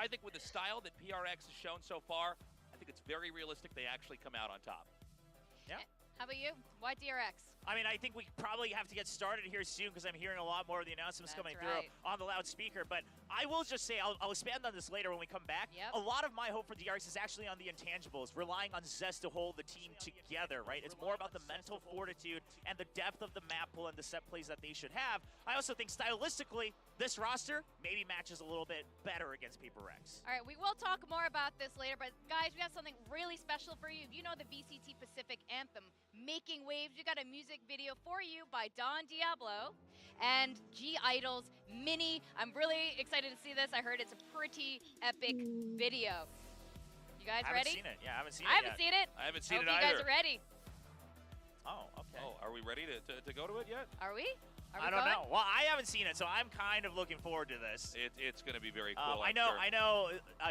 I think with the style that PRX has shown so far, I think it's very realistic they actually come out on top. Yeah. How about you? Why DRX? I mean, I think we probably have to get started here soon because I'm hearing a lot more of the announcements coming through on the loudspeaker. But I will just say, I'll expand on this later when we come back. Yep. A lot of my hope for DRX is actually on the intangibles, relying on Zest to hold the team together, right? It's more about the mental fortitude and the depth of the map pool and the set plays that they should have. I also think stylistically, this roster maybe matches a little bit better against Paper Rex. All right, we will talk more about this later, but guys, we have something really special for you. You know the VCT Pacific anthem, Making Waves. We got a music video for you by Don Diablo and G Idol's Mini. I'm really excited to see this. I heard it's a pretty epic video. You guys ready? I haven't seen it. Yeah, I haven't seen it I haven't seen it. I haven't seen it Hope either. you guys are ready. Oh, okay. Oh, are we ready to go to it yet? Are we? I don't know. Well, I haven't seen it, so I'm kind of looking forward to this. It's going to be very cool. I know.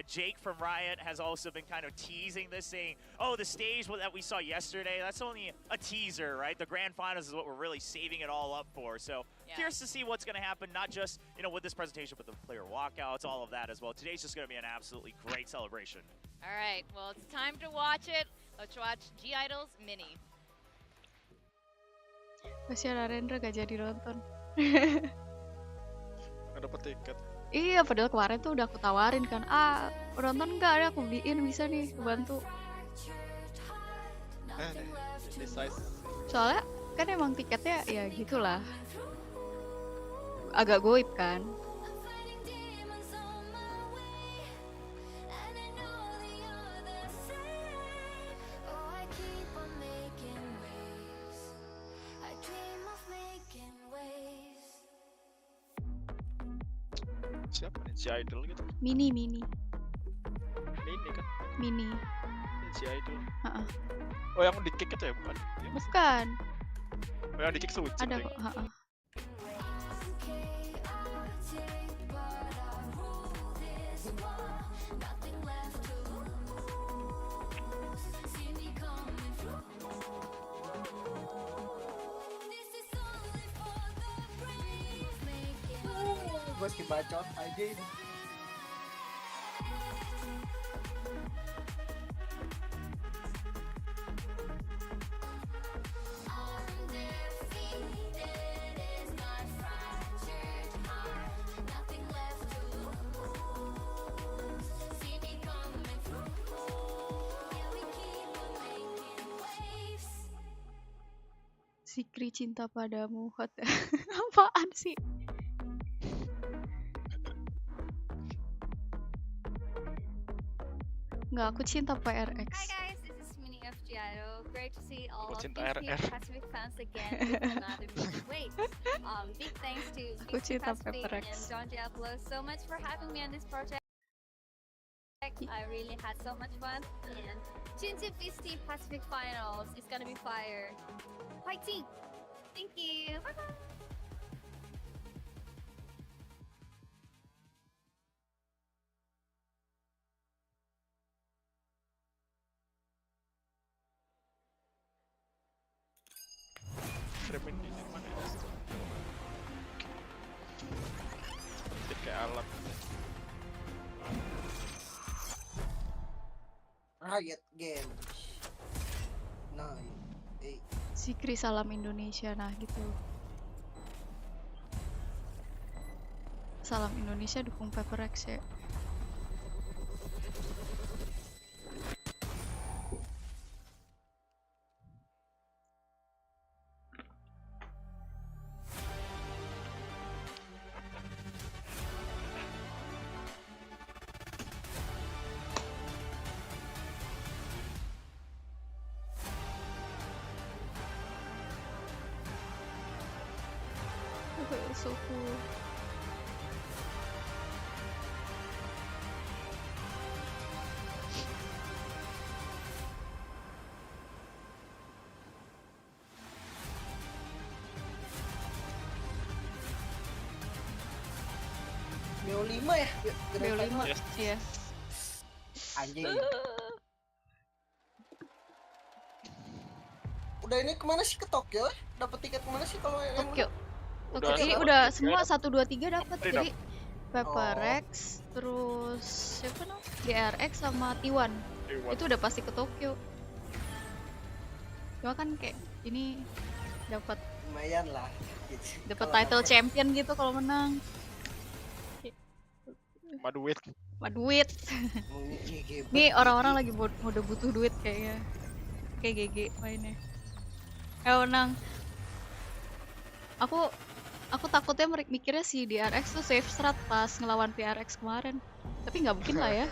Jake from Riot has also been kind of teasing this, saying, "Oh, the stage that we saw yesterday, that's only a teaser, right? The grand finals is what we're really saving it all up for." So curious to see what's going to happen, not just with this presentation, but the player walkouts, all of that as well. Today's just going to be an absolutely great celebration. All right. Well, it's time to watch it. Let's watch G Idol's Mini. Kasihan Arendra gak jadi nonton. Gak dapet tiket. Iya, padahal kemarin tuh udah aku tawarin kan. Nonton nggak? Ada aku beliin, bisa nih, bantu. Soalnya kan emang tiketnya ya gitulah. Agak goib kan. Siapa nih? Si Idol gitu? Mini. Mini kan? Mini. Si Idol. Heeh. Oh, yang di kick itu ya, bukan? Bukan. Oh, yang di kick Suci. Ada kok, heeh. Gue skip bacot aja ini. Sikri cinta padamu, apaan sih? Nggak, aku cinta PRX. Hi guys, this is Mini of Giotto. Great to see all of cinta BC RR. Pacific fans again with another movie. Wait, big thanks to Aku BC cinta Pacific and PRX. Don Diablo so much for having me on this project. I really had so much fun, and tune to BC Pacific Finals. It's gonna be fire. Fight team! Thank you. Bye bye. Streaming di mana ya? Jadi kayak alam. Riot Games. Nah, Sikri salam Indonesia, nah gitu. Salam Indonesia dukung PaperX ya. So cool. Mio 5 ya? Mio 5, iya. Anjing. Udah ini kemana sih, ke Tokyo? Dapat tiket kemana sih kalau yang Tokyo. Udah, Ini dapat udah tiket. semua 1 2 3 dapat. Free Jadi PaperX, terus siapa DRX sama T1. Dewa. Itu udah pasti ke Tokyo. Cuma kan kayak ini dapat Lumayan lah. Gitu. dapat Kalau title dapet- champion gitu kalau menang. Maduit. Mah duit. Ini GG. Nih orang-orang lagi udah butuh duit kayaknya. Kayak GG mainnya. Menang. Aku takutnya mikirnya si DRX tuh save strat pas ngelawan PRX kemarin. Tapi nggak mungkin lah ya.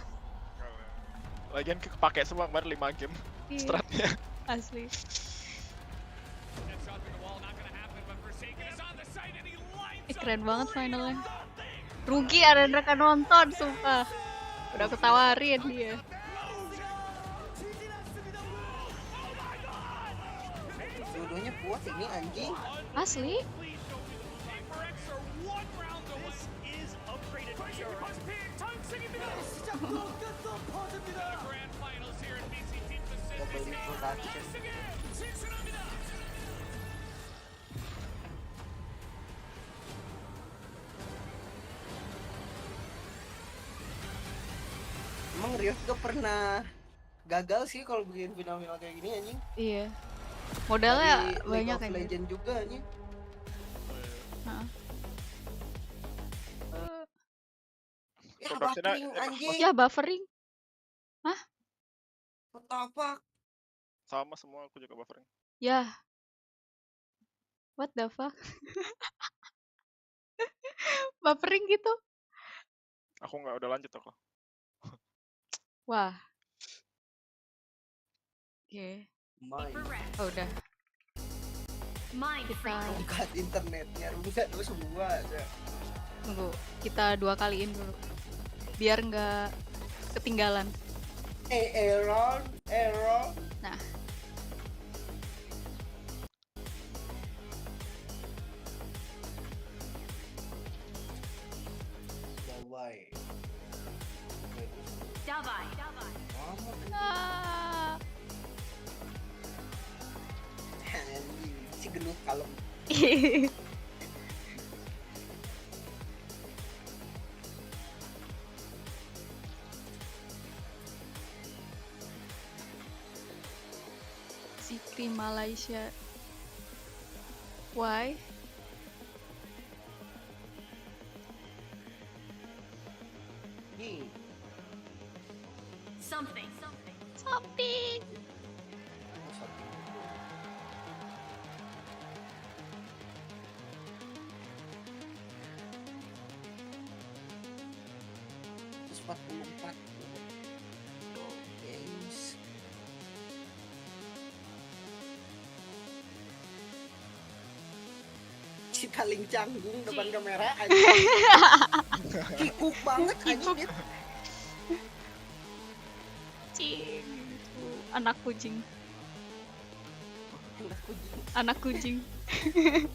Lagian kepake semua kemarin 5 game Iya, stratnya. asli. Keren banget finalnya. Rugi ada yang mereka nonton, sumpah. Udah aku tawarin dia. Dua-duanya kuat ini anjing. Asli. Double production. Emang Riot gak pernah gagal sih kalau bikin final-final kayak gini anjing. Iya. Modalnya Dari League banyak of kan. Legend juga anjing. Heeh. Ya Production-nya buffering anjing. Ya buffering. What the fuck? Sama semua aku juga buffering. Ya. What the fuck? Buffering gitu. Aku nggak udah lanjut aku. Wah. Oke. Main. Oh, udah. Kita Bukan internetnya, rusak dulu semua aja. tunggu. Kita 2 kaliin dulu. Biar nggak ketinggalan. Error. Nah. Dawai. Ah. Anjing, si gendut kalem. Sikri Malaysia. Why? Nih, Something. Something. terus 44. Games. Si paling canggung depan kamera anjing. Kikuk banget anjing dia. Kucing. Anak kucing. Anak kucing. Anak kucing.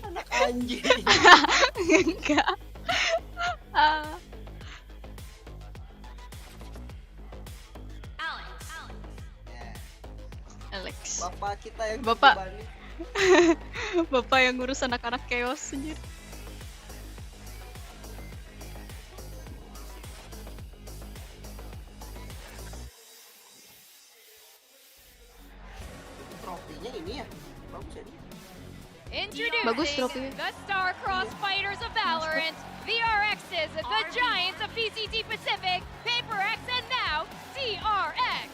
Anak anjing. Enggak. Ah. Ya, Alex. bapak kita yang Bapak. terbebani. Bapak yang ngurus anak-anak chaos sendiri. Trofinya ini ya. Bagus ya ini. Bagus Introducing trofinya. the star-crossed fighters of Valorant, VRX's the Giants of VCT Pacific, PaperX, and now DRX.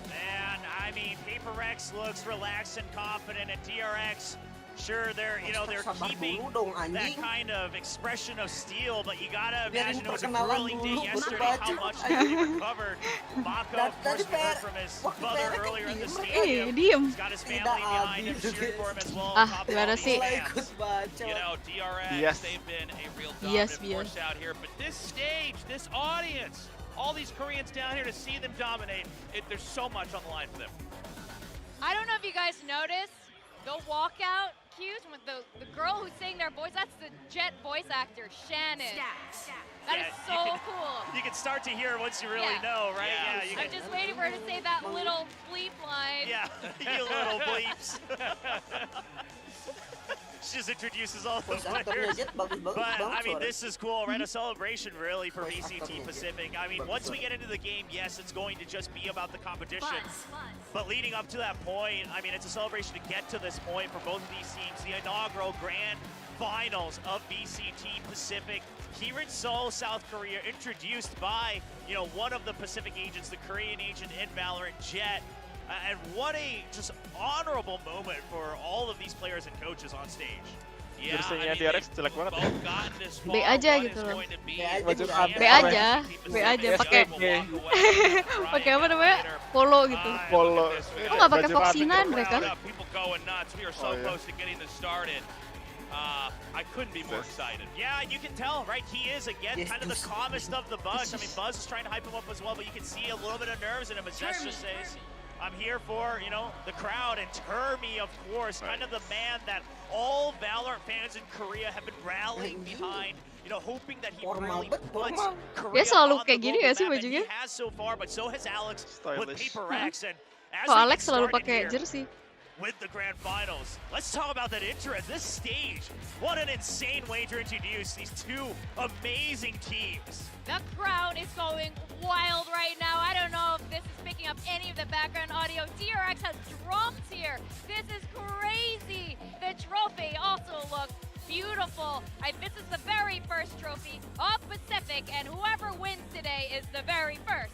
Man, I mean, PaperX looks relaxed and confident, and DRX, sure, they're Sabar keeping dulu dong that anjing. kind of expression of steel, but you gotta Biarin imagine it was a perkenalan grueling day dulu, yesterday, batu how baju. much they recovered. Mako, of course, we heard from his waktu mother PR earlier in the diem. stadium. Diem. He's got his Tidak family behind him, habis. cheering for him as well. Ah, on top of gimana all sih? these Mulai fans. ikut baca. You know, DRX, Yes. they've been a real Yes, dominant force out here, but this stage, this audience, all these Koreans down here to see them dominate, there's so much on the line for them. I don't know if you guys noticed the walkout cues with the girl who sang their voice. That's the Jet voice actor, Shannon. That is Yeah, so cool. You can start to hear it once you really Yeah. know, right? Yeah. you I'm can, just waiting for her to say that little bleep line. yeah, you little bleeps. She just introduces all the Voice actornya players. Jet bagus-bagus But, banget I mean, suaranya. this is cool, right? A celebration, really, for Voice VCT actornya Jet. Pacific. I mean, once we get into the game, yes, it's going to just be about the competition. But leading up to that point, I mean, it's a celebration to get to this point for both of these teams. The inaugural grand finals of VCT Pacific here in Seoul, South Korea, introduced by, you know, one of the Pacific agents, the Korean agent in Valorant, Jet. And what a just honorable moment for all of these players and coaches on stage. Yeah, Jersey-nya I mean, DRX they've jelek banget ya. both gotten this B far. aja One gitu is loh. going to be B aja, the B champion aja, of VCT B aja, Pacific. pakai- Will walk away, try Pakai apa again namanya? later. Polo gitu. Ah, Polo. look at this. We Kok got nggak pakai Baju rame foksinan gitu. mereka? crowd up, people going nuts. We are so Oh, yeah. close to getting this started. I couldn't be more Yes. excited. Yeah, and you can tell, right? He is, again, Yes, kind of the this- calmest of the bunch. I mean, Buzz is trying to hype him up as well, but you can see a little bit of nerves in him as Zest just says, I'm here for, you know, the crowd. And Termi, of course, kind of the man that all Valorant fans in Korea have been rallying behind, you know, hoping that he Formal really bet, puts formal. Korea Dia selalu on kayak the gini global ya sih map, and bajunya? he has so far, but so has Alex with Stylish. Paper Rex. And as Kok we Alex get selalu started pakai here jersey? with the grand finals, let's talk about that intro. This stage, what an insane way to introduce these two amazing teams. The crowd is going wild right now. I don't know if this is picking up any of the background audio. DRX has drums here. This is crazy. The trophy also looks beautiful. This is the very first trophy of Pacific, and whoever wins today is the very first.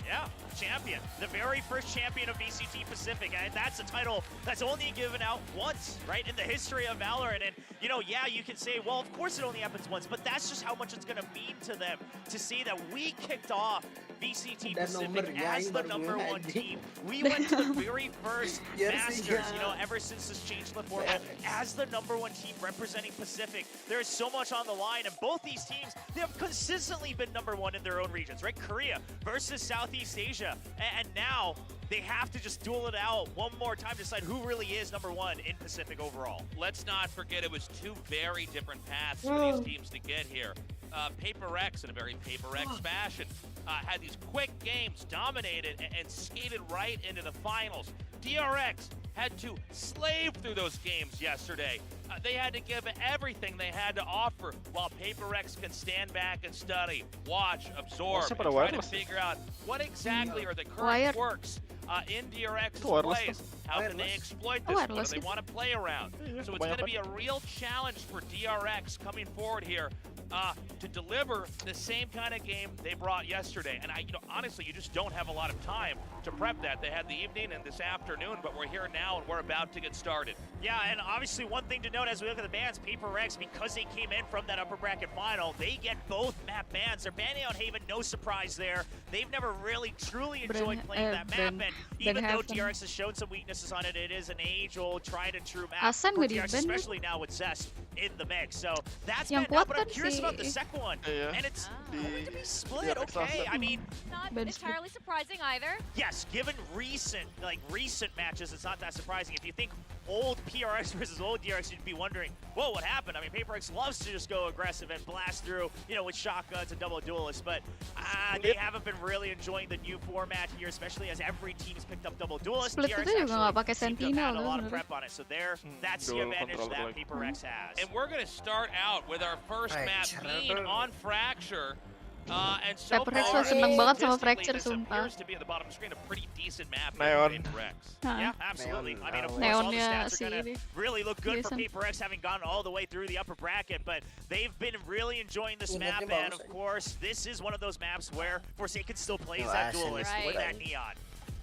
Yeah, champion. The very first champion of VCT Pacific. And that's a title that's only given out once, right, in the history of Valorant. And, you know, yeah, you can say, well, of course it only happens once, but that's just how much it's going to mean to them to see that we kicked off VCT Dan Pacific nomor as yang the baru number one aja. team. We went to the very first Jersey Masters, nya. you know, ever since this change in the format, as the number one team representing Pacific. There is so much on the line, and both these teams, they have consistently been number one in their own regions, right? Korea versus Southeast Asia. And now they have to just duel it out one more time to decide who really is number one in Pacific overall. Let's not forget it was two very different paths for these teams to get here. Paper X, in a very Paper X fashion, had these quick games, dominated, and skated right into the finals. DRX had to slave through those games yesterday. They had to give everything they had to offer, while Paper X can stand back and study, watch, absorb, Masa and pada try to wireless? figure out what exactly are the Wired. current quirks in DRX's Itu wireless plays. How can they Wireless. exploit Oh, this? What wireless do they gitu. want to play around? Iya, So it's going to kebanyakan. be a real challenge for DRX coming forward here to deliver the same kind of game they brought yesterday. And honestly, you just don't have a lot of time to prep that. They had the evening and this afternoon, but we're here now and we're about to get started. Yeah, and obviously one thing to note as we look at the bans, Paper X, because they came in from that upper bracket final, they get both map bans. They're banning out Haven, no surprise there. They've never really truly enjoyed playing that map, and even though Haven. DRX has shown some weaknesses on it, it is an age-old, tried-and-true map Hasan for nggak di DRX, ban, especially now with Zest in the mix. So that's Yang been out, kuat but I'm kan curious about the si- second one. Iya. And it's Di going to be split, DRX okay? Hasan. I mean, Not Ben entirely surprising either. yes, given recent matches, it's not that surprising. If you think old PRX versus old DRX, you'd be wondering, whoa, what happened? I mean, PaperX loves to just go aggressive and blast through, you know, with shotguns and double duelists, but they haven't been really enjoying the new format here, especially as every team's picked up double duelists. Split DRX itu juga nggak actually pakai seem to have Sentinel had a kan lot of sebenarnya. prep on it, so there, that's the dual advantage controller that lagi. PaperX has. And we're going to start out with our first map being on Fracture. And so Paper X far, mah seneng banget sama statistically, Fracture, this sumpah. appears to be at the bottom screen a pretty decent map Neon. here for Paper X. Hah. Yeah, absolutely. I mean, of course, Neonnya all the stats si are going ini. to really look good for Jason. Paper X having gone all the way through the upper bracket, but they've been really enjoying this Ingatnya map, and bagus of aja. course, this is one of those maps where Forsaken still plays No, that Ashen duelist is with good. that Neon.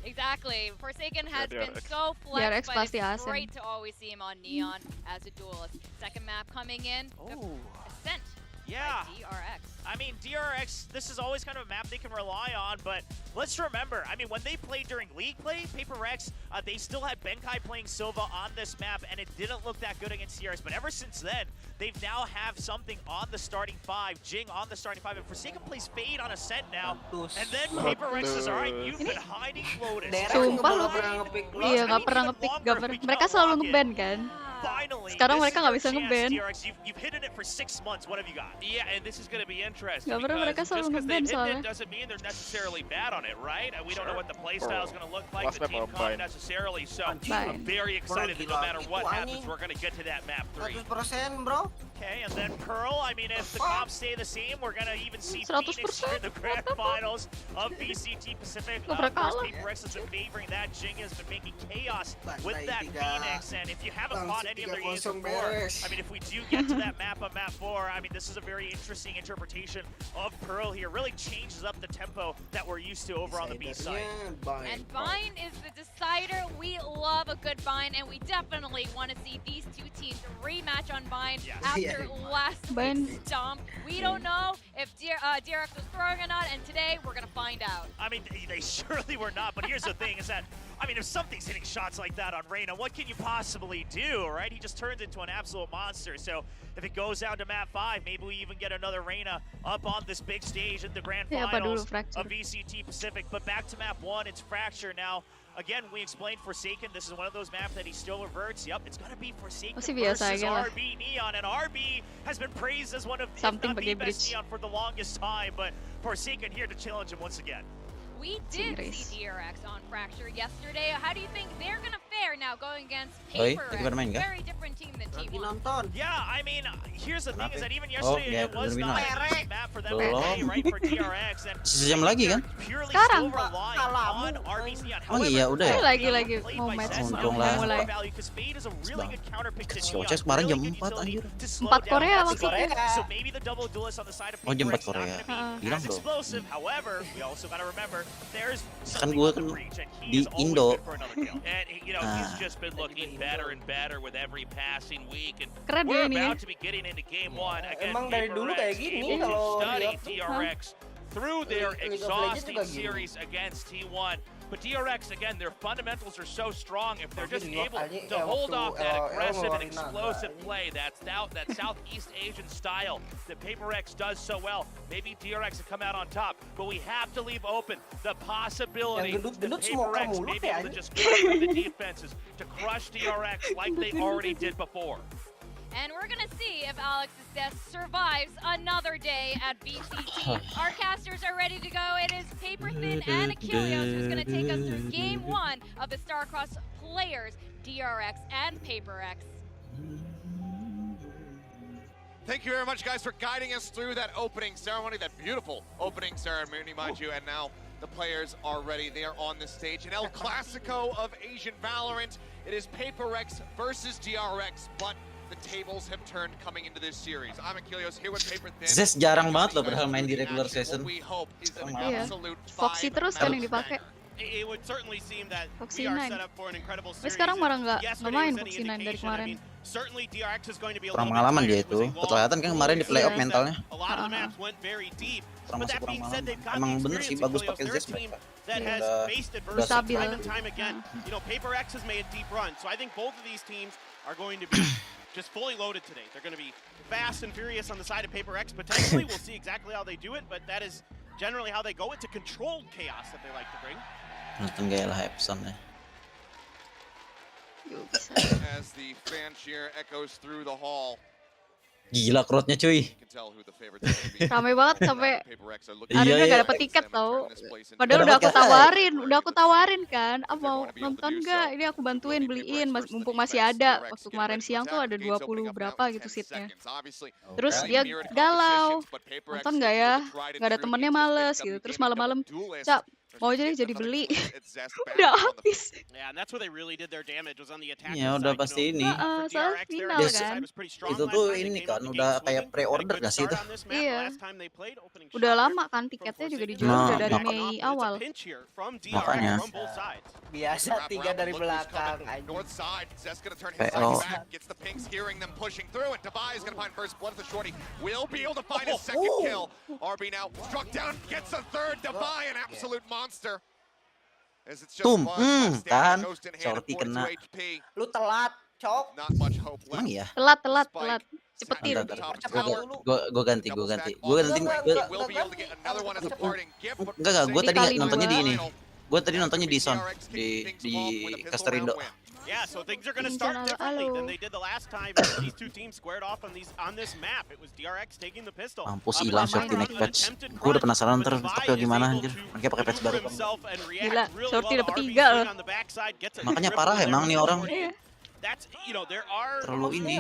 Exactly. Forsaken has Yeah, been DRX. so DRX flex, but pasti it's Ascent. great to always see him on Neon as a duelist. Second map coming in, the Oh, Ascent yeah. by DRX. I mean, DRX, this is always kind of a map they can rely on, but let's remember, I mean, when they played during League play, Paper X, they still had Benkai playing Sova on this map, and it didn't look that good against CRS, but ever since then, they've now have something on the starting five, Jing on the starting five, and Forsaken plays Fade on Ascent now, and then Paper X says, all right, you've been hiding Lotus. Daerah Sumpah nggak lu. pernah ngepick Iya, nggak pernah ngepick, mereka selalu ngeban kan. finally, Sekarang this mereka is nggak your bisa chance, nge-ban. DRX. You've hidden it for 6 months. What have you got? Yeah, and this is going to be interesting Nggak pernah because mereka just selalu because nge-ban they've hidden soalnya. it doesn't mean they're necessarily bad on it, right? We don't know what the play Sure. style is going to look like, Last the map team on comp Bind. necessarily. So Bind. I'm very excited that no Gila, matter what itu happens, anjing. we're going to get to that map 3. 100% bro. Okay, and then Pearl, I mean, if the comps stay the same, we're going to even see 100%. Phoenix here in the grand finals of VCT Pacific. Nggak pernah Of course, kalah. Paper X has been favoring that. Jing has been making chaos with Bandai that 3. Phoenix, and if you haven't fought any of their games 3-0 before, beres. I mean, if we do get to that map on map 4, I mean, this is a very interesting interpretation of Pearl here. Really changes up the tempo that we're used to over on the B side. And Vine is the decider. We love a good Vine, and we definitely want to see these two teams rematch on Vine Yes. after Yeah. last Vine. week's stomp. We don't know if DRX was throwing or not, and today we're going to find out. I mean, they surely were not, but here's the thing is that, I mean, if something's hitting shots like that on Reyna, what can you possibly do, right? He just turns into an absolute monster. So if it goes down to map 5, maybe we even get another Reyna up on this big stage in the grand Ya, apa dulu finals Fracture. of VCT Pacific. But back to map 1, it's Fracture now. Again, we explained Forsaken. This is one of those maps that he still reverts. Yep, it's going to be Forsaken Masih biasa versus aja lah. RB Neon. And RB has been praised as one of, if Something not the pakai best bridge. Neon for the longest time. But Forsaken here to challenge him once again. We did Inggris. see DRX on Fracture yesterday. How do you think they're going to fare now going against Oi, Paper lagi pada main kah? Very different team than Lagi T1. nonton. Yeah, I mean, here's the thing is that even Oh, yesterday yeah, it was lebih not enak. an easy map for them to Belum. play, right, for DRX. And Sejam lagi kan? purely Sekarang. still relying Kalah on mu. RB's Neon. Oh iya, udah ya? Lagi mau match Untung udah lah. mulai. Because Fade is a really good counter pick to Si Neon. Oces kemarin Really jam good 4 utility anjir. to slow 4 down Korea that maksudnya. speed. So maybe the double duelist on the side of Oh, jam Paper 4 X not Korea. going to be Bilang as dong. explosive. However, we also got to remember there's Kan something gua on the kan breach, and he di is always Indo. good for another kill. And, you know, he's Ah. just been looking better and better with every passing week. And Keren we're dia ini ya. about to be getting into game 1 against Emang dari Paper dulu X, kayak gini able to kalau study lihat tuh. DRX through their League of Legends exhausting juga gini. series against T1. But DRX, again, their fundamentals are so strong. If they're just Tapi di able aja, to hold waktu off that aggressive and ngeluarin naga explosive aja. play, that Southeast Asian style that Paper X does so well, maybe DRX will come out on top. But we have to leave open the possibility Yang that gendut-gendut Paper semoga X mulut may be ya, able to anjing. just cut through the defenses to crush DRX like they already did before. And we're going to see if Alex's death survives another day at VCT. Our casters are ready to go. It is Paper Thin and Achilles who's going to take us through game 1 of the Starcross players, DRX and Paper X. Thank you very much, guys, for guiding us through that opening ceremony, that beautiful opening ceremony, mind you. And now the players are ready. They are on the stage. An El Clasico of Asian Valorant. It is Paper X versus DRX, but the tables have turned coming into this series. I'm Achilles here with Paper Thin. Zes jarang banget loh padahal main di regular What season. we hope is an Iya. absolute Foxy terus kan yang dipakai. It would certainly seem that Foxy we are 9. set up for an incredible Tapi series. sekarang malah nggak Yesterday main was any Foxy 9 dari indication. I kemarin. mean, certainly DRX is going to be a Kurang little bit pengalaman tired. dia It was itu. a long, Kelihatan kan kemarin di playoff series that mentalnya. A lot of the maps went very deep. Kurang But masuk that kurang being said, pengalaman. they've got Emang the bener sih experience, bagus Achilles. pakai They're a Zes team mereka. that Iya, has udah- faced udah adversity stabil. time and time again. You know, Paper X has made a deep run. So I think both of these teams are going to be just fully loaded today. They're going to be fast and furious on the side of Paper X. Potentially, we'll see exactly how they do it, but that is generally how they go. It's a controlled chaos that they like to bring. Nonton gaya lah Epson ya. Yuk, bisa. As the fan cheer echoes through the hall. Gila crowdnya cuy. You can tell who the favorites are gonna be. Rame banget sampai Paper X are looking Iya, Arina iya. gak dapet tiket tau. Padahal Nggak udah aku dapet tiket. tawarin kan. Ah mau nonton gak? Ini aku bantuin beliin, mumpung masih ada. Waktu kemarin siang tuh ada 20 berapa gitu seatnya. Terus dia galau. Nonton gak ya? Gak ada temennya males gitu. Terus malam-malam, Cak, mau aja nih jadi beli. Udah habis. Yeah, and that's where they really did their damage was on the attack. Ya udah pasti ini. Soalnya final kan. Itu tuh ini kan udah kayak pre-order gak sih itu? Iya. Udah lama kan tiketnya juga dijual Nah, udah dari mak- Mei awal. Makanya. Biasa 3 dari belakang anjing. North side, Zest gonna turn his PO. sights back, gets the pinks hearing them pushing through, and Devi is gonna find first blood of the shorty. Will be able to find his second kill. RB now struck down, gets a third. Devi, an absolute monster. As it's just Tum, Buzz, kan? Ghost in hand at Shorty 42 kena. HP. Lu telat, cok. Not much hope Emang left. iya? Telat. Cepetin. Bentar, bentar. Cepat Gua- dulu. Gua ganti. Double stack Gua on ganti. the Enggak, right. enggak, Will be able to get another one as a parting gift, but Enggak, gua tadi Dikali nontonnya di dua. ini. Gua tadi nontonnya di Sound di Castorindo. Yeah, so things are going to start differently than they did the last time these two teams squared off on this map. It was DRX taking the pistol. Mampus hilang Shorty naik patch. Gue udah penasaran ntar bakal gimana anjir. Mereka pakai patch baru kan. Gila, Shorty dapet 3 loh. Makanya parah emang nih orang. That's, you know, there are Terlalu ini.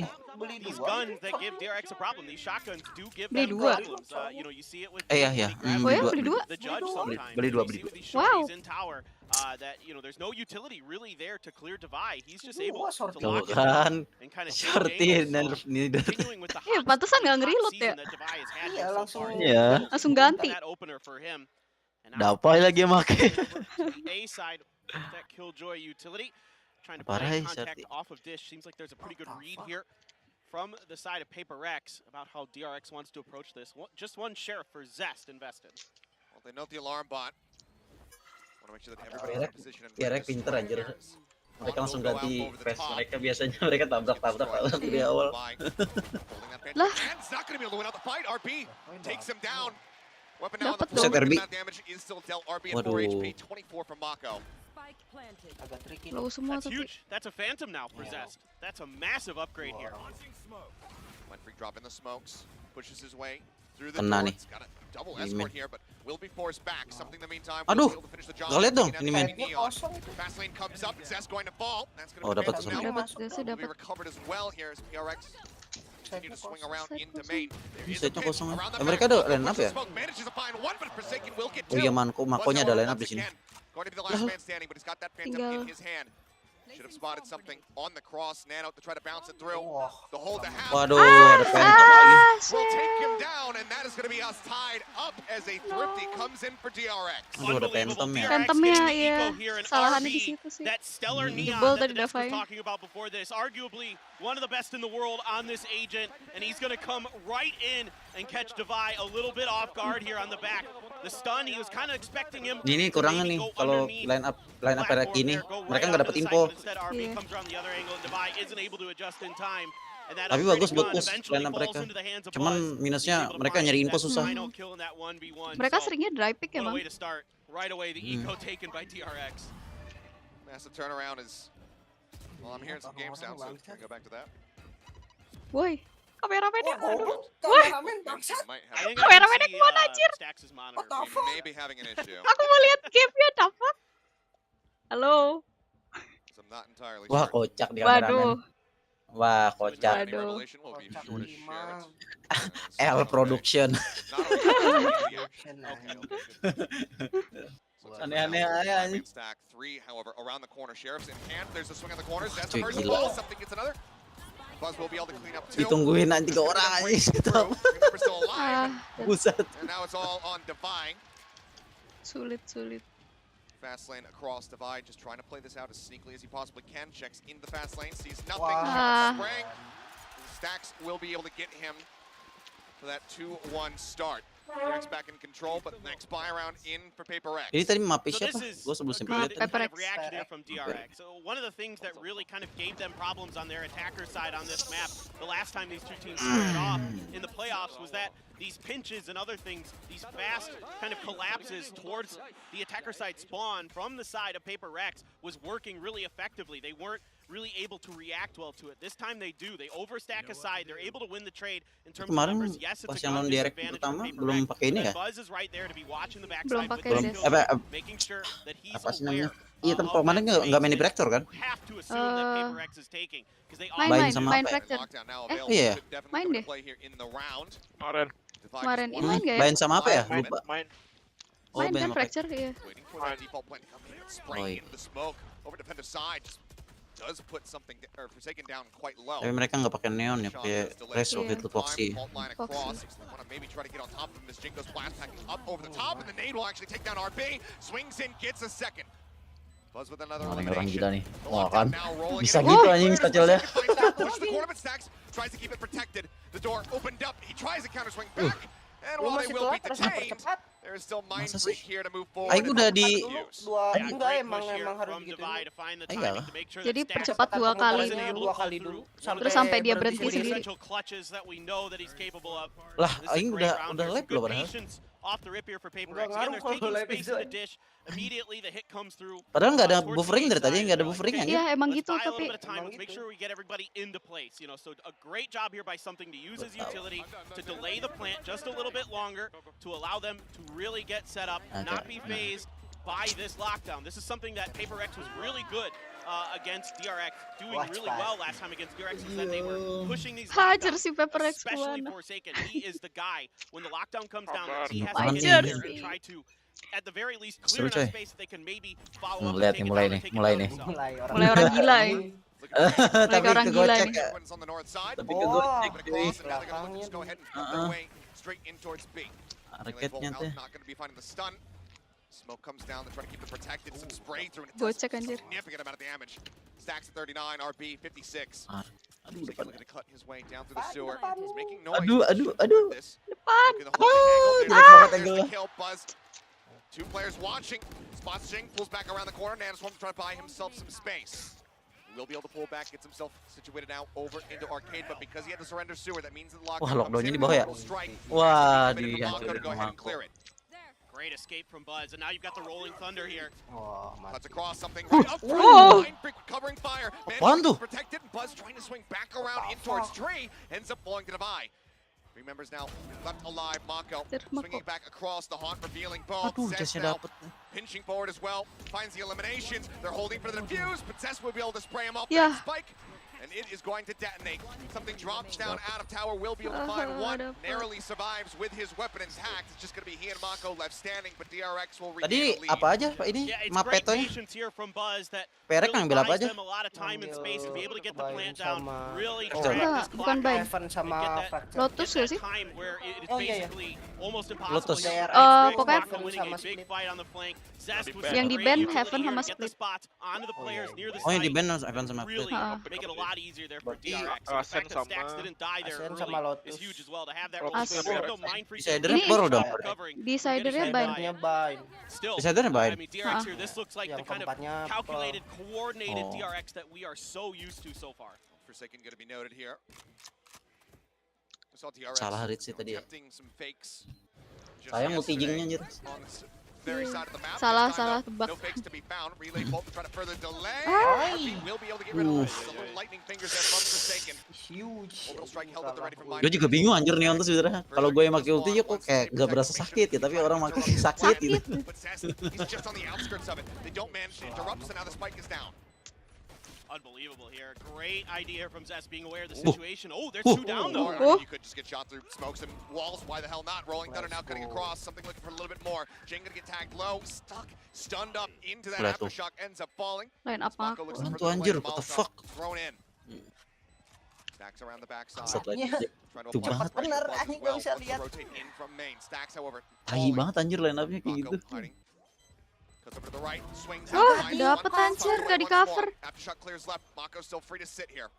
these guns that give DRX a problem. These shotguns do give Beli them 2. problems. You know, you see it with Iya. Oh ya, beli 2? the judge sometimes. Beli 2. You see with these Wow. shorties in tower that, you know, there's no utility really there to clear Divide. He's just able to Tuh lock it kan. down and kind of Shorty nerf nih. continuing with the Iya, pantesan nggak nge-reload ya. Iya, langsung. Iya. Langsung ganti. That opener for him. And Dapai lagi yang make. A side that Killjoy utility trying to Parah play ya, contact Shorty. off of Dish. Seems like there's a pretty good read here from the side of Paper Rex about how DRX wants to approach this. Just one sheriff for Zest invested. Well, they note the alarm bot. Want to make sure that everybody's in position and Tiarek pinter anjir. Mereka langsung ganti face mereka biasanya mereka tabrak-tabrak di awal. Lah. It's not going to be able to win out the fight. RB takes him down. Weapon now on the Dapet floor. dong. That damage is still dealt. RB at 4 Waduh. HP, 24 from Mako. Agak tricky. Low semua That's tapi. huge. That's a Phantom now for Zest. That's a massive upgrade here. Free drop in the smokes, pushes his way through the Kena door. nih. It's got a double Di escort mid. here, but will be forced back. Something in the meantime. Aduh, will be able to finish the job. gak liat dong, Taking ini out main. the Neon. Fast lane comes up. Zest going to fall. That's going Oh, to be dapat Phantom satu. now. Dapat, Zest Will be dapat. recovered as well here as PRX continue to swing around Side into kosong. main. There is a Side-nya pit kosong. around the Mereka map. ada line up ya? Smoke manages to find one, but Forsaken will get Oh iya, two. Makonya ada Buzz, line up once di sini. again, going to be the last man standing, but he's got that Phantom Tinggal. in his hand. Should have spotted something on the cross. Nano to try to bounce it through. The hold to half. Waduh, ada Phantom lagi. Will take him down, and that is going to be us tied up as a Thrifty comes in for DRX. Aduh, ada Phantom ya. Phantomnya ya, salahannya di situ sih. That stellar neon Jebol that tadi the Desk was Davai. talking about before this, arguably one of the best in the world on this agent, and he's going to come right in and catch Divide a little bit off guard here on the back. The stun, he was kind of expecting him. Ini kurangnya nih kalau line up kayak gini, mereka nggak dapat info. Iya. Tapi bagus buat push line up mereka. Cuman minusnya mereka nyari info susah. Mereka seringnya dry pick emang. Right away, the eco taken by DRX. Massive turnaround is. Well, I'm hearing some game sounds, so can we go back to that? Woi, kameramennya aduh. Kameramen bangsat. Might I have, think Kameramennya I can see, kemana, anjir? Stax' monitor. What the we fuck? may be having an issue. Aku mau lihat game-nya, apa? Halo. So I'm not entirely Wah, sure. kocak di Waduh. kameramen. Wah, kocak. Any Waduh. revelation will be Kocak sure to lima. share it. L Production. Not only Action lah. Aneh-aneh aja anjing. Stack 3, however, around the corner. Sheriff's in hand. There's a swing on the corners. That's Cuy, the first gila. ball. Something gets another. Buzz will be able to clean up two. Ditungguin nanti 3 orang anjing. Remember, still Ah, alive. Buset. And now it's all on Divine. sulit. Fast lane across Divide, just trying to play this out as sneakily as he possibly can. Checks into the fast lane, sees nothing. Wow. Sprang. Stacks will be able to get him for that 2-1 start. Derek's back in control, but next buy around in for Paper X. Ini tadi mapnya So siapa? this is Gue sebelum a sempat good lihat. Paper kind of X. reaction here from DRX. So one of the things that really kind of gave them problems on their attacker side on this map the last time these two teams squared off in the playoffs was that these pinches and other things, these fast kind of collapses towards the attacker side spawn from the side of Paper Rex was working really effectively. They weren't really able to react well to it. This time they do. They overstack a side. They're able to win the trade in terms of Kemarin numbers. Yes, pas it's a yang gun non direct disadvantage pertama for Paper belum Rex, pakai ini but ya? Buzz is right there to be watching the Belum backside with pakai the Zest. kill, making sure that he's Apa sih aware namanya? Iya, tempat kemarin nggak main di Breakthrough kan? have to assume that Paper Rex is taking because they Main often sama main apa ya? Fracture. Lockdown now Eh, available. iya. Should definitely Main come deh. to play here in the round. Kemarin. Divide Kemarin just ini main gak ya? Main sama apa ya? Main, Lupa. main. Oh, Main main kan sama Fracture, iya. waiting for that default plan to come in. Spraying Oh, iya. into the smoke. Over defensive side. Just does put something or Forsaken down quite low. Tapi mereka nggak pakai neon ya, pakai Reso Iya. gitu Foxy. Fault line Foxy. across. They want to maybe try to get on top of him as Jinko's blast packing up over the top, and the nade will actually take down RB. Swings in, gets a second. Buzz with another Orang gila elimination. nih. The Wah lockdown kan. now rolling Bisa in. gitu Oh, anjing players stacilnya. finds that push the corner, but Stacks tries to keep it protected. The door opened up. He tries to counter swing back. And Lu while they masih will be telat, terus detained, dipercepat. there is still mind Masa freak sih? here to move forward. Aing udah di Dua, Yeah, enggak great emang push here harus from begitu. Divide to find the Iya. timing to make sure Jadi that Stax percepat 2 kali. wasn't able to Dua pull kali through. dulu. Terus sampai dia berhenti Those sendiri. essential clutches that we know that he's capable of. Lah, This is a Aing great udah round. live There's loh good padahal. patience off the rip here for Paper Nggak X. Again, ngaruh they're taking kalau space Levis in the dish. Immediately, the hit comes through. Padahal nggak ada Towards the buffering dari base tadi, side, nggak ada they're like, buffering okay, anjir. Iya emang let's gitu buy a little tapi bit of time. Emang Let's make gitu. sure we get everybody into place. You know, so a great job here by something to use his utility to delay the plant just a little bit longer to allow them to really get set up, not be phased by this lockdown. This is something that Paper X was really good against DRX, doing really well last time against DRX, is that they were pushing these hajar lockdowns, si Paper X especially kemana. Forsaken. He is the guy when the lockdown comes down. He has to Hajar get in there sih. and try to, at the very least, clear Seru, coy. enough space that they can maybe follow up Lihat and nih, take it mulai down nih, and take it mulai down nih. themselves. Mulai orang gila ya. Tapi orang gila kegocek nih. ya. Tapi kegocek cuy. Raketnya tuh. Smoke comes down, they're trying to keep it protected. Some spray through and it does Gocek anjir. significant amount of damage. Stacks at 39, RB 56. Aduh, Taking a depan. look at cut his way down through the sewer. He's making noise. Aduh. This. Depan. Look at the whole angle. jelek banget There's the angle-nya. kill. Buzz. Two players watching. Spots Jing, pulls back around the corner. Nanoswarm trying to buy himself some space. He will be able to pull back, gets himself situated now over into arcade, but because he had to surrender sewer, that means that the Wah, lockdown lockdownnya comes in. di bawah ya? Orbital strike. Wah, Actually, di Mako to go ahead and Mako. clear it. Great escape from Buzz, and now you've got the rolling thunder here. Wah, Cuts mati. across something right up front. Whoa. Line break covering fire. Apaan tuh? Protected. Buzz trying to swing back around in towards Tree. Ends up falling to the buy. Three members now left alive. Mako swinging back across the haunt, revealing both. Aduh, Zest jasnya now dapet. pinching forward as well. Finds the eliminations. They're holding for the defuse, but Zest will be able to spray him off Yeah. that spike. And it is going to detonate. Something drops down out of tower. Will be able to find one. Narrowly survives with his weapon intact. It's just going to be he and Mako left standing, but DRX will regain Tadi the lead. apa aja Pak ini? Yeah, it's Map great petonya. patience here from Buzz that Perek really ngambil apa buys aja? them a lot of time and space to be able to get the Ngambil plant down, sama- really Oh. drag Enggak, this bukan clock Bay. out, Heaven and sama get that- Fracture. Lotus get gak sih? that time where it's Oh, iya, iya. basically almost impossible. Lotus. You know, Pokoknya- Mako winning a sama big Split. fight on the flank. Zest was Yang di great ban utility Heaven here sama to get Split. the spots onto the players near the Oh yang di site. band Evan sama Split. Really Ha. make it a lot easier there for Berarti, DRX. Asen The fact that Stacks sama- didn't die there Asen early sama Lotus. is huge as well. To have that Lotus rolling sama thunder, no mind freak. Decidernya Ini- baru dong. Decidernya ban. Nya bind. Still, Decidernya bind. I mean, DRX here, this looks like the Yang kind of keempatnya calculated, coordinated Oh. DRX that we are so used to so far. Forsaken going to be noted here. We saw DRX Salah read sih tadi ya. attempting some fakes just Sayang multi yesterday jingnya anjir. on this very side of the map. Salah, This time, salah, though, tebak. no fakes to be found. Relay bolt to try to further delay. Ah. RP will be able to get rid of it. The little lightning fingers there from Forsaken. Huge. Orbital strike held at the ready from Gue juga bingung anjir Neon tuh sebenarnya. Kalau gue yang pakai ulti ya kok kayak gak berasa sakit ya, tapi orang pakai sakit gitu. But Zest, he's just on the outskirts of it. They don't manage to interrupt, so now the spike is down. Unbelievable here. Great idea from Zest being aware of the Oh. situation. Oh, there's Oh. two down Or, though. I mean, you could just get shot through smokes and walls. Why the hell not? Rolling Thunder now cutting across. Something looking for a little bit more. Jing gonna get tagged low. Stuck. Stunned up into that Lihat tuh. aftershock. Ends up falling. Lain apa Mako aku? looks Apaan for tuh the anjir, play. what the Molotov fuck? Thrown in. Stacks around the backside. Bangsat lagi. Trying to Tuh apply banget. pressure Bener, as anjing, well. gak bisa Wants to lihat. rotate in from main. Stacks, however, Tai falling. banget anjir line up-nya kayak Mako gitu. hiding. Cuts over to the right. Swings Wah, out. Finds dapet one. anjir, Finds gak di once more. cover. Aftershock clears left. Mako's still free to sit here.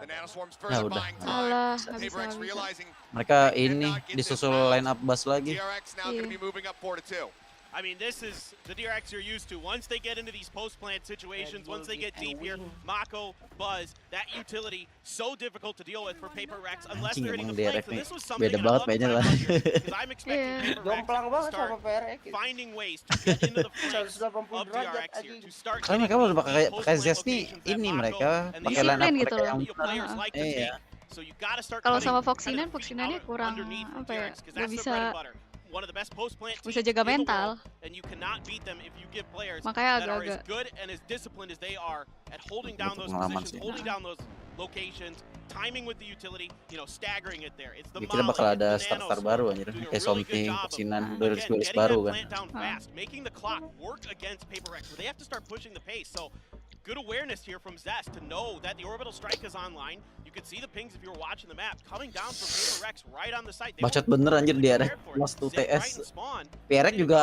The nanoswarm's Ya further udah. buying time. Alah, gak bisa, Paper X gak bisa. realizing Mereka ini disusul line up bus lagi. DRX now going to be moving up 4-2. I mean, this is the DRX you're used to. Once they get into these post-plant situations, once they get deep here, Mako, Buzz, that utility, so difficult to deal with for Paper Rex unless Anjing they're hitting emang the flanks. DRX And nih this was something beda and I banget love mainnya the lah. time here, because I'm expecting Yeah. Paper Rex Jomplang to banget start sama PRX. finding ways to get into the flanks 180 of derajat DRX here, anjing. to start Karena mereka udah pakai Zest nih, ini mereka pakai line up Disiplin gitu mereka loh. yang players like to iya. take. So you gotta start Kalau cutting sama kind Foxinan, of the feet Foxinannya out kurang underneath from apa ya? DRX, 'cause Gak that's their bisa bread and butter. One of the best post-plant bisa teams jaga in the mental. world, and you cannot beat them if you give players Makanya that are as agak-agak good and as disciplined as they are at holding down Butuh those pengalaman positions, sih. holding down those locations, timing with the utility, you know, staggering it there. It's the Ya, kita Molly, bakal it's ada the star-star Nanoswarm, baru anjir. doing a Kayak really good Something, job of, Foxinan, again, duelis-duelis getting baru that kan. plant down fast, making the clock work against Paper Rex, where they have to start pushing the pace. So good awareness here from Zest to know that the orbital strike is online. You could see the pings if you were watching the map coming down from Paper Rex right on the site. They Bacot weren't bener anjir really dia ada. prepared for it. Mas tuh Zip right TS. and spawn. PRX juga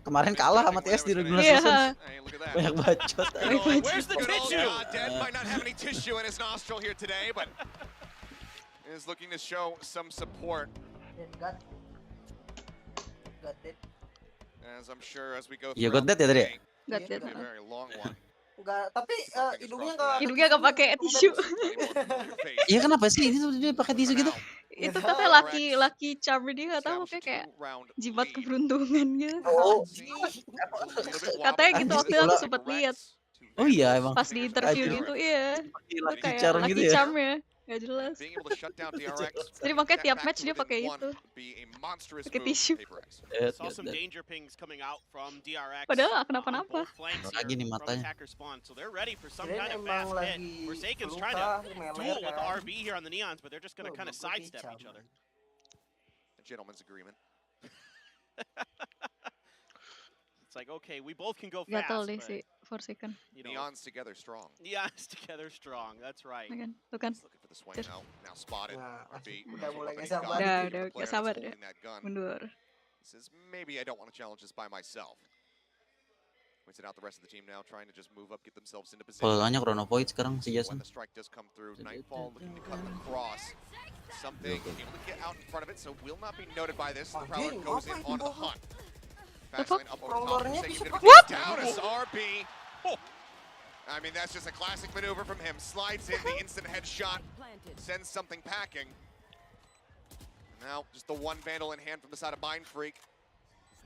kemarin kalah sama TS di regular Iya. season. Hey, look at that. Banyak bacot. Good old- Where's the good old tissue? Dead might not have any tissue in his nostril here today, but is looking to show some support. Got it. As I'm sure as we go Iya, throughout got that ya the tadi ya? day, Got it'll that. be a very long one. Enggak, tapi hidungnya enggak. Hidungnya gak pakai tisu. Iya kenapa sih ini tuh dia pakai tisu gitu? itu Nggak katanya tahu. lucky charm dia nggak tahu kayak jimat keberuntungan gitu. Oh, Katanya gitu waktu itu aku sempat lihat oh iya emang. pas di interview Anjing. gitu, iya. Itu Lucky kayak charm lucky gitu ya. charm ya, nggak jelas. Being able to shut down DRX, Jadi makanya step tiap back match to dia within pakai one itu. would be a monstrous Pakai move tisu. from PaperX. Saw some danger pings coming out from DRX. Padahal nggak on kenapa-napa. both flanks Lagi here nih from matanya. attacker spawn. So they're ready for some Kirain kind of emang fast hit. lagi Forsaken's luka, trying to meler duel with the kan. RB here on the Neons, but they're just going to Oh, kind of luka sidestep kicam. each other. A gentleman's agreement. It's like, okay, we both can go Gatel fast, deh but, si Forsaken. you know, Neons together strong. Neons together strong. That's right. Ya kan? Tuh kan. He's looking for the swing now. Now spotted. Nah, RB. udah mulai Opening nggak sabar. gun. Udah The player nggak that's sabar ya. holding that gun Mundur. says, maybe I don't want to challenge this by myself. Points it out the rest of the team now, trying to just move up, get themselves into position. Polanya Chrono Void sekarang si When Jason. the strike does come through, Nightfall looking to cut across. Something able to get out in front of it, so will not be noted by this. The Prowler goes in onto the hunt. Fastlane up over the top. Prowlernya Forsaken bisa gonna pakai get down as RB. I mean, that's just a classic maneuver from him. Slides in the instant headshot, sends something packing. Now, just the one Vandal in hand from the side of Mind Freak.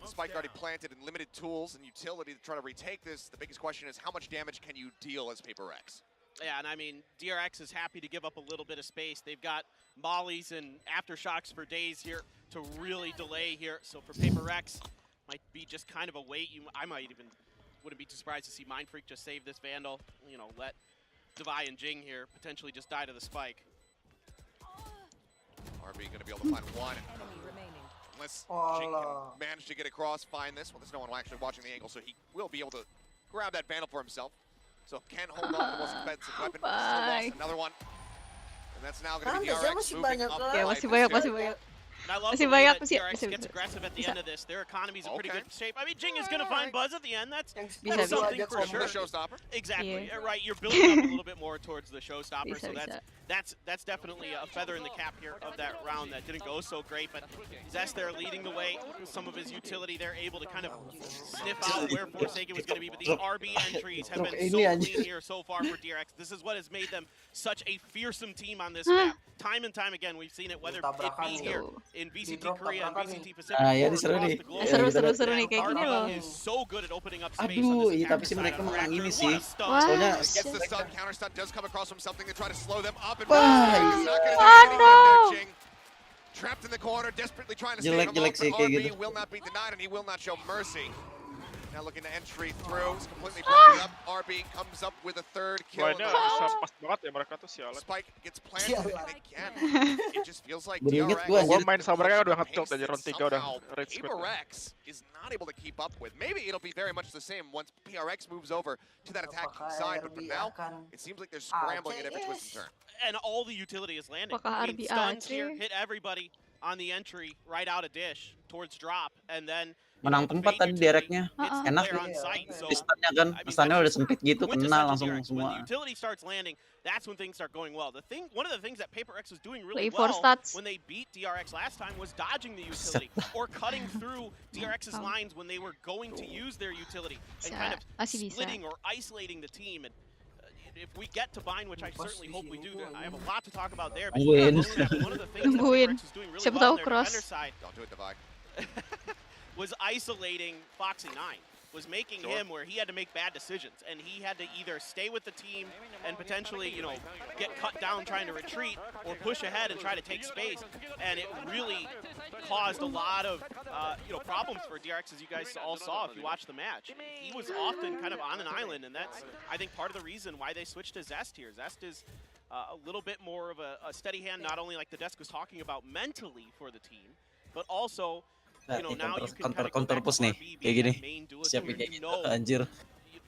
Spike already planted and limited tools and utility to try to retake this. The biggest question is how much damage can you deal as PaperX? Yeah, and I mean, DRX is happy to give up a little bit of space. They've got mollies and aftershocks for days here to really delay here. So for PaperX, might be just kind of a wait. I might even wouldn't be too surprised to see Mind Freak just save this Vandal. You know, let Devi and Jing here potentially just die to the spike. RB going to be able to find one. Unless Jing can manage to get across, find this. Well, there's no one actually watching the angle, so he will be able to grab that Vandal for himself. So can hold on to the most expensive weapon. Still lost another one. And that's now going to be DRX moving up. Ya masih banyak, masih banyak. And I love Masih the way banyak, that masih- DRX masih- gets aggressive at the bisa. end of this. Their economy's in pretty Okay. good shape. I mean, Jing is going to find Buzz at the end. That's Bisa, something bisa. for sure. The showstopper. Exactly. Yeah. Right. You're building up a little bit more towards the showstopper, Bisa, so bisa. that's definitely a feather in the cap here of that round that didn't go so great. But Zest there leading the way with some of his utility. They're able to kind of sniff out where Forsaken was going to be. But these RB entries have been so clean here so far for DRX. This is what has made them such a fearsome team on this map. Time and time again, we've seen it, whether it be here in VCT Korea and VCT Pacific Ah, ya, or ini seru across nih. the globe. Seru-seru nih kayak gini loh. RB is so good at opening up space Aduh, on this iya, tapi attacker sih mereka side. menang ini What sih. a stun. Wah. Soalnya Gets the stun, counter stun does come across from something to try to slow them up. And Wah, It's not gonna do Oh, anything no. there, Jing. Trapped in the corner, desperately trying to save him Jelek off, sih but kayak RB gitu. will not be denied and he will not show mercy. Now looking to entry through, it's completely blocked up. RB comes up with a third kill in the Wah, round. pas banget ya mereka tuh sialan. Spike gets planted, and again, it just feels like Baru inget DRX. gua, Gua anjir. main sama mereka udah Pace nge-tilt aja that round 3 udah somehow rage quit. PaperX is not able to keep up with. Maybe it'll be very much the same once PRX moves over to that attacking side, but for now, it seems like they're scrambling at every twist and turn. And all the utility is landing. Apakah I mean, RB stuns AC? here, hit everybody on the entry right out of dish towards drop, and then Menang tempat tadi direknya. Enak player on site. So, Stunnya kan, I mean, stunnya that's udah sempit gitu, kena quintessential langsung DRX. When the semua. utility starts landing, that's when things start going well. One of the things that PaperX was doing really Play for well stats. when they beat DRX last time was dodging the utility or cutting through DRX's Oh. lines when they were going to use their utility and Bisa. kind of Masih bisa. splitting or isolating the team. And if we get to Bind, which I certainly hope we do, I have a lot to talk about there. But Tungguin. one of the things that Tungguin. PaperX was doing really Siapa well tahu on their cross. defender side Don't do it, Devi. was isolating Foxy 9, was making him where he had to make bad decisions, and he had to either stay with the team and potentially, you know, get cut down trying to retreat, or push ahead and try to take space, and it really caused a lot of, you know, problems for DRX, as you guys all saw if you watched the match. He was often kind of on an island, and that's, I think, part of the reason why they switched to Zest here. Zest is a little bit more of a steady hand, not only like the desk was talking about mentally for the team, but also, you know, now you can kind of go Counter back push to nih, RB kayak being gini. that main duelist Siapin where kayak you gitu, know anjir.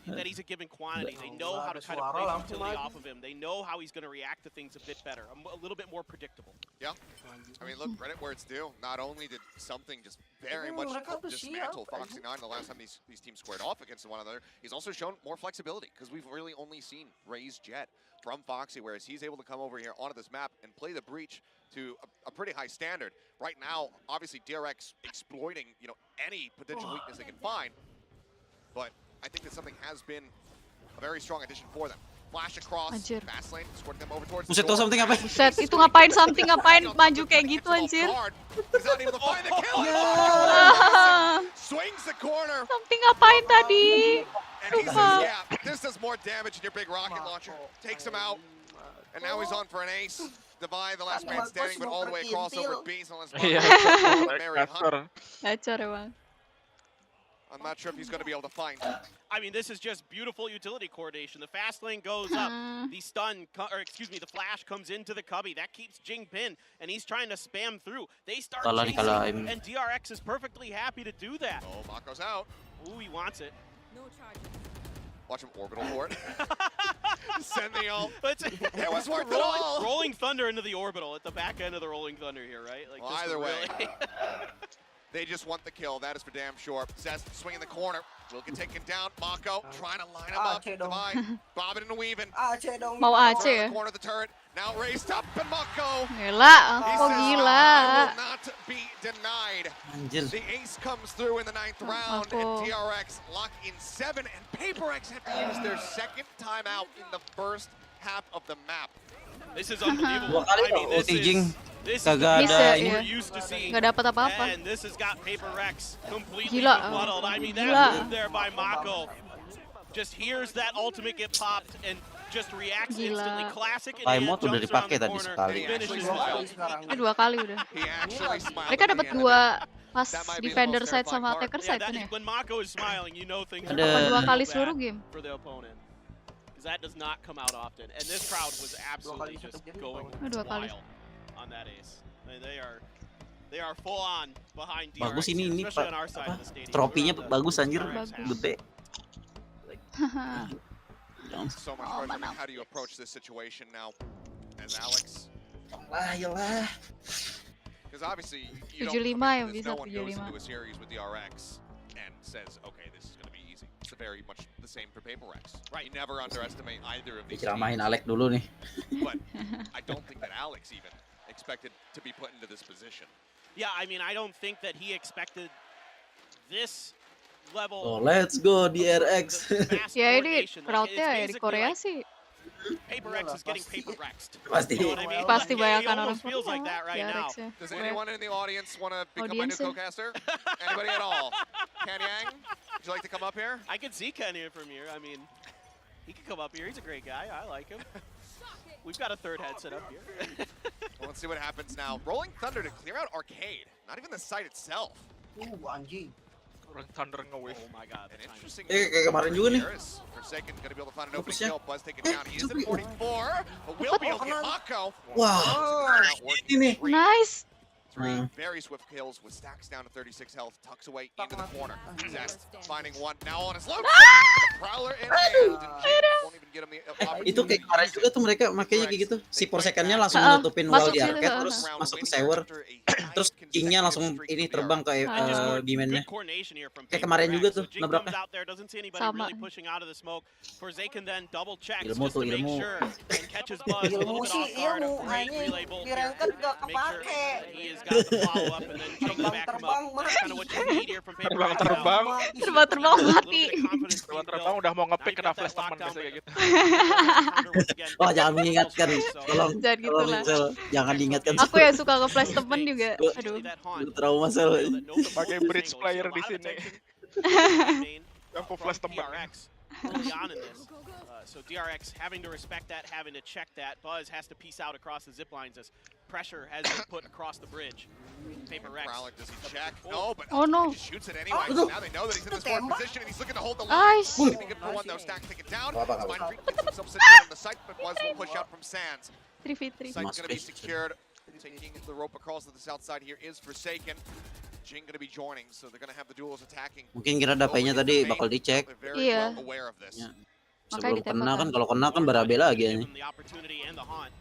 that he's a given quantity. They know how to kind of play utility off of him. They know how he's going to react to things a bit better, a little bit more predictable. Yeah. I mean, look, credit where it's due. Not only did something just very much dismantle Foxy 9 the last time these teams squared off against one another, he's also shown more flexibility because we've really only seen Raze Jet from Foxy, whereas he's able to come over here onto this map and play the breach to a pretty high standard. Right now, obviously, DRX exploiting, you know, any potential weakness they can find, but I think that something has been a very strong addition for them. Flash across. Anjir. Fast lane, escorting them over towards the Buset, tau door. something apa? Buset, itu ngapain something ngapain maju kayak gitu anjir. He's not able to find the kill. Swings the corner. Something ngapain tadi? And he Lupa. says, yeah, this does more damage than your big rocket launcher. Takes him out. And now he's on for an ace. Divide, the last man standing, but all the way across over at Beast. Iya. Mary Hunt. Gacor emang. I'm not sure if he's going to be able to find him. I mean, this is just beautiful utility coordination. The fast lane goes up. The the flash comes into the cubby. That keeps Jing pinned, and he's trying to spam through. They start Kalah chasing, dikalahin. and DRX is perfectly happy to do that. Oh, Mako's out. Ooh, he wants it. Watch him orbital for it. Send the ult. It was worth it all. Rolling Thunder into the orbital at the back end of the Rolling Thunder here, right? Like, Well, just either way. really- They just want the kill. That is for damn sure. Zest swinging the corner. Will get taken down. Mako trying to line him up. Divide. Bobbing and weaving. Aceh dong. Mau AC Around ya? the corner of the turret. Now raised up and Mako. Gila, He kok says, gila. I will not be denied. Anjir. The ace comes through in the 9th round, and Mako. DRX lock in 7, and PaperX have to use their second timeout in the first half of the map. This is unbelievable. Dua kali I mean, tau this Tijing is kagak Bisa, ada what ini. we're iya. used to seeing. Nggak dapat apa-apa. And this has got Paper Rex completely Gila. befuddled. I mean, that Gila. move there by Mako just hears that ultimate get popped and just reacts Gila. instantly. Classic in Time hand, out udah jumps around dipakai the tadi corner, sekali. finishes He it actually out. sekarang. Ini 2 kali udah. He actually smiled. Mereka at the dapat end of it. 2 pas That might be the defender most side sama terrifying attacker Yeah, side that, kan ya? when Mako is smiling, you know things Ada- are Apa 2 going kali bad seluruh game? for the opponent. Because that does not come out often. And this crowd was absolutely just going Dua kali. wild on that ace. I mean, they are full on behind DRX, Bagus ini especially Pak. on our side Apa? of the stadium. Tropinya Around the bagus anjir. DRX half. Gede. So much pressure. I mean, how do you approach this situation now as Alex? Lah, yalah. Because obviously, you don't 75 come yang into this, bisa, no one goes 75. into a series with the RX and says, okay, this is going to be easy. It's very much the same for PaperX. Right. You never underestimate either of these Diceramahin teams. Alek dulu nih. But I don't think that Alex even expected to be put into this position. Yeah, I mean, I don't think that he expected this level. Oh, let's go DRX. fast Ya ini coordination. Like, crowdnya it's ya di basically Korea like sih Paper Rex is getting Paper Rexed. Pasti. You know what I mean? pasti Like, it banyak orang almost feels like that right now. DRX ya. Does anyone in the audience want to become my new Audience ya. co-caster? Anybody at all? Ken Yang, would you like to come up here? I could see Ken here from here. I mean, he could come up here. He's a great guy. I like him. We've got a third headset up here. Well, let's see what happens now. Rolling Thunder to clear out Arcade. Not even the site itself. Anjing. Orang Thunder nge-wave. Oh my god. An the timing. interesting Kayak kemarin juga nih. Harris, Forsaken gonna be able to find an opening Fokusnya. kill. Buzz taken down. He is at 44, but will be able to get Mako. Wah, ini nih. Nice. Three very swift kills with stacks down to 36 health. Tucks away into the corner. Zest finding one now on his low. The Prowler in hand. And won't even get him the Itu kayak kemarin juga tuh mereka makanya kayak gitu. Si Forsaken-nya langsung Heeh, nutupin masuk wall di situ, arcade heeh. terus masuk ke sewer. Terus King-nya langsung ini terbang ke And just good demon-nya. coordination here from Kayak Paper kemarin Rex. juga So tuh, Jing nabraknya. comes out there, doesn't see anybody Sama. really pushing out of the smoke. Forsaken then double checks Ilmu just tuh, to make ilmu. sure and catches Buzz a little Ilmu bit sih off guard. A ilmu, great anjing. relay bolt Di here. ranked gak Make sure kepake. that he has got the follow up and then Jing back him up. Terbang, That's kind of what you need here from Paper Rex. Terbang. Terbang-terbang mati. Terbang udah mau nge-pick kena flash teman biasa kayak gitu. Oh, jangan mengingatkan. Tolong, Jangan gitu tolong lah. Sel. Jangan diingatkan. Aku yang suka nge-flash temen juga. Aduh. Lu trauma Sel. Sebagai bridge player di sini. Yang flash temen. DRX early on in this. So DRX having to respect that, having to check that. Buzz has to piece out across the zip lines as pressure has been put across the bridge. Paper Rex. Prowler, does he check? No, but Oh, no. he just shoots it anyway. Oh, no. Now they know that he's in this forward position and he's looking to hold the Nice. line. Anything good for one though. Stacks take it down. Apa-apa, Mind apa-apa. Freak gets himself secured on the site, but Buzz will push out from Sands. 3v3. Site's gonna be Mas, secured. Taking the rope across to the south side here is Forsaken. Jing gonna be joining, so they're gonna have the duels attacking. Mungkin kira dapainya tadi bakal dicek. They're very Iya. well aware of this. Ya. Makanya Sebelum kena kan, ditembak. kalau kena kan berabe lagi. Give him the opportunity and the haunt.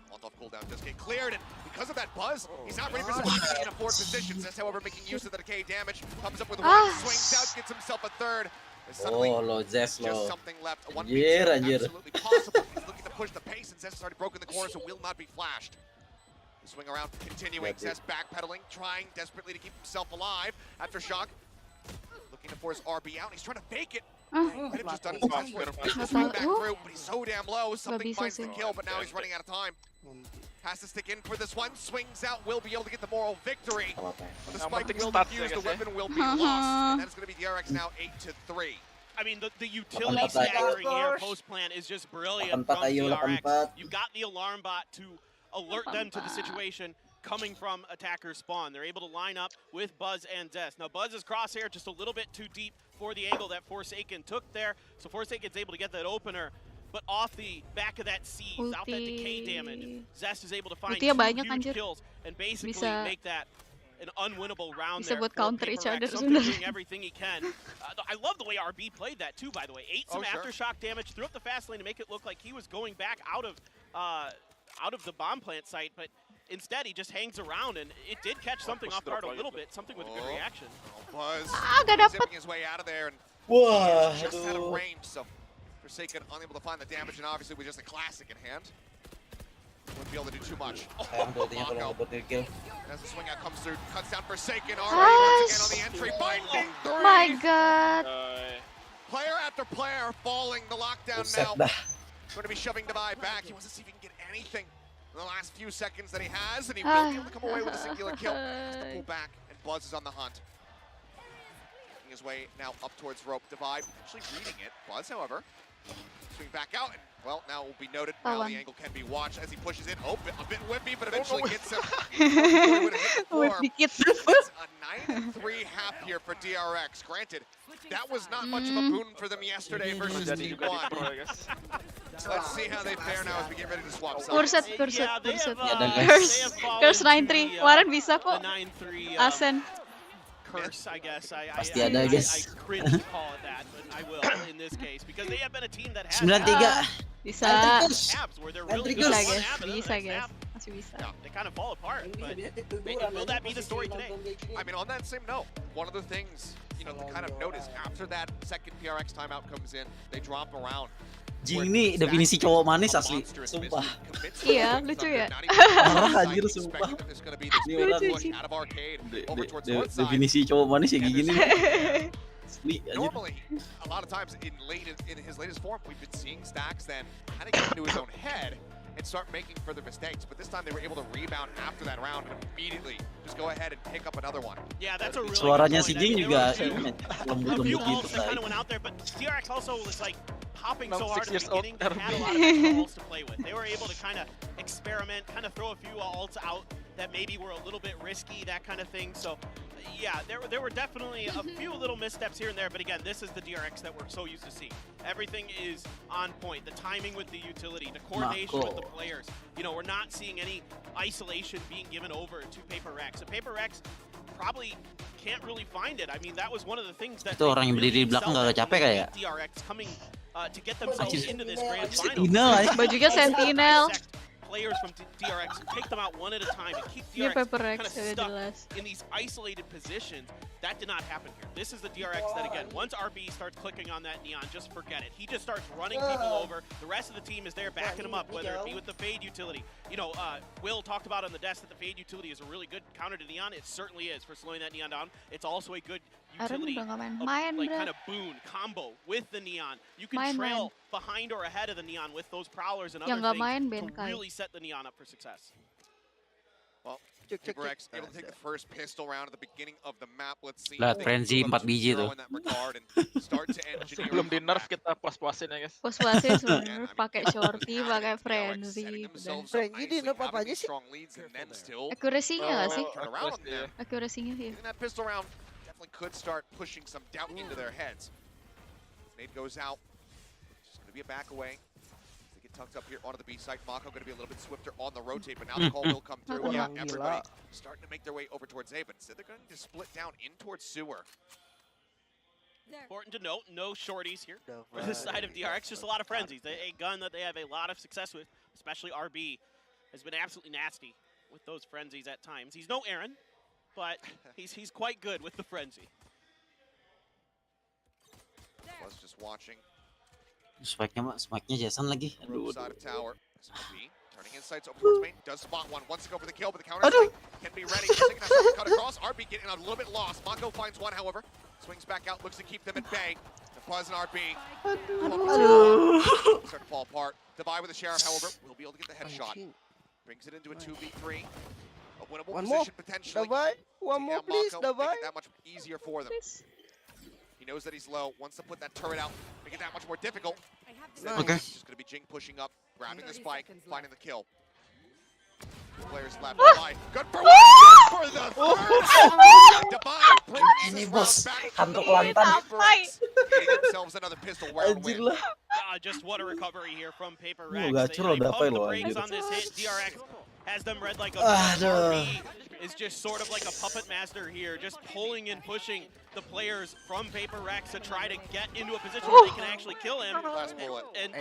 Molotov cooldown just get cleared, and because of that buzz, he's not ready for some in a forward position. That's however making use of the decay damage. Comes up with one, Ah. swings out, gets himself a third. There's suddenly Oh, lo Zest just lo. something left. A 1v2 Anjir, anjir. absolutely possible. He's looking to push the pace, and Zest has already broken the corner, so will not be flashed. Swing around, continuing. Yeah, Zest backpedaling, trying desperately to keep himself alive. After shock, looking to force RB out, and he's trying to fake it. Might have just done his best work. Nggak Swing tahu. back through, but he's so damn low. Something bisa finds the sih. kill, but now he's running out of time. Has to stick in for this one. Swings out. Will be able to get the moral victory. Apa-apa. But the Yang spike penting will stats defuse. ya, The guys, ya. weapon will be lost. And that's going to be DRX now 8-3. I mean, the utility Lapan-empat. staggering here post-plant is just brilliant Lapan-empat, from ayo, DRX. 8-4. You've got the alarm bot to alert them to the situation coming from attacker spawn. They're able to line up with Buzz and Zest. Now, Buzz's crosshair just a little bit too deep for the angle that Forsaken took there. So Forsaken's able to get that opener. But off the back of that siege, out that decay damage, Zest is able to find Ultinya two banyak, huge anjir. kills and basically Bisa- make that an unwinnable round bisa there buat for counter each Paper other Rex. Something sebenarnya. doing everything he can. I love the way RB played that too, by the way. Ate some sure. aftershock damage, threw up the fast lane to make it look like he was going back out of the bomb plant site, but instead he just hangs around, and it did catch something off guard a little bit, something with a good reaction. Buzz Nggak dapet. zipping his way out of there, and Wah, just out of aduh. range. So Forsaken unable to find the damage, and obviously with just a classic in hand, wouldn't be able to do too much. Sayang tuh ultinya kalau Mako, ngebut kill. as the swing out comes through, cuts down Forsaken. Already once again on the entry, finding three. My God. Player after player falling. The lockdown Buset now. dah. Going to be shoving Divide back. He wants to see if he can get anything in the last few seconds that he has, and he will be able to come away with a singular kill. Has to pull back, and Buzz is on the hunt. Making his way now up towards rope. Divide actually reading it. Buzz, however, swing back out, and well, now will be noted. Now the angle can be watched as he pushes in. Oh, a bit whippy, but eventually gets him. Would have hit the Wait, floor. dikit. It's a 9-3 half here for DRX. Granted, that was not much of a boon for them yesterday versus Jadi juga di pro T1. ya guys. Let's see how they fare now as we get ready to swap sides. Kurset, Yeah, kurset, they kurset. have, Ada, Curse, they have fallen curse to 9-3. the, Kemarin bisa the kok. 9-3 Asen. curse, I guess. Pasti ada, guys. I cringe to call it that, but I will in this case because they have been a team that has 9-3. Bisa. halves where they're really Bisa, good Bisa at one guys, half and bisa another guys. half, Masih bisa. they kind of fall apart. But will that be the story today? I mean, on that same note, one of the things, you know, to kind of notice after that second PRX timeout comes in, they drop around. Jing ini definisi cowok manis asli, sumpah. Iya, lucu ya. Parah, anjir, sumpah. Ini orang Lucu sih. definisi cowok manis ya kayak gini. Asli, anjir. Normally, a lot of times in his latest form, we've been seeing Stacks then kind of get into his own head and start making further mistakes. But this time they were able to rebound after that round and immediately just go ahead and pick up another one. Yeah, that's a really Suaranya good si point. I Jing mean, juga there were a lembut-lembut few gitu ults that kind tadi. of went out there, but DRX also was like hopping so Now hard 6 at years the old beginning. They had a RB. lot of extra ults to play with. They were able to kind of experiment, kind of throw a few ults out that maybe were a little bit risky, that kind of thing. So, yeah, there were definitely a few little missteps here and there, but again, this is the DRX that we're so used to seeing. Everything is on point. The timing with the utility, the coordination with the players. You know, we're not seeing any isolation being given over to Paper Rex. So Paper Rex probably can't really find it. I mean, that was one of the things that Itu orang yang berdiri di belakang gak capek kayak. DRX coming to get themselves into this grand final. Sentinel, Bajunya Sentinel. Players from DRX and take them out one at a time and keep Ini DRX Paper kind Rex, of udah stuck jelas. in these isolated positions. That did not happen here. This is the DRX that, again, once RB starts clicking on that Neon, just forget it. He just starts running people over. The rest of the team is there backing him up, whether it be with the Fade utility. You know, Will talked about on the desk that the Fade utility is a really good counter to Neon. It certainly is for slowing that Neon down. It's also a good Aaron utility udah gak of, main, like, bro. kind of boon combo with the Neon. You can Main, trail behind or ahead of the Neon with those prowlers and Yang other gak main, things to Ben Kai. really set the Neon up for success. Well, Paper X able to take the first pistol round at the beginning of the map. Let's see. Lihat if they frenzy move up 4 biji 2-0 tuh. in that regard and start to engineer Sebelum a di nerf comeback. kita puas-puasin ya guys. Puas-puasin sebenarnya pakai shorty, pakai frenzy. Frenzy di nerf apanya sih? Akurasinya nggak sih? Turn around on them. Akurasinya ya. Getting that pistol round definitely could start pushing some doubt into their heads. Nade goes out. Just going to be a back away. They get tucked up here onto the B site. Mako going to be a little bit swifter on the rotate, but now the call will come through. Yeah, everybody starting to make their way over towards A, but instead they're going to split down in towards sewer. Important to note, no shorties here for the side of DRX, just a lot of frenzies. A gun that they have a lot of success with, especially RB, has been absolutely nasty with those frenzies at times. He's no Aaron, but he's quite good with the frenzy. Was just watching. Spike-nya Jason lagi. Aduh, Side aduh. of tower. SMB turning insights over towards main. Does spot one. Wants to go for the kill, but the counter strike can be ready. Taking that shot cut across. RB getting a little bit lost. Mako finds one, however. Swings back out. Looks to keep them at bay. The Buzz and RB. Aduh. Start to fall apart. Divide with the Sheriff, however, will be able to get the headshot. Brings it into a 2v3. A winnable One more. position potentially. Davai. One Taking more, out please. Mako, Davai. make it that much easier for them. Please. He knows that he's low. Wants to put that turret out, make it that much more difficult. Nice. Okay. It's just going to be Jing pushing up, grabbing the spike, finding the kill. Players left. Divide. Good for one. Good for the third. Divide brings Ini this bos, round back. kantor lantan. Getting themselves another pistol round Anjir win. lah. Just what a recovery here from Paper Lu Rex. gacor They udah apa pumped lo the brakes anjir. on this hit. DRX has them red like a Aduh. RB is just sort of like a puppet master here, just pulling and pushing the players from Paper Rex to try to get into a position where they can actually kill him. Last bullet. And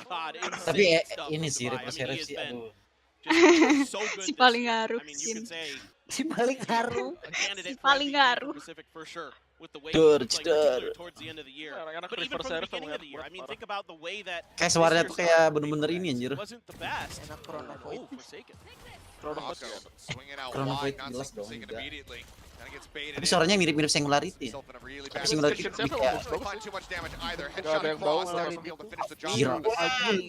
God, Tapi insane stuff ini from sih Divide. I mean, he Rev has sih, been aduh. just so good Si this paling year. ngaruh I mean, you sih. could say Si paling haru. a candidate Si for paling MVP ngaruh. Pacific for sure with the way Dur, he played, dur. particularly towards the end of the year. Anak-anak But even reverse from the serve beginning of sama the year, I mean, parah. think about the way that Kayak this suaranya year tuh kayak started for bener-bener Paper ini Rex. anjir. Wasn't the best. Enak Chrono Void. Oh, Forsaken. Chrono Mako Void. swinging out Chrono wide, Void not jelas dong, Forsaken enggak. immediately. Kinda gets baited Tapi in. suaranya mirip-mirip Singularity. Himself in a really Tapi bad Singularity position. Position kayak saya Find too much damage either. Gak Headshot ada yang across, bawa, not langsung be able to gitu. finish the job. Gila.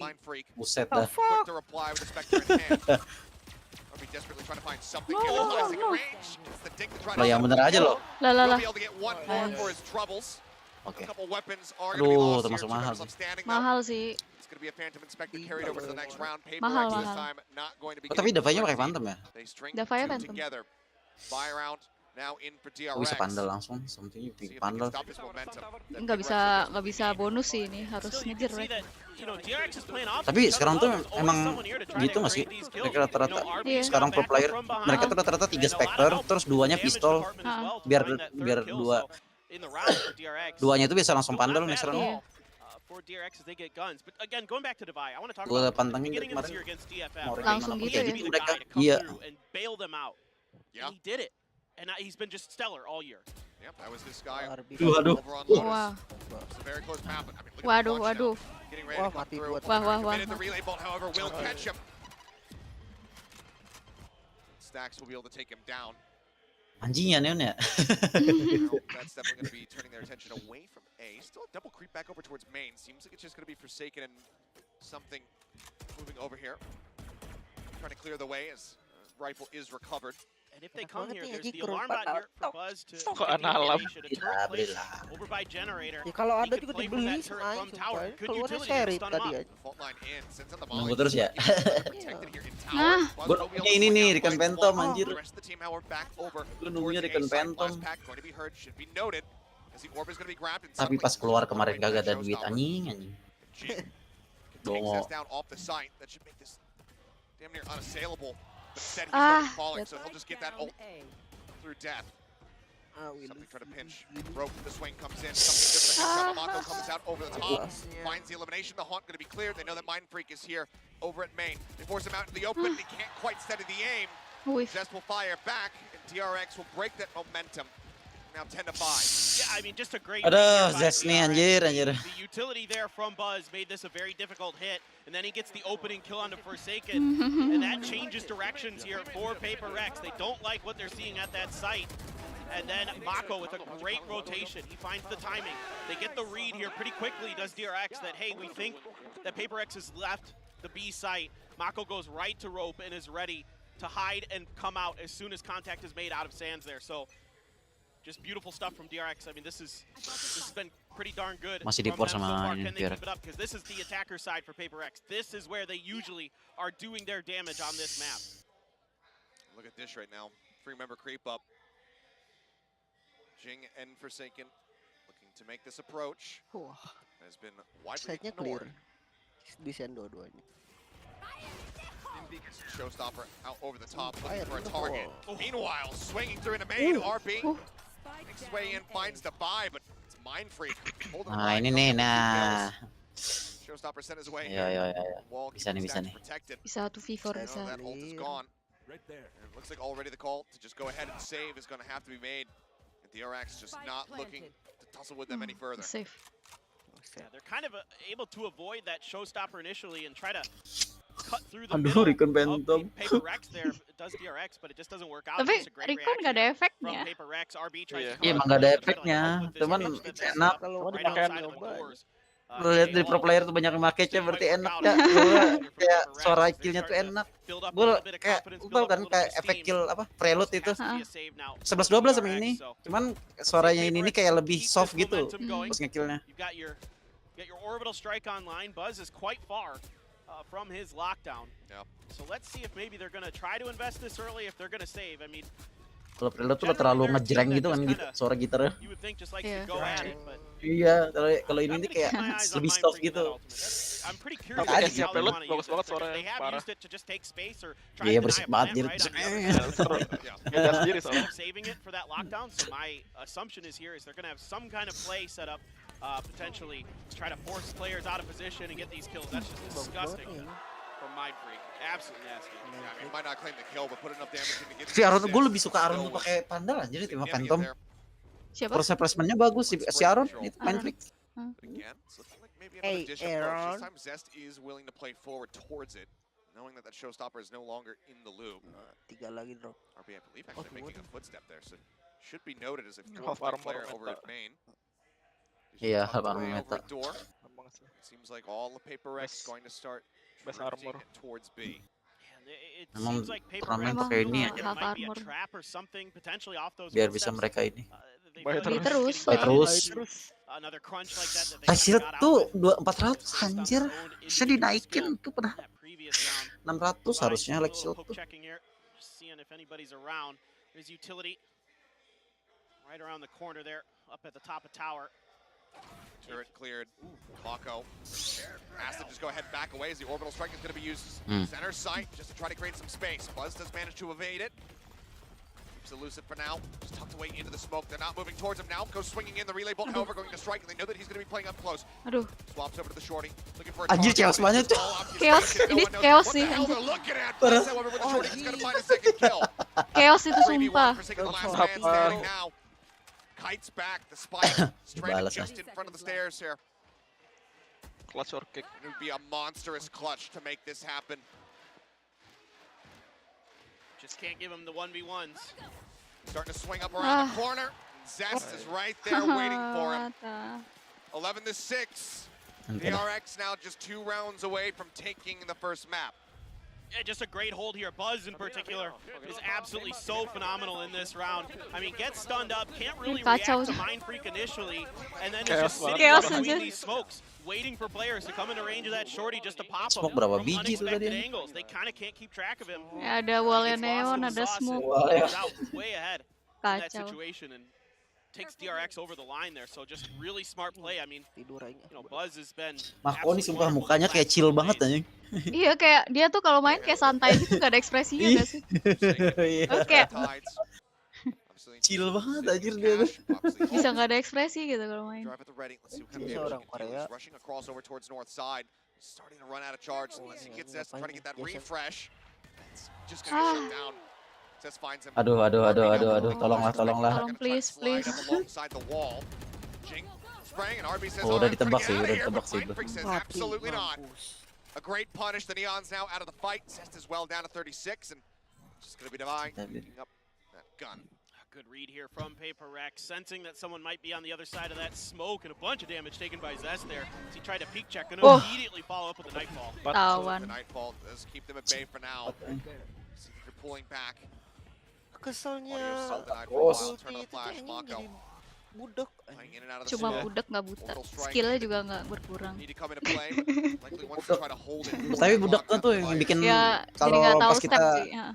Mind Freak. buset The dah. Quick to reply with a Spectre in hand. Are we desperately trying to find something No, here? no, Classic no. range. It's the dink to try to Lo yang bener aja lo. Lah lah He'll lah. be able to get one more for his troubles. A Oke. couple weapons are going to be Aduh, lost here. termasuk Two mahal members left sih. standing though. Mahal sih. It's going to be a Phantom Inspector carried over to the next round. Paper Mahal, X this mahal. time not going to be Oh, tapi getting Davainya pakai frenzied. Phantom ya? They string Davainya two Phantom. together. Buy round now in for Oh, bisa DRX. pandal langsung, something See if they can pandal. stop this momentum. That Nggak Paper bisa Rex nggak bisa bonus sih ini, harus Still, you ngejar can see Rek. that, you know, DRX is playing off. Tapi sekarang tuh emang gitu nggak sih? Mereka rata-rata sekarang pro player, mereka tuh rata-rata 3 Spectre, terus 2-nya pistol, biar duanya itu bisa langsung pandal nih sekarang. Iya. For DRX as they get guns. But again, going back to Divide, I want to talk Gua about pantengin beginning of this kemarin. year against DFM. Mau Langsung gimana gitu kayak ya. gitu Be the mereka. guy to come Iya. through and bail them out. Yeah. And he did it. And he's been just stellar all year. Yep, that was this guy. RB. Aduh. Over on Wah, Lotus. It's a very close map. I mean, look at the waduh, launch now. waduh. Getting ready to Wah, come mati through. gua. Wah, wah, wah. Committed the relay bolt, however, will catch him. Stacks will be able to take him down. Anjing ya Neon ya. Now, that's definitely going to be turning their attention away from A. Still a double creep back over towards main. Seems like it's just going to be Forsaken and something moving over here. Trying to clear the way as rifle is recovered. And if they Enak come banget here, nih, there's anjing, the kurang alarm bot patah. here for Buzz to Kok get the analam? information. A Beli turret lah, beli placed lah. over by generator. Ya kalau He ada could juga play from dibeli that turret aing from tower. sumpah. Good Keluarnya utility to seri stun him tadi up. aja. Fault line in, sends on the Nunggu volley. terus ya. Protected here in tower. Nah. Buzz Gua will be able to ini swing nih, out Rekan flank Phantom, one. anjir. The rest of the team, however, back over Lu nunggunya towards Rekan the A side. Phantom. Blast pack going to be heard, should be noted. As the orb is going to be grabbed and Tapi suddenly pas keluar just kemarin right kagak ada back duit showstopper. anjing. Jing Dongo. takes us down off the site. That should make this damn near unassailable. But instead he's Ah, going to be falling, so he'll just get that ult through death. Ah, Willy. Something trying to pinch. Rope, the swing comes in. Something different. Mako comes out over the top. Kelasnya. Finds the elimination. The haunt going to be cleared. They know that Mind Freak is here over at main. They force him out in the open. He can't quite steady the aim. Wih. Zest will fire back, and DRX will break that momentum. Now 10-5. Yeah, I mean, just a great. Aduh, figure by Zest nih DRX. anjir. The utility there from Buzz made this a very difficult hit, and then he gets the opening kill onto Forsaken, and that changes directions here for Paper Rex. They don't like what they're seeing at that site. And then Mako with a great rotation. He finds the timing. They get the read here pretty quickly, does DRX, that, hey, we think that Paper X has left the B site. Mako goes right to rope and is ready to hide and come out as soon as contact is made out of Sands there. So just beautiful stuff from DRX. I mean, this has been pretty darn good. Masih from di-force them so sama far. ini, Can they DRX. keep it up? Because this is the attacker side for Paper X. This is where they usually are doing their damage on this map. Look at this right now. Free member creep up. Jing and Forsaken looking to make this approach. Wah, Has been widely side-nya clear. ignored. Desain dua-duanya. Showstopper out over the top, Fire looking for a in the target. wall. Meanwhile, swinging through into main, Ooh. RB Ooh. makes his way in, finds the buy, but it's Mind Freak. Holding the Nah, line, ini don't nih, get the nah. kills. Showstopper sent his way. Ya, ya, ya, ya. Wall Bisa nih, keeping bisa Stacks nih. protected. Bisa 2v4 You bisa. know, that ult is Clear. gone. And it looks like already the call to just go ahead and save is going to have to be made. And DRX just not looking to tussle with them any further. Safe. Yeah, they're kind of able to avoid that showstopper initially and try to cut through the Aduh, middle Recon of Phantom. PaperX there. It does DRX, but it just doesn't work out. Tapi It's a great Recon nggak ada reaction efeknya. from PaperX. RB tries to come Iya, out emang nggak ada try to, like, efeknya. help with this Cuman pitch that they enak. set up Kalau right dipakai outside of the nyoba. doors. Lu lihat dari pro player tuh banyak yang make nya berarti enak ya. Gua kayak suara kill-nya tuh enak. Gue kayak lu tau kan kayak efek kill apa prelude itu 11-12 sama ini. Cuman suaranya ini kayak lebih soft gitu pas nge-killnya. Get your orbital strike online. Buzz is quite far from his lockdown. Yep. So let's see if maybe they're gonna try to invest this early, if they're gonna save. I mean, Kalau prelude tuh lo terlalu ngejreng gitu kan gitu suara gitarnya. you would think just like to go at it, but Iya, kalau ini nih kayak lebih soft gitu. I'm pretty curious Tadi how they prelude want to use bagus it. banget suaranya, They have parah. used it to just take space or try Iya to berisik deny a banget plant, jadi. right? On the other side. Beda sendiri soalnya. Instead of saving it for that lockdown, so my assumption is here is they're gonna have some kind of play set up, potentially try to force players out of position and get these kills. That's just disgusting from Mindfreak. Absolutely nasty. Yeah, I mean, might not claim the kill, but put enough damage in to get Si Aron the gue assist. lebih suka Aron Still tuh pakai pandal anjir di tim Phantom. Siapa? Proses placementnya bagus si Aron itu main flick. But again, it's looking like maybe another dish approach. This time Zest is willing to play forward towards it, knowing that that showstopper is no longer in the loop. Tiga lagi drop. RB, I believe, actually making a footstep there, so should be noted as a Half fourth armor player over meta. at main. Iya, Tucked half armor away meta. over at door. Gampang sih. Seems like all the Paper X going to start Best drifting armor. towards B. It Emang seems like turnamen PaperX pakai ini feels aja. like it might be a Armor. trap or something potentially off those Biar bisa footsteps. mereka ini. They Bayar feel like terus. it's Bayar getting terus. another crunch like that that they Hasil kinda got tuh out of it. 400 anjir. Bisa dinaikin tuh pada That previous round. 600 harusnya Fine, like a little shield poke tuh. checking here, just seeing if anybody's around. There's utility right around the corner there, up at the top of tower. Turret cleared. Mako has to just go ahead and back away as the orbital strike is going to be used center site just to try to create some space. Buzz does manage to evade it. Keeps elusive for now. Just tucked away into the smoke. They're not moving towards him now. Goes swinging in. The relay bolt, however, going to strike, and they know that he's going to be playing up close. Aduh, Swaps over to the shorty. Looking for a Anjir, target. chaos banget tuh. chaos. Ini chaos sih. What the hell Anjir. they're looking at? Buzz, however, with the shorty, he's going to find a second kill. Chaos itu 3v1 sumpah. forsaking the last man standing now. Kites back. The spike stranded Balas, just in front of the stairs here. Clutch or kick. It would be a monstrous clutch to make this happen. Just can't give him the 1v1s. Starting to swing up around the corner. Zest is right there waiting for him. Mata. 11-6. Nanti lah. DRX now just 2 rounds away from taking the first map. Yeah, just a great hold here. Buzz in particular is absolutely so phenomenal in this round. I mean, gets stunned up, can't really react Kacau. to Mindfreak initially, and then is Chaos just sitting Chaos between aja. these smokes, waiting for players to come into range of that shorty just to pop him Smoke berapa from biji tuh unexpected tadi? angles. They kind of can't keep track of him. Ya, ada wallnya Gets lost neon, in the ada sauce and smoke. Wall ya. goes out way ahead in that Kacau. situation and takes DRX over the line there. So just really smart play. I mean, Tidur aja. you know, Buzz has been Mako nih absolutely sumpah wonderful mukanya the kayak last chill couple banget days. anjing. Iya, kayak dia tuh kalau main kayak santai gitu, gak ada ekspresinya gak sih? Iya. Oke. Tides. Obviously, Chill banget sitting anjir in dia tuh. cash, obviously. Bisa gak ada ekspresi gitu kalau main. Drive at the ready. Let's see what kind of Ini damage orang he can deal. Korea. He's rushing across over towards north side. He's starting to run out of charge. Unless he gets Zest, trying to get that refresh. It's just going to shut down. Zest finds him. Aduh, tolonglah. Tolong, please, Slide please. up alongside the wall. Jing spraying and RB says, Oh, "Oh, udah I'm trying to ditebak get sih, out of udah here," ditebak but sih itu. Mindfreak says, absolutely not. A great punish. The Neon's now out of the fight. Zest is well down to 36 and just going to be divine. Picking up that gun. Good read here from PaperX, sensing that someone might be on the other side of that smoke, and a bunch of damage taken by Zest there. As he tried to peek check, and Oh. immediately follow up with a Nightfall. The Tawan. Nightfall does keep them at bay for now. See if they're pulling back. Keselnya Audio sold the Nightfall Oh. while turn on the flash. Mako budak. playing in and out of the Cuma smoke. budak nggak buta. Orbital strike. Skillnya juga nggak berkurang. Need to come into play. Likely wants to try to hold it. Tapi budaknya tuh yang bikin Ya, jadi kalau nggak tahu pas step kita sih. Ya.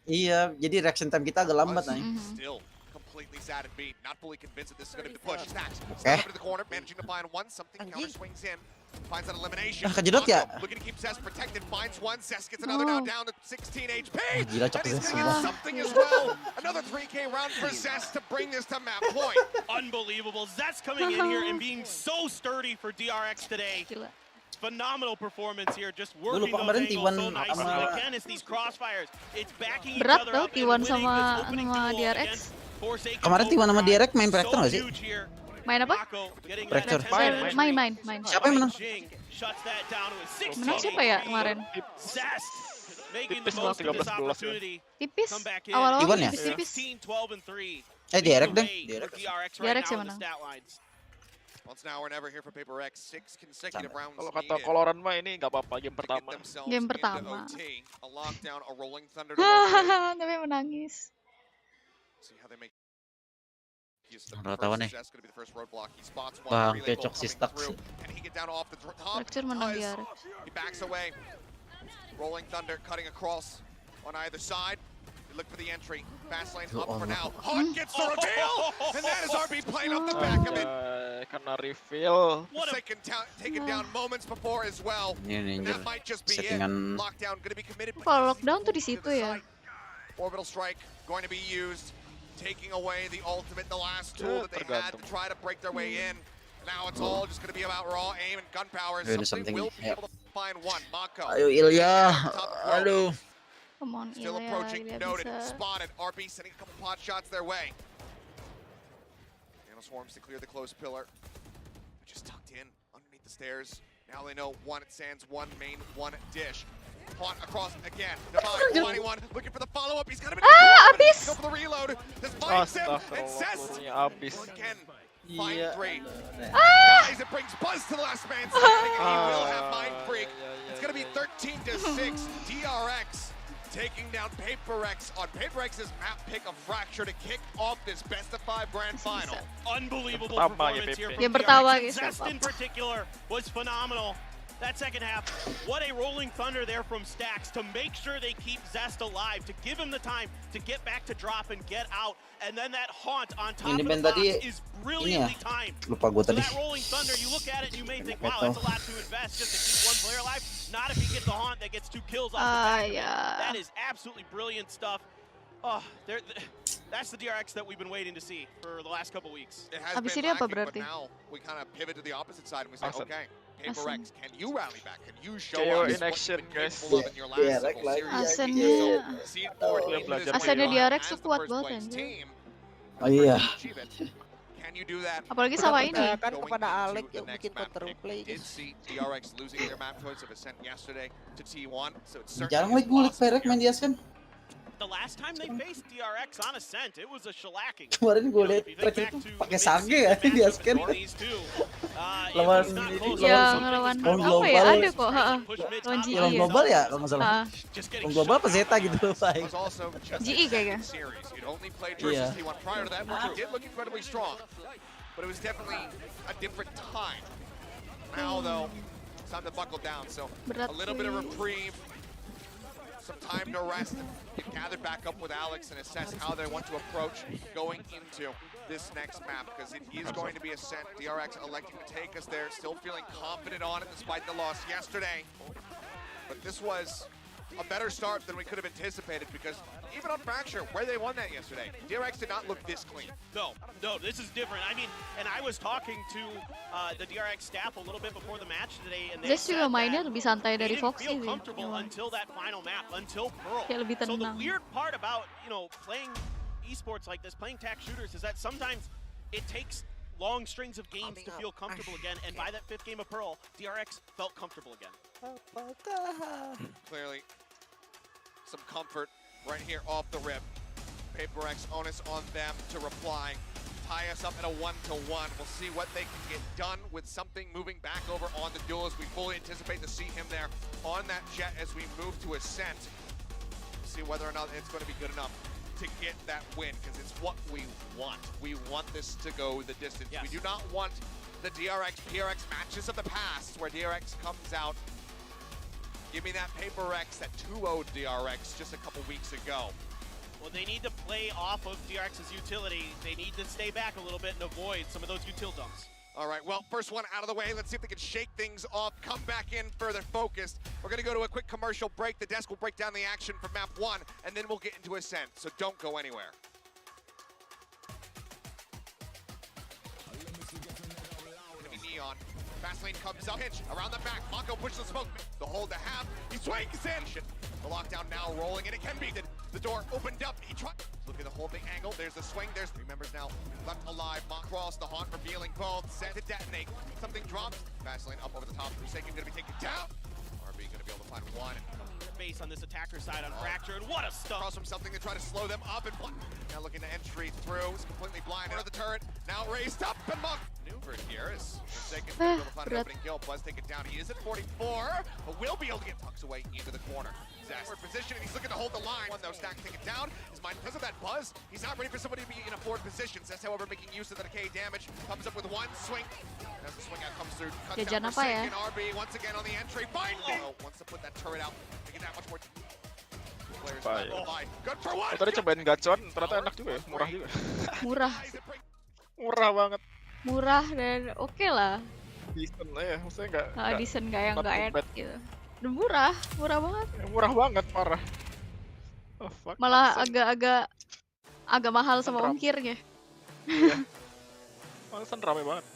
iya, jadi reaction time kita agak lambat nih. Still completely sad and beat. Not fully convinced that this is going to be the push. Stacks. Okay. Step into the corner, managing to find one. Something counter swings in. Finds that elimination. Ah, kejedot ya? Mako looking to keep Zest protected. Finds one. Zest gets another now Oh. down to 16 HP. Gila, And cok he's Zest, going to gila. get something as well. Another 3K round for Zest to bring this to map point. Unbelievable. Zest coming in here and being so sturdy for DRX today. Gila. Phenomenal performance here, just working lupa those kemarin angles T1 so nicely. sama- Again, it's these crossfires. It's backing each Berat other tau up and T1 winning sama this opening duel DRX. against Forsaken Kemarin T1 sama Overdrive. DRX main per So actor nggak sih? huge here. Main apa? Fracture. Main. Siapa yang menang? Menang siapa ya kemarin? Tipis lah 13-12 ya. Tipis. Awal-awal Iwan ya? tipis-tipis. Direct deng. Direct sih menang. Once now or never here for Paper X. 6 consecutive rounds. Kalau kata Koloran mah ini nggak apa-apa game pertama. Game pertama. A lockdown, a rolling thunder. Tapi menangis. See how they make Tahu nih. Bang, cocok si Stax. Fracture menang di Arek. He backs away. Rolling thunder cutting across on either side. They look for the entry. Fast lane up for now. Hunt gets the reveal, and that is RB playing off the back of it. Karena reveal. Taken down moments before as well. Ini That might just be it. settingan. Lockdown going to be committed. Kalau lockdown tuh di situ ya. Orbital strike going to be used, taking away the ultimate, the last tool that they had to try to break their way in. Now it's all just going to be about raw aim and gunpowder. Something will be able to find one. Mako. Ayo Ilya. Aduh. Come on, Still Ilya, approaching, Ilya noted, bisa. spotted. RB sending a couple pot shots their way. Nano swarms to clear the close pillar. Just tucked in underneath the stairs. Now they know one sands, one main, one dish. Haunt across again. Divide 21, looking for the follow-up. He's got him in Abis! Go for the reload. This finds him and says Abis. again. Find three. Ah! Guys, it brings Buzz to the last man standing, and he will have Mind Freak. It's going to be 13-6. DRX taking down Paper X on Paper X's map pick of Fracture to kick off this best-of-5 grand final. Unbelievable performance here from Game pertama DRX. guys. Zest in particular was phenomenal. That second half, what a rolling thunder there from Stax to make sure they keep Zest alive, to give him the time to get back to drop and get out. And then that haunt on top Ini of the band box tadi is brilliantly timed. Lupa gue So tadi. that rolling thunder, you look at it and you may think, wow, that's a lot to invest just to keep one player alive. Not if you get the haunt that gets 2 kills off the back of it. Yeah. That is absolutely brilliant stuff. Oh, that's the DRX that we've been waiting to see for the last couple weeks. It has Abis been ini apa lacking, but berarti? now we kind of pivot to the opposite side and we say, Awesome. okay, Paper Awesome. X, can you rally back? Can you show KO us in what action, you've been guys. capable of in your last like couple series? Asennya- So, see it forward into this Asennya run DRX as tuh the kuat first banget, place anjir. team. Oh iya. Achieve it. Can you do that? Apalagi sama ini. Kan Going kepada into Alec the yang next bikin map counter pick. play. We did see DRX losing their map choice of Ascent yesterday to T1, so it's Jarang certainly lagi gue liat Perek main di Asken. The last time they faced DRX on Ascent, it was a shellacking. Kemarin gue liat If you think Perek back itu to pakai the sage mid-season ya di matchup Asken. between these two, it Lawan was not ini, close. lawan Yang Something lawan was kind of global. apa ya? Ada kok, push mid lawan top GE Lawan ya. global ya kalau nggak salah. Ah, just getting Lawan global apa shut Zeta down. gitu baik. was also just GE kayaknya. series. You'd only played versus Yeah. T1 prior to that, which he did look incredibly strong. But it was definitely a different time. Now, though, it's time to buckle down. So Berat a little bit of sih. reprieve, some time to rest, get gathered back up with Alex and assess how they want to approach going into this next map, because it is going to be Ascent. DRX electing to take us there, still feeling confident on it despite the loss yesterday. But this was a better start than we could have anticipated, because even on Fracture, where they won that yesterday, DRX did not look this clean. No, this is different. I mean, and I was talking to the DRX staff a little bit before the match today, and they Zest said juga mainnya that lebih santai they dari didn't Foxy feel sih. comfortable Emang. until that final map, until Pearl. Kayak lebih So the tenang. weird part about, playing esports like this, playing TAC shooters, is that sometimes it takes long strings of games to feel comfortable again, and by that 5th game of Pearl, DRX felt comfortable again. Clearly, some comfort right here off the rip. Paper X, onus on them to reply. Tie us up at a 1-1. We'll see what they can get done with something moving back over on the duel, as we fully anticipate to see him there on that jet as we move to Ascent. See whether or not it's going to be good enough to get that win, because it's what we want. We want this to go the distance. Yes. We do not want the DRX, PRX matches of the past where DRX comes out. Give me that Paper X, that 2-0 DRX just a couple weeks ago. Well, they need to play off of DRX's utility. They need to stay back a little bit and avoid some of those util dumps. All right, well, first one out of the way. Let's see if they can shake things off, come back in further focused. We're going to go to a quick commercial break. The desk will break down the action for map 1, and then we'll get into Ascent, so don't go anywhere. Gonna be Neon. Fast lane comes up, pinch around the back. Mako pushes the smoke. The hold to half. He swings in. The lockdown now rolling, and it can be. The door opened up. He tried. Looking at the whole big angle. There's the swing. There's remembers now left alive. Cross the haunt revealing both. Set to detonate. Something drops. Fastlane up over the top. Forsaken going to be taken down. RB going to be able to find one. Base on this attacker side on Fractured. What a stuff! Cross from something to try to slow them up and now looking to entry through. Is completely blind under the turret. Now raised up and Monk maneuvered here as Forsaken going to be able to find an opening kill. Buzz take it down. He is at 44, but will be able to get tucked away into the corner. Forward position, and he's looking to hold the line. One though, Stack take it down. His mind, because of that buzz, he's not ready for somebody to be in a forward position. That's however making use of the decay damage. Comes up with one swing. As the swing out comes through, cuts Jajan down apa ya? Forsaken. RB once again on the entry. Finally, wants to put that turret out, make it that much more. Players good for one. Tadi cobain gacor, ternyata enak juga ya, murah juga. Murah. Murah banget. Murah dan oke lah. Decent lah ya, maksudnya nggak. Decent nggak yang not nggak too enak bad. gitu. Dan murah, murah banget. Murah banget, parah. Oh, fuck, Malah pantesan. agak mahal sama Ram. ongkirnya. Iya. Pantesan rame banget.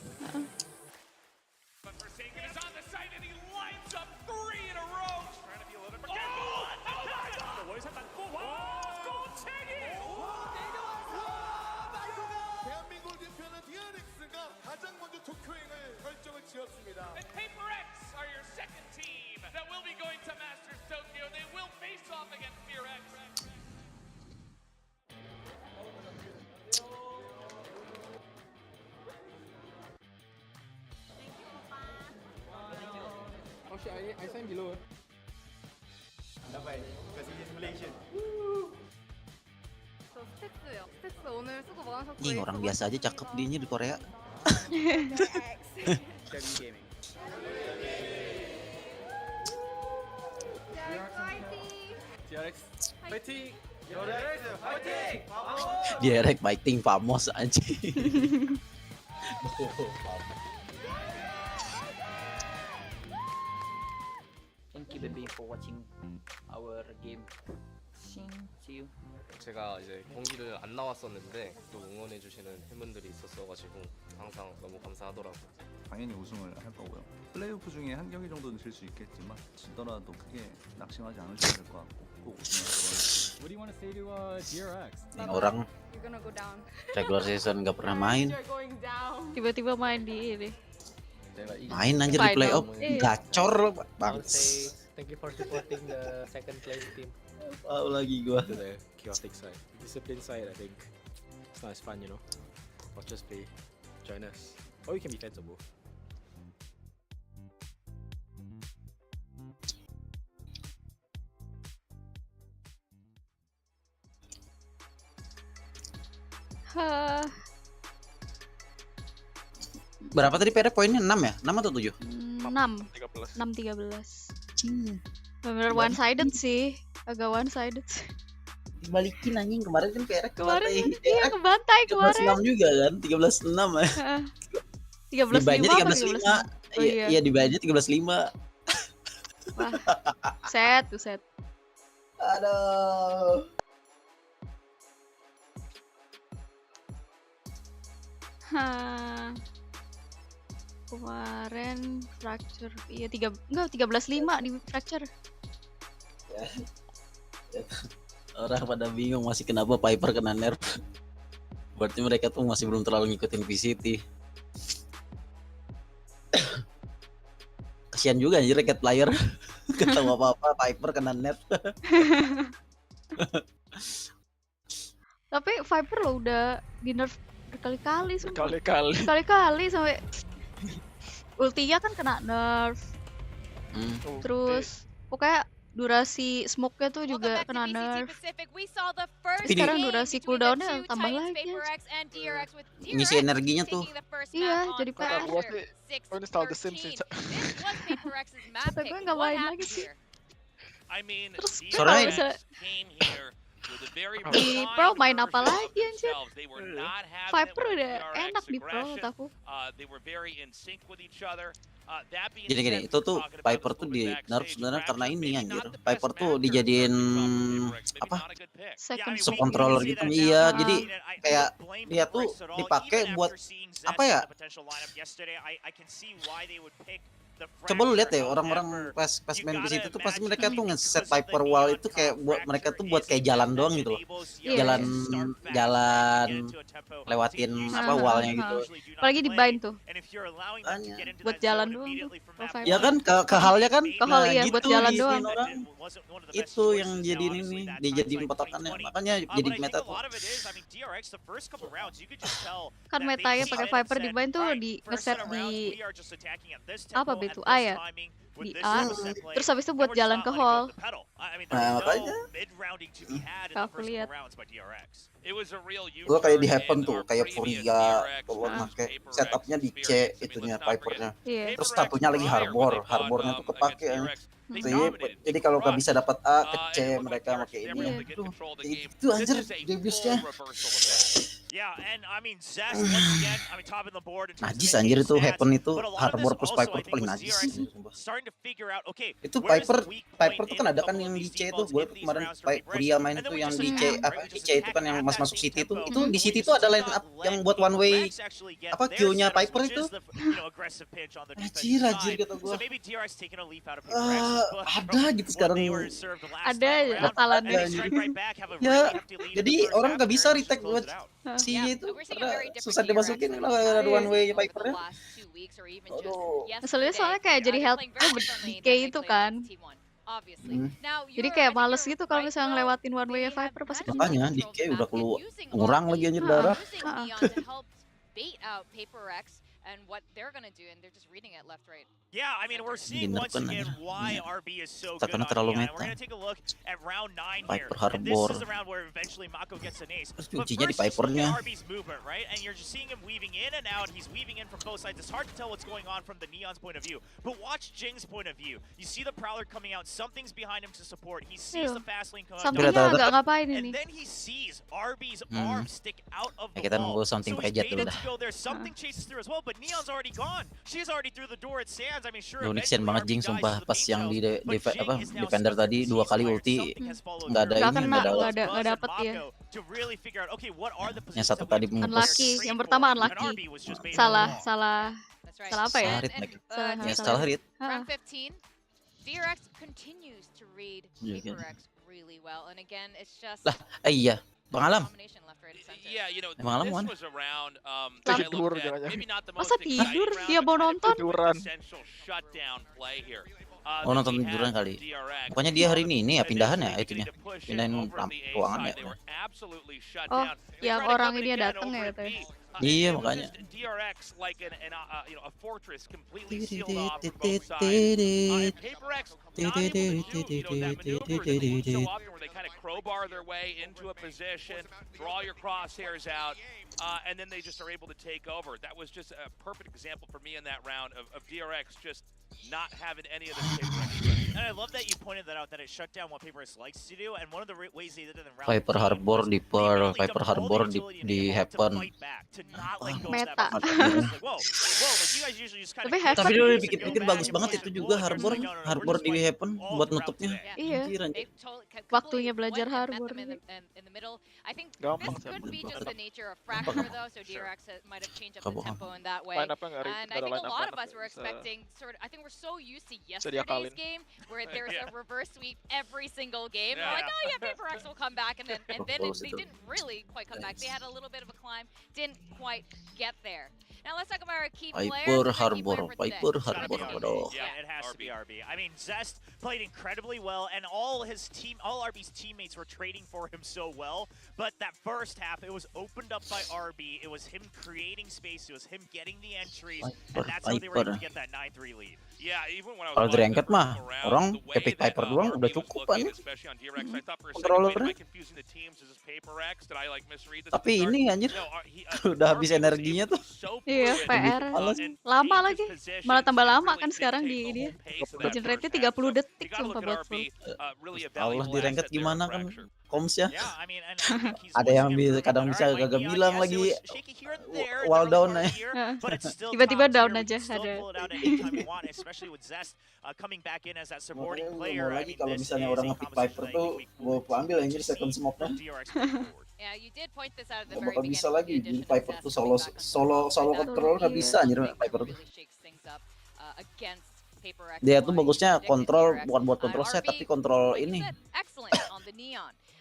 And PaperX are your second team that will be going to Masters Tokyo. They will face off against FearX. Oh shit, I signed below. Dapat kasih Malaysia. 저 스택스요. 스택스 오늘 수고 많으셨고요. Ih, orang biasa aja cakep dinya di Korea. Gaming. TRX fighting. Direct fighting famos anjing. Thank you baby for watching our game. See you. 제가 이제 경기를 안 나왔었는데 또 응원해주시는 팬분들이 있었어가지고 항상 너무 감사하더라고요. 당연히 우승을 할 거고요. 플레이오프 중에 한 경기 정도는 질 수 있겠지만 지더라도 크게 낙심하지 않으셔도 될 것 같고 꼭 우승을 할 거예요. What do you want to say to DRX? Ini orang You're gonna go down. regular season nggak pernah main. You're going down. Tiba-tiba main di ini. Main anjir di playoff, gacor banget. Thank you for supporting the second place team. Tahu lagi gua. To the chaotic side, discipline side. I think it's not as fun, you know. Watch us play, join us, or you can be fans of both. Berapa tadi PR poinnya? 6 ya? 6 atau 7? 6. 6-13. Bener one sided sih. Agak one sided. Dibalikin anjing, kemarin kan PR Kemarin iya kebantai kemarin. 13-6 juga kan? 13-6 ya. 13-5 Dibayarnya 13-5. Oh iya. Iya, dibayarnya 13-5. Wah. Set. Aduh. Kemarin fracture. Iya 13-5 di fracture. Ya. Orang pada bingung masih kenapa Piper kena nerf. Berarti mereka tuh masih belum terlalu ngikutin VCT. Kasian juga anjir racket player. Gak tahu apa-apa, Piper kena nerf. Tapi Viper lo udah di nerf berkali-kali semua. Kali-kali Sampai ultinya kan kena nerf. Terus pokoknya durasi smoke-nya tuh juga kena nerf. Sekarang durasi cooldown-nya tambah lagi. Ngisi energinya tuh. Iya, jadi PR. Install The Sims sih. Sampai gue nggak main lagi sih. Terus Sorry. Di pro main apa lagi anjir? Viper udah enak di pro aku. Gini, itu tuh Piper tuh di nerf sebenarnya karena ini anjir. Piper tuh dijadiin apa? Sub controller gitu. Iya, jadi kayak dia tuh dipakai buat apa ya? Coba lu lihat deh orang-orang pas main di situ tuh pasti mereka tuh nge-set Viper wall itu kayak buat mereka tuh buat kayak jalan doang gitu loh. Iya. Jalan lewatin apa wallnya gitu. Apalagi di bind tuh. Makanya. Buat jalan doang tuh. Kalau Ya Viper. kan ke halnya kan Ke hal iya buat jalan gitu doang. orang. Itu yang jadiin ini, dijadiin patokannya. Makanya jadi meta tuh. Kan metanya pakai Viper di bind tuh di ngeset di apa itu A ya? Di A, terus habis itu buat jalan ke hall. Nah, makanya. Aku lihat. Gua kayak di Happen tuh, kayak Furia, kalau pakai setupnya di C itunya Vipernya. Iya. Terus satunya lagi Harbornya tuh kepake. Jadi kalau nggak bisa dapat A ke C mereka pakai ini. Itu anjir debusnya. Najis anjir itu Happen itu Harbor plus Viper itu paling najis. Itu Viper tuh kan ada kan yang di C itu gue kemarin Furia main tuh yang di C apa di C itu kan yang masuk City itu di City itu ada line up yang buat one way apa Q-nya Viper itu. Anjir kata gue. Ada gitu sekarang. Ada bakalannya. Ya, jadi orang nggak bisa retake buat C-nya itu karena susah dimasukin lah ada one way Viper-nya. Ngeselinnya soalnya kayak jadi health decay itu kan. Jadi kayak males gitu kalau misalnya ngelewatin one way Viper pasti. Makanya decay udah kurang lagi anjir darah. And what they're gonna do, and they're just reading it left, right. Yeah, I mean, we're seeing once again why RB is so good on terlalu Neon. meta. We're gonna take a look at round 9 here. Viper And this Harbor. is the round where eventually Mako gets an ace. Terus But kuncinya di first, just look Vipernya. at RB's movement, right? And you're just seeing him weaving in and out. He's weaving in from both sides. It's hard to tell what's going on from the Neon's point of view. But watch Jing's point of view. You see the Prowler coming out. Something's behind him to support. He sees the fast lane come out. Sampingnya nggak ngapain And ini. then he sees RB's arm stick out of the Kita wall. nunggu something So he's pakai jet dulu baited dah. to go there. Something chases through as well, but Neon's already gone. She's already through the door at Sands. I mean, sure. Duh, Nixian banget Jing sumpah pas yang di defender tadi 2 kali ulti nggak ada Nggak ini kena, nggak nggak dapet dia. yang satu tadi Unlucky, yang pertama unlucky. Salah apa ya? Salah hit. Round 15, VRX continues to read Iya, kan. VRX really well, and again, it's just Lah, iya. Bang Alam. domination left, right, and center. Yeah, you know, Emang Alam this mana? was a round Tidur I looked at, jangan-jangan. maybe not the Masa most exciting tidur? round, Dia but mau kind of nonton? Tiduran. essential shutdown play here. Oh, nonton that we tiduran had kali. DRX. Pokoknya dia hari ini ya pindahan ya Initially itunya. to push it Pindahin over on the A ruangannya. side, they were absolutely shut Oh, down. They yang tried to orang come in ini again datang over ya at katanya. B. Iya, It was makanya. just DRX like a fortress completely sealed off from both sides. And PaperX not able to do, that maneuver that they do so often where they kind of crowbar their way into a position, draw your crosshairs out, and then they just are able to take over. That was just a perfect example for me in that round of DRX just not having any of this PaperX. And I love that you pointed that out, that it shut down what PaperX likes to do, and one of the ways they did it in round Viper 15 Harbor was di they per really Viper dumped all Harbor the di utility in di the wall to Happen. fight back, to not let go of Meta. that position. It's like, whoa, like you guys usually just kind Tapi of Happen Tapi dulu go dipikir-pikir back bagus and banget push itu it juga forward. Harbor They're like, no, no, Harbor we're just di fighting Happen all buat throughout nutupnya. the map. Iya. Anjir, anjir. They've completely Waktunya belajar went and met Harbor them nih. in the middle. I think Gampang this sih. could be just the nature of Fracture though, so DRX might have changed up the Gampang. tempo in that way. Line up-nya nggak And nggak I ada think line a up lot of enak. us were Bisa- expecting I think we're so used to Bisa yesterday's diakalin. game where there's a reverse sweep every single game. Yeah. We're like, oh yeah, PaperX will come back, and then Close they itu. didn't really quite come back. They had a little bit of a climb, didn't quite get there. Now let's talk about our key players. Viper Who's our key Harbor, player for today? Viper It's gotta Harbor. be RB. Waduh. Yeah, it has to be RB. I mean, Zest played incredibly well, and all RB's teammates were trading for him so well. But that first half, it was opened up by RB. It was him creating space. It was him getting the entries, and that's how they were able to get that 9-3 lead. Yeah, even when I was Kalau di watching ranked the mah, first round, orang the way Epic that, Viper doang RB udah was cukup looking, kan. especially on DRX, I thought for a second, wait, am Controllernya. I confusing the teams? Is this PaperX? Did I like misread this? at Tapi the start? ini anjir No, udah habis RB was energinya able tuh. to be so Iya, fluid, PR. Males. and Lama change lagi. his positions Malah tambah and lama really kan sekarang dictate di the dia. whole pace of that Legend first rate-nya half. 30 So detik you gotta sumpah look at buat RB, full. really a Allah valuable di ranked asset there gimana in kan Fracture. Koms ya. Yeah, I mean, and I think he's Ada once yang again bisa proving kadang that, bisa alright, kagak Neon, bilang yes, it lagi was shaky here and there in the wall early down part of nih. the year, but it's still Tiba-tiba top down tier. We aja can still ada. pull it out anytime we want, especially with Zest coming back in as that supporting Makanya gue player. mau I lagi mean, kalau this misalnya is orang a nge-pick conversation Viper I tuh think we gue ambil anjir just second see smoke-nya. from DRX going forward. Yeah, you did point this out at the Gak very bakal bisa beginning. lagi the di addition of Viper Zest tuh coming back on solo support. control nggak Iya. bisa anjir Something that Viper tuh. really shakes things up against Dia tuh bagusnya kontrol, bukan buat kontrol set tapi kontrol ini.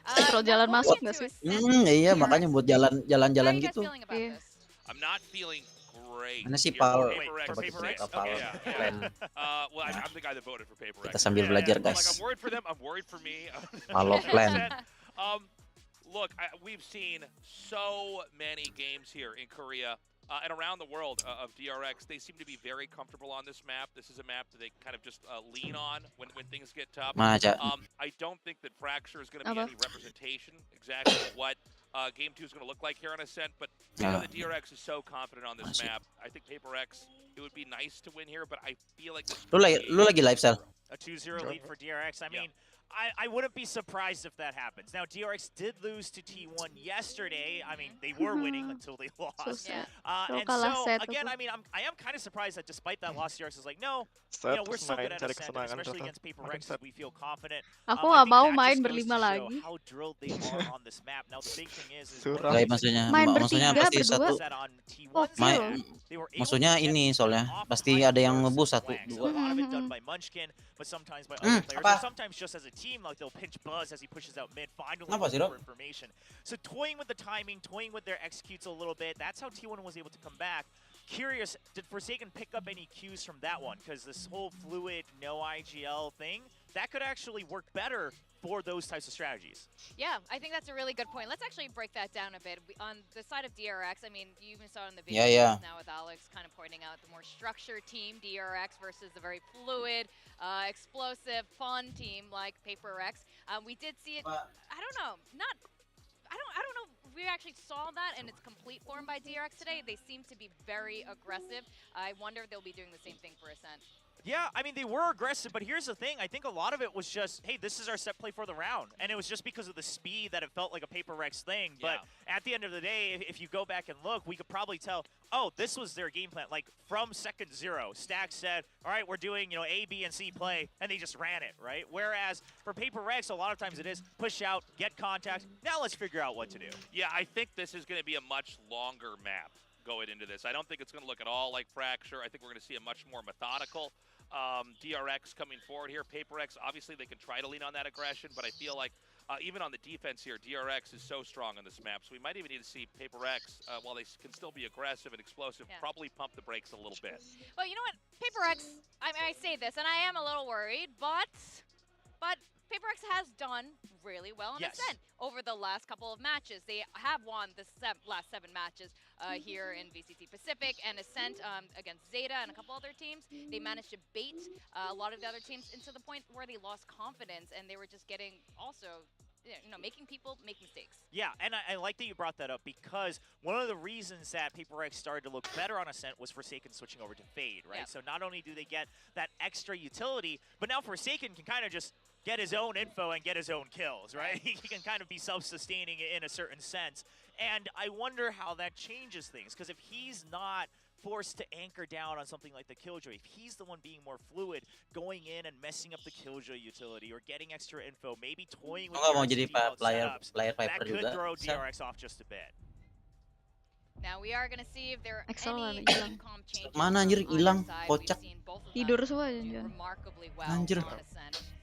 Kontrol jalan masuk nggak sih? Iya makanya buat jalan-jalan gitu. Iya. I'm not feeling great. Mana sih here Pal? for Paper X. Coba kita lihat Pal. Plan. Well, I'm the guy that voted for Paper X. Kita sambil belajar Like, guys. I'm worried for them. I'm worried for me. Palo plan. Look, we've seen so many games here in Korea and around the world of DRX. They seem to be very comfortable on this map. This is a map that they kind of just lean on when things get tough. I don't think that Fracture is going to be any representation exactly of what Game 2 is going to look like here on Ascent, but you know, the DRX is so confident on this map. I think Paper X, it would be nice to win here, but I feel like this Lu lagi live sell. A 2-0 lead for DRX. I mean, I wouldn't be surprised if that happens. Now, DRX did lose to T1 yesterday. I mean, they were winning until they lost. And so, again, I mean, I am kind of surprised that despite that loss, DRX is like, no, you know, we're so good at Ascent, especially against Paper X, we feel confident. Aku nggak mau main berlima lagi. How drilled they are on this map. Now, the big thing is maksudnya pasti satu. Maksudnya ini soalnya pasti ada yang ngebus 1, 2. Sometimes just as a team, like they'll pinch Buzz as he pushes out mid, finally looking for information. So toying with the timing, toying with their executes a little bit, that's how T1 was able to come back. Curious, did Forsaken pick up any cues from that one? Because this whole fluid, no IGL thing, that could actually work better for those types of strategies. Yeah, I think that's a really good point. Let's actually break that down a bit. On the side of DRX, I mean, you even saw it in the video now with Alex kind of pointing out the more structured team, DRX, versus the very fluid, explosive, fun team like Paper X. We did see it, I don't know, I don't know if we actually saw that in its complete form by DRX today. They seem to be very aggressive. I wonder if they'll be doing the same thing for Ascent. Yeah, I mean, they were aggressive, but here's the thing. I think a lot of it was just, hey, this is our set play for the round. And it was just because of the speed that it felt like a Paper Rex thing. But at the end of the day, if you go back and look, we could probably tell, oh, this was their game plan. Like, from second 0, Stack said, all right, we're doing, you know, A, B, and C play, and they just ran it, right? Whereas for Paper Rex, a lot of times it is push out, get contact, now let's figure out what to do. Yeah, I think this is going to be a much longer map going into this. I don't think it's going to look at all like Fracture. I think we're going to see a much more methodical DRX coming forward here. Paper X, obviously they can try to lean on that aggression, but I feel like even on the defense here, DRX is so strong on this map, so we might even need to see Paper X, while they can still be aggressive and explosive, probably pump the brakes a little bit. Well, you know what? Paper X, I mean, I say this, and I am a little worried, but Paper X has done really well in Ascent over the last couple of matches. They have won the last 7 matches here in VCT Pacific and Ascent against Zeta and a couple other teams. They managed to bait a lot of the other teams into the point where they lost confidence, and they were just getting also, you know, making people make mistakes. Yeah, and I like that you brought that up, because one of the reasons that Paper X started to look better on Ascent was Forsaken switching over to Fade, right? So not only do they get that extra utility, but now Forsaken can kind of just get his own info and get his own kills, right? He can kind of be self-sustaining in a certain sense. And I wonder how that changes things, because if he's not forced to anchor down on something like the Killjoy, if he's the one being more fluid, going in and messing up the Killjoy utility or getting extra info, maybe toying with setups, that could throw DRX off just a bit. Now we are gonna see if there are any hilang. comp changes. Mana anjir hilang, kocak. Tidur semua anjir. Anjir.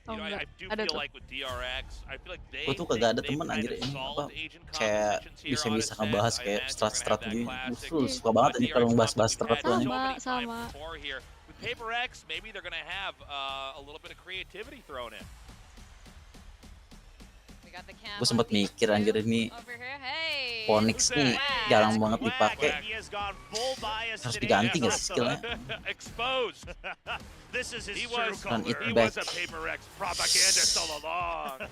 You know, I do feel like with DRX, I feel like they kagak ada temen anjir ini apa kayak bisa ngebahas kayak strat gitu. Suka banget ini kalau ngebahas strat tuh. Sama. With Paper X, maybe they're gonna have a little bit of creativity thrown in. Gue sempat mikir anjir ini Phoenix nih jarang banget dipakai. Harus diganti nggak sih skillnya? Exposed. He was a Paper X propagandist all along.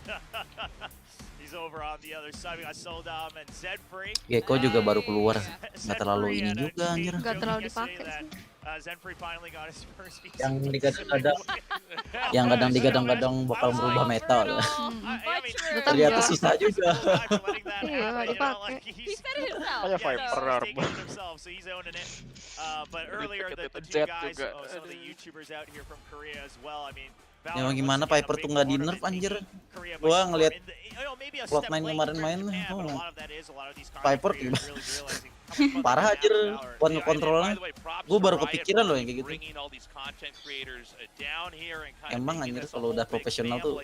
He's over on the other side. We got Soldom and Zedfree. Gecko juga baru keluar, nggak terlalu ini juga anjir. Nggak terlalu dipakai sih. Zenfree finally got his first piece. Yang kadang digadang-gadang bakal merubah meta. Ternyata susah juga. Iya, dipakai. Kayak Viper. So he's owning it. But earlier the two guys, some of the YouTubers out here from Korea as well. I mean, Ya gimana Piper tuh nggak di nerf anjir. Gua ngeliat Cloud9 kemarin main, Piper parah anjir buat ngekontrolnya. Gue baru kepikiran loh yang kayak gitu. Emang anjir kalau udah profesional tuh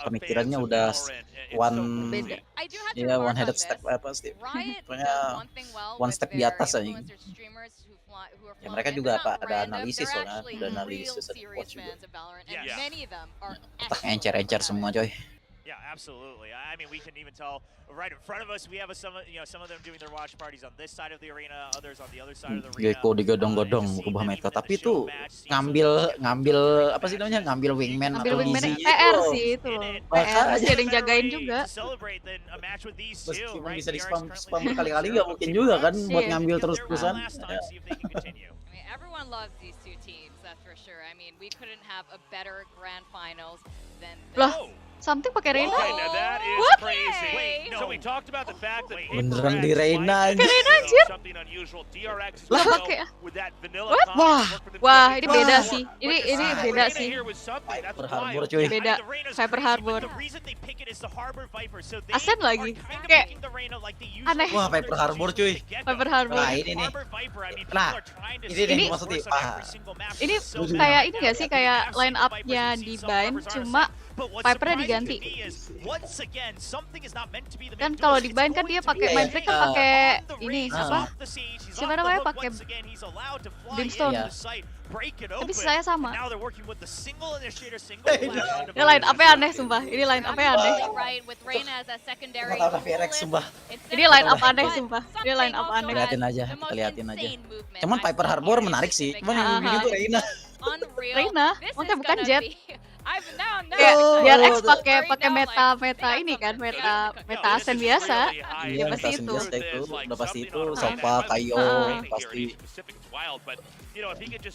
pemikirannya udah one Beda. ya one headed step apa sih? Pokoknya one step di atas aja. Ya mereka juga ada analisis soalnya, ada analisis ada watch juga. Otak encer-encer semua coy. Yeah, absolutely. I mean, we can even tell right in front of us. We have some of them doing their watch parties on this side of the arena, others on the other side of the arena. Gecko digodong-godong berubah meta, tapi itu ngambil apa sih namanya? Ngambil wingman atau wingman easy PR sih itu. PR masih ada yang jagain juga. Meskipun bisa di spam berkali-kali nggak mungkin juga kan buat ngambil terus-terusan. Everyone loves these two teams, that's for sure. I mean, we couldn't have a better grand finals than this. Loh, something pakai Reina? What? So we talked about the fact that Beneran di Reina aja. Reina anjir. Lah pakai. Wah, ini beda sih. Ini beda sih. Viper Harbor cuy. Beda. Viper Harbor. Asen lagi. Kayak aneh. Wah, Viper Harbor cuy. Viper Harbor. Nah, ini nih. Nah, ini maksudnya. Ini kayak ini gak sih kayak line up-nya di Bind cuma Viper-nya diganti. Kan kalau di Bind kan dia pakai main trick kan pakai ini apa? Siapa namanya pakai Brimstone. Tapi saya sama. Ini line up-nya aneh sumpah. Ini line up-nya aneh. Ini line up aneh sumpah. Ini line up aneh. Liatin aja. Cuman Viper Harbor menarik sih. Cuman yang ini tuh Reina. Reina, maksudnya bukan Jet. Kayak biar X pakai meta ini kan, meta Asen biasa. Ya pasti itu. Udah pasti itu Sopa, Kayo, pasti.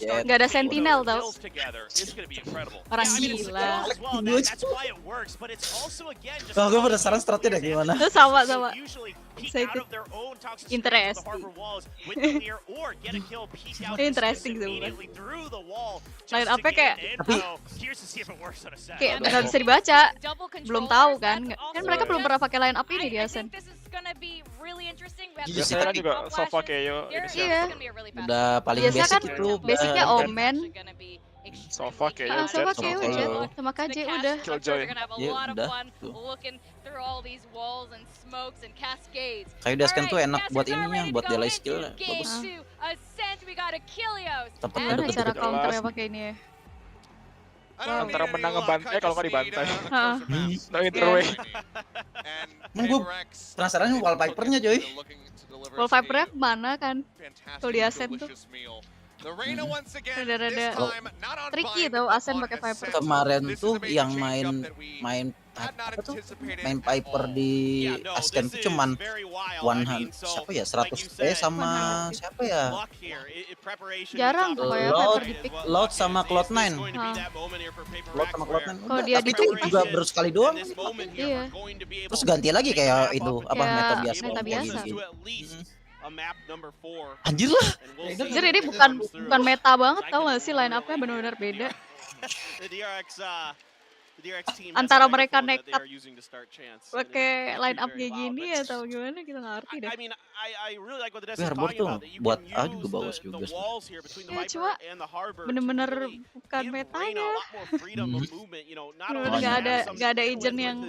Gak ada Sentinel tau. Orang gila. Kalau gue penasaran stratnya deh gimana. Sama. Saya ikut. Interesting sebenernya. Line up-nya kayak nggak bisa dibaca. Belum tahu kan. Kan mereka belum pernah pakai line up ini di Asen. Biasanya juga Sofa Keyo. Iya. Udah paling biasa basic kan itu. Basicnya Omen. Sofa Keyo, Sofa Keyo, Jet sama KJ udah. Killjoy. Ya udah. Kayu Daskan tuh enak buat ininya, buat delay skill bagus. Tempatnya Gimana cara deket-deket. counternya pakai ini ya? Antara menang ngebantai kalau nggak dibantai. No either way. Emang gue penasaran wallpapernya coy. Wallpapernya kemana kan? Kalau di Asen tuh rada-rada tricky tau Asen pakai Viper. Kemarin tuh yang main apa tuh? Main Piper di Asken tuh cuman 100 siapa ya? 100 sama siapa ya? Jarang tuh kayak Viper di pick. Loud sama Cloud9. Loud sama Cloud9. Kalau dia di itu pick juga baru sekali doang. Iya. Terus ganti lagi kayak itu apa meta biasa. Meta biasa. Anjir lah. Anjir ini bukan meta banget tau gak sih line up-nya benar-benar beda. Antara mereka nekat pakai line up-nya gini atau gimana kita nggak ngerti deh. Tapi Harbor tuh buat A juga bagus juga. Ya cuma bener-bener bukan metanya. Nggak ada agent yang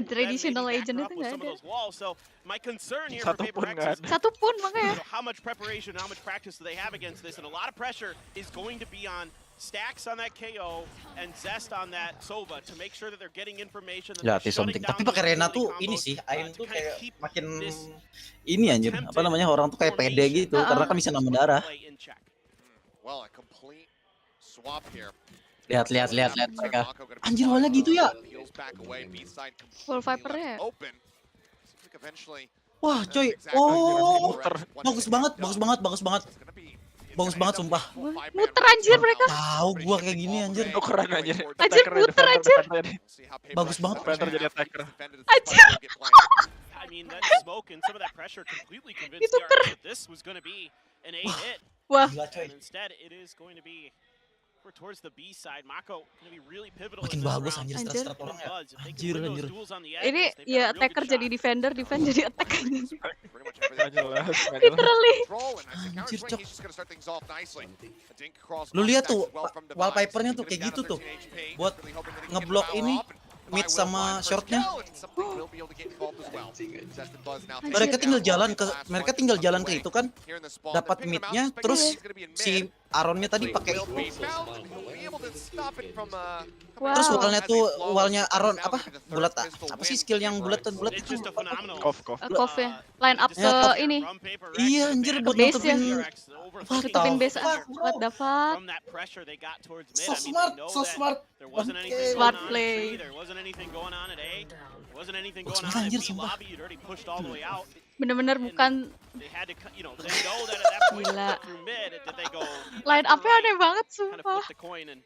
traditional agent itu nggak ada. Satu pun makanya. Stacks on that KO and Zest on that Sova to make sure that they're getting information. Latih something. Tapi pakai Rena tuh ini sih, Aim tuh kayak makin ini anjir. Apa namanya orang tuh kayak pede gitu karena kan bisa nambah darah. Lihat mereka. Anjir awalnya gitu ya. Full Viper-nya. Wah coy. Oh, bagus banget. Bagus banget sumpah. Muter anjir mereka. Tahu gua kayak gini anjir. Keren anjir. Anjir muter anjir. Bagus banget. Defender jadi attacker. Anjir. Itu keren. Wah. We're towards the B side. Mako gonna be really pivotal Makin in this bagus round. anjir Anjir. strat orang ya. Buzz, if they can Anjir, win those anjir. duels on the Ini edges, they've got ya a real good attacker jadi shot. defender, defend jadi attacker. Pretty much everything. Nggak jelas, nggak jelas. Literally. Control, and I think Anjir, Counter-Strike, Cok. he's just gonna start things off nicely. A dink across Lu lihat on tuh stacks as well from Device. wallpapernya tuh Gonna kayak be gitu down to tuh. 13 HP, Buat really hoping that he can ngeblok power ini up and mid buy sama well first shortnya. kill, and something will be able to get involved as well. Zest and Buzz now taking Mereka down tinggal jalan Mark ke last mereka one tinggal tucked jalan ke away itu kan. here in the spawn. Dapat They're picking him out, midnya suspecting terus he's gonna be in si mid. Aaronnya tadi pakai Will be found, and he'll be able to stop it from terus Wow. wallnya tuh wallnya Aaron Now apa with the third bulat pistol apa win sih skill yang for bulat dan bulat It's itu just a phenomenal Kof. Kof ya. Line up Ya, ke Kof. ini. from Paper Rex Iya to anjir back buat Base ya. nutupin PRX, overthinking Tutupin the base. pressure. What the fuck? From that pressure they got towards mid. So I mean, smart, they know so that smart. there wasn't Oke. anything Smart going on play. at C, there wasn't anything going on at A, there wasn't anything going Smart on at anjir, B sumpah. lobby. You'd already pushed all the way out. Bener-bener bukan They had to, you know, they know that at that point Gila. through mid, did they go line left or up-nya aneh banget kind of sumpah. flipped the coin and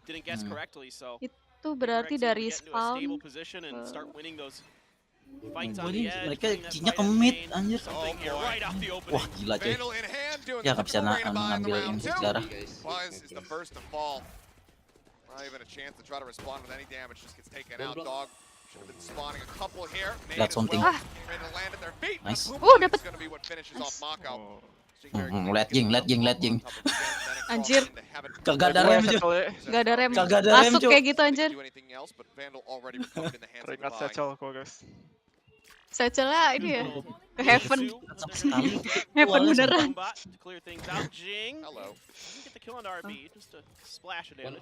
didn't guess correctly. So Itu berarti Rex dari able to get into a stable spawn position and ke- start winning those fights on Ini the edge. mereka winning that kinya fight ke in the mid lane. anjir. Something here right off the opening. Wah gila coy. Vandal in hand, doing Ya the nggak bisa typical Raina buy in the ngambil round ini two. sejarah. Buzz is the first to fall. Not even a chance to try to respond with any damage, just gets taken out. Dog should have been spawning a couple here. Nade That's as something. well. Ready to land at their feet. Nice. That's gonna be what finishes off Mako. Lihat jing, lihat jing, lihat jing. Anjir. Kagak ada rem aja. Gak ada rem. Kagak ada rem, Masuk Cok. kayak gitu anjir. Teringat Satchel kok guys. Satchel-nya ini ya. Ke heaven. Sekali. Heaven Wallnya beneran. Bot to clear things out. Jing. Hello. Doesn't get the kill on RB, just a splash of damage.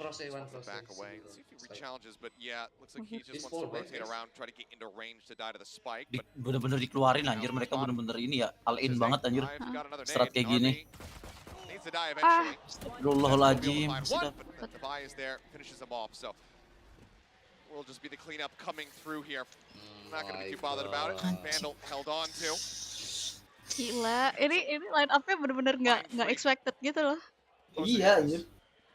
Back away. See if he rechallenges, but yeah, looks like he just wants to rotate around, try to get into range to die to the spike. But Bener-bener dikeluarin anjir, mereka bener-bener ini ya all in banget anjir. I've got another Strat nade. kayak gini. RB needs to die eventually. Astagfirullahaladzim. But the buy is there, finishes him off. So will just be the cleanup coming through here. I'm not going to be too bothered about it. Vandal held on to. Gila. Ini line up-nya bener-bener nggak expected gitu loh. Iya anjir.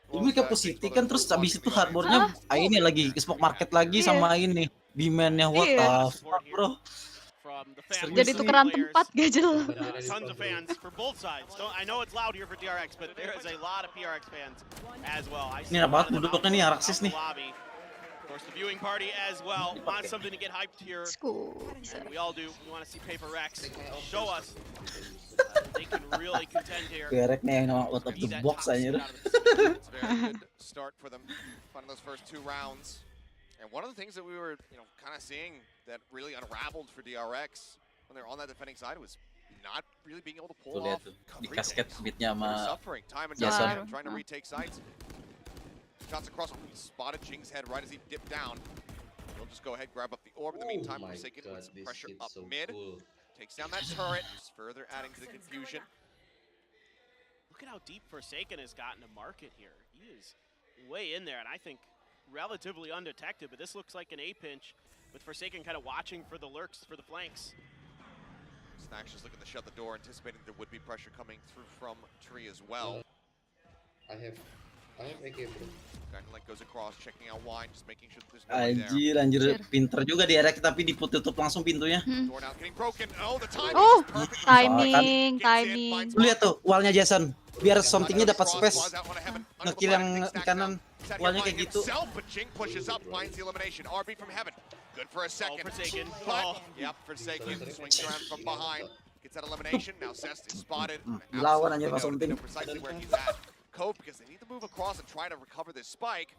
Ini mereka positif kan terus habis itu hardbornya ini lagi ke smoke market lagi sama ini demand-nya what the fuck bro. Jadi tukeran tempat gajel. Tons of fans for both sides. I know it's loud here for DRX, but there is a lot of PRX fans as well. Ini enak banget duduknya nih Araxis nih. Of course, the viewing party as well wants something to get hyped here. And we all do. We want to see Paper Rex show us they can really contend here. Derek nih yang out of the box anjir. It's a very good start for them, finding those first two rounds. And one of the things that we were, kind of seeing that really unraveled for DRX when they're on that defending side was not really being able to pull off. Di kasket beatnya sama Suffering time and Jason. time, trying to retake sites. Shots across, spotted Jing's head right as he dipped down. He'll just go ahead, grab up the orb. In the meantime, Forsaken with some pressure up mid. Takes down that turret, just further adding to the confusion. Look at how deep Forsaken has gotten to market here. He is way in there, and I think relatively undetected, but this looks like an A pinch with Forsaken kind of watching for the lurks, for the flanks. Snack's just looking to shut the door, anticipating there would be pressure coming through from Tree as well. I have AK bro. Like goes across, checking out wine, just making sure there's nobody there. Anjir, pinter juga di Erek tapi ditutup langsung pintunya. Door now getting broken. Oh, the timing Oh, is perfect. timing. Lu lihat tuh wallnya Jason, biar somethingnya dapat space. Ngekill yang kanan, wallnya kayak gitu. But Jing pushes up, finds the elimination. RB from heaven. Good for a second. Forsaken. But, yep, Forsaken swings around from behind. Gets that elimination. Now Zest is spotted. Dilawan aja Absolutely pas something. know precisely where he's at. Cove because they need to move across and try to recover this spike.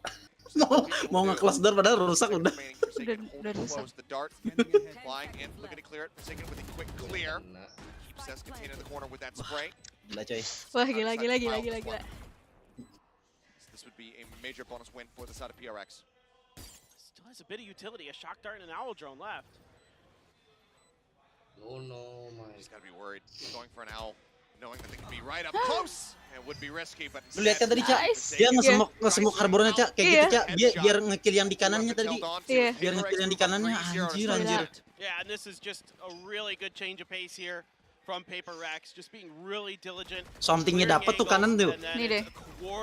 Mau nge-close door padahal rusak udah. Udah rusak. The dart flying in, looking to clear it. Forsaken with a quick clear. Keeps Zest contained in the corner with that spray. Gila coy. Wah, gila. This would be a major bonus win for the side of PRX. Still has a bit of utility, a shock dart and an owl drone left. Oh no, my. He's got to be worried. Going for an owl, knowing that they can be right up close. It would be risky, but Lu lihat kan tadi Cak, dia nge-smoke harbornya Cak, kayak gitu Cak, biar nge-kill yang di kanannya tadi. Iya. Biar nge-kill yang di kanannya, anjir. Yeah, and this is just a really good change of pace here from Paper Rex, just being really diligent. Somethingnya dapat tuh kanan tuh. Nih deh.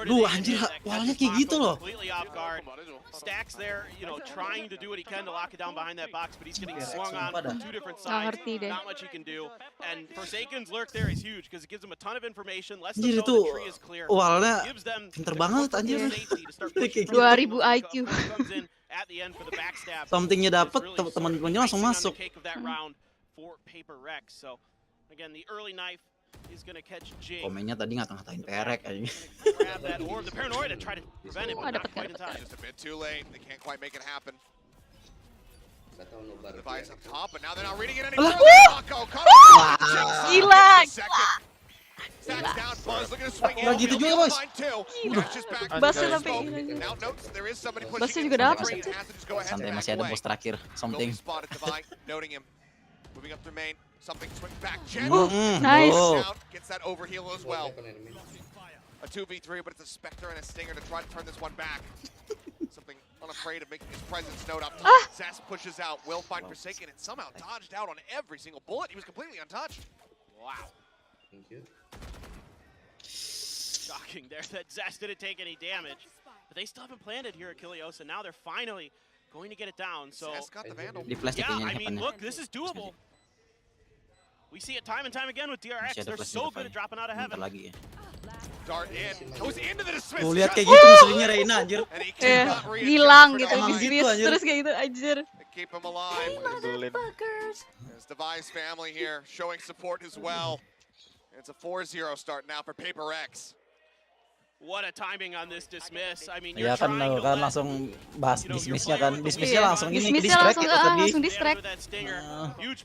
Duh anjir, walnya kayak gitu loh. Completely off guard. Stacks there, trying to do what he can to lock it down behind that box, but he's getting swung on from two different sides. Not much he can do. And Forsaken's lurk there is huge because it gives them a ton of information. Lets them know the tree is clear. Walnya Gives them pinter banget anjir. 2000 IQ. Somethingnya dapat, teman-temannya langsung masuk. Komennya tadi ngata-ngatain perek aja. Oh, dapat kan? Gila. Nggak gitu juga bos. Basnya tapi Basnya juga dapat. Santai, masih ada bos terakhir. Something. Nice. Gets that overheal as well. A 2v3, but it's a Spectre and a Stinger to try to turn this one back. Something unafraid of making his presence known up top. Zest pushes out, will find Forsaken, and somehow dodged out on every single bullet. He was completely untouched. Wow. Thank you. Shocking there that Zest didn't take any damage. But they still haven't planted here at Kilios, and now they're finally going to get it down. So, Zest got the Vandal. yeah, I mean, look, this is doable. We see it time and time again with DRX. They're so good at dropping out of heaven. Dart in. Goes into the dismiss. Tuh lihat kayak gitu musuhnya Reina anjir. Hilang gitu, bisnis terus kayak gitu anjir. Keep him alive. There's Device family here showing support as well. It's a 4-0 start now for Paper X. What a timing on this dismiss. I mean, ya kan langsung bahas dismissnya kan. Dismissnya langsung ini distract gitu tadi. Langsung distract.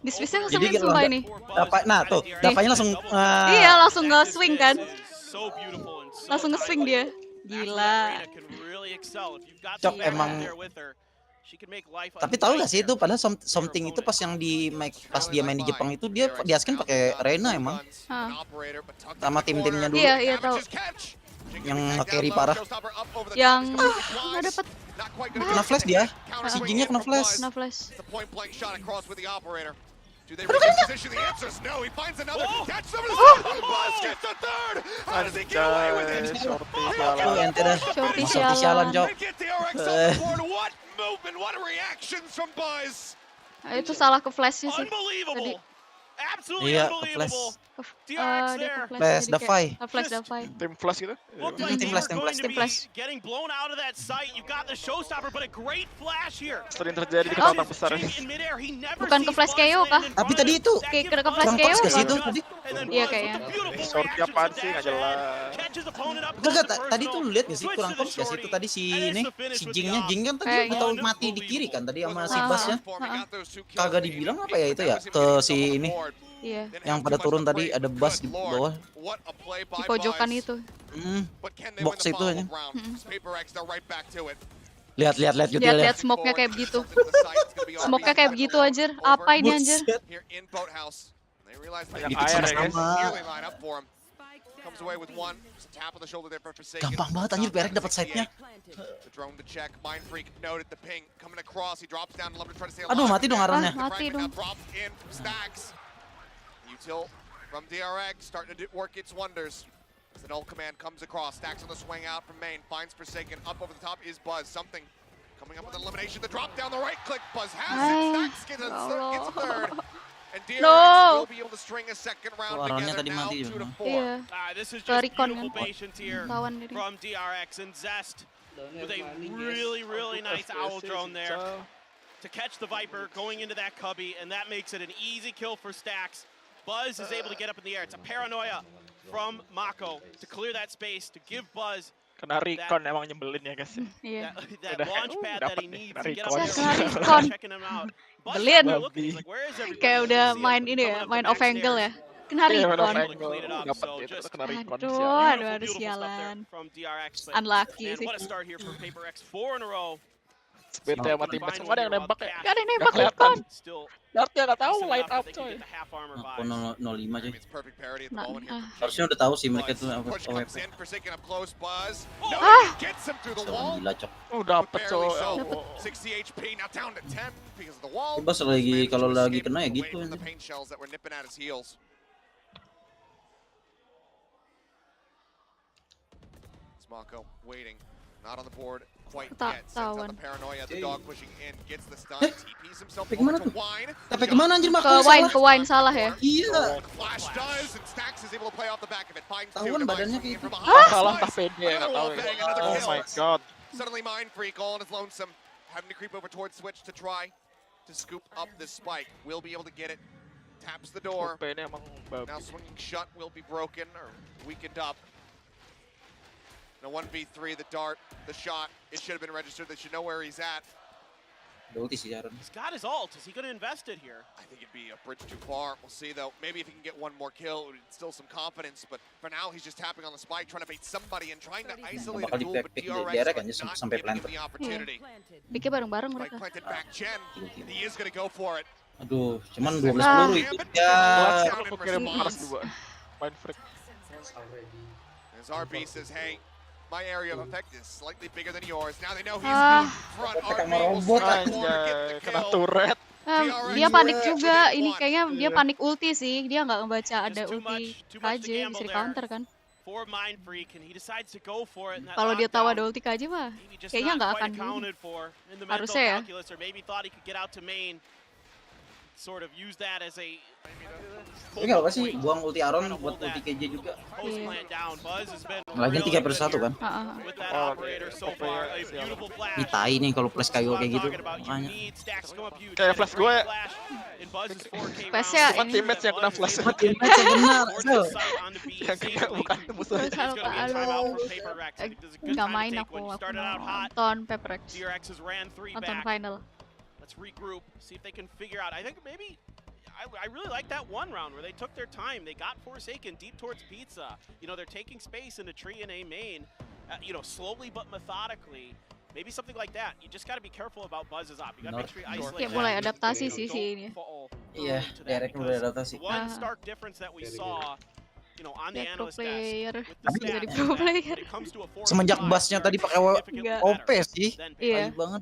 Dismissnya langsung main sumpah ini. Nah tuh, dapatnya langsung iya, langsung nge-swing kan. Langsung nge-swing dia. Gila. Cok emang. Tapi tahu gak sih itu padahal something itu pas yang pas dia main di Jepang itu dia diaskin pakai Reina emang. Sama tim-timnya dulu. Iya tahu. Yang nge-carry parah. Yang nggak dapat. Kena flash dia. Si Jingnya kena flash. Do they reach his position? The answer is no. He finds another. Catch some of the Buzz gets the third. How does he get away with it? Shorty sialan. Get the RX on board. What movement? What reactions from Buzz? Itu salah ke flashnya sih. Unbelievable. Absolutely iya, unbelievable. Flash Davai. Flash Davai. Tim flash gitu. Tim flash. Getting blown out of that site. You got the showstopper, but a great flash here. Sering terjadi di kotak besar. Bukan ke flash KO kah? Tapi tadi itu kayak ke flash KO situ tadi. Iya kayaknya. Short apaan sih enggak jelas. Enggak, tadi tuh lu lihat gak sih kurang kops gak sih itu tadi si Jingnya. Jing kan tadi atau mati di kiri kan tadi sama si Basnya. Kagak dibilang apa ya itu ya ke si ini. Iya. Yang pada turun tadi ada Bas di bawah. Di pojokan itu. Box itu aja. Lihat Lihat smoke-nya kayak begitu. Smoke-nya kayak begitu anjir. Apa ini anjir? Banyak air ya guys. Gampang banget anjir Perek dapat side-nya. Aduh mati dong arahnya. Mati dong. Util from DRX starting to work its wonders. As an ult command comes across, Stacks on the swing out from main, finds Forsaken. Up over the top is Buzz. Something coming up with an elimination. The drop down the right click. Buzz has it. Stacks gets a third. And DRX will be able to string a second round together now 2-4. This is just beautiful patience here from DRX and Zest with a really nice owl drone there to catch the Viper going into that cubby, and that makes it an easy kill for Stacks. Buzz is able to get up in the air. It's a paranoia from Mako to clear that space, to give Buzz kena recon emang nyebelin ya guys. Iya. That launch pad that he needs to get up there. checking him out. Belin. Kayak udah main ini ya, main off angle ya. Kena recon. Aduh sialan. Unlucky sih. What a start here for Paper X, 4 in a row. Bete sama tim Bas, nggak ada yang nembak ya? Nggak ada yang nembak recon. Dartnya nggak tahu light up coy. Aku 05 aja. Nah. Harusnya udah tahu sih mereka tuh AWP. Gila cok. Dapet coy. Bas lagi kalau lagi kena ya gitu. Mako waiting, not on the board quite yet. Sends out the paranoia, the dog pushing in, gets the stun, TPs himself over to Wine. Sampai kemana anjir Mako? Ke wine salah ya. Iya. Flash does, and Stacks is able to play off the back of it. Finds two, Tahuan Device badannya swinging kayak from gitu. behind. Salah entah pede nggak tahu. Another Oh kill. my god. Suddenly Mind Freak all on his lonesome, having to creep over towards Switch to try to scoop up this spike. Will be able to get it. Taps the door. Pede emang babi. Now swinging shut will be broken or weakened up. Now 1v3, the dart, the shot. It should have been registered. They should know where he's at. Ulti sih Aaron. He's got his ult. Is he going to invest it here? I think it'd be a bridge too far. We'll see though. Maybe if he can get one more kill, it would instill some confidence. But for now, he's just tapping on the spike, trying to bait somebody and trying to isolate a Bakal duel. But di-backpick DRX kan not sampai giving him planted. the opportunity. Pikir bareng-bareng Spike mereka. planted back Chen. He is going to go for it. Aduh, cuman 12 peluru itu ya. Aku kirim harus 2. Mind freak. As RB says, hey, my area of effect is slightly bigger than yours. Now they know he's Ah. front. Pakai RB will robot, strike forward, get the Kena kill. turret. Dia panik juga. Ini kayaknya dia panik ulti sih. Dia nggak ngebaca ada ulti KJ bisa di counter kan. For Mind Freak, and he decides to go for it. Kalau dia tahu ada ulti KJ mah kayaknya nggak akan accounted for in the harusnya ya. calculus, or maybe thought he could get out to main. Sort of use that as a Tapi nggak apa sih, buang ulti Aaron buat ulti KJ juga. post plant down. Buzz has been Lagi 3/1 kan. with that operator so far. A beautiful flash. Ini tai nih kalau flash kayu kayak gitu. Makanya. Kayak flash gue. Flashnya Bukan ini. teammates yang kena flash. Teammates yang benar. Yang kena bukan musuh. Terus nggak main aku mau nonton Paper X. Nonton final. Let's regroup, see if they can figure out. I think maybe I really like that one round where they took their time. They got Forsaken deep towards Pizza. You know, they're taking space in the tree in A main, you know, slowly but methodically. Maybe something like that. You just got to be careful about Buzz's op. You got to make sure you isolate. Kayak mulai adaptasi sih ini. Iya, direct mulai adaptasi. One stark difference that we saw, you know, on the Pro analyst desk player. with the stats Jadi pro player. when it comes to a 4v5, Semenjak bassnya tadi pakai OP sih. Iya. Tai banget.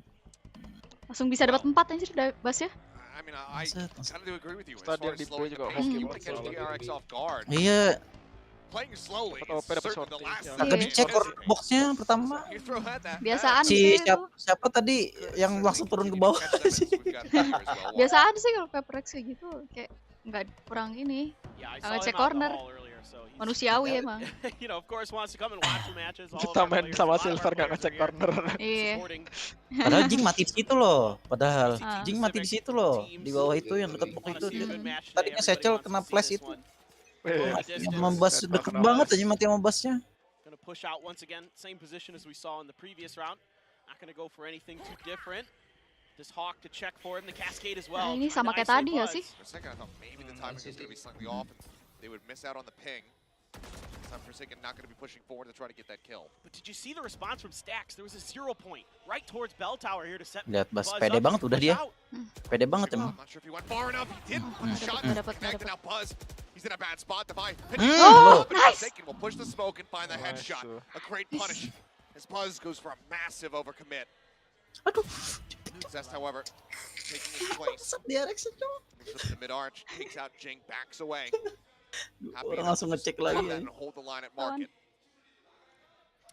Langsung bisa dapat 4 anjir bass ya. I mean, I kind of do agree with you. As Stadion far as di slowing Play the juga pace, hoki you want to catch banget DRX off guard. Iya, Playing slowly Atau is dapat certainly the sorting. last Iya. kagak dicek boxnya pertama. You throw at that. Biasaan Si sih itu. siapa tadi yang langsung turun ke bawah sih. Biasaan sih kalau Paper X kayak gitu kayak nggak kurang ini. Yeah, I Nggak saw ngecek him out in the corner. hall earlier, so he's- Manusiawi emang. you know, of course, wants to come and watch the matches. All Kita of our main players, sama a lot of our Silver nggak players ngecek are here corner. Iya. supporting Padahal Jing mati di situ loh. Padahal Ah. Jing mati di situ loh. Di bawah itu yang dekat box itu. Tadinya Secel kena flash itu. Yang membas deket banget aja mati sama bassnya. Gonna push out once again, same position as we saw in the previous round. Not gonna go for anything too different. This Hawk to check for him, the Cascade as well. Nah, ini trying sama to kayak isolate tadi nggak Buzz. sih? For a second, I thought maybe the timing was going to be slightly off and they would miss out on the ping. Time Forsaken not going to be pushing forward to try to get that kill. But did you see the response from Stacks? There was a 0 point right towards Bell Tower here to set Lihat Bas, Buzz pede up banget to udah push dia. out. Pede banget emang. I'm not sure if he went far enough. He did. Shot dapat. connected. Now Buzz, he's in a bad spot. Defy. Oh, nice. Forsaken will push the smoke and find the Nice. headshot. A great punish. As Buzz goes for a massive overcommit. Aduh. Zest, however, taking his place. DRX itu. Moves up to the mid-arch, takes out Jing, backs away. Happy Orang enough langsung to ngecek do lagi that ya. and hold the line at market.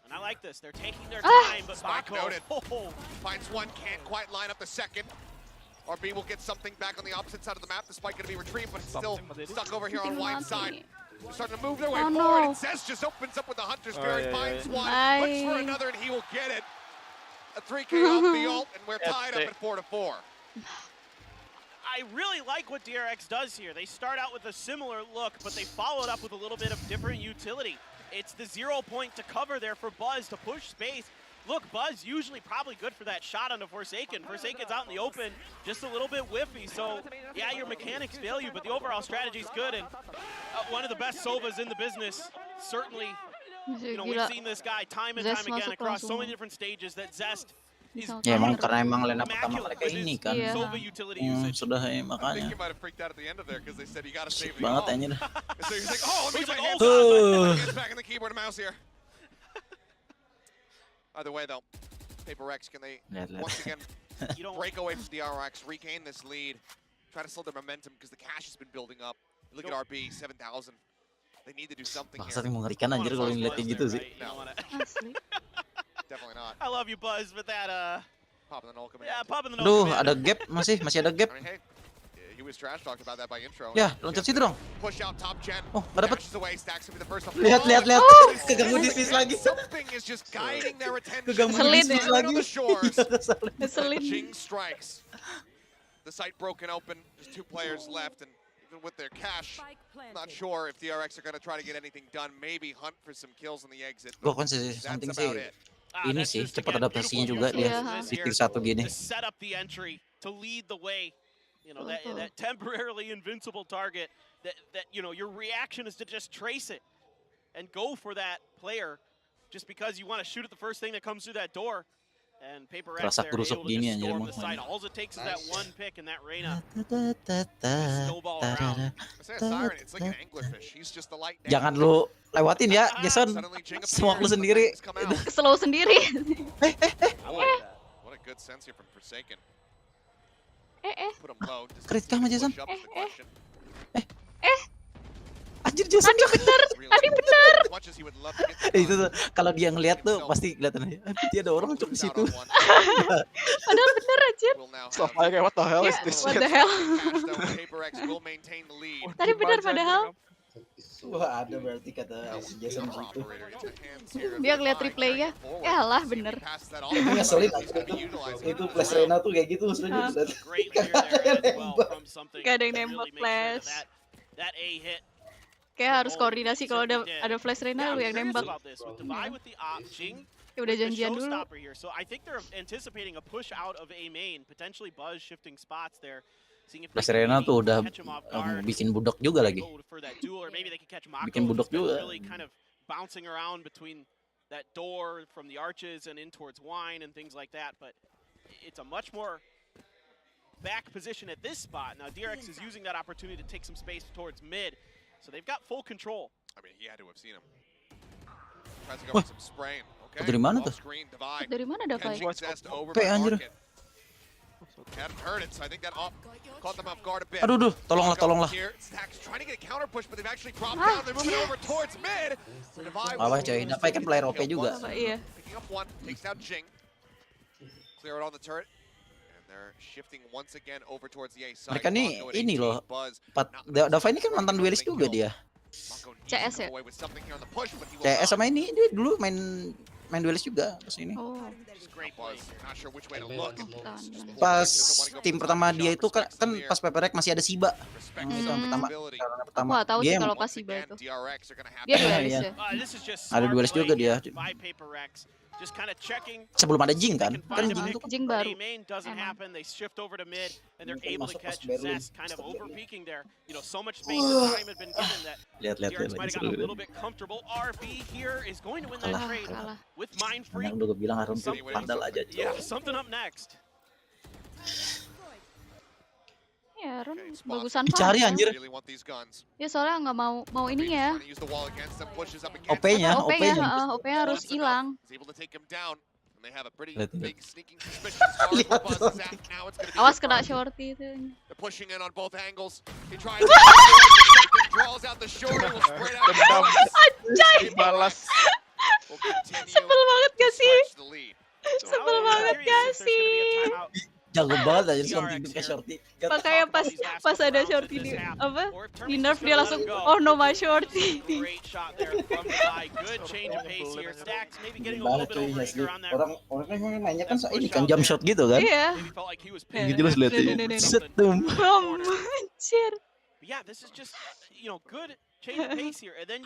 And I like this. They're taking their Ah. time, but Spike Mako noted. Finds one, can't quite line up the second. RB will get something back on the opposite side of the map. The spike going to be retrieved, but it's still stuck over here on Wine's side. They're starting to move their way Oh, forward, no. and Zest just opens up with the Hunter's Oh, Fury, yeah, finds yeah. one, looks for Nice. another, and he will get it. A 3K off the ult, and we're tied up at 4-4. I really like what DRX does here. They start out with a similar look, but they followed up with a little bit of different utility. It's the 0 point to cover there for Buzz to push space. Look, Buzz usually probably good for that shot onto Forsaken. Forsaken's out in the open, just a little bit whiffy. So, yeah, your mechanics fail you, but the overall strategy is good. And one of the best Sovas in the business, certainly. You know, we've Gila. seen this guy time and Zest time again masuk across so langsung. many different stages that Zest is Bisa Ya emang counter. karena emang lena pertama mereka ini kan. Iya. Sova utility Hmm, usage. sudah ya I think makanya. he might have freaked out at the end of there because they said you got to save the Banget ult. anjir. So he's like, oh, let me get my hands, Oh. hands back in the keyboard and mouse here. Either way, though, Paper X, can they Lihat, lihat. once again You don't break away from DRX, regain this lead, try to slow their momentum because the cash has been building up. Look at RB, 7,000. They need to do something Bangsat here. yang mengerikan anjir kalau ngeliat kayak gitu sih. Asli. Definitely not. I love you, Buzz, but that Popping the null command. yeah, popping the null Aduh, command. ada gap masih ada gap. I mean, hey, he was trash talked about that by intro. Ya, loncat situ dong. Push out top gen. Oh, nggak dapet. Dashes away, Stacks will be the first to Lihat, fall. lihat, lihat. Keganggu dismiss lagi. Something is just guiding their attention. Keganggu Ngeselin dismiss ya. lagi. Ngeselin. Jing strikes. The site broken open. Just 2 players left, and even with their cash, not sure if DRX are going to try to get anything done. Maybe hunt for some kills on the exit. Gue kan something sih. Ini That's sih just, cepat again, adaptasinya beautiful juga dia uses di here tier 1 gini. to set up the entry, to lead the way. You know, that temporarily invincible target, that you know, your reaction is to just trace it and go for that player just because you want to shoot at the first thing that comes through that door. And Paper X Kerasa there kerusuk able to gini just anjir storm emang. the side. All it takes is that one pick and that Reyna snowball around. I say a siren, it's like an anglerfish. He's just the light. Jangan lu lewatin ya, Jason. Smoke lu sendiri. Slow sendiri. What a good sense here from Forsaken. Put him low. Krit kah sama Jason? Anjir Tadi Jason. bener, tadi bener. Itu tuh kalau dia ngeliat tuh pasti kelihatan aja. Dia ada orang cok di situ. Padahal bener anjir. Stop kayak what the hell is this? What the hell? Tadi bener padahal. Wah, ada berarti kata Jason di situ. Dia ngeliat replaynya. Ya lah bener. Itu ngeselin itu flash Reyna tuh kayak gitu sebenarnya. Gak ada yang nembak flash. Kayak harus koordinasi kalau ada flash Reyna lu yang nembak. Ya udah janjian dulu. So I think they're anticipating a push out of A main, potentially Buzz shifting spots there. Flash Reyna tuh udah bikin budak juga lagi. Bikin budak juga. Kind of bouncing around between that door from the arches and in towards wine and things like that, but it's a much more back position at this spot. Now DRX is using that opportunity to take some space towards mid. So they've got full control. I mean, he had to have seen him. Tries to go for some spraying. Okay. Dari mana tuh? Dari mana ada Fai? Anjir. Hadn't heard it, so I think that caught them off guard a bit. Aduh, tolonglah. Stacks trying to get a counter push, but they've actually dropped down. They're moving over towards mid. Apa coy, Dafai kan player OP juga. Iya. Picking up one, takes down Jing. Clear it on the turret. They're shifting once again over towards the A side. Mereka nih ini loh. Dava ini kan mantan duelis juga dia. CS ya? CS sama ini dia dulu main duelis juga pas ini. Oh. Pas tim pertama dia itu kan pas PPRX masih ada Siba. Itu yang pertama. Wah, tahu sih kalau pas Siba itu. Dia duelis ya. Ada duelis juga dia. Sebelum ada Jing kan? Kan Jing itu Jing baru. Lihat. Yang udah gue bilang Aron tuh padal aja. Ya, Ron bagusan dicari anjir. Ya soalnya nggak mau ini ya. OP-nya harus hilang. Awas kena shorty itu. Anjay. Balas. Sebel banget gak sih? Sebel banget gak sih? Jago banget aja something ke shorty. Makanya pas ada shorty di apa? Di nerf dia langsung oh no my shorty. Orang kan mainnya kan ini kan jump shot gitu kan? Iya. Gitu jelas lihat ya. Setum. Anjir.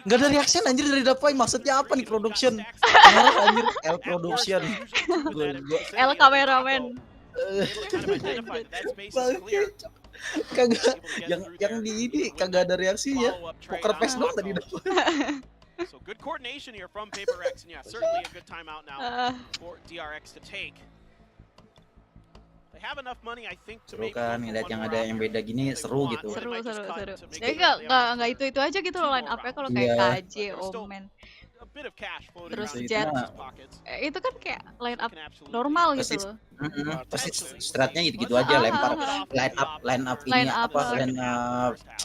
Gak ada reaction anjir dari Dafai, maksudnya apa nih production? Anjir L production. L kameramen. Kagak yang di ini kagak ada reaksinya. Poker face dong tadi dapat. So good coordination here from Paper X, and yeah, certainly a good timeout now for DRX to take. They have enough money, I think, to seru kan ngeliat yang ada yang beda gini seru gitu. Seru. Jadi nggak itu aja gitu loh line up-nya kalau kayak KJ, Omen. bit of cash floating Terus around in Jet, Pepperex's pockets. itu kan kayak line up Can absolutely normal Pasti, gitu loh. pasti stratnya gitu-gitu aja, lempar line up ini Line up, apa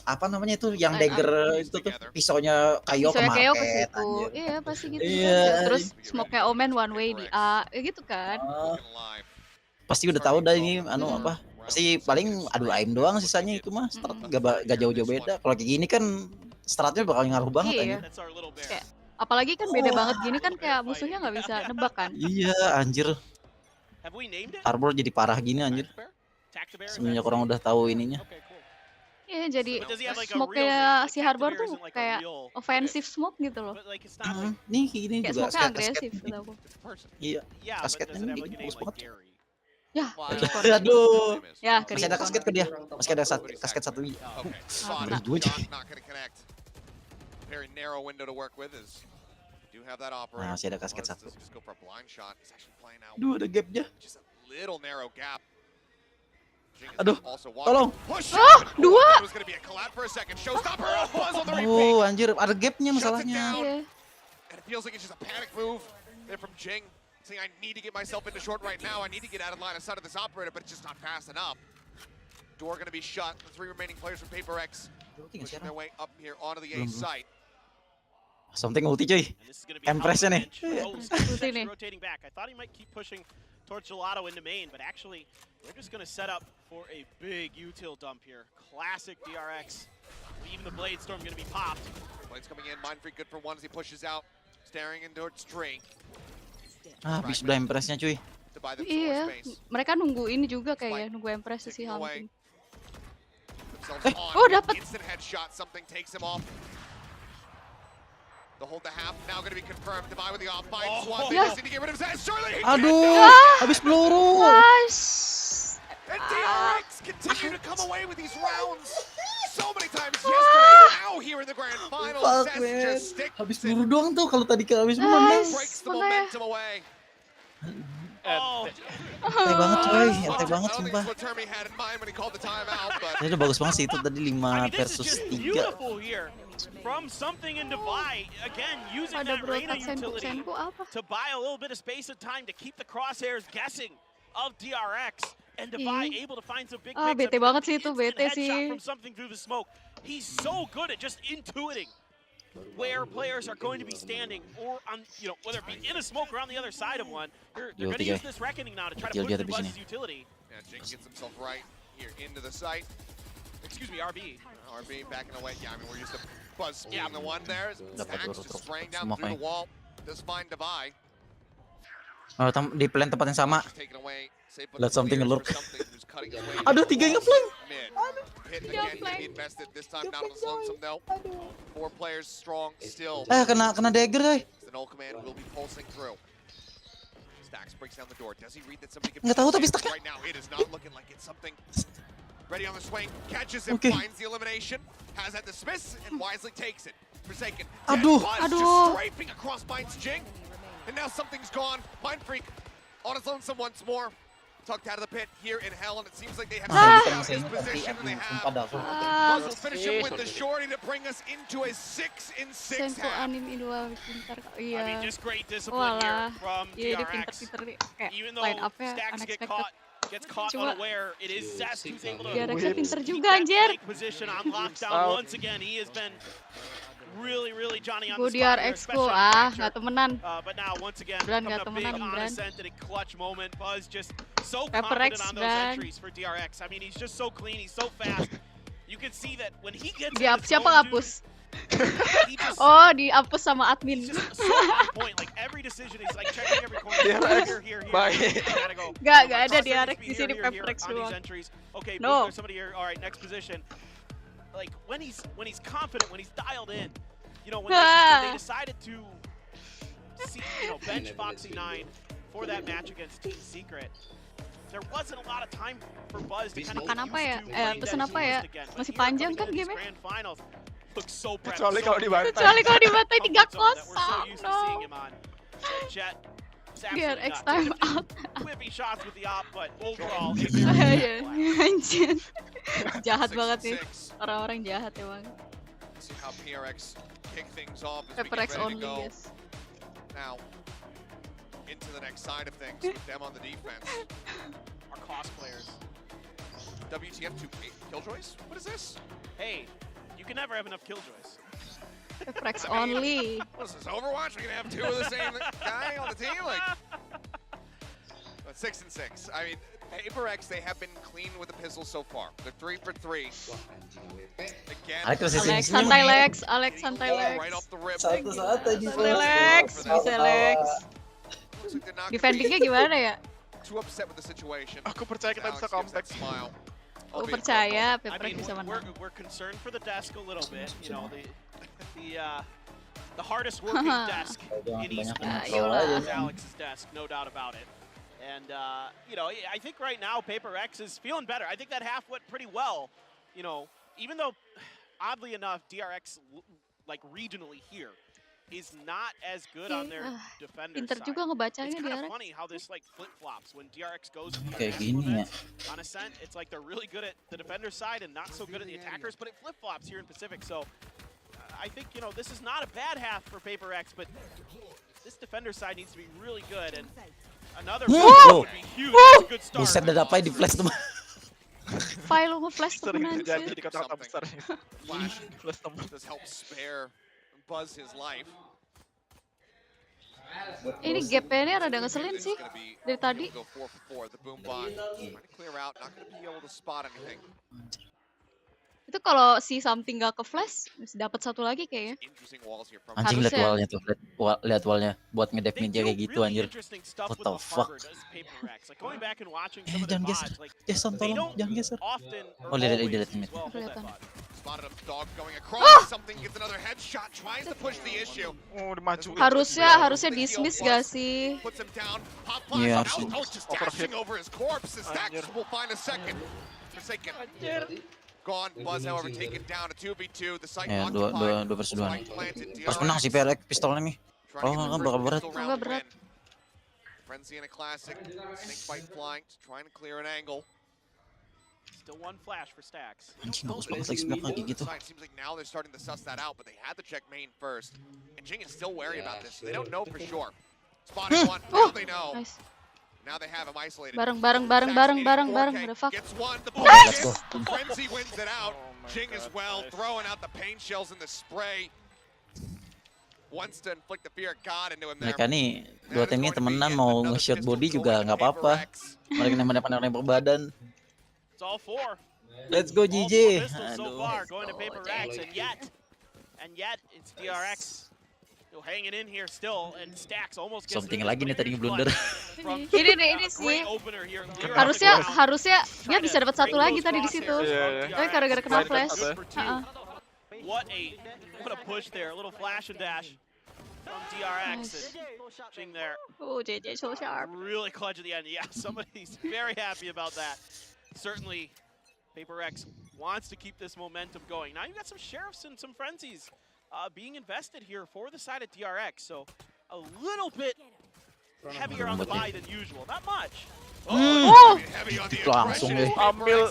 apa namanya itu yang line up. dagger itu tuh pisaunya kayo ke Misalnya kayak ke market situ, anjir. iya pasti gitu Iya. aja. Terus smoke-nya Omen one way di A, gitu kan. Pasti udah tahu dah ini anu apa. Pasti paling adu aim doang sisanya itu mah strat gak jauh-jauh beda. Kalau kayak gini kan stratnya bakal ngaruh banget Iya. anjir. Kayak, apalagi kan beda banget gini kan kayak musuhnya nggak bisa nebak kan. Iya anjir. Harbor jadi parah gini anjir. Semenjak orang udah tahu ininya. Iya, jadi smoke-nya si Harbor tuh kayak offensive smoke gitu loh. Nih kayak gini Kayak juga smoke-nya agresif kasket. gitu aku. Iya, kasketnya ini bagus banget. Ya, Aduh. ya Masih ada kasket ke dia. Masih ada kasket satu lagi. Terus dua aja. Very narrow window to work with is do have that operator. Nah, masih ada kasket satu. Just go for a blind shot. He's actually playing out. Aduh, ada gapnya. Just a little narrow gap. Aduh, tolong. Oh, dua. It was going to be a collab for a second. Showstopper. Buzz on the repeat. Oh, anjir, ada gapnya masalahnya. Iya. And it feels like it's just a panic move there from Jing. Saying I need to get myself into short right now. I need to get out of line of sight of this operator, but it's just not fast enough. Door going to be shut. The three remaining players from Paper X pushing their way up here onto the A site. Something ulti cuy. Empressnya nih. Ulti nih. Rotating back. I thought he might keep pushing towards Gelato into main, but actually they're just going to set up for a big util dump here. Classic DRX. Even the Blade Storm going to be popped. Blade's coming in. Mind Freak good for one as he pushes out. Staring in towards Tree. Habis udah Empressnya cuy. Iya, mereka nunggu ini juga kayaknya, nunggu Empress si Hunting. Oh dapat. Instant headshot. Something takes him off. The hold the half now going to be confirmed. Divide with the off fight. Swan they just need to get rid of his head. Surely he Aduh, habis peluru. And DRX continue to come away with these rounds so many times yesterday. Now here in the grand final, Fuck, man. just stick Habis peluru doang tuh kalau tadi ke habis peluru. breaks the momentum away. Enteng banget coy, enteng banget sumpah. What Termy had in mind when he called the timeout, but Ini udah bagus banget sih itu tadi 5 versus 3. Beautiful here from something in Divide. Again, using Ada that Reina berotak utility senku apa? to buy a little bit of space and time to keep the crosshairs guessing of DRX. And Divide able to find some big picks. Bete banget sih itu, bete Headshot sih. from something through the smoke. He's so good at just intuiting where players are going to be standing, or on, you know, whether it be in a smoke or on the other side of one. They're going to use this reckoning now to try to push through Buzz's utility. yeah, Jing gets himself right here into the site. Excuse me, RB. RB backing away. Yeah, I mean, we're used to Buzz speeding the one there. Stacks just spraying down through the wall. Does find Divide. Oh, di plan tempat yang sama. Just taken away. Let something alert. Who's cutting away. Aduh, 3 ngeflank. Mid. Hit again, gonna be invested. This time not on the lonesome though. 4 players strong still. Kena dagger coy. The null command will be pulsing through. Stacks breaks down the door. Does he read that somebody can Nggak tahu tapi stuck. right now? It is not looking like it's something. Ready on the swing, catches him, Okay. finds the elimination, has that dismiss, and wisely takes it. Forsaken. Aduh. Buzz just scraping across Mind's Jing. And now something's gone. Mind Freak on his lonesome once more. Tucked out of the pit here in hell, and it seems like they have figured out his position, and they have. Buzz will finish him with the shorty to bring us into a 6-6 Senku half. anim Idua pintar. I mean, Iya. just great discipline here Walah. from Iya, dia DRX. pintar-pintar nih. Kayak Even though line up-nya Stacks unexpected. gets caught Cuma- unaware, it is Zest who's able to DRX-nya pintar keep juga that anjir. flank position on lockdown once again. He has been really Johnny on the Gue spot here, DRX especially ku, on fracture. nggak temenan. But now once again, Bran, coming nggak up big temenan, on Bran. Ascent at a clutch moment. Buzz just so Pepper confident X, on those Bran. entries for DRX. I mean, he's just so clean, he's so fast. You can see that when he gets Di in the siapa zone, ngapus? he just Oh, dihapus sama admin. he's just so on point. Like every decision, he's like checking every corner. Here. Bye. Gotta go. Gak Oh, ada my DRX gosh, di sini, here, Pepper X on these doang. entries. Okay, No. there's somebody here. All right, next position. Like when he's confident, when he's dialed in, you know, when they decided to see, you know, bench Foxy9 for that match against Team Secret, there wasn't a lot of time for Buzz to kind of Makan get apa ya? used to playing Pesen that apa ya? boost again. But Masih here, panjang coming kan into these game-nya? grand finals, looks so prepped, Kecuali so kalau dibantai. Kecuali kalau dibantai 3-0. that we're so used to seeing him on. Jet, it's absolutely DRX nuts. time Taking a few out. Whippy shots with the op, but overall, a Iya, very good anjir. Jahat 6-6. banget nih. Orang-orang jahat emang. See how PRX kick things off as we Pepper get X ready to only, go. guys. now into the next side of things with them on the defense. Our cosplayers. WTF 2 Killjoys? What is this? Hey, you can never have enough Killjoys. Reflex only. What is this, Overwatch? We're gonna have 2 of the same guy on the team? Like, but 6 and 6. I mean, PaperX, they have been clean with the pistols so far. They're 3 for 3. Again, Alex santai Lex, Alex santai Lex. right off the rip. Satu-satu di Santai Lex, bisa Lex. Looks like they're not gonna Defendingnya gimana ya? be too upset with the situation. Aku percaya kita Alex bisa gives that comeback. smile. Aku Albeit percaya I PaperX mean, bisa menang. we're concerned for the desk a little bit. You know, the hardest working desk in esports is Alex's desk, no doubt about it. And you know, I think right now PaperX is feeling better. I think that half went pretty well. You know, even though oddly enough DRX like regionally here is not as good on their defender Pinter side. juga ngebacanya It's kind dia. of funny how this like flip flops when DRX goes to the Kayak advanced gini ya. events on Ascent. It's like they're really good at the defender side and not so good at the attackers, but it flip flops here in Pacific. So I think, you know, this is not a bad half for PaperX, but this defender side needs to be really good. And another would be huge. That's a good start. Buset, udah dapat di flash teman. File lu nge-flash Sering temenan terjadi sih. di kota-kota besar. Flash Flash teman. does help spare Buzz his life. Ini gap-nya rada ngeselin sih dari tadi. Go 4 for 4. The boom bot trying to clear out, not going to be able to spot anything. Itu kalau si something gak ke-flash, dapat satu lagi kayaknya. Interesting walls here from Anjing lihat Harusnya. wallnya tuh, lihat wallnya buat ngedep They media do kayak gitu really anjir. interesting stuff What with the fuck? Harbor, does PaperX. Like going back and watching some of their Jangan geser. VODs, like Jason they tolong, don't jangan geser. often Oh, lihat always ini. use well, hold that Kelihatan. thought. spotted a dog going across. Something gets another headshot, tries to push the issue. Oh, dimajuin. Harusnya dismiss gak sih? Puts him down. Pop Iya, flash harusnya. out. Oh, just dashing over his corpse. His Stacks will find a second. Forsaken. Gone. Buzz, however, taken down. A 2v2. The site Ya, occupied. dua versus dua. Spike planted. Pas menang si PRX pistolnya nih. Trying to get the bakal first berat. pistol round Enggak berat. win. Frenzy in a classic. Snake bite flying. Trying to clear an angle. Still one flash for Stacks. Anjing bagus banget lagi sebelah kayak gitu. Side seems like now they're starting to suss that out, but they had to check main first. And Jing is still wary about this. They don't know for sure. Spotted one. Now they know. Nice. Now they have him isolated. Bareng. Udah fuck. Gets one. The Let's go. Frenzy wins it out. Jing as well, throwing out the pain shells in the spray. Wants to inflict the fear of God into him there. Mereka nih dua tim ini temenan mau nge-shot body juga nggak apa-apa. Mereka nembak badan. It's all four. Let's go All GG. four pistols so Aduh. far going to PaperX, and yet it's DRX still hanging in here still, and Stacks almost gets Something another lagi nih tadi huge blunder. clutch from Ini sih. great opener here. Clear out Harusnya the ground. dia bisa dapat satu lagi tadi di situ. Iya. Tapi gara-gara kena flash. Good for two. Heeh. What a push there, a little flash and dash from DRX. And Jing there, Oh, JJ so sharp. really clutch at the end. Yeah, somebody's very happy about that. Certainly, PaperX wants to keep this momentum going. Now you've got some Sheriffs and some Frenzies being invested here for the side of DRX. So a little bit heavier on the buy than usual. Not much. Oh! Heavy on the Langsung deh. Ambil.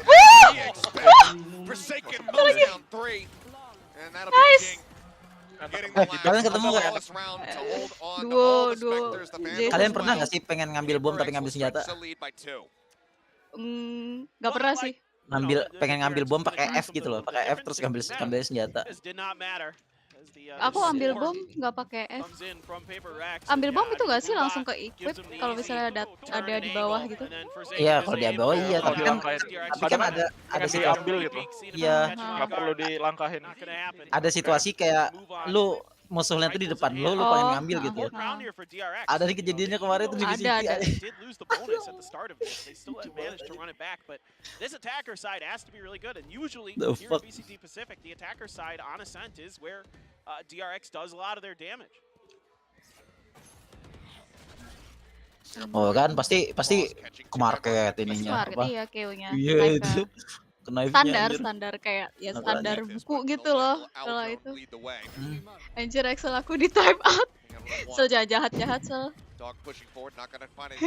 Forsaken moves down 3. And that'll be Jing. Getting the Kalian ketemu nggak? last round to hold on to all the Duo. Spectres, the Jason. Kalian Vandals pernah as nggak sih pengen ngambil bom tapi ngambil senjata? Stretch the lead by 2. Nggak pernah sih. Pengen ngambil bom pakai F gitu loh, pakai F terus ngambil senjata. This did not matter. As the, Aku the ambil score bom nggak pakai F. comes in from PaperX. Ambil bom Yeah, itu nggak sih Boomba langsung ke equip gives him the kalau easy misalnya turn ada and di bawah angle, gitu. and then Forsaken Iya, is kalau dia able bawa to iya, Kalau tapi kan dilangkahin. ada Pengen situasi diambil gitu. Iya. Nggak perlu dilangkahin. Not gonna happen. Ada situasi kayak lu musuhnya tuh di depan lu pengen ngambil gitu. Fourth round here for DRX. Ada nih kejadiannya kemarin tuh di Ada, City. ada. They did lose the bonus at the start of this. They still have managed to run it back, but this attacker side has to be really good. And usually The here fuck? at VCT Pacific, the attacker side on Ascent is where DRX does a lot of their damage. Oh kan pasti ke market ininya Market apa? iya KO-nya. Iya Mereka. itu. Knife-nya anjir. Standar kayak ya Makanya. standar buku gitu loh. Kalau itu. Lead the way. Anjir Excel aku di time out. So jahat-jahat Sel. Dog pushing forward, not gonna find it.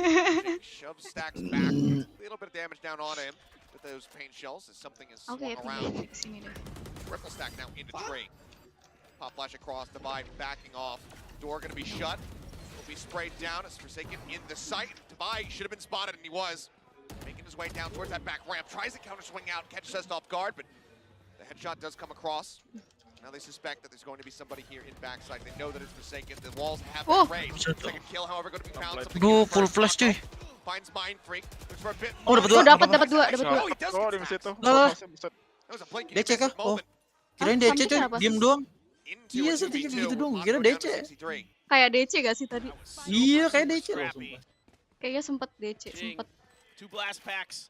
Shove Stacks back. A little bit of damage down on him with those pain shells as something is Oke, swung around. tinggi sini deh. Ripple stack now into 3. Pop flash across, divide, backing off. Door gonna be shut. be sprayed down as Forsaken in the sight. Tabai should have been spotted, and he was. Making his way down towards that back ramp. Tries to counter swing out, catches us off guard, but the headshot does come across. Now they suspect that there's going to be somebody here in backside. They know that it's Forsaken. The walls have been raised. Second kill, however, going to be found. Aduh, full flash cuy. Finds Mind Freak. Looks for a bit. Oh, dapat dua. dapat dua. Oh, he does Oh, get di situ. snapped. That was a blink DC kah? Oh, kirain Ah, DC samping coy, kenapa? diem doang. Into Iya, a saya pikir 2v2. begitu doang, Mako kira down to DC. 63. Kayak DC gak sih tadi? Iya, kayak DC loh, sumpah. Kayaknya sempet DC, Jing, sempet. 2 blast packs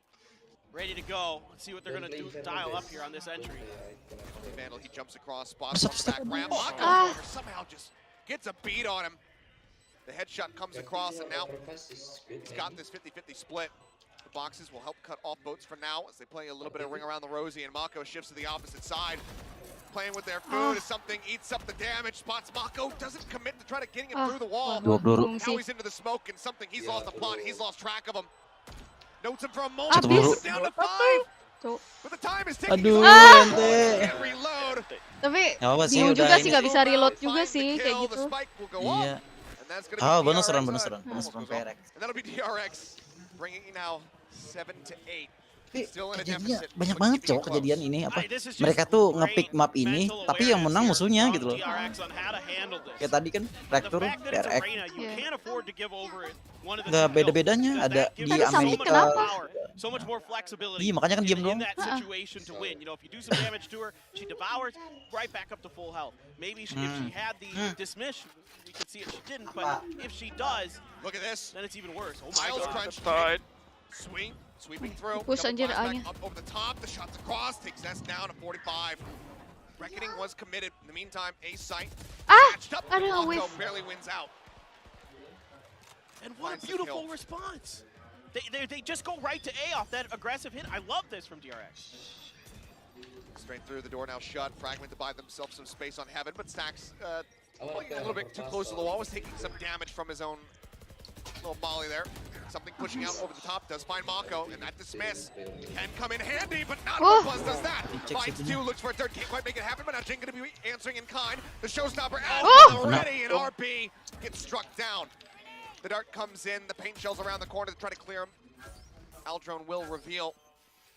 ready to go. Let's see what they're gonna do. Dial up here on this entry. Vandal, he jumps across, spots on the back ramp. Mako, Ah. however, somehow just gets a beat on him. The headshot comes across, and now he's got this 50-50 split. The boxes will help cut off boats for now as they play a little bit of ring around the Rosie, and Mako shifts to the opposite side. Playing with their food as something eats up the damage. Spots Mako, doesn't commit to try to getting it through the wall. Dua peluru. Now he's into the smoke, and something he's lost the plot. He's lost track of him. Notes him for a moment. Satu peluru. He's down to 5. Tuh. But the time is ticking. Aduh, He's ente. can't reload. Tapi Nggak apa sih, bingung udah juga ini. sih, gak bisa reload juga Finds the sih, kayak kill, gitu. the spike will go Iya. up, and that's gonna be Oh, DRX bonuseran, side. bonuseran. Bonus Almost from goes off. PRX. And that'll be DRX, bringing it now 7 to 8. Tapi Still in a kejadiannya deficit, banyak but banget keeping cowok it close. kejadian ini apa? Hey, this is just Mereka tuh great ngepick map ini, mental tapi yang awareness menang here musuhnya from gitu loh. DRX on how to handle this. Kayak tadi kan, The reaktor fact that it's PRX. arena, you Yeah. can't afford to give over it. One of the Nggak two kills, beda-bedanya, because ada that gives di you so Samping much Amerika. more power, so much more flexibility Iya, makanya kan diem in doang. that situation to win. You know, if you do some damage to her, she devours, right back up to full health. Maybe if she had the dismiss, we could see if she didn't, but if she does, Look at this. then it's even worse. Oh my Miles god. crunch. Side. Swing, sweeping through. Push Double anjir, flashback A-nya. up over the top. The shots across takes Ness down to 45. Reckoning was committed. In the meantime, A site Ah, matched up. aduh, Mako whiff. barely wins out. And what a Finds the beautiful kill. response. They just go right to A off that aggressive hit. I love this from DRX. Straight through the door now shut. Fragment to buy themselves some space on Heaven, but Stacks playing a little bit too close to the wall, was taking some damage from his own little molly there. Something pushing out over the top, does find Mako, and that dismiss can come in handy, but not Oh. when Buzz does that. Finds two, looks for a third, can't quite make it happen, but now Jing gonna be answering in kind. The showstopper out Oh. already, and RB gets struck down. The dart comes in, the paint shells around the corner to try to clear him. Aldrone will reveal.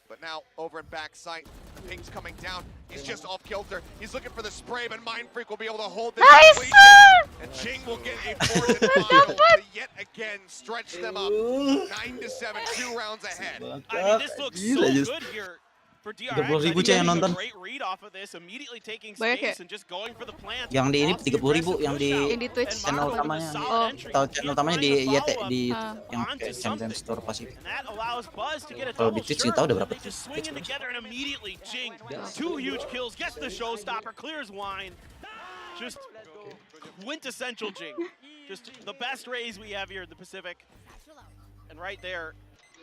But now over in back sight, the ping's coming down. He's just off kilter. He's looking for the spray, but Mind Freak will be able to hold this Nice! completion. And Jing will get a fourth and final to yet again stretch them up 9-7, 2 rounds ahead. I mean, this looks so Gila, just good here for DRX. 30.000 I think coy yang getting a nonton. great read off of this, immediately taking Banyak space ya? and just going for the plant. Yang di ini Lost the 30.000, aggressive yang di push out. Yang di Twitch And channel Mako with a utamanya. solid Oh. entry. Tahu Can't channel utamanya find di the YT follow-up di Ah. yang onto kayak Champion something. Store pasti. And that allows Buzz to get a Kalau double di Twitch shirt. nggak tahu udah berapa They just tuh. swing in together and immediately Jing, 2 huge kills, gets the showstopper, clears wine. Just quintessential Jing. Just the best raise we have here in the Pacific. And right there,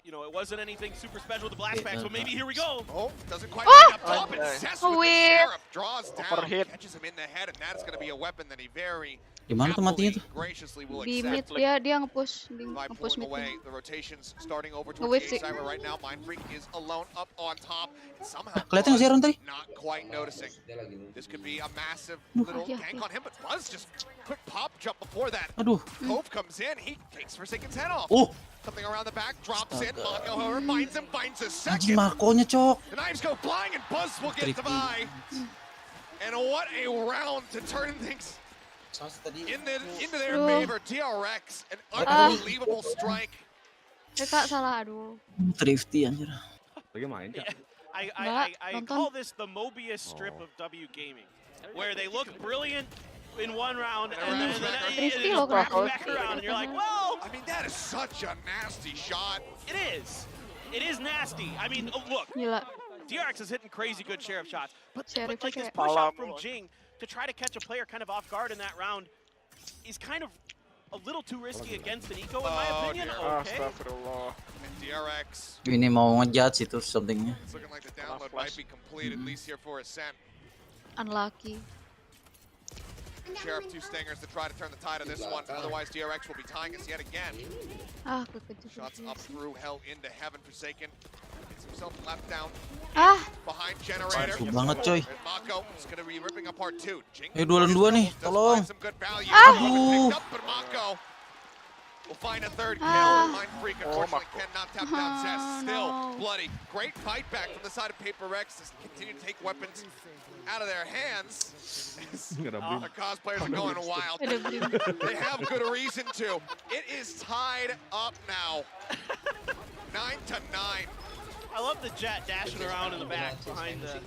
you know, it wasn't anything super special with the blast pack, so maybe here we go. Oh, doesn't quite Oh! line up top, and Cess Oh, with the weird. Sheriff draws down, Overhit. catches him in the head, and that's going to be a weapon that he very Di mana tuh matinya tuh? graciously will Di mid accept. dia nge-push, By nge-push pulling mid. away, the rotations starting over Nge-whip towards the sih. A side where right now Mind Freak is alone up on top. And somehow Kelihatan nggak sih Aaron tadi? not quite noticing. This could be a massive Aduh, little iya, gank iya. on him, but Buzz just quick pop jump before that. Aduh. Cove comes in, he takes Forsaken's head off. Oh, Something around the back, drops in. Astaga. Mako, however, finds him, finds a anjing second. Makonya cok. The knives go flying, and Buzz will get Tricky. the buy. And what a round to turn things into their Aduh. favor. DRX, an unbelievable strike. Kak salah, aduh. Thrifty anjir. Lagi main Kak. I nonton. call this the Mobius strip of W Gaming, where they look brilliant in one round and then Thrifty it loh, wraps Kak. back around and you're like, well, I mean, that is such a nasty shot. it is. It is nasty. I mean, look, Gila. DRX is hitting crazy good sheriff shots, but Sheriff like this kayak- push out from Jing to try to catch a player kind of off guard in that round is kind of a little too risky against an eco in my Oh, opinion. dear. Okay. Astagfirullah. And DRX, Ini mau ngejudge itu somethingnya. it's looking like the download might be complete, at least here for Ascent. Unlucky. Sheriff 2 stingers to try to turn the tide of this one. Otherwise, DRX will be tying us yet again. Ah, kekejut. Shots up through hell into heaven. Forsaken gets himself left down Ah, behind Generator. Aduh banget coy. And Mako is going to be ripping apart 2. Jing Dua lawan dua nih, does tolong. find some good value. Aduh. Picked up, but Mako We'll find a third kill. Ah. Mind Freak unfortunately cannot tap down Zest. Still bloody. Great fight back from the side of Paper Rex to continue to take weapons out of their hands. Our cosplayers are going wild. They have good reason to. It is tied up now. 9-9. I love the Jet dashing around in the back behind the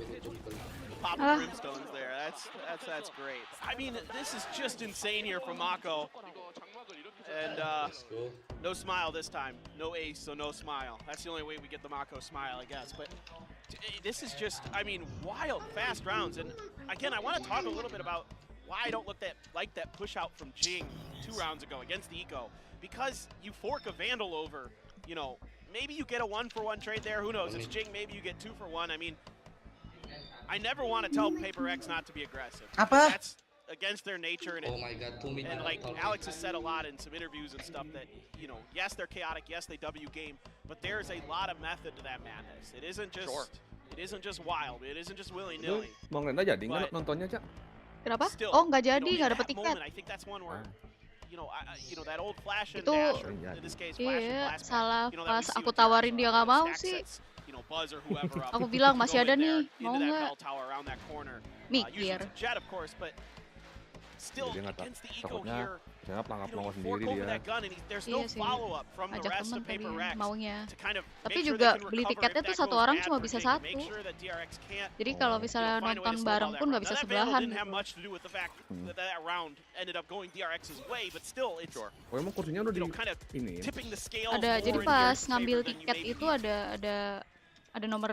pop of brimstones there. That's great. I mean, this is just insane here from Mako. And no smile this time. No ace, so no smile. That's the only way we get the Mako smile, I guess. But this is just, I mean, wild, fast rounds. And again, I want to talk a little bit about why I don't like that push out from Jing 2 rounds ago against the Eco. Because you fork a Vandal over, you know, maybe you get a 1-for-1 trade there. Who knows? It's Jing. Maybe you get 2-for-1. I mean, I never want to tell Paper X not to be aggressive. That's against their nature. And, and like Alex has said a lot in some interviews and stuff that, you know, yes, they're chaotic. Yes, they W game. But there's a lot of method to that madness. It isn't just it isn't just wild. It isn't just willy-nilly. Mau nggak jadi nggak nontonnya, Cak? Kenapa? Still, Oh, nggak jadi, you know, nggak in dapet that tiket. moment, I think that's one where, you know, that old flash and Itu dash, or in this case, flash and iya, blast salah you know, that we pas see aku with tawarin Jericho, dia you nggak know, mau stack sih. sets, you know, Buzz or whoever up, Aku bilang go masih in ada there, nih, mau into that nggak? bell tower around that corner. Usually Mikir. it's a Jet, of course, but still Dia nggak against the Eco takutnya here, saya you pelangap-pelangap know, you sendiri fork over dia. that gun and there's Iya no sih. follow-up from the Ajak rest temen of tadi Paper Rex maunya. to kind of Tapi make sure juga they can beli recover tiketnya if tuh that satu goes orang bad cuma for bisa Jing, to make satu. sure that DRX can't Jadi kalau you know, misalnya find a way to nonton slow down bareng that pun round. nggak Now bisa that Vandal sebelahan didn't have gitu. much to do with the fact that that round ended up going DRX's way, but still it's Oh, emang kursinya udah di you know, kind of ini ya? tipping the scales Ada, jadi more in pas DRX's ngambil favor than you tiket maybe itu need. ada nomor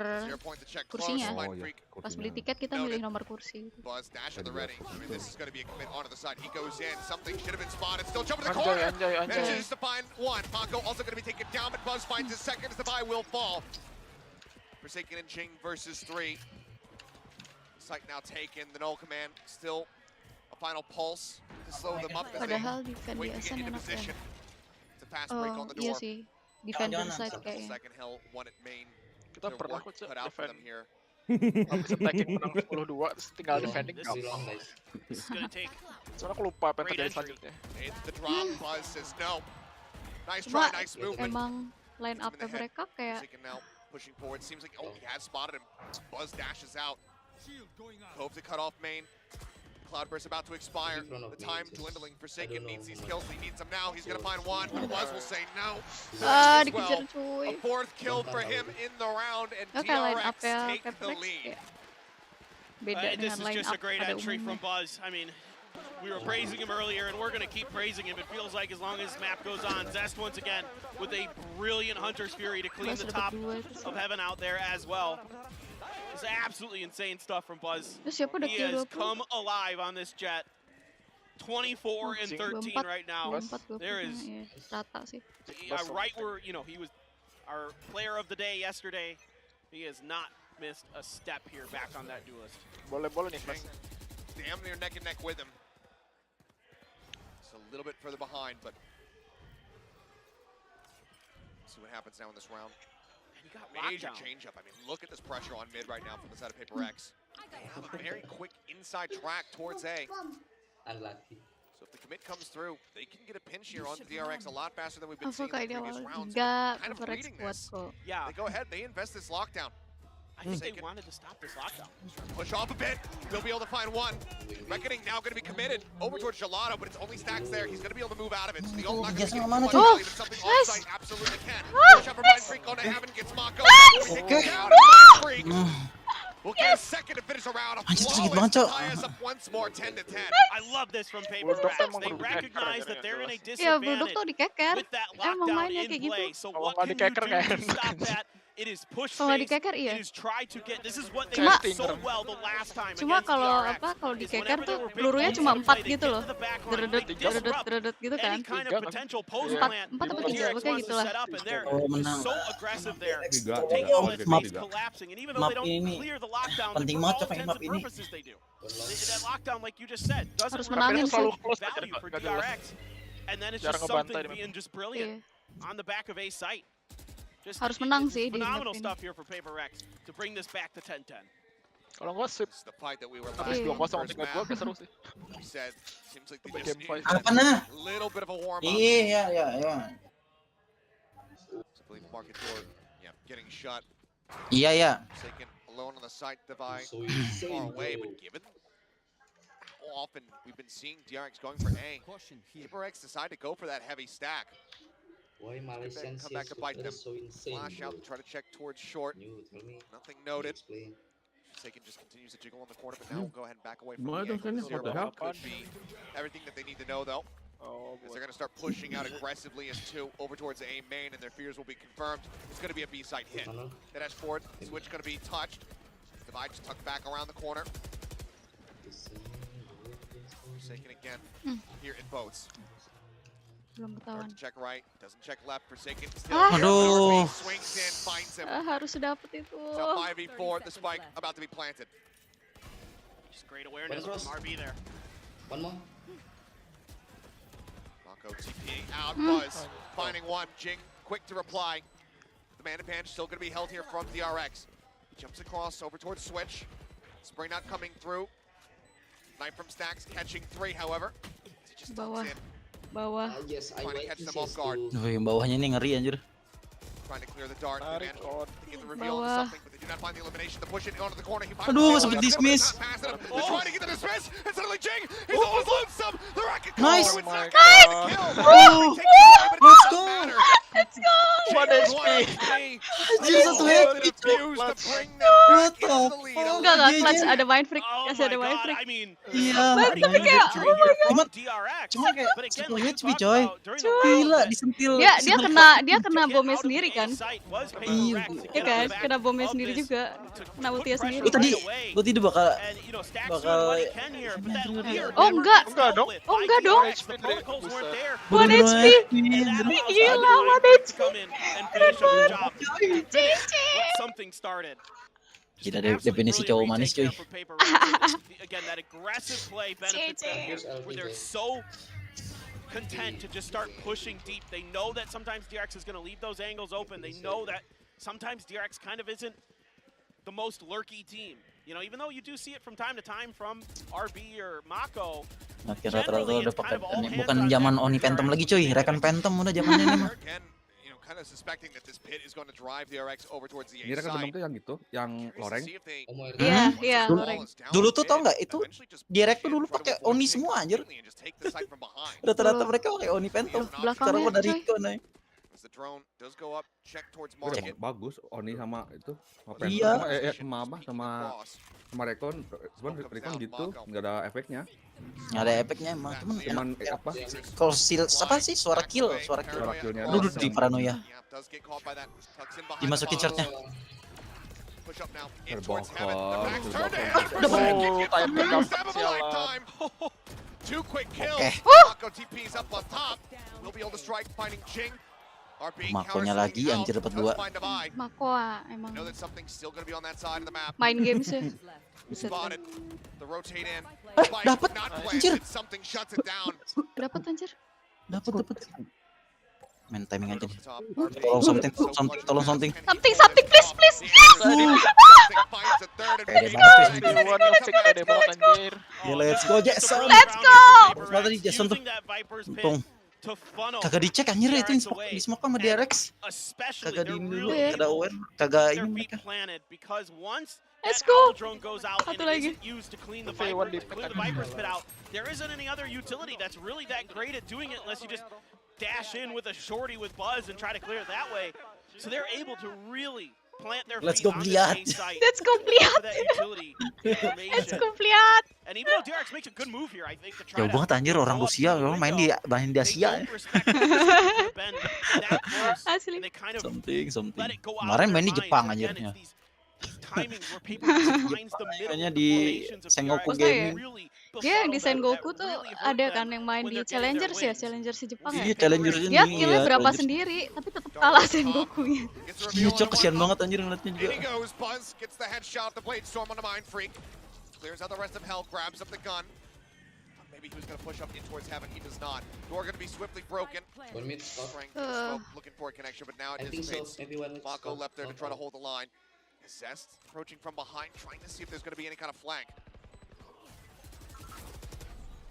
kursinya. Oh iya, Pas kursinya. beli tiket kita milih nomor kursi. Buzz dash at the ready. I mean, this is going to be a commit onto the side. He goes in. Something should have been spotted. Still jumping the corner. Manages to find one. Mako also going to be taken down, but Buzz finds his second as the buy will fall. Forsaken and Jing versus 3. Site now taken. The null command still a final pulse to slow them up as they Padahal defend wait to get biasa into enak ya. position. It's a fast break on the Iya door. sih. Defender side kayaknya. Second hill, one at main. Kita Their pernah work kok Cak, cut out for defend. them here. Habis attacking menang 10-2 terus tinggal defending This gampang. is gonna take Soalnya aku lupa apa yang great terjadi entry. selanjutnya. It's the drop. Buzz says no. Nice Cuma try, nice movement. emang line Hits him up in the head. mereka kayak Forsaken now pushing forward. Seems like, oh, he has spotted him. Buzz dashes out. Cove to cut off main. Cloudburst about to expire. The time dwindling. Forsaken needs these kills. He needs them now. He's going to find one. Buzz will say no. ah As well. dikejar cuy. A fourth kill for him in the round, and Oke, line up DRX ya take the Peplex lead. kayak beda This dengan is line just up a great pada entry from umumnya. Buzz. I mean, we were praising him earlier, and we're going to keep praising him. It feels like as long as map goes on. Zest once again with a brilliant Hunter's Fury to clean Buzz the dapat top dua itu sih. of heaven out there as well. It's absolutely insane stuff from Buzz. Terus siapa udah He kill has 20? come alive on this Jet. 24 and 13 right now. 24, There is ya, rata sih. right where, you know, he was our player of the day yesterday. He has not missed a step here back on that duelist. Boleh-boleh nih, Mas. Damn near neck and neck with him. It's a little bit further behind, but see what happens now in this round. He got Major lockdown. change up. I mean, look at this pressure on mid right now from the side of Paper X. They have a very quick inside track towards A. So if the commit comes through, they can get a pinch here on the DRX a lot faster than we've been Aku seeing in kayak the di previous awal rounds. enggak Kind of Peplex reading kuat this. kok. Yeah, They go ahead, they invest this lockdown. I think they wanted to stop this lockdown. Push off a bit. He'll be able to find one. Reckoning now going to be committed over towards Gelato, but it's only stacks there. He's going to be able to move out of it. So the ult not going to get much value, but something offsite absolutely can. Push up for Mind Freak on to heaven, gets Mako. Taken down. Mind Freak will get a second to finish a round. A flawless tie us up once more, 10-10. I love this from Paper Rex. They recognize that they're in a Ya Bulldog disadvantage tuh dikeker. with that Emang lockdown mainnya in kayak gitu. play. So Kalau what nggak can you dikeker, do nggak to enak. stop that? It is push Kalau nggak face. dikeker iya. It is try to get. This is what they Cuma- did so well the last time Cuma against kalau DRX. apa kalau is dikeker whenever tuh they were big pelurunya points cuma in 4 play, they gitu get loh. to the back line, Deredet they disrupt deredet gitu kan. any kind of potential post Tiga, plan 4 apa 3 DRX pokoknya wants gitu to lah. set up, and they're Oh, just menang. so aggressive there, Tiga, taking tiga. all that Map- space collapsing, and even though map they don't ini clear the lockdown, penting for banget all pakai intents map and ini. purposes they do. That lockdown, like you just said, doesn't Harus represent menangin selalu sih. close aja, value for nggak jelas. DRX, and then it's Jarang just ngebantai something di map. being just brilliant Iya. on the back of A site. Just Harus menang it's sih di phenomenal map ini. stuff here for Paper Rex to bring this back to 10-10. Kalau nggak sweep This is the fight that we were habis lacking 2-0 in the first 3-2 map. kayak seru sih. We said seems like they Sampai just game need 5. Apa nah? a little bit of a warm up. Iya, ya. I believe Market Door, yeah, getting shot. Iya, ya. Forsaken alone on the side divide, far away, but given how often we've been seeing DRX going for A, PaperX decide to go for that heavy stack. Why Malaysians Come back to bite them. so insane? Flash out to try to check towards short. You tell me. Nothing noted. Explain. Forsaken just continues to jiggle on the corner, but now we'll go ahead and back away from Why the don't angle. they know what the Zero hell? could be everything that they need to know, though. As they're going to start pushing out aggressively as two over towards the A main, and their fears will be confirmed. It's going to be a B side hit. That dash forward, switch going to be touched. Divide just tucked back around the corner. Forsaken again here in boats. Belum ketahuan. Start to check right, doesn't check left. Forsaken still. Aduh. Swings in, finds him. Harus dapet itu. So 5v4, the spike about to be planted. Just great awareness from RB there. One more. Mako TPing out, Buzz finding one. Jing quick to reply. The man advantage still going to be held here from DRX. He jumps across over towards Switch. Spring not coming through. Knife from Stacks catching 3, however. He just Bawah. tucks in, Bawah. Yes, I trying to like catch them this off guard. Yang bawahnya ini ngeri anjir. Trying to clear the dart. Tarik Managed on. to get the reveal on Bawah. something, but they do not find the elimination. The push it onto the corner. He finds Aduh, the sampai kill. dismiss. Not past him. They're trying to get the dismiss, and suddenly Jing, he's almost lonesome. The racket Nice. It's not Nice. gonna be a kill. Oh. He takes it away, but it Let's doesn't go. matter. Let's go. One Jing, HP. Anjir, satu HP, cuy. refused to bring them back into the lead. Enggak clutch, ada mind freak. Oh Kasih ada my mind god, freak. I mean, Iya. pretty good kayak, victory oh here my from God. DRX. Cuman kayak But again, 10 like we HP, talked coy. about during the Gila, round, disentil. Dia kena to get bomnya out of the sendiri A kan. site was Iya, PaperX to Iya get on kan, the back kena bomnya of sendiri this, juga. to Kena put ultinya pressure sendiri. Gue tadi, right away. gue tadi bakal And you know, Stacks bakal- doing what he can here, but that leader Oh, never enggak. gets Enggak dealt dong. with Oh, by enggak dong. DRX. The protocols weren't there. 1 bener-bener HP. And that allows Gila, Undeniable 1 to HP. come in and finish up the job. Finish what something started. Gila, definisi cowok manis, cuy. Again, that aggressive play benefits them here, where they're so content to just start pushing deep. They know that sometimes DRX is going to leave those angles open. They know that sometimes DRX kind of isn't the most lurky team. You know, even though you do see it from time to time from RB or Mako. Makin rata-rata udah pakai bukan zaman Oni Phantom lagi, cuy. Rekan Phantom udah zamannya ini mah. Again, you know, kind of suspecting that this pit is going to drive DRX over towards the A Ini kan side. tuh yang gitu, yang Curious to loreng. see if they- Oh my Iya, god. iya, Dulu- loreng. Dulu tuh tau nggak itu Eventually just direct push tuh in, dulu try to pakai avoid Oni things semua, anjir. completely and just take the site from behind. Rata-rata mereka pakai Oni Phantom. Belakangnya, Sekarang udah coy. Rico, nih. As the drone does go up, check towards Udah market. bagus, Oni sama itu, sama Iya. Phantom, sama apa, sama Recon, cuman Recon gitu, nggak ada efeknya. Nggak ada efeknya emang, cuman Apa? kalau apa sih suara kill. Suara killnya. Duduk di paranoia. Yeah, does get caught by that. Tucks in behind Dimasukin the shotnya. box. Push up now, in Terbongkar, towards heaven. The back's turned to terbongkar. heaven. Forsaken Oh, gets time the pick up. biggest stab of a Sialan. lifetime. 2 quick kills. Oke. Mako TP's up on top. Will be able to strike, finding Jing. RB Makonya counters lagi, something anjir, out, dapat does 2. find Divide. Mako emang Know that something's still going to be on that side of the map. main games ya. Buset. Spotted. The rotate in. Dapat, Not anjir. planted. Something shuts it down. Dapat anjir. Dapat. Main timing aja. Top. Tolong something, tolong something. Something, please, please. Finds a third and Let's maybe go. a second. Di one nge-pick pede banget anjir. Ya, let's go, Jason. Let's go. Malah tadi Jason tuh. Untung. Kagak dicek anjir itu di smoke sama DRX. Kagak di ini dulu, Iya. kagak aware, kagak ini mereka. Let's go. Drone goes out and Satu it lagi. isn't used to clean the Oke, one Viper's, deep clear the Viper's pit out. There isn't any other utility that's really that great at doing it unless you just dash in with a shorty with Buzz and try to clear it that way. So they're able to really plant their Let's feet go, on this Bliat. A site. Let's go, for Bliat. that utility information. Let's go, Pliat. And even though DRX makes a good move here, I think to try Jauh to banget anjir orang go up Rusia, to the orang main window, di Asia ya. they don't respect the distance to have been that close, Asli. and they kind of Something. let it go out Kemarin of main di their Jepang minds. anjir. Again, Ya. it's these timings where PaperX finds the middle Kayaknya of di the formations of Sengoku DRX that Gaming. really Dia yang befuddle desain them, Goku that tuh really hurt ada them kan yang main when di they're getting their Challengers ya, wins. Challengers si Jepang Iya, ya. Challenger Dia ini killnya ya. berapa Challengers. sendiri, tapi tetap kalah Sengoku-nya. Gets a Iya, reveal cok, on kesian one banget anjir ngeliatnya In juga. he goes, Buzz gets the headshot, the blade storm on the Mind Freak. Clears out the rest of Hell, grabs up the gun. Maybe he was going to push up in towards Heaven, he does not. Door going to be swiftly broken. 1 minute stop. Sprang through the smoke, looking for a connection, but now it I think so. dissipates. Maybe 1 minute Mako stop. left there to try to hold the line. Zest approaching from behind, trying to see if there's going to be any kind of flank.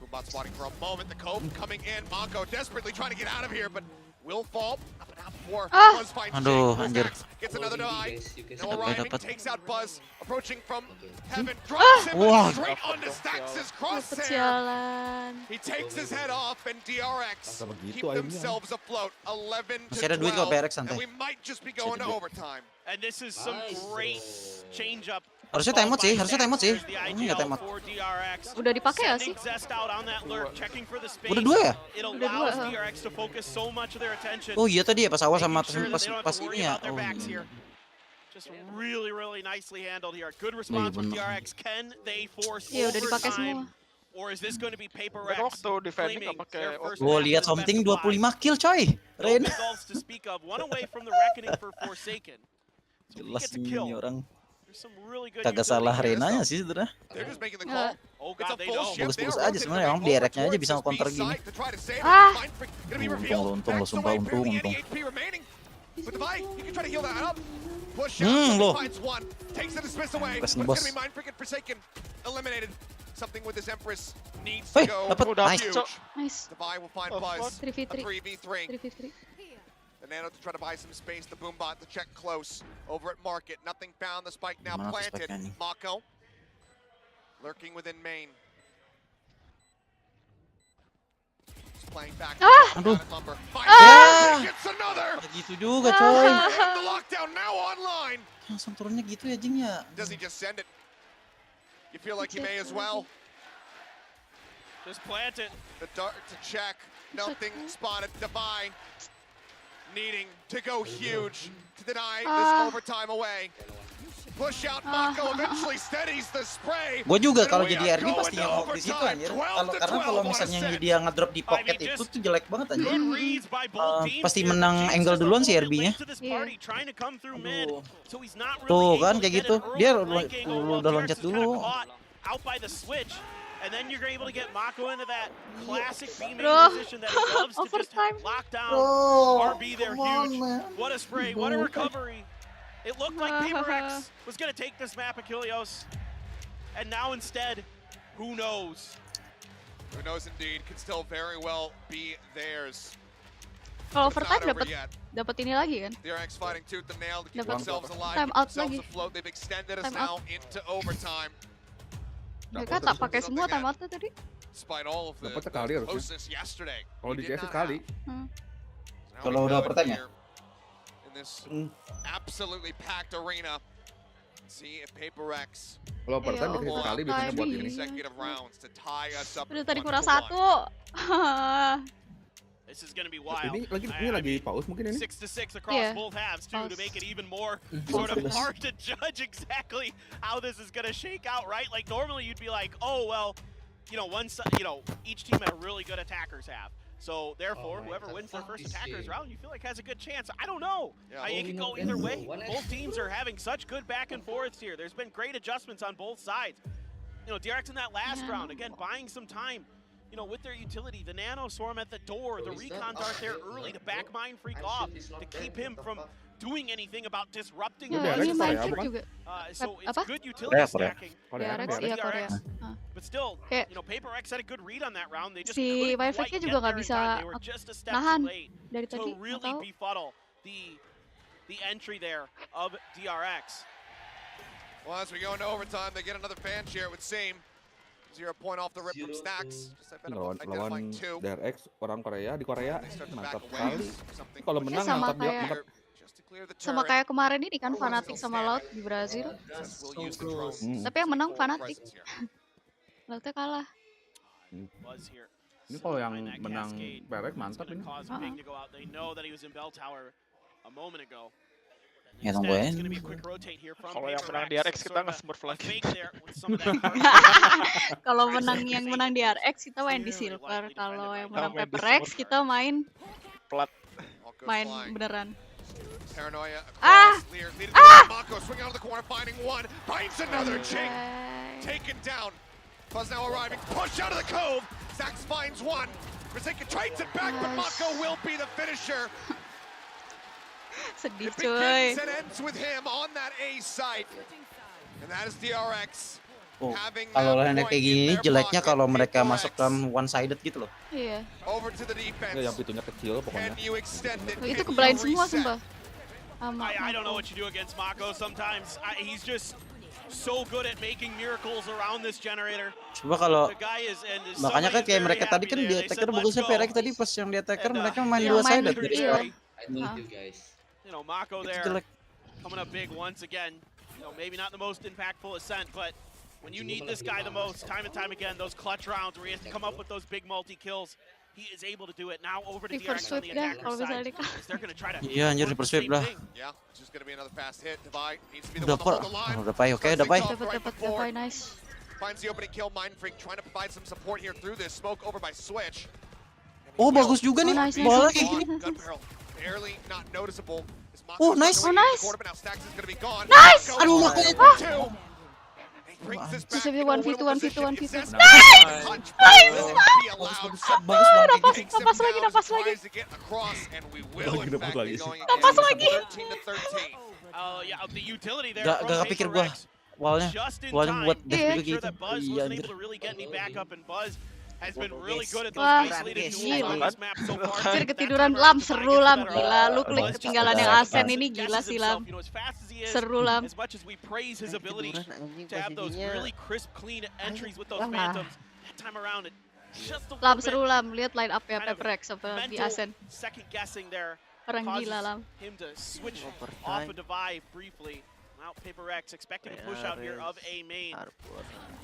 Boombot spotting for a moment. The Cove coming in. Mako desperately trying to get out of here, but will fall. Up and out before Buzz finds Jake. Gets another die. Now arriving, takes out Buzz. Approaching from heaven. Drops him straight onto Stax's crosshair. He takes his head off, and DRX keep themselves afloat. 11 to 12. And we might just be going to overtime. And this is some great change-up. Harusnya timeout sih, Ini nggak timeout. Udah dipakai ya sih? Udah 2 ya? Udah 2. Oh iya tadi ya pas awal sama pas ini ya. Oh, Just really, really nicely handled here. Good response from DRX. Can they force Iya udah dipakai semua. Or is this going to be Paper X claiming their first Gua lihat something 25 kill coy. No big goals to speak of. One away from the reckoning for Forsaken. So he Jelas gets a kill. ini orang. There's some really good Kagak salah Renanya sih sebenarnya. Oh God, they know. Bagus-bagus aja sebenarnya, emang DRX-nya aja bisa counter gini. Untung lo sumpah untung. Lo. Pas nih bos. Hei, dapat. Nice. 3v3. The Nano to try to buy some space, the Boombot to check close. Over at Market, nothing found, the spike now planted. Mako, lurking within main. Just playing back. Aduh. Gets another! Gitu juga coy. The lockdown now online! Langsung turunnya gitu ya Jing ya. Does he just send it? You feel like you may as well? Just plant it. The dart to check, nothing spotted, Divine. Needing to go huge to deny this overtime away. Push out Mako eventually steadies the spray. Gue juga kalau jadi RD pastinya mau di situ anjir. Karena kalau misalnya dia ngedrop di pocket itu tuh jelek banget anjir. Pasti menang angle duluan sih RB-nya. Tuh kan kayak gitu. Dia udah loncat dulu. And then you're able to get Mako into that classic B-main position that he loves to just lock down. RB there, huge. What a spray, what a recovery. It looked like Paper X was going to take this map, Achilleos. And now instead, who knows? Who knows indeed, can still very well be theirs. Kalau overtime dapat ini lagi kan? DRX fighting tooth and nail to keep Dapat themselves alive, time out lagi. afloat. They've extended us now into overtime. Mereka tak pakai semua timeoutnya tadi. Despite all of the closeness yesterday. Kalau di CS sekali. Kalau udah overtime ya. In this absolutely packed arena. See if Paper X. Kalau overtime di CS sekali biasanya buat ini. Consecutive rounds to tie us up. Udah tadi kurang 1. This is going to be wild. Ini lagi pause mungkin ini. 6-6 across both halves too to make it even more sort of hard to judge exactly how this is going to shake out, right? Like normally you'd be like, oh well, each team had a really good attackers half. So therefore, whoever wins their first attackers round, you feel like has a good chance. I don't know. It could go either way. Both teams are having such good back and forths here. There's been great adjustments on both sides. DRX in that last round, again, buying some time. With their utility, the Nano Swarm at the door, the Recon Dart there early to back Mind Freak off, to keep him from doing anything about disrupting the so it's good utility stacking. DRX. But still, Paper X had a good read on that round. They just si Mind Freak-nya juga nggak bisa nahan dari tadi. To really befuddle the entry there of DRX. Well, as we go into overtime, they get another fan share, it would seem. 0 point off the rip from Stacks. Lawan DRX orang Korea di Korea mantap sekali. Kalau menang mantap banget. Sama kayak kemarin ini kan Fnatic sama Loud di Brazil. Tapi yang menang Fnatic. Loudnya kalah. Ini kalau yang menang DRX mantap ini. Ya tungguin. Kalau yang menang di RX kita nggak smurf lagi. Kalau yang menang di RX kita main di silver. Kalau yang menang Paper X kita main plat. Main beneran. Mako swinging out of the corner, finding one, finds another chink, taken down. Buzz now arriving, push out of the Cove. Stax finds one. Forsaken trades it back, but Mako will be the finisher. Sedih It coy. begins and ends with him on that A site. And that is DRX. Oh, Having kalau that lainnya point kayak in gini their jeleknya pocket, kalau mereka Paper masukkan X. one sided gitu loh. Iya. Over to the Enggak, defense. yang pintunya kecil pokoknya. Can you extend it? Itu Can kebelain you semua reset? sumpah. I don't know what you do against Mako sometimes. He's just so good at making miracles around this generator. Coba kalau The guy is, and makanya kan somebody's kayak very mereka tadi happy kan there. di They attacker said, bagusnya "Let's go." PRX tadi pas yang di attacker And, mereka main yang dua main sided pretty gitu. iya. scary. I moved you guys. You know, Mako Itu there jelek. coming up big once again. You know, maybe not the most impactful ascent, but when you need this guy the most, time and time again, those clutch rounds where he has to come up with those big multi-kills, he is able to do it. Now over to Reverse DRX on sweep the dah attacker kalau misalnya side. dikalah. Is they're going to try to Iya anjir work the reverse sweep same dah. thing. Yeah, it's just gonna be another fast hit. Divide needs to be the Udah one to pak, hold the line. udah pai, oke, udah pai. Dapat dapat nice. Finds the opening kill. Mind Freak trying to provide some support here through this smoke over by Switch. Oh bagus juga nih, nice, bola nice. kayak gini. Gun barrel barely not noticeable. As Oh, Mako's nice. on the way Oh, into nice. the corner, but now Stax is gonna be gone. Nice. Mako Aduh, with Mako. two. He brings this back Bisa into a 1v2, winnable 1v2, position. 1v2. It's Nice. Clutch Nice. will not be allowed. Bagus banget. Takes him Napas lagi, down as napas he lagi. tries to get across, and we will Lagi, in napas fact lagi. be going Napas again. lagi. 13 to 13. Oh yeah, the utility there Gak from kepikir Paper gua X. awalnya. Just in Awalnya time. buat Iya. dev juga Make sure gitu. that Buzz Iya wasn't anjir. able to really get any backup, and Buzz has been really good at those Wah, isolated duels gila. on this map so far. Anjir That ketiduran time Lam, around, seru Divide Lam, gets the better gila. of Lu it. klik Buzz just ketinggalan yang guesses Asen ini gila himself. sih Lam. You know, as fast as he is, Seru Lam. as much as we praise his ability Ketiduran, anjing, to have those posisinya. really crisp, clean entries with those Lama. phantoms, that time around it just a Lam little seru bit Lam, lihat line up ya kind of Paper X apa di mental Asen. second guessing there. Orang Causes gila Lam. him to switch Overtime. off a Divide briefly. Now Paper X expecting a push out here of A main,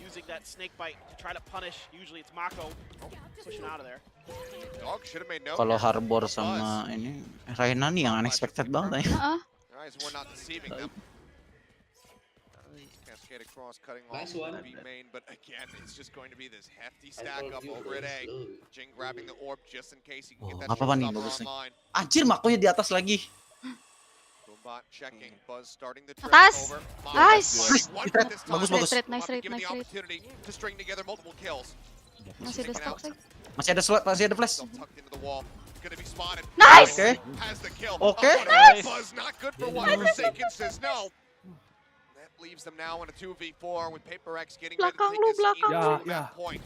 using that snake bite to try to punish. Usually it's Mako pushing out of there. Dog should have made note. Kalau here. Harbor sama ini Raina nih yang unexpected banget ya. Heeh. Guys, we're not deceiving them. Cascade across, cutting off Nice one. B main, but again, it's just going to be this hefty I stack told up you, over at A. slow. Jing grabbing the orb just in case he can Oh, get that nggak apa-apa nih, showstopper bagus nih. online. Anjir Makonya di atas lagi. Boombot checking, Buzz starting the trip Atas. over. Nice. Nice. One Nice. this time. Bagus, bagus. Nice rate, Given the nice rate. opportunity to string together multiple kills. Masih ada stok lagi. Masih ada slot, masih ada flash. Still tucked into the wall. Gonna be spotted. Nice. Oke. Has the kill. Okay. Nice. Buzz not good for one. Forsaken says no. That leaves them now in a 2v4 with Paper X getting ready to Belakang take lu, this belakang into lu. that point.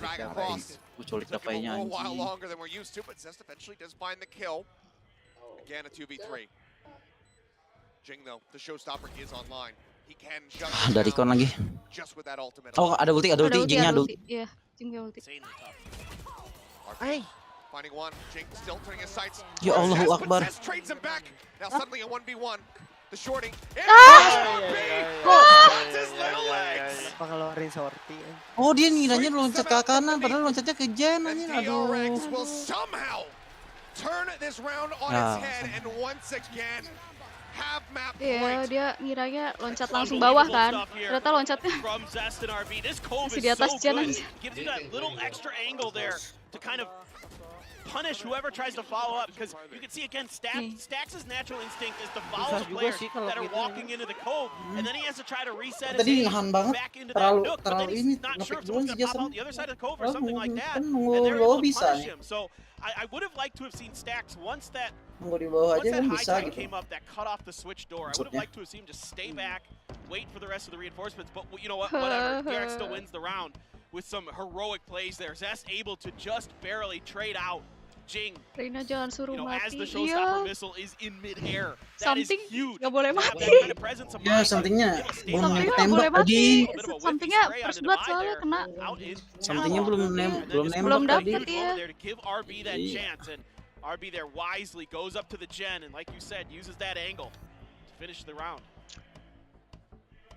Drag across. Gue culik Took him dapainya a little while anjing. longer than we're used to, but Zest eventually does find the kill. Again, a 2v3. Jing, though, the showstopper is online. He can shut Ah, this dari kon down lagi. just with that ultimate. Oh ada ulti, ada ulti, Jingnya ada ulti. Iya, Jingnya ulti. Insanely tough. Ay, Finding one. Jing still turning his sights. Ya Allahu Zest, but Akbar. Zest trades him back. Now suddenly a 1v1. The shorting. His little legs. apa ngeluarin sorti? Oh dia ngiranya loncat ke kanan, padahal loncatnya ke Jen And anjing. Aduh. DRX will somehow turn this round on its head and once again have map Iya, point. dia ngiranya loncat langsung bawah kan. Ternyata loncatnya From Zest and RB. This cove masih is di atas so Jen good. aja. Gives you that little extra angle there to kind of punish whoever tries to follow up, because you can see again Stax' natural instinct is to follow the Susah juga players sih kalau that are gitu. walking into the cove, and then he has to try to reset his Tadi aim nahan banget, back into that nook, but then terlalu he's ini not sure ngepick if duluan someone's si gonna pop Jason. out the other side of the cove or Oh, something like that, kan and nunggu they're bawah able to bisa punish nih. him. So I would have liked to have seen Stax once that Nunggu di bawah aja kan high bisa tide gitu. came up that cut off the switch door. I would have Maksudnya? liked to have seen him just stay back, wait for the rest of the reinforcements, but you know what, whatever. DRX still wins the round with some heroic plays there. Zest able to just barely trade out Jing, Reina jangan suruh you know, as mati. the showstopper Iya. missile is in midair. That is Something huge. nggak boleh To have mati. that kind of presence of Ya mind, somethingnya you know, stay belum alive. Somethingnya nggak nembak boleh mati. tadi. Bit of a whiffy Somethingnya spray on first the blood divide soalnya there, kena. out in Somethingnya channel. belum And then just nembak Belum a tadi. dapet huge ya. moment there to give RB that Iya. chance, and RB there wisely goes up to the gen, and like you said, uses that angle to finish the round.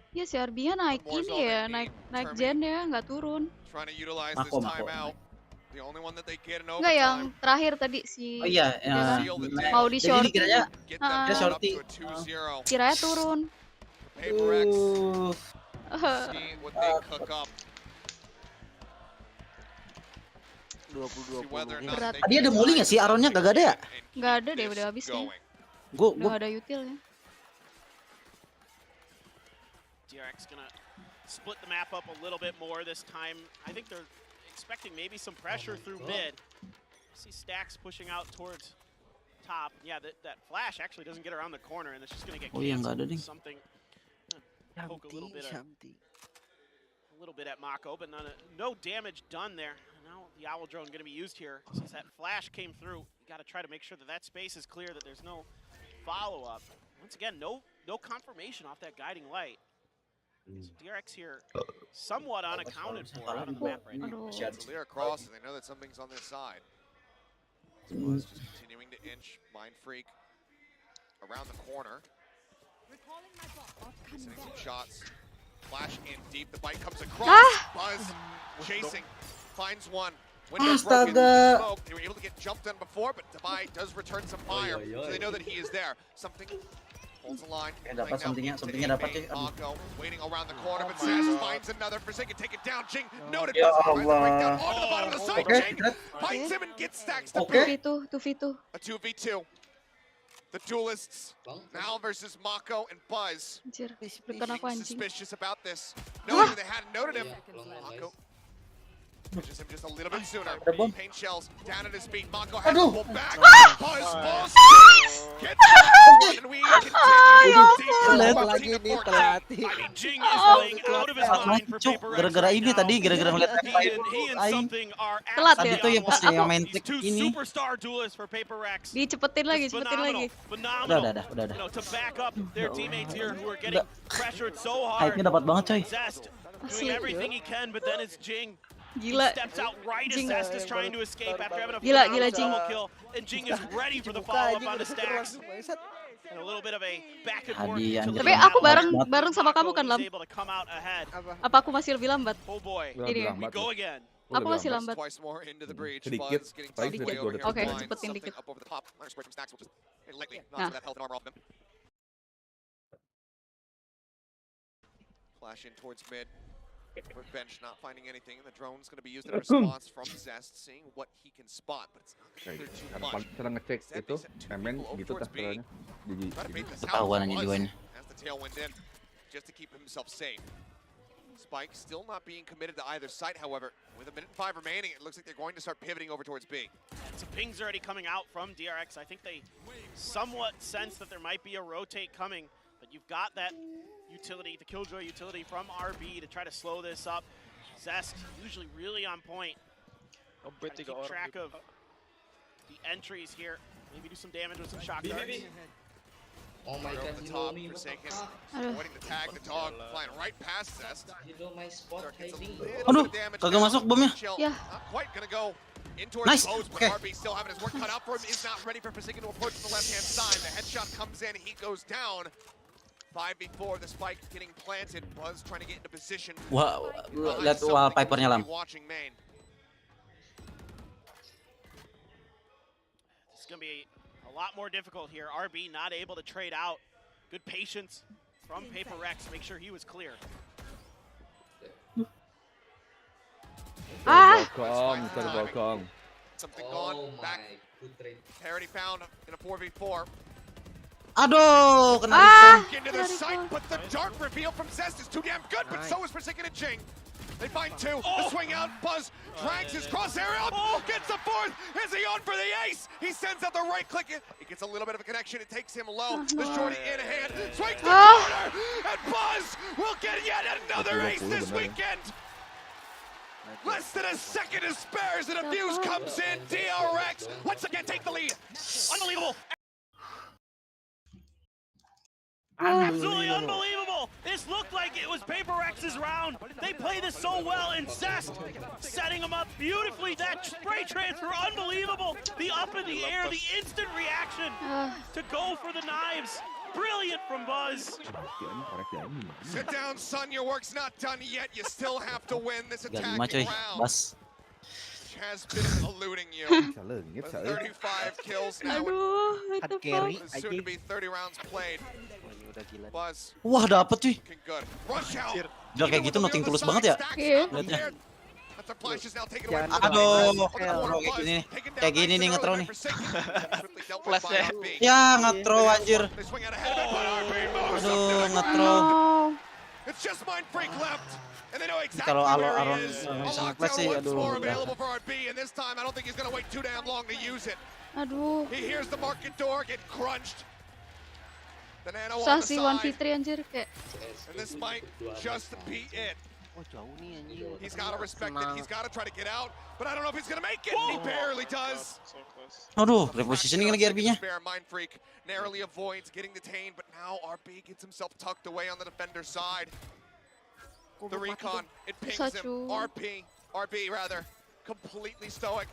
Iya si Arbinya naik ini ya, naik gen ya, nggak turun. Trying to utilize this Mako. timeout. The only one that they get in Enggak yang overtime. terakhir tadi si Oh iya, kan? Mau di jadi shorty. dikiranya Get Ah. them dia down up shorty. to a 2-0. kiranya turun. Paper X, Uh, see what they cook up. 20-20. See whether or not Berat. they Tadi can ada mully nggak sih? decide Aronnya to kagak ada ya? and keep Nggak ada deh, this udah habis kayaknya. going. Gue Udah nggak ada utilnya. DRX gonna split the map up a little bit more this time. I think they're expecting maybe some pressure through mid. See Stax pushing out towards top. Yeah, that flash actually doesn't get around the corner, and it's just going to get Oh iya, nggak ada canceled. ding. Something poke a little bit at Mako, but no damage done there. Now the Owl Drone going to be used here. Since that flash came through, you got to try to make sure that space is clear, that there's no follow-up. Once again, no confirmation off that guiding light. So DRX here somewhat unaccounted for out on the map right now. It's clear across, and they know that something's on this side. Buzz just continuing to inch. Mind Freak around the corner. Sending some shots. Flash in deep. The bite comes across. Buzz chasing. Finds one. Windows broken. Smoke. They were able to get jumped on before, but Dubai does return some fire, so they know that he is there. Something holds the line. Dapat somethingnya dapat Mako waiting around the corner, but Sass finds another. Forsaken, take it down. Jing noted. Ya Finds the breakdown Allah. onto the bottom of the side. Okay. Jing finds him and gets stacks to Okay. boot. 2v2. A 2v2. The duelists now versus Mako and Buzz. Anjir, Being bukan aku anjing. suspicious about this. Knowing they hadn't noted him. Mako pushes him just a little bit sooner. Paint shells down at his feet. Mako has to pull back. Buzz falls. Gets it. And we continue deep. I mean, Jing is playing out of his mind for Paper Rex Gara-gara right ini now. tadi, gara-gara ngeliat He and something are Telat Tadi ya? tuh yang pas yang main These trick two ini. superstar duelists for Paper Rex. Dicepetin lagi, cepetin lagi. Phenomenal. Udah. You know, to back up their teammates here who are getting pressured so hard. Hype-nya dapat banget coy. Zest doing everything he can, but then it's Jing. Gila. He steps out right as Jing. Zest is trying to escape after having a Gila, phenomenal Jing. double kill, and Jing is ready for the follow-up on the stacks. And a little bit of a back and forth. Hadiah, anjir. Tapi aku bareng sama kamu kan, Lam? He's able to come out ahead. Apa aku masih lebih lambat? Oh boy. Ini. We go again. Aku masih lambat. Twice more into the breach. Sedikit. Buzz getting Sedikit. tucked away over here. Oke, Blind. cepetin Something dikit. up over the top. Minor spray from Stacks will just lightly Nah. knock that health and armor off them. Flash in towards mid. For bench not finding anything, and the drone's going to be used in response from Zest, seeing what he can spot, but it's not going to clear too much. Cara ngecek itu, MN gitu dah caranya. Try to bait this Ketahuan out. aja Buzz duanya. has the tailwind in, just to keep himself safe. Spike still not being committed to either site, however. With a minute and 5 remaining, it looks like they're going to start pivoting over towards B. And some pings already coming out from DRX. I think they somewhat sense that there might be a rotate coming, but you've got that utility, the Killjoy utility from RB to try to slow this up. Zest usually really on point. Try to keep track of the entries here. Maybe do some damage with some shock darts. Oh my Over god, the you top, know me. Forsaken, avoiding the tag, the dog flying right past Zest. You know my spot Gets a hiding. little Aduh, bit of damage kagak now. masuk bomnya. Shell Yeah. Not quite gonna go in towards Nice, the post, but okay. RB still having his work cut out for him. Is not ready for Forsaken to approach from the left-hand side. The headshot comes in, he goes down. 5v4, the spike getting planted. Buzz trying to get into position. Wah, Behind lihat something, wallpapernya Lam. watching main. It's going to be a lot more difficult here. RB not able to trade out. Good patience from Paper Rex to make sure he was clear. Terbokong. Something Oh gone my back. good trade. Parity found in a 4v4. Aduh, kena Back into the site, but the dart reveal from Zest is too damn good, but so is Forsaken and Jing. They find two. The swing out. Buzz drags his crosshair out. Gets the fourth. Is he on for the ace? He sends out the right click. He gets a little bit of a connection. It takes him low. The shorty in hand. Swings the corner. And Buzz will get yet another ace this weekend. Less than a second to spare as an abuse comes in. DRX once again take the lead. Unbelievable. Absolutely unbelievable! This looked like it was Paper Rex's round. They play this so well, and Zest setting them up beautifully. That spray transfer, unbelievable. The up in the air, the instant reaction to go for the knives. Brilliant from Buzz. Sit down, son. Your work's not done yet. You still have to win this 35 attacking coy, round. Bas. Has been eluding you. Salengit, But salengit. 35 kills now. Aduh, what the fuck? With soon to be 30 rounds played. Buzz Wah, dapet cuy. looking good. Rush out. Udah kayak gitu nothing tulus banget ya. Iya. Lihatnya. The flash is now taken away from Aduh, Buzz. ngetro kayak gini. Taken down Kayak gini nice nih and ngetro early nih. by Forsaken. Quickly dealt with by RB. Ya, ngetro anjir. They swing out ahead of it, but RB moves up Aduh, to the ngetro. Oh, It's just Mind Freak left. And they know exactly Kalau where Aron he is. A bisa lockdown nge-flash sih, once aduh. more udah. available for RB, and this time I don't think he's going to wait too damn long to use it. Aduh. He hears the market door get crunched. The nano Susah on the sih side. 1v3 anjir kayak. And this might just be it. He's got to respect it. He's got to try to get out. But I don't know if he's going to make it. He barely does. Aduh, repositioning lagi RB-nya. Mind Freak narrowly avoids getting detained, but now RB gets himself tucked away on the defender's side. The recon, it pings him. RB rather, completely stoic.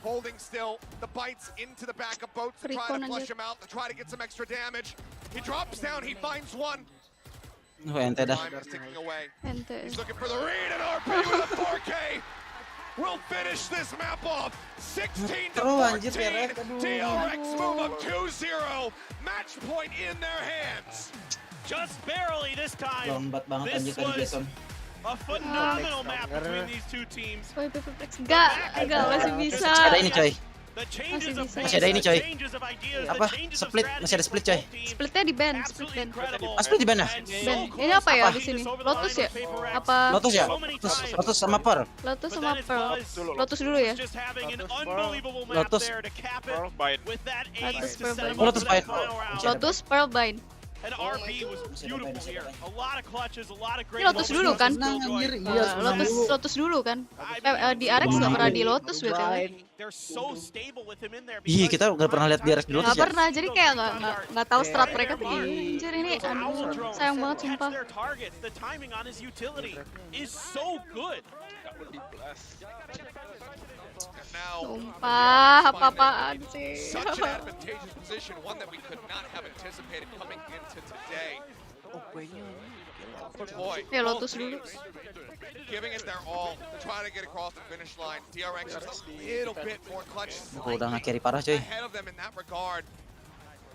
Holding still, the bites into the back of boats to try to flush him out, to try to get some extra damage. He drops down, he finds one. Ente dah. Time is ticking away. Ente. He's looking for the read, and RB with a 4K will finish this map off. 16 to 14. DRX move up 2-0. Match point in their hands. Just barely this time. Lambat banget anjir tadi Jason. A phenomenal map between these two teams. Woi, enggak, masih bisa. Ada ini coy. Masih bisa. Masih ada ini coy. Apa? Split, masih ada split coy. Splitnya di ban, split ban. Split di ban ya? Ban. Ini apa ya di sini? Lotus ya? Apa? Lotus ya? Lotus sama Pearl. Lotus sama Pearl. Lotus dulu ya. Lotus. Lotus Pearl. Lotus Pearl. Lotus Pearl Bind. And RB was beautiful here. A lot of clutches, a lot of great Ini Lotus dulu kan? Lotus dulu kan? Di Arex nggak pernah di Lotus berarti. They're so stable with him in there. Iya, kita nggak pernah lihat di Arex di Lotus Nggak ya. pernah, jadi kayak nggak tahu strat mereka tuh gimana. Anjir ini sayang banget sumpah. The timing on his utility is so good. Sumpah, apa-apaan sih. Such an advantageous position, one that we could not have anticipated coming into today. Boy, Ya Lotus dulu. giving it their all to try to get across the finish line. DRX just a little bit more clutch. Udah nggak carry parah coy. Ahead of them in that regard.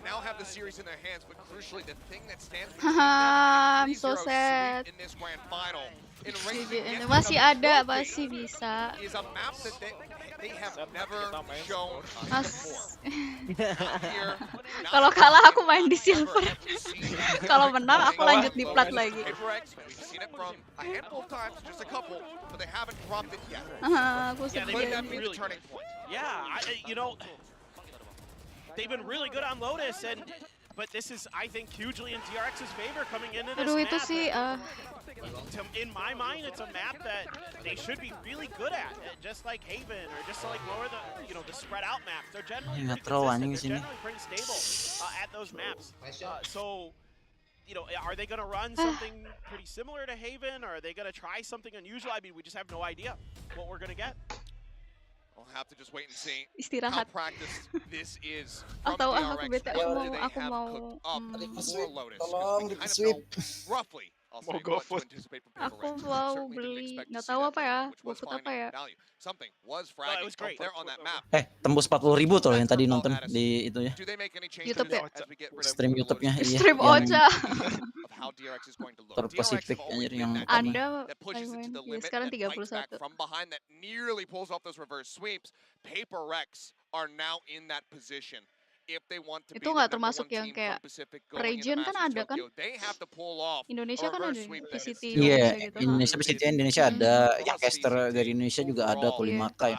Now have the series in their hands, but crucially the thing that stands Haha, I'm so sad. in this grand final. Masih ada, masih bisa. Is a map that they have never shown Kalau kalah aku main di silver. Kalau menang aku lanjut di plat lagi. Aku sedih. Yeah, you know, they've been really good on Lotus, but this is, I think, hugely in DRX's favor coming into this Aduh, itu map. sih In my mind, it's a map that they should be really good at, just like Haven or just like lower the, the spread out maps. They're generally pretty consistent. They're generally pretty stable at those maps. So, are they going to run something pretty similar to Haven, or are they going to try something unusual? I mean, we just have no idea what we're going to get. We'll have to just wait and see Istirahat. how practiced this is Atau from aku DRX. bete, aku mau More Lotus. Tolong Kind of sweep. know roughly. I'll say what to anticipate from Aku Paper Rex. mau Certainly didn't beli, expect to nggak see tahu that apa ya, which was buku apa finding ya. value. Something was fragging was great. there on that map. Tembus 40.000 tuh yang tadi nonton di itu ya. Do they make any changes YouTube ya? as we get rid of Stream YouTube-nya iya. Stream yang Ocha. of how DRX is going to look. Pasifik anjir yang Anda that pushes it to the limit, sekarang that fights back 31. from behind, that nearly pulls off those reverse sweeps. Paper Rex are now in that position. If they want to be Itu the nggak number termasuk one yang team kayak from Pacific going into region kan Masters ada kan? Tokyo, they have to pull off Indonesia a kan ada reverse sweep that is PCT Iya, Indonesia gitu. Indonesia PCT Indonesia ada, yang caster dari Indonesia juga ada tuh 5K ya.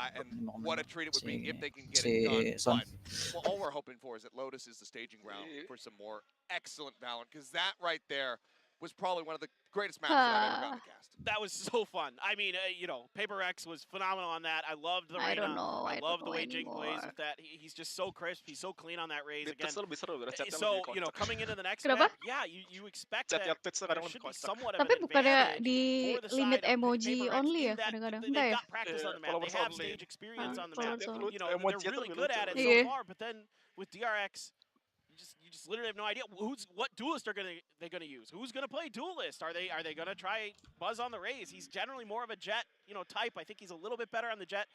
what a treat it would be if they can get Si it done. Son. But all we're hoping for is that Lotus is the staging ground for some more excellent Valorant, because that right there was probably one of the greatest maps that I've ever gotten to cast. That was so fun. I mean, Paper Rex was phenomenal on that. I loved the I Reyna. don't know. I love the way Jing anymore. plays with that. He's just so crisp. He's so clean on that raise again. lebih seru, So, coming into the next Kenapa? map, yeah, you expect that there should be somewhat of Tapi an bukannya advantage di for the limit side of emoji Paper Rex only in ya that kadang-kadang? they've Enggak ya? got practice on the map. They have stage experience on the map. followers only. They're really good at it Iya. so far, but then with DRX, you just literally have no idea what duelist they're gonna use. Who's gonna play duelist? Are they gonna try Buzz on the Raze? He's generally more of a Jet, type. I think he's a little bit better on the Jet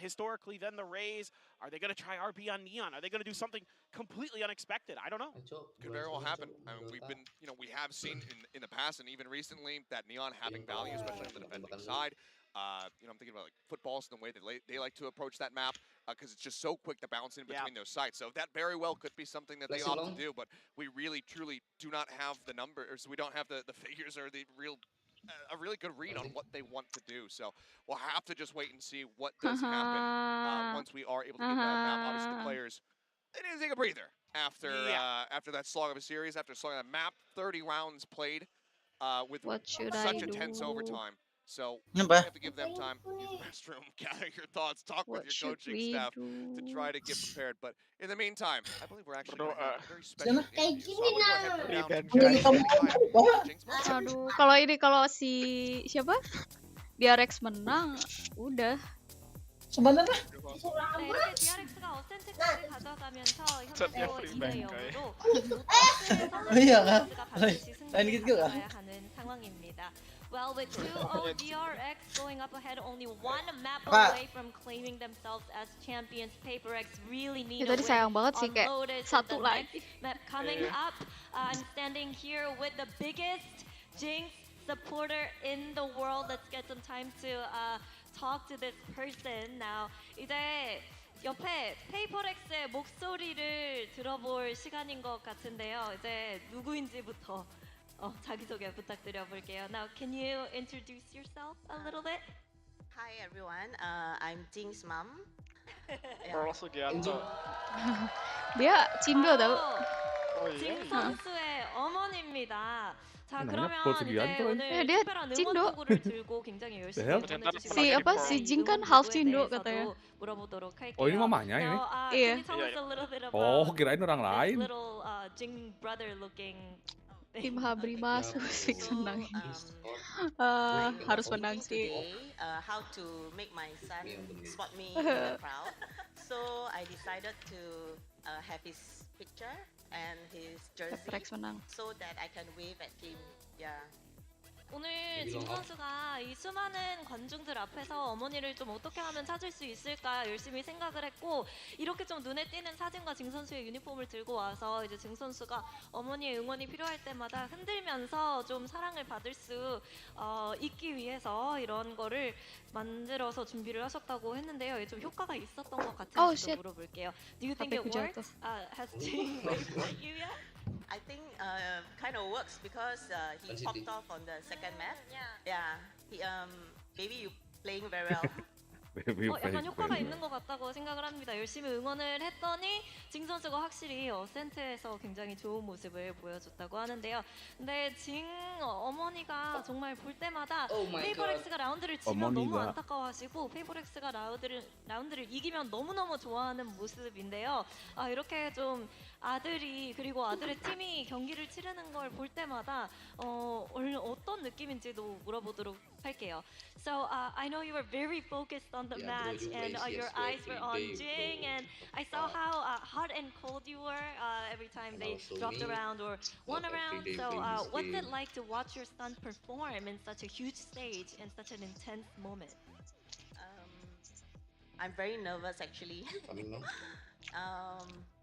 historically than the Raze. Are they gonna try RB on Neon? Are they gonna do something completely unexpected? I don't know. Could very well happen. I mean, we've been, we have seen in the past and even recently that Neon having value, especially on the defending side. I'm thinking about like footballs and the way that they like to approach that map because it's just so quick to bounce in between those sites. So that very well could be something that they opt to do, but we really truly do not have the numbers. We don't have the figures or the real a really good read on what they want to do. So we'll have to just wait and see what does happen once we are able to get that map. Obviously, the players, they need to take a breather after that slog of a series, after slogging that map, 30 rounds played with What should such I intense do? overtime. So we Apa? have to give them time, use the restroom, gather your thoughts, talk with What your should coaching we staff do? to try to get prepared. But in the meantime, I believe we're actually going to have a very Sana. special interview. So I'm going to go ahead and put down to Dari Jinx. kamu Jinx, Jinx, Aduh, kalau si siapa? DRX menang, udah. sebenarnya 네, 이렇게 DRX가 어센트까지 가져가면서 현재 2대 0으로 Oh iya kan? 반드시 Lain 승리를 gitu kan? 가져가야 하는 상황입니다. Well, with 2-0 DRX going up ahead, only one map Pak. away from claiming themselves as champions, PaperX really need Ya, a tadi win sayang banget sih on kayak Lotus. satu The lagi. next map coming up. I'm standing here with the biggest Jinx supporter in the world. Let's get some time to talk to this person now. 이제 옆에 페이퍼렉스의 목소리를 들어볼 시간인 것 같은데요. 이제 누구인지부터 자기소개 부탁드려 볼게요. Now, can you introduce yourself a little bit? Hi everyone, I'm Jing's mom. Dia Cindo tau. 징 선수의 어머니입니다. 자, namanya 그러면 Paul 이제 Sugianto kan? 오늘 dia 특별한 Cindo. 응원 도구를 들고 굉장히 열심히 The hell? 응원해주신 Si apa si Jing kan half Cindo katanya. 물어보도록 할게요. Oh, ini mamanya ini? So, Iya. can you tell us a little bit about Oh, kirain orang this lain. little Jing brother looking Tim Habri masuk sih senang. Harus menang sih. How to make my son spot me in the crowd. So I decided to have his picture and his jersey PaperX menang. so that I can wave at him. Yeah. 오늘 진 선수가 이 수많은 관중들 앞에서 어머니를 좀 어떻게 하면 찾을 수 있을까 열심히 생각을 했고, 이렇게 좀 눈에 띄는 사진과 진 선수의 유니폼을 들고 와서 이제 진 선수가 어머니의 응원이 필요할 때마다 흔들면서 좀 사랑을 받을 수 있기 위해서 이런 거를 만들어서 준비를 하셨다고 했는데요. 이게 좀 효과가 있었던 것 같은지 물어볼게요. Do you think it works? Has Jing waved at you yet? I think kind of works because he popped off on the second map. Yeah. He maybe you playing very well. 약간 효과가 있는 것 같다고 생각을 합니다. 열심히 응원을 했더니 징 선수가 확실히 어센트에서 굉장히 좋은 모습을 보여줬다고 하는데요. 근데 징 어머니가 정말 볼 때마다 페이퍼렉스가 라운드를 지면 너무 안타까워하시고 페이퍼렉스가 라운드를 이기면 너무너무 좋아하는 모습인데요. 이렇게 좀 아들이 그리고 아들의 팀이 경기를 치르는 걸 볼 때마다 어떤 느낌인지도 물어보도록 할게요. So I know you were very focused on the match and your eyes were on Jing, and I saw how hot and cold you were every time they dropped around or won around. So what's it like to watch your son perform in such a huge stage and such an intense moment? I'm very nervous actually.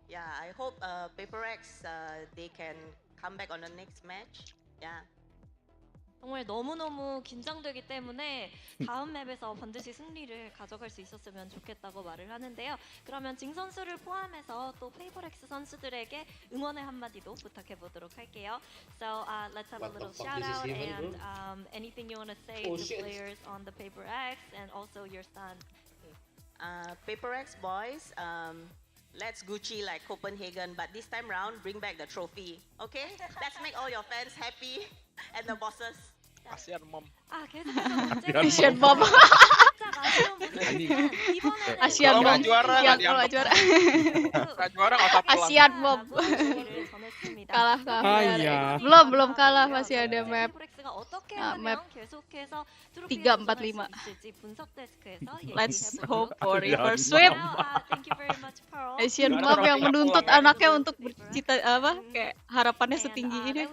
Yeah, I hope PaperX they can come back on the next match. Yeah. 정말 너무너무 긴장되기 때문에 다음 맵에서 반드시 승리를 가져갈 수 있었으면 좋겠다고 말을 하는데요. 그러면 징 선수를 포함해서 또 페이퍼렉스 선수들에게 응원의 한마디도 부탁해 보도록 할게요. So let's have a little shout out and anything you want to say to players on the PaperX and also your son. PaperX boys, let's Gucci like Copenhagen, but this time round bring back the trophy. Okay? Let's make all your fans happy and the bosses. 아시안 멈. Asian Mom. Asian Mom. Yang kalau juara. Asian Mom. Kalah kami. Belum kalah, masih ada map. Map 345. Let's hope for river sweep. Asian Mom yang menuntut anaknya untuk bercita kayak harapannya setinggi ini.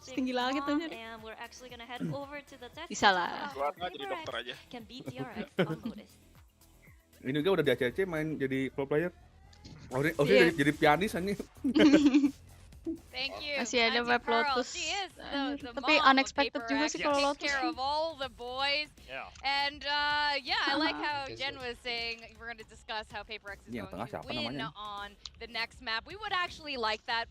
Setinggi langit aja. Bisa lah. jadi dokter aja. Ini juga udah di ACC main jadi pro player. Jadi pianis aja. Thank you. Masih ada map Lotus. Tapi unexpected juga sih kalau Lotus. Take care of all the boys. And I like how Jen was saying we're going to discuss how PaperX is going to win on the next map. We would actually like that,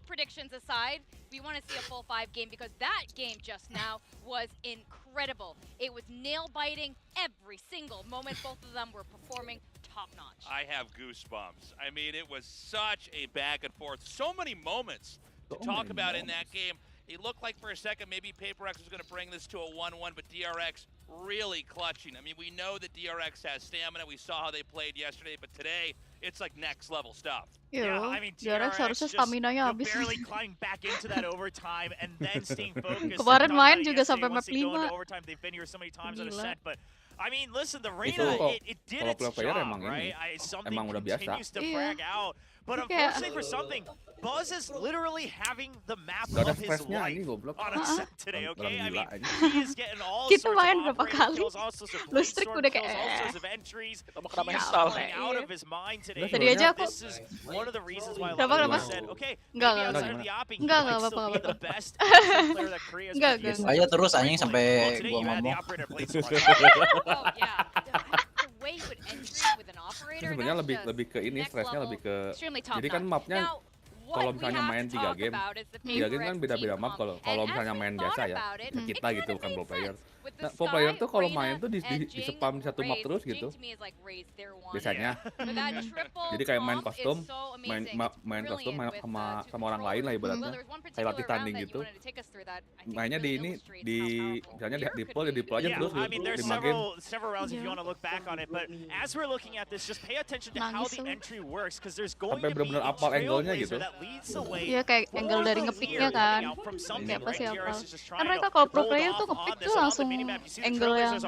predictions aside, we want to see a full 5 game because that game just now was incredible. It was nail-biting every single moment. Both of them were performing top-notch. I have goosebumps. I mean, it was such a back and forth. So many moments to talk about in that game. It looked like for a second maybe PaperX was going to bring this to a 1-1, but DRX really clutching. I mean, we know that DRX has stamina. We saw how they played yesterday, but today it's like next level stuff. Yeah, I mean, DRX harusnya stamina-nya habis. barely climbing back into that overtime and then staying focused. Kemarin main juga sampai map 5. Overtime, they've been here so many times on a set, but I mean, listen, the Itu arena, it did its player job, emang right? ini, Something emang udah biasa. continues to frag out. But unfortunately for something, Buzz is literally having the map Gak ada of his stressnya life ini goblok. on a set today, okay? I mean, Gila ini. he is getting all Kita sorts main of berapa operating kali? kills, all sorts of Listrik brainstorm udah kills, kayak all sorts of entries. Kita mau kena He is mental. playing out of his mind today. Tadi aja aku This is one of the reasons why a lot Kenapa, of people kenapa? said, okay, Enggak, maybe enggak, outside of the opping, he enggak, might apa-apa, still be the apa-apa. best offensive player that Korea's Enggak, been enggak. Aja terus anjing sampai today gua you had the ngomong. operator played smart. Oh yeah, the way you would entry with an operator. Sebenarnya that's lebih just ke ini next stresnya level, lebih ke extremely top jadi kan notch. mapnya Now, what kalau we misalnya have main to 3 talk game, about is the 3 game kan PaperX beda-beda team map comp. kalau And misalnya as we main thought biasa ya. about it, Ke it kita kind gitu of bukan made pro player. sense. With the Nah, pro player Sky, tuh kalau Reyna, main tuh di and Jing spam di satu map Raze. terus Jing gitu. to me is like Raze, they're one. Biasanya. But that triple Jadi kayak main comp kostum, is so main amazing. It's main kostum brilliant with, sama two sama orang lain lah controllers. ibaratnya. Well, there was one Kayak latih particular round tanding that you gitu. wanted to take us through that I think Mainnya di really ini illustrates di how powerful misalnya Clear di could pull be. di pull aja Yeah, terus I mean, there's 5 game. several rounds if you want to look back on it, but as we're looking at this, just pay attention to how the entry works, because there's going Sampai to be benar-benar a apal angle-nya gitu. trailblazer that leads the way. Iya kayak angle dari ngepicknya kan. Siapa sih apal? Kan mereka kalau pro player tuh ngepick tuh langsung angle yang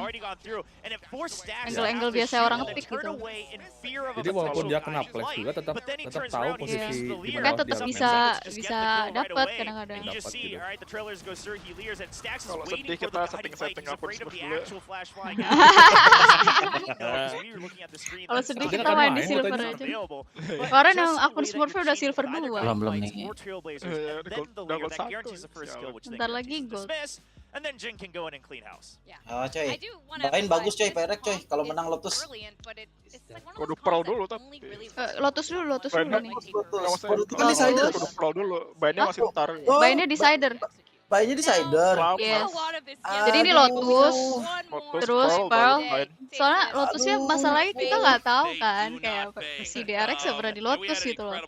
angle biasa orang ngepick gitu. Jadi walaupun dia kena flash juga tetap tahu posisi di mana Kan tetap dia bisa main. dapat kadang-kadang. Dapat gitu. Kalau sedih kita setting akun Smurf dulu. Kalau sedih kita main di silver aja. Kemarin yang akun Smurf udah silver 2. Belum nih. Bentar lagi gold. And then Jin can go in and clean house. Oh coy, main bagus coy, PaperX coy. Kalau menang Lotus. Kudu pearl dulu tapi. Lotus dulu nih. Kan decider. Kudu pearl dulu. Mainnya masih ntar. Mainnya decider. Mainnya decider. Yes. Jadi ini Lotus, terus Pearl. Soalnya Lotusnya masalahnya kita nggak tahu kan, kayak si DRX sebenarnya di Lotus gitu loh.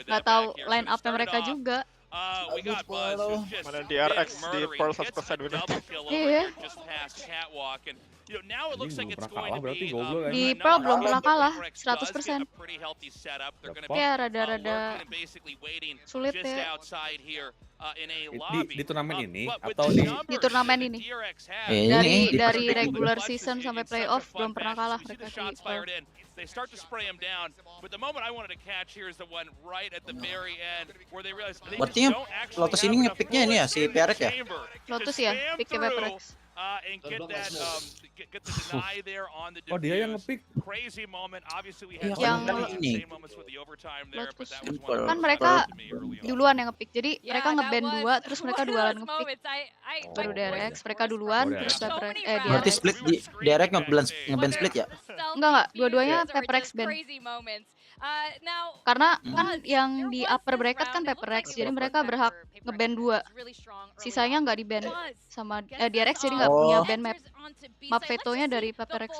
Nggak tahu line up-nya mereka juga. We got Buzz who's just Mana DRX di Pearl 1% bener. Iya. just past catwalk and you know now it looks like it's pernah going kalah to berarti be goblok kan. Di Pearl belum pernah kalah, PaperX does get 100%. a pretty healthy setup. They're going to be Ya rada-rada lurking and basically waiting sulit just ya. outside here in a lobby. Di turnamen ini But with atau the di numbers Di turnamen that ini. DRX has, Dari they're able to regular clutch this season in sampai such a playoff fun belum pernah fashion. kalah We see mereka the di shots Pearl. fired in. They start to spray him down, but the moment I wanted to catch here is the one right at the very end where they realize they Berarti just don't actually Lotus have ini enough ngepicknya ini ya si bullets in the PaperX ya? chamber to Lotus ya, spam picknya through, PaperX. and get that get the deny there on the Oh dia yang defuse. ngepick. Crazy moment. Obviously we had Yang some ini. insane moments with the overtime there, but Lotus. that was one of Kan the mereka to me early on. duluan yang ngepick. Jadi Yeah, mereka that ngeband was 2, terus mereka one of dualan those ngepick. moments. Baru DRX, mereka duluan, Oh, terus DRX. PaperX, Berarti DRX. split di DRX ngeband split ya? Enggak, dua-duanya PaperX band. Karena kan yang di upper bracket kan PaperX, jadi mereka berhak ngeband 2. Sisanya nggak di band sama DRX, jadi nggak punya band map. Map vetonya dari PaperX.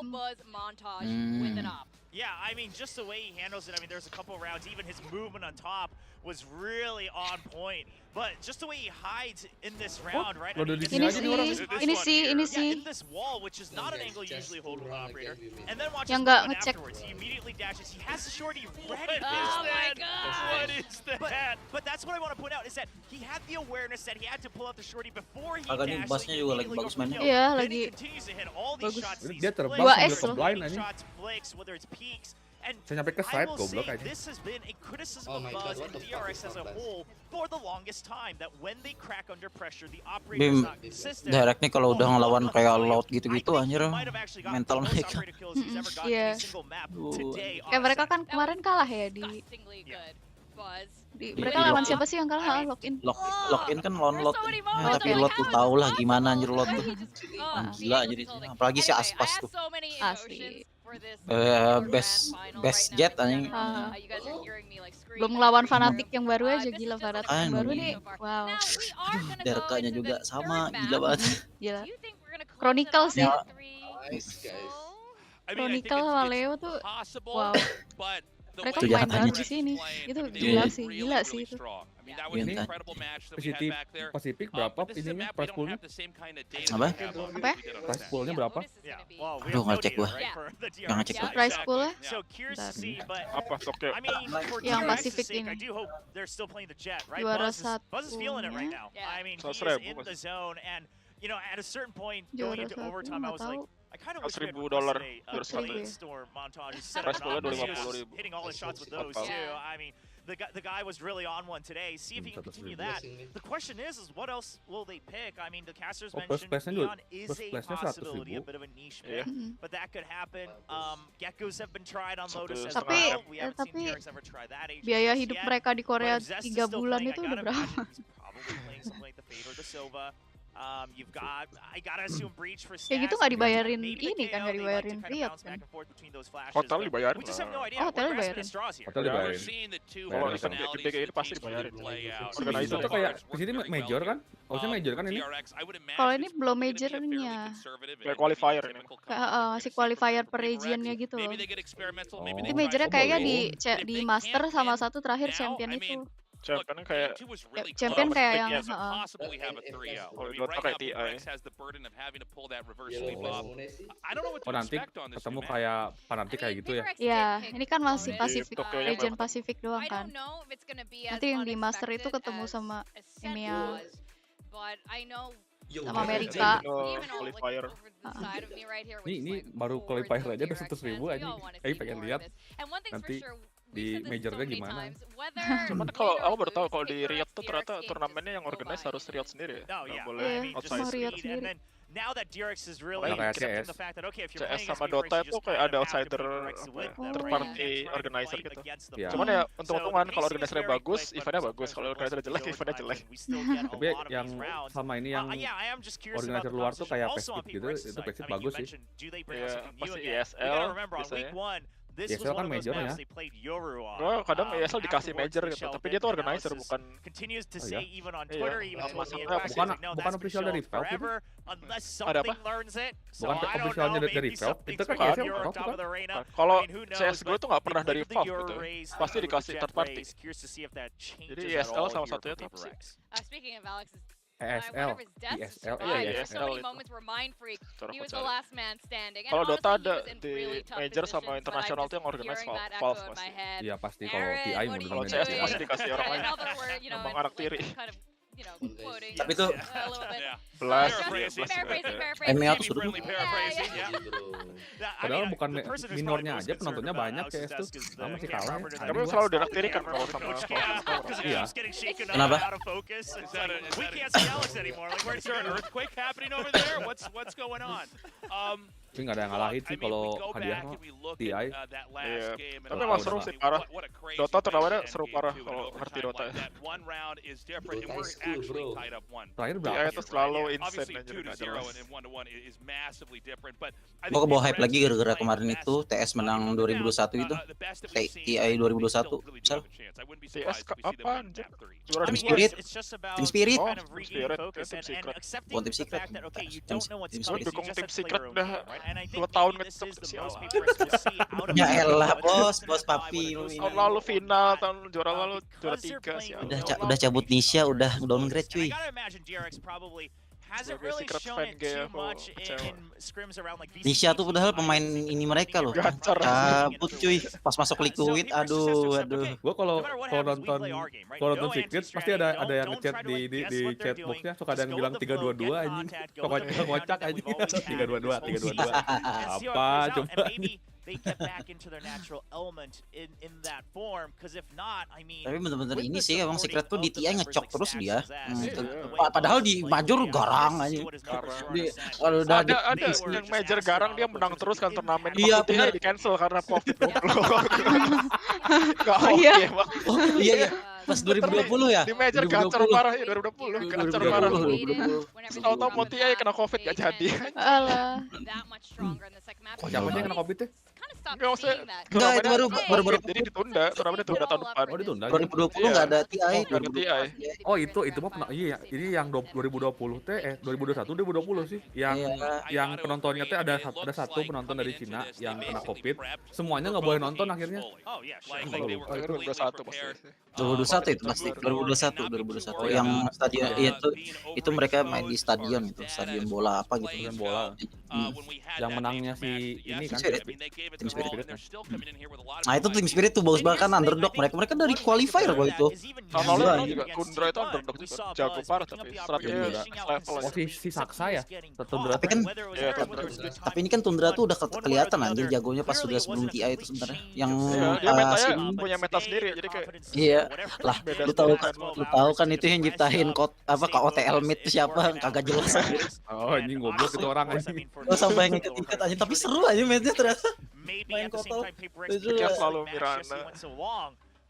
Yeah, I mean, just the way he handles it, I mean, there's a couple rounds, even his movement on top was really on point. But just the way he hides in this round, right? I mean, Ini sih. in this wall, which is not an angle you usually hold with an operator. And then watch his Yang nggak movement ngecek. afterwards. He immediately dashes. He has the shorty ready. Oh my god! What is that? But that's what I want to point out is that he had the awareness that he had to pull out the shorty before he Agak nih dashed. bassnya juga lagi bagus mainnya. Iya, Then lagi he continues to hit all these bagus. shots, these Dia terbang Dua sambil S ke loh. blind anjing. shots, flicks, whether it's peaks. And Saya nyampe ke I side will goblok say aja. this has been a criticism Oh of my Buzz God, and what the DRX fuck as a is whole for the longest time, that when they crack under pressure, the operator Bim, is not consistent. DRX nih kalau udah ngelawan kayak Loud I gitu-gitu think anjir he might have actually gotten mental the most mereka. operator kills he's ever gotten Iya. in a single map today on Kayak a mereka set. kan kemarin kalah ya di mereka Di lawan Lock-in. siapa sih yang kalah? Login. Login kan lawan Loud. Ya, tapi Okay. Loud tuh tau lah gimana anjir Loud tuh. Gila jadi apalagi si Aspas tuh. Asli. Best jet anjing. Belum ngelawan Fnatic yang baru aja, gila Fnatic yang baru nih. Wow. DRK-nya juga sama, gila banget. Gila. Chronicle sih. Nice guys. Chronicle sama Leo tuh wow. Mereka Itu main jahat banget aja. di sini. Itu gila sih itu. Ini Pasifik berapa ininya price poolnya? Apa? Apa ya? Price poolnya berapa? Aduh, nggak cek gua. Nggak ngecek gua. Price poolnya? Apa Tokyo? Yang Pasifik ini. Juara 1. Juara 1 nggak tahu. $1.000 juara 1. Price poolnya 250.000. The guy was really on one today. See if he can continue that. The question is what else will they pick? I mean, the casters mentioned Neon is a possibility, a bit of a niche pick, but that could happen. Geckos have been tried on Lotus as well. We haven't seen DRX ever try that agent Biaya hidup yet. mereka di Korea But if Zest 3 is still bulan playing, itu I udah gotta berapa? imagine he's probably playing something like the Favor, the Sova. You've got, I gotta assume Breach for Kayak gitu stats. nggak dibayarin Maybe the ini kan, KO, nggak they like to dibayarin kind of Riot bounce kan. back and forth between those flashes, Hotel but dibayarin we just have no lah. idea. Oh, hotel We're grasping dibayarin. at straws here. Hotel dibayarin. Kalau event gede kayak ini pasti dibayarin. Organizer Itu kayak di sini major kan? Harusnya major kan ini? Kalau ini belum majornya. Kayak qualifier ini. Masih qualifier per regionnya gitu loh. Nanti majornya kayaknya di master sama satu terakhir champion itu. Champion kayak Champion kayak yang kalau Dota kayak TI. Oh nanti ketemu kayak Fnatic kayak gitu ya? Ya, ini kan masih Pasifik, region Pasifik doang kan. Nanti yang di master itu ketemu sama ini yang sama Amerika. Qualifier. Ini baru qualifier aja udah 100.000 aja. Pengen lihat nanti di majornya gimana. Cuman kalau aku baru tahu kalau di Riot tuh ternyata turnamennya yang organize harus Riot sendiri ya. Nggak boleh outside. Now that DRX is really Kayak accepting CS. the fact that okay, if you're CS playing sama against me, Dota you itu just kayak kind ada of have to outsider be Rex to win. third party organizer Fight gitu. against the Iya. Cuman ya So, untung-untungan kalau the organisernya pace is bagus, very quick, eventnya but bagus. Kalau sometimes organisernya jelek, those eventnya jelek. we still get a Tapi lot of yang these rounds. sama ini yang Yeah, I am just curious about organizer the luar tuh kayak also on Pasifik gitu, P-Rex's itu side. Pasifik I mean, you bagus sih. mentioned, do they bring Iya, out something new pasti again? We ESL gotta remember on biasanya. week 1, this was ESL one kan of those major maps ya. they played Yoru on. Gua kadang ESL dikasih Afterwards, major gitu, Michelle tapi dia tuh Vic organizer Analysis bukan. continues to Oh, say iya? even on Iya, Twitter, even told me in maksudnya practice, bukan like, no, bukan that's official Michelle dari Valve itu? forever unless Ada apa? something learns it. So Bukan I don't officialnya know, dari maybe Valve? something Itu kan switched ESL Europe Valve top kan? of the arena. Kalau I mean, who knows, CSGO but itu nggak they pernah dari played the Valve Euro gitu. race, Pasti with dikasih Jet third party. race. Curious to see if that changes Jadi at ESL all salah here satunya for tuh apa sih? PaperX. Speaking of Alex, ESL. whenever his death is ESL. survived, Iya, there's so ESL many itu. moments where Mind Freak, Cara he aku was the cari. last man standing. And Kalau Dota honestly, ada he was in di really tough major positions, sama but I'm internasional tuh just yang organize hearing that Valve echo in pasti. my head. Iya pasti kalau Aaron, TI what are bener you Kalau bener CS doing? pasti dikasih orang lain. In other words, you know, Gampang and, anak tiri. like, kind of, you know, quoting Tapi tuh a little bit. Belas, Paraphrasing, paraphrasing. ML tuh suruh. Padahal bukan minornya aja, penontonnya banyak CS tuh. Sama masih kalah ya. Tapi selalu diraktirin kan kalau sama Iya. Kenapa? We can't see Alex anymore. Like, where's Is there an earthquake happening over there? What's going on? Tapi nggak ada yang ngalahin sih kalau hadiah mah TI. Iya, tapi emang seru sih parah. Dota turnamennya seru parah kalau ngerti Dota ya. Terakhir TI berapa? itu selalu insane aja nggak jelas. Gua kebawa hype lagi gara-gara kemarin itu TS menang 2021 itu. TI 2021. Misal. TS apa anjir? Juara Team di Spirit. Team Spirit. Oh, Team Spirit. Team Secret. Bukan Team Secret. Gue Team Spirit. dukung Team Secret udah 2 tahun ngecek siapa. Ya elah bos papi. Tahun lalu final, tahun juara lalu juara 3 siapa. Udah cabut Nisha, udah downgrade cuy. hasn't really Secret shown fan it too game much kecewa. in scrims around like Nisha tuh padahal pemain ini mereka loh. Gacor. Cabut cuy. Pas masuk liquid, aduh. Gua kalau nonton Secret pasti ada yang ngechat di chatboxnya, suka ada yang bilang 322 anjing. Kocak anjing. 322. Apa coba? they get back into their natural element in that form, because if not, I mean. Tapi bener-bener ini sih emang Secret tuh di TI ngecok terus dia. Padahal di major garang aja. Kalau udah ada yang major garang dia menang terus kan turnamen. Iya, benar di cancel karena Covid. Iya. Oh iya. Pas 2020 ya? Di major gacor parah ya 2020. Gacor parah. Tahu-tahu mau TI kena Covid gak jadi. Alah. Siapa sih yang kena Covid tuh? stop Enggak, maksudnya seeing that. Enggak, itu baru COVID, jadi ditunda, turnamennya ditunda tahun depan. Oh ditunda. 2020 nggak ada TI. Oh, nggak ada TI. Oh itu mah pernah iya ini yang 2020 2021 2020 sih yang penontonnya teh ada satu penonton dari Cina yang kena COVID, semuanya nggak boleh nonton akhirnya. Oh yeah, sure. Oh, itu 2021 pasti. 2021 itu pasti 2021 yang stadion itu mereka main di stadion stadion bola apa gitu. Stadion bola. Yang menangnya si ini kan Tim Spirit. Nah itu Tim Spirit tuh bagus banget kan, underdog mereka dari qualifier kok itu. Awalnya juga Tundra itu underdog juga, jago parah tapi stratnya level. Oh si Saksa ya, Tundra. Tapi ini kan Tundra tuh udah kelihatan anjir jagonya pas sudah sebelum TI itu sebenarnya. Yang dia metanya punya meta sendiri jadi kayak iya lah, lu tahu kan itu yang nyiptain KOTL mid itu siapa, kagak jelas. Oh ini goblok itu orang aja. Gua sampai ngikut aja tapi seru aja mainnya ternyata. Main kotor. Dia selalu Mirana.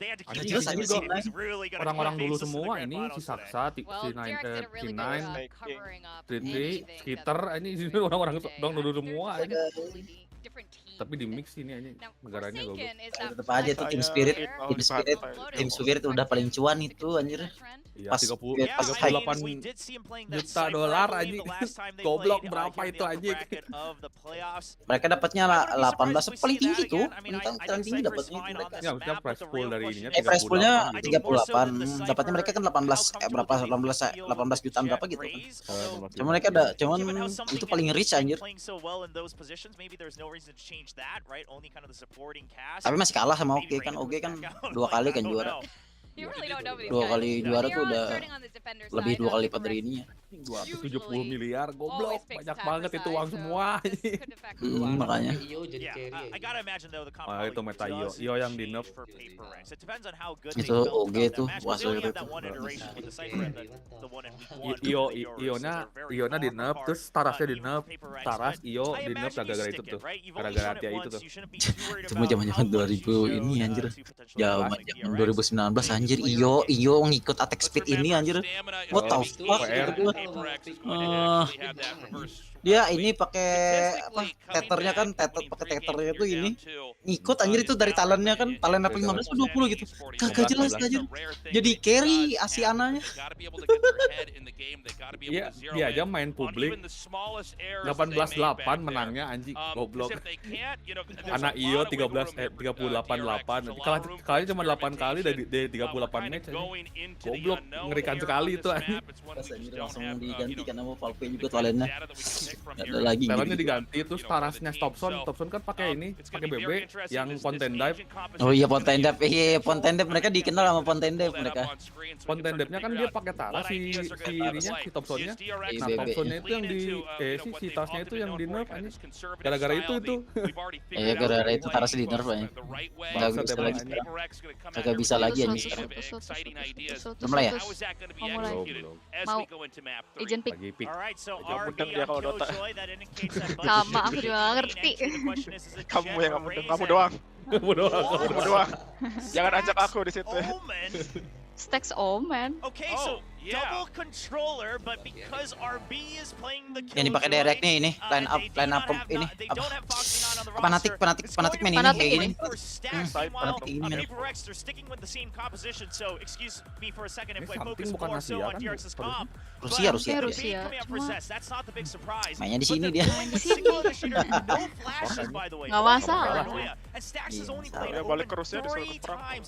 Ada juga orang-orang dulu semua ini si Saksa, C9, Tritri, Skitter, ini orang-orang dulu semua ini. Tapi di mix ini negaranya bagus. Tetep aja tuh Tim Spirit udah paling cuan itu anjir. Iya, 38 juta dolar aja. Goblok berapa itu aja. Mereka dapatnya 18 paling tinggi tuh. Paling tinggi dapatnya mereka. Ya, maksudnya price pool dari ininya 38. Price poolnya 38. Dapatnya mereka kan 18 jutaan berapa gitu kan. Cuma mereka cuman itu paling rich anjir. Tapi masih kalah sama OG kan 2 kali kan juara. 2 kali juara tuh udah lebih 2 kali lipat dari ininya. 270 miliar, goblok, banyak banget itu uang semua. Makanya. Oh, itu meta Io yang di nerf. Itu OG tuh, wasel itu. Iona di nerf, terus Tarasnya di nerf, Taras Io di nerf gara-gara itu tuh, gara-gara Atia itu tuh. Cuma zaman-zaman 2000 ini anjir, zaman 2019 anjir, Io ngikut attack speed ini anjir, what the fuck gitu. Dia ini pakai tethernya kan, pakai tethernya tuh ini ngikut anjir itu dari talentnya kan, talent level 15 atau 20 gitu, kagak jelas anjir, jadi carry Asiananya. Iya, dia aja main publik 18-8 menangnya anjing, goblok. Anak Io 38-8, kalahnya cuma 8 kali dari 38 match aja. Goblok, ngerikan sekali itu anjing. Langsung diganti karena mau Valve juga talentnya. Ada lagi talentnya diganti, terus Tarasnya Stopson kan pakai BB yang Fontaine Dive. Oh iya Fontaine Dive, mereka dikenal sama Fontaine Dive mereka. Fontaine Dive-nya kan dia pakai Taras si Stopsonnya. Nah, Stopsonnya itu yang si Tarasnya itu yang di nerf anjing. Gara-gara itu. Iya, gara-gara itu Taras di nerf anjing. Kagak bisa lagi anjing. Mulai ya? Mau agent pick. Mudeng dia kalau Dota. Sama aku juga gak ngerti. Kamu yang gak mudeng, kamu doang. Jangan ajak aku di situ. Stacks Omen. Okay, so double controller, but because RB is playing the yang dipakai direct nih ini line up ini apa? Fanatik main ini kayak gini. Fanatik ini main. Rusia. Mainnya di sini dia. Nggak masalah. Ya balik ke Rusia disuruh perang.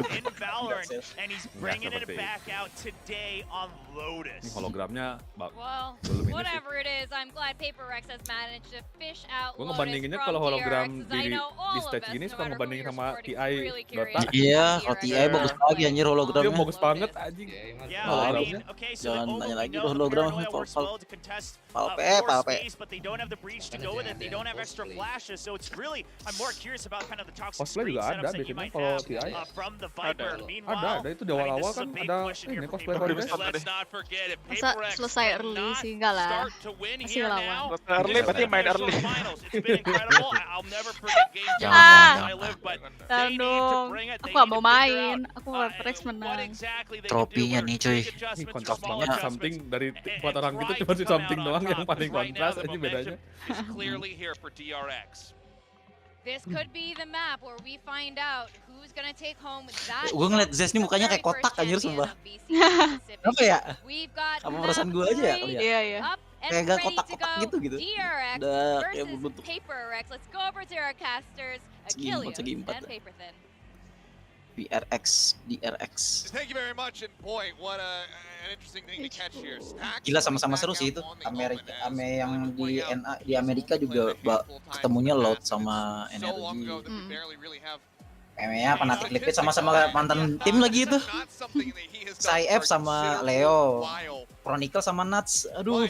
In Valorant, and he's bringing it back out today on Lotus. Ini hologramnya Whatever it is, I'm glad Paper Rex has managed to fish out Lotus. Gue ngebandinginnya kalau hologram di stage gini suka ngebandingin sama TI Dota. Iya, kalau TI bagus lagi anjir hologramnya. Dia bagus banget anjing. Hologramnya. Jangan tanya lagi hologram Valve. Cosplay juga ada biasanya kalau TI. Ada itu di awal-awal a kan big ada question here ini for cosplay Paper contest. Rex. Let's not forget if Masa Paper X selesai early cannot sih? Enggak lah. start to win Masih here ngelawan. now, Early this berarti could main be a early. short finals. It's been incredible. I'll never forget game two Jangan, as I jangan. live, but Jangan they need to dong. bring it. Aku They gak need mau to figure main. out Aku mau Rex what menang. exactly they can do. Tropinya Whether nih it's cuy. big Ini adjustments or kontras small banget, adjustments. something dari And 4 orang gitu try cuma to si come something out doang on yang top, paling because right now kontras the aja bedanya. momentum is clearly here for DRX. This could be the map where we find out who's gonna take home that. Gue ngeliat Zes ini mukanya kayak kotak anjir sumpah. Apa ya? We've got Apa perasaan gue aja ya kali ya? Iya, iya. up and Kayak gak ready to kotak-kotak go. gitu gitu. DRX Udah kayak versus berbentuk Paper Rex. Let's go over to our casters, Segi Achilles empat. and Paper Thin. DRX. Thank you very much, and boy, what an interesting thing to catch here. Stacks Gila sama-sama seru sih itu. Yang di Amerika juga ketemunya Loud sama Energy. ya Fanatic Liquid sama-sama mantan tim lagi itu. Saif sama Leo. Chronicle sama Nuts. Aduh.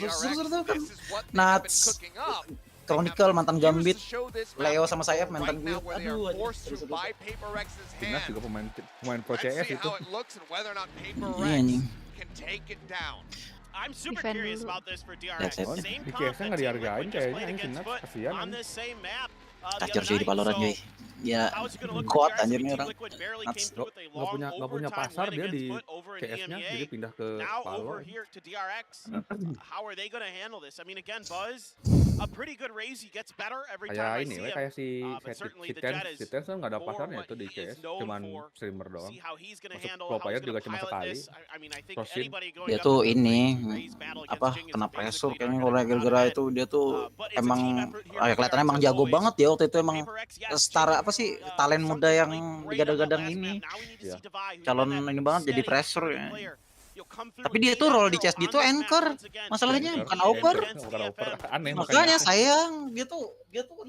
Seru tuh kan. Nuts. Chronicle mantan Gambit, Leo sama Saif mantan gue. Aduh, seru-seru. Timnas juga pemain Pro CS itu. Iya anjing. I'm super Defend curious dulu. about this for DRX. Oh, Same di comp CS-nya that nggak Team dihargain Liquid just kayaknya, played yang against Timnas Foot kasihan. on this same map. The Kacor other sih di night, Valorant so cuy. Dia how's it gonna look kuat for DRX? anjir Team nih orang. Liquid barely Nuts. came through with a long Nggak punya overtime pasar win dia di against Foot over in CS-nya, EMEA. jadi pindah ke Now Valo. over here to DRX. How are they gonna handle this? I mean, again, Buzz, a pretty good raise. He gets better every time Kayak I ini, see him. kayak si But certainly the Ten Jet is kan nggak ada for pasarnya what itu di he is CS, known cuman for. streamer doang. See how he's gonna Masuk handle, pro how player he's juga gonna cuma pilot sekali. this. I mean, I think Crossing. anybody going Dia up tuh to ini raise battle against apa Jing is kena basically pressure not kayaknya gonna kalau come out gara-gara ahead. itu dia tuh But it's a emang team effort here for kelihatan DRX emang as jago always. banget ya waktu itu emang Paper X, yes, setara Jing, apa sih talent muda something yang played great on that digadang-gadang last ini. map. Now we need to Iya. see Divide, who's Calon been that ini banget jadi steady pressure ya. player. You'll come through Tapi and dia be tuh that role di hero CS on tuh this map anchor. once again. Masalahnya Anchor. bukan over. Bukan over. Aneh Makanya makanya. sayang dia tuh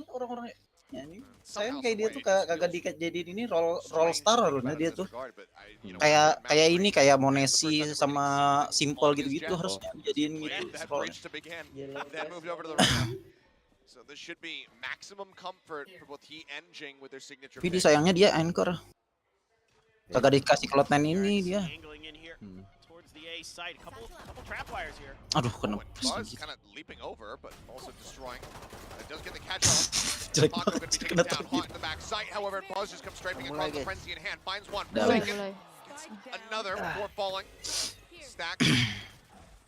orang-orang ya ini sayang kayak dia tuh kagak dijadiin ini role star harusnya dia tuh. Kayak ini kayak Monesi sama Simple gitu-gitu harusnya dijadiin gitu. So this should be maximum comfort for both he and Jing with their signature Tapi pick. sayangnya dia anchor. Kagak dikasih Cloud9 ini dia. Angling in here towards the A side. Couple trap wires here. Aduh kena. Buzz kind of leaping over, but also destroying. It does get the catch off. Jelek Paco banget gonna be kena taken down hot in the back sight. However, Buzz just comes strafing across the frenzy in hand. Finds one. Mulai. Second. Another before falling. Stack.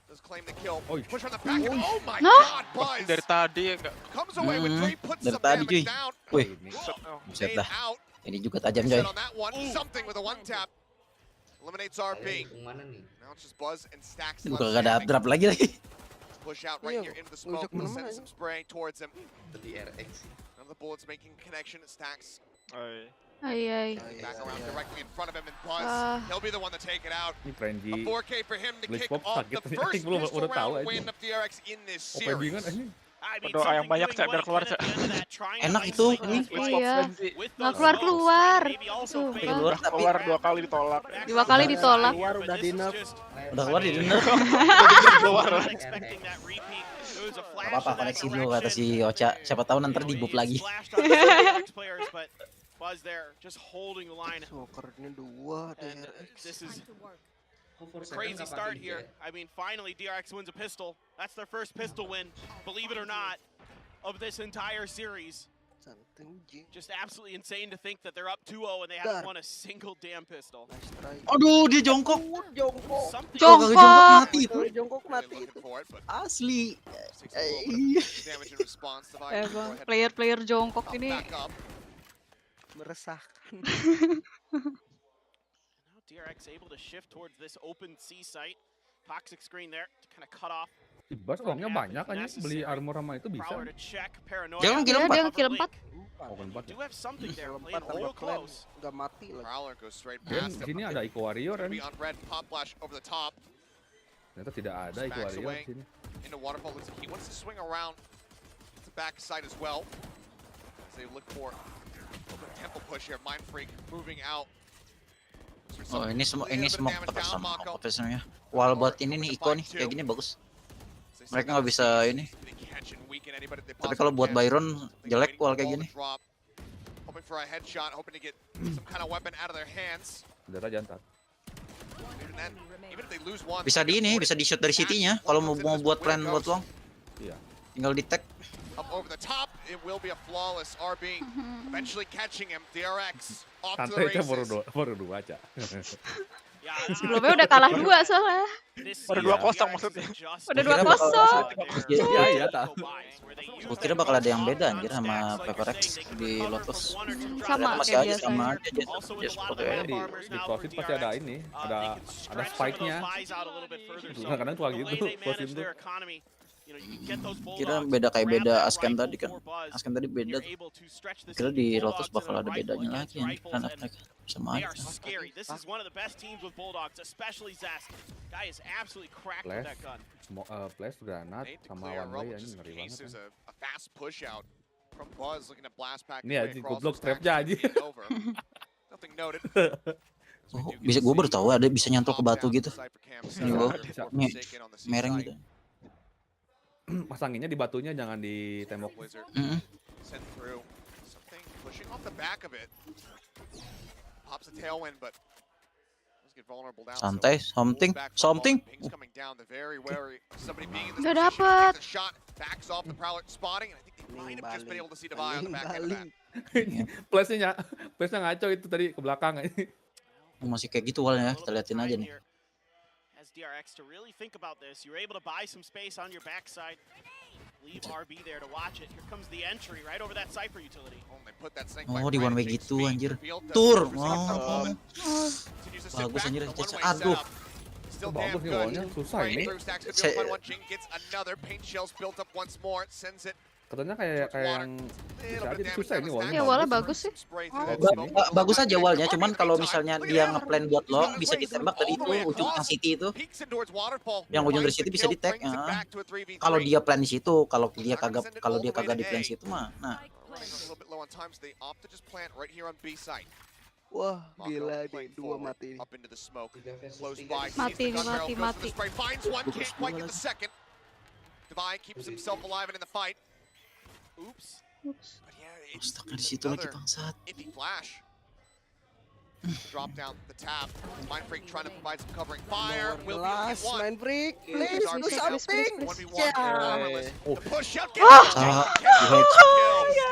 Does claim the kill. Push on the back. Oh my god, Buzz! Dari tadi nggak Comes away with three, puts Dari some tadi damage cuy. down. Wih, Whoa. buset Made dah. out. Ini juga tajam coy. Set on that one. Something with a one tap. Eliminates RP. Now it's just Buzz and Stacks Ini left bukan ada standing. drop lagi. Push out right here into the smoke. Send some spray towards him. None of the bullets making connection. Stacks Ay. back around directly in front of him and Buzz. He'll be the one to take it out. Ini frenzy. A 4K for him to Blitz kick Pop off sakit. the first Belum pistol udah tahu round aja. win of DRX in this OP series. bingung aja. berdoa yang banyak cak biar keluar cak. Enak itu. Iya. Nggak keluar. Sumpah. Keluar 2 kali ditolak. 2 kali ditolak. Keluar udah di nerf. Udah keluar di dinner. Keluar. Gak apa-apa koneksi dulu kata si Ocha. Siapa tahu nanti di buff lagi. Buzz there, just holding the line. Smokernya 2 And DRX. this is a crazy start here. I mean, finally DRX wins a pistol. That's their first pistol win, believe it or not, of this entire series. Just absolutely insane to think that they're up 2-0 and they haven't won a single damn pistol. Aduh, dia jongkok. Something Jongkok mati itu. Jongkok mati itu. Asli. Damage in response. Emang player-player jongkok ini Meresahkan. Now DRX able to shift towards this open C site. Toxic screen there to kind of cut off. Bas uangnya banyak kan beli armor sama itu bisa. Prowler to check. Paranoia. Jangan kill dia nge-kill 4. Oh, kan 4 ya. Do have something there. Playing Empat real tambah clan. close. Gak mati lagi. Prowler goes straight Dan past di him. sini ada Eco Warrior kan. Be on red, pop flash over the top. Ternyata tidak ada Eco Backs Warrior away di sini. into waterfall. Looks like he wants to swing around to the back side as well. As they look for a tempo push here. Mind Freak moving out. Oh ini semua tepat sama apa namanya. Wall buat ini nih Iko nih kayak gini bagus. Mereka nggak bisa ini. Tapi kalau buat Byron jelek wall kayak gini. going for a headshot, hoping to get some kind of weapon out of their hands. Udah aja ntar. Even if they lose one, Bisa di ini, bisa di shoot dari city-nya kalau mau buat plan buat long. Iya. Tinggal di tag. Up over the top, it will be a flawless RB. Eventually catching him, DRX off to the Santai aja races. baru dua aja. Sebelumnya udah kalah 2 soalnya. Udah 2-0 maksudnya. Udah 2-0. Iya tahu. Gue kira bakal ada yang beda anjir sama PPRX di Lotus. Sama masih kayak aja biasa. sama aja. Pokoknya di Closet pasti ada ini, ada spike-nya. Kadang-kadang tuh gitu, Closet tuh. Kira beda kayak beda Asken tadi kan. Asken tadi beda. Kira di Lotus bakal ada bedanya lagi anjir. Karena mereka sama aja. Flash granat sama one way ini ngeri banget. Ini aja goblok strapnya aja. Oh, bisa gue baru tahu ada bisa nyantol ke batu gitu. Ini mereng gitu. Masanginnya di batunya, jangan di tembok. Santai, something. Udah dapet. Flashnya ngaco itu tadi ke belakang. Masih kayak gitu awalnya, kita liatin aja nih. DRX to really think about this. You're able to buy some space on your backside. Leave RB there to watch it. Here comes the entry right over that Cypher utility. Oh, di one way gitu anjir. Tur. Oh. Bagus anjir. Aduh. Bagus nih wallnya, susah ini. Katanya kayak yang bisa aja susah ini wallnya. Ya wallnya bagus sih. Bagus aja awalnya, cuman kalau misalnya dia ngeplan buat long bisa ditembak dari itu ujung yang city itu. Yang ujung dari city bisa di tag. Kalau dia plan di situ, kalau dia kagak di plan situ mah. Nah. Wah, gila deh, 2 mati. Mati. Astaga, di situ lagi bangsat. Drop down the tap. Mind Freak trying to provide some covering fire. Will be Last one. Mind Freak, please do something. The push out.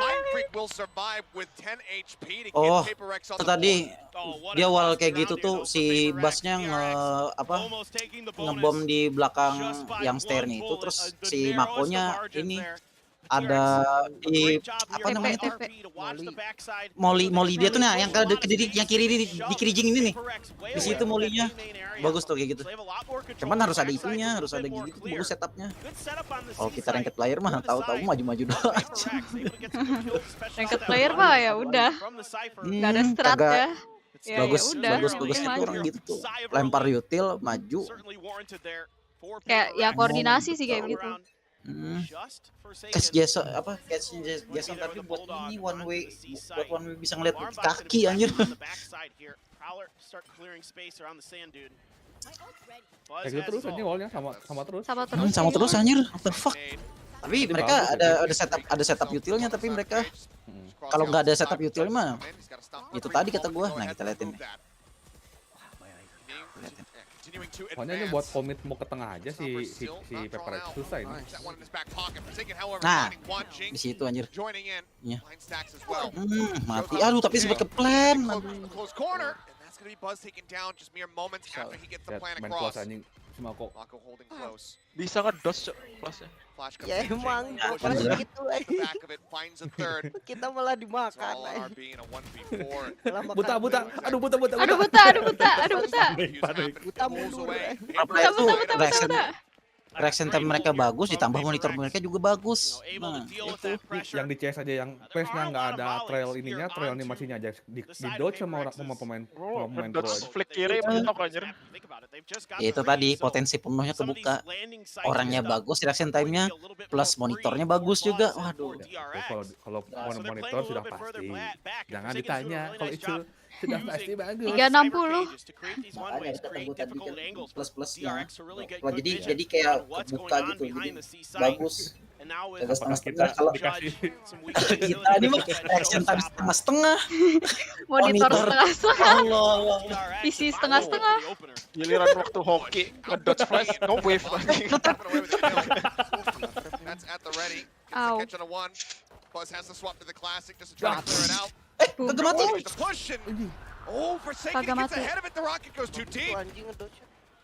Mind Freak will survive with 10 HP to get Paper Rex on the board. Tadi dia awal kayak gitu tuh si Basnya ngebom di belakang yang stairnya itu, terus si Makonya ini ada di apa namanya itu Molly dia tuh yang kiri di kirijing ini nih, di situ Molly-nya bagus tuh kayak gitu. Cuman harus ada itunya, harus ada gitu bagus setupnya. Kalau kita ranked player mah tahu-tahu maju-maju doang. Ranked player mah ya udah, nggak ada strat ya. Bagus itu orang gitu tuh, lempar util maju. Kayak ya koordinasi sih kayak gitu. Catch Jason tapi buat ini one way bisa ngeliat kaki anjir. Kayak gitu terus aja wallnya sama terus anjir. What the fuck? Tapi mereka ada setup utilnya, tapi mereka kalau nggak ada setup util mah itu tadi kata gua. Nah, kita liatin nih. Pokoknya ini buat komit mau ke tengah aja si Paper X susah ini. Nah, di situ anjir. Iya. Mati. Aduh, tapi sempat ke plan. Main close anjing si Mako. Bisa ngedos kelasnya. Ya emang pasti gitu aja. Kita malah dimakan aja. Buta. Aduh buta. Buta mundur. Reaction time mereka bagus, ditambah monitor mereka juga bagus. Nah, itu yang di CS aja yang face-nya nggak ada trail ininya, trail animasinya aja di dodge sama pemain pro. Flick kiri mentok anjir. Ya itu tadi potensi penuhnya kebuka. Orangnya bagus, reaction time-nya plus monitornya bagus juga. Waduh. Kalau monitor sudah pasti. Jangan ditanya kalau itu sudah pasti bagus. 360. Makanya kita tunggu tadi kan plus-plusnya. Jadi kayak kebuka gitu, jadi bagus. Kita setengah-setengah kalau kita ini mah reaction time setengah-setengah. Monitor setengah-setengah. Allah. PC setengah-setengah. Giliran waktu hoki ngedodge flash, no wave. That's at the ready. Ow. Catch on a one. Buzz has to swap to the classic just to try to clear it out. Kagak mati. The push and Forsaken Kagak gets mati. ahead of it. The rocket goes too deep.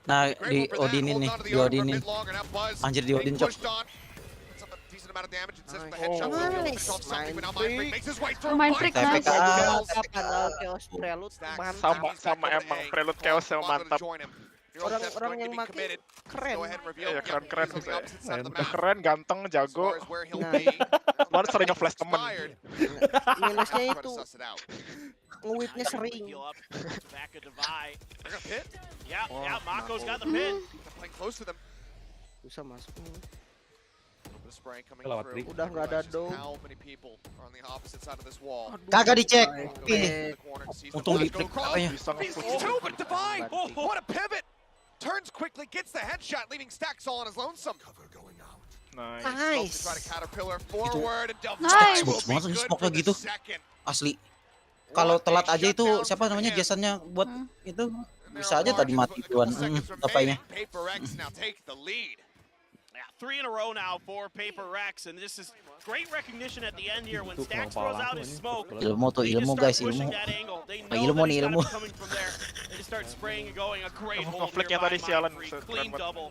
Nah, di Odinin nih, di Odinin. Anjir di Odin cok. Main freak nice. Sama emang prelude chaos yang mantap. Orang yang makin keren. Iya keren bisa. Udah keren, ganteng, jago. Mana sering nge-flash temen. Minusnya itu nge-whipnya sering. Yeah, Mako's got the pin. Playing close to them. Susah masuk. Udah nggak ada dong. Kagak dicek. Untung di flick apanya. What a pivot! Turns quickly, gets the headshot, leaving Stacks all on his lonesome. Nice. Try to caterpillar forward and double Nice. Bagus banget sih smoke gitu. Asli. Kalau telat aja itu siapa namanya Jasonnya buat itu bisa aja tadi mati duluan. Apanya? Yeah, 3 in a row now for Paper Rex, and this is great recognition at the end here when Stacks throws out his smoke. Ilmu tuh ilmu guys, ilmu. Ilmu nih ilmu. They just start spraying and going a great hole Konfliknya tadi sialan. clean double.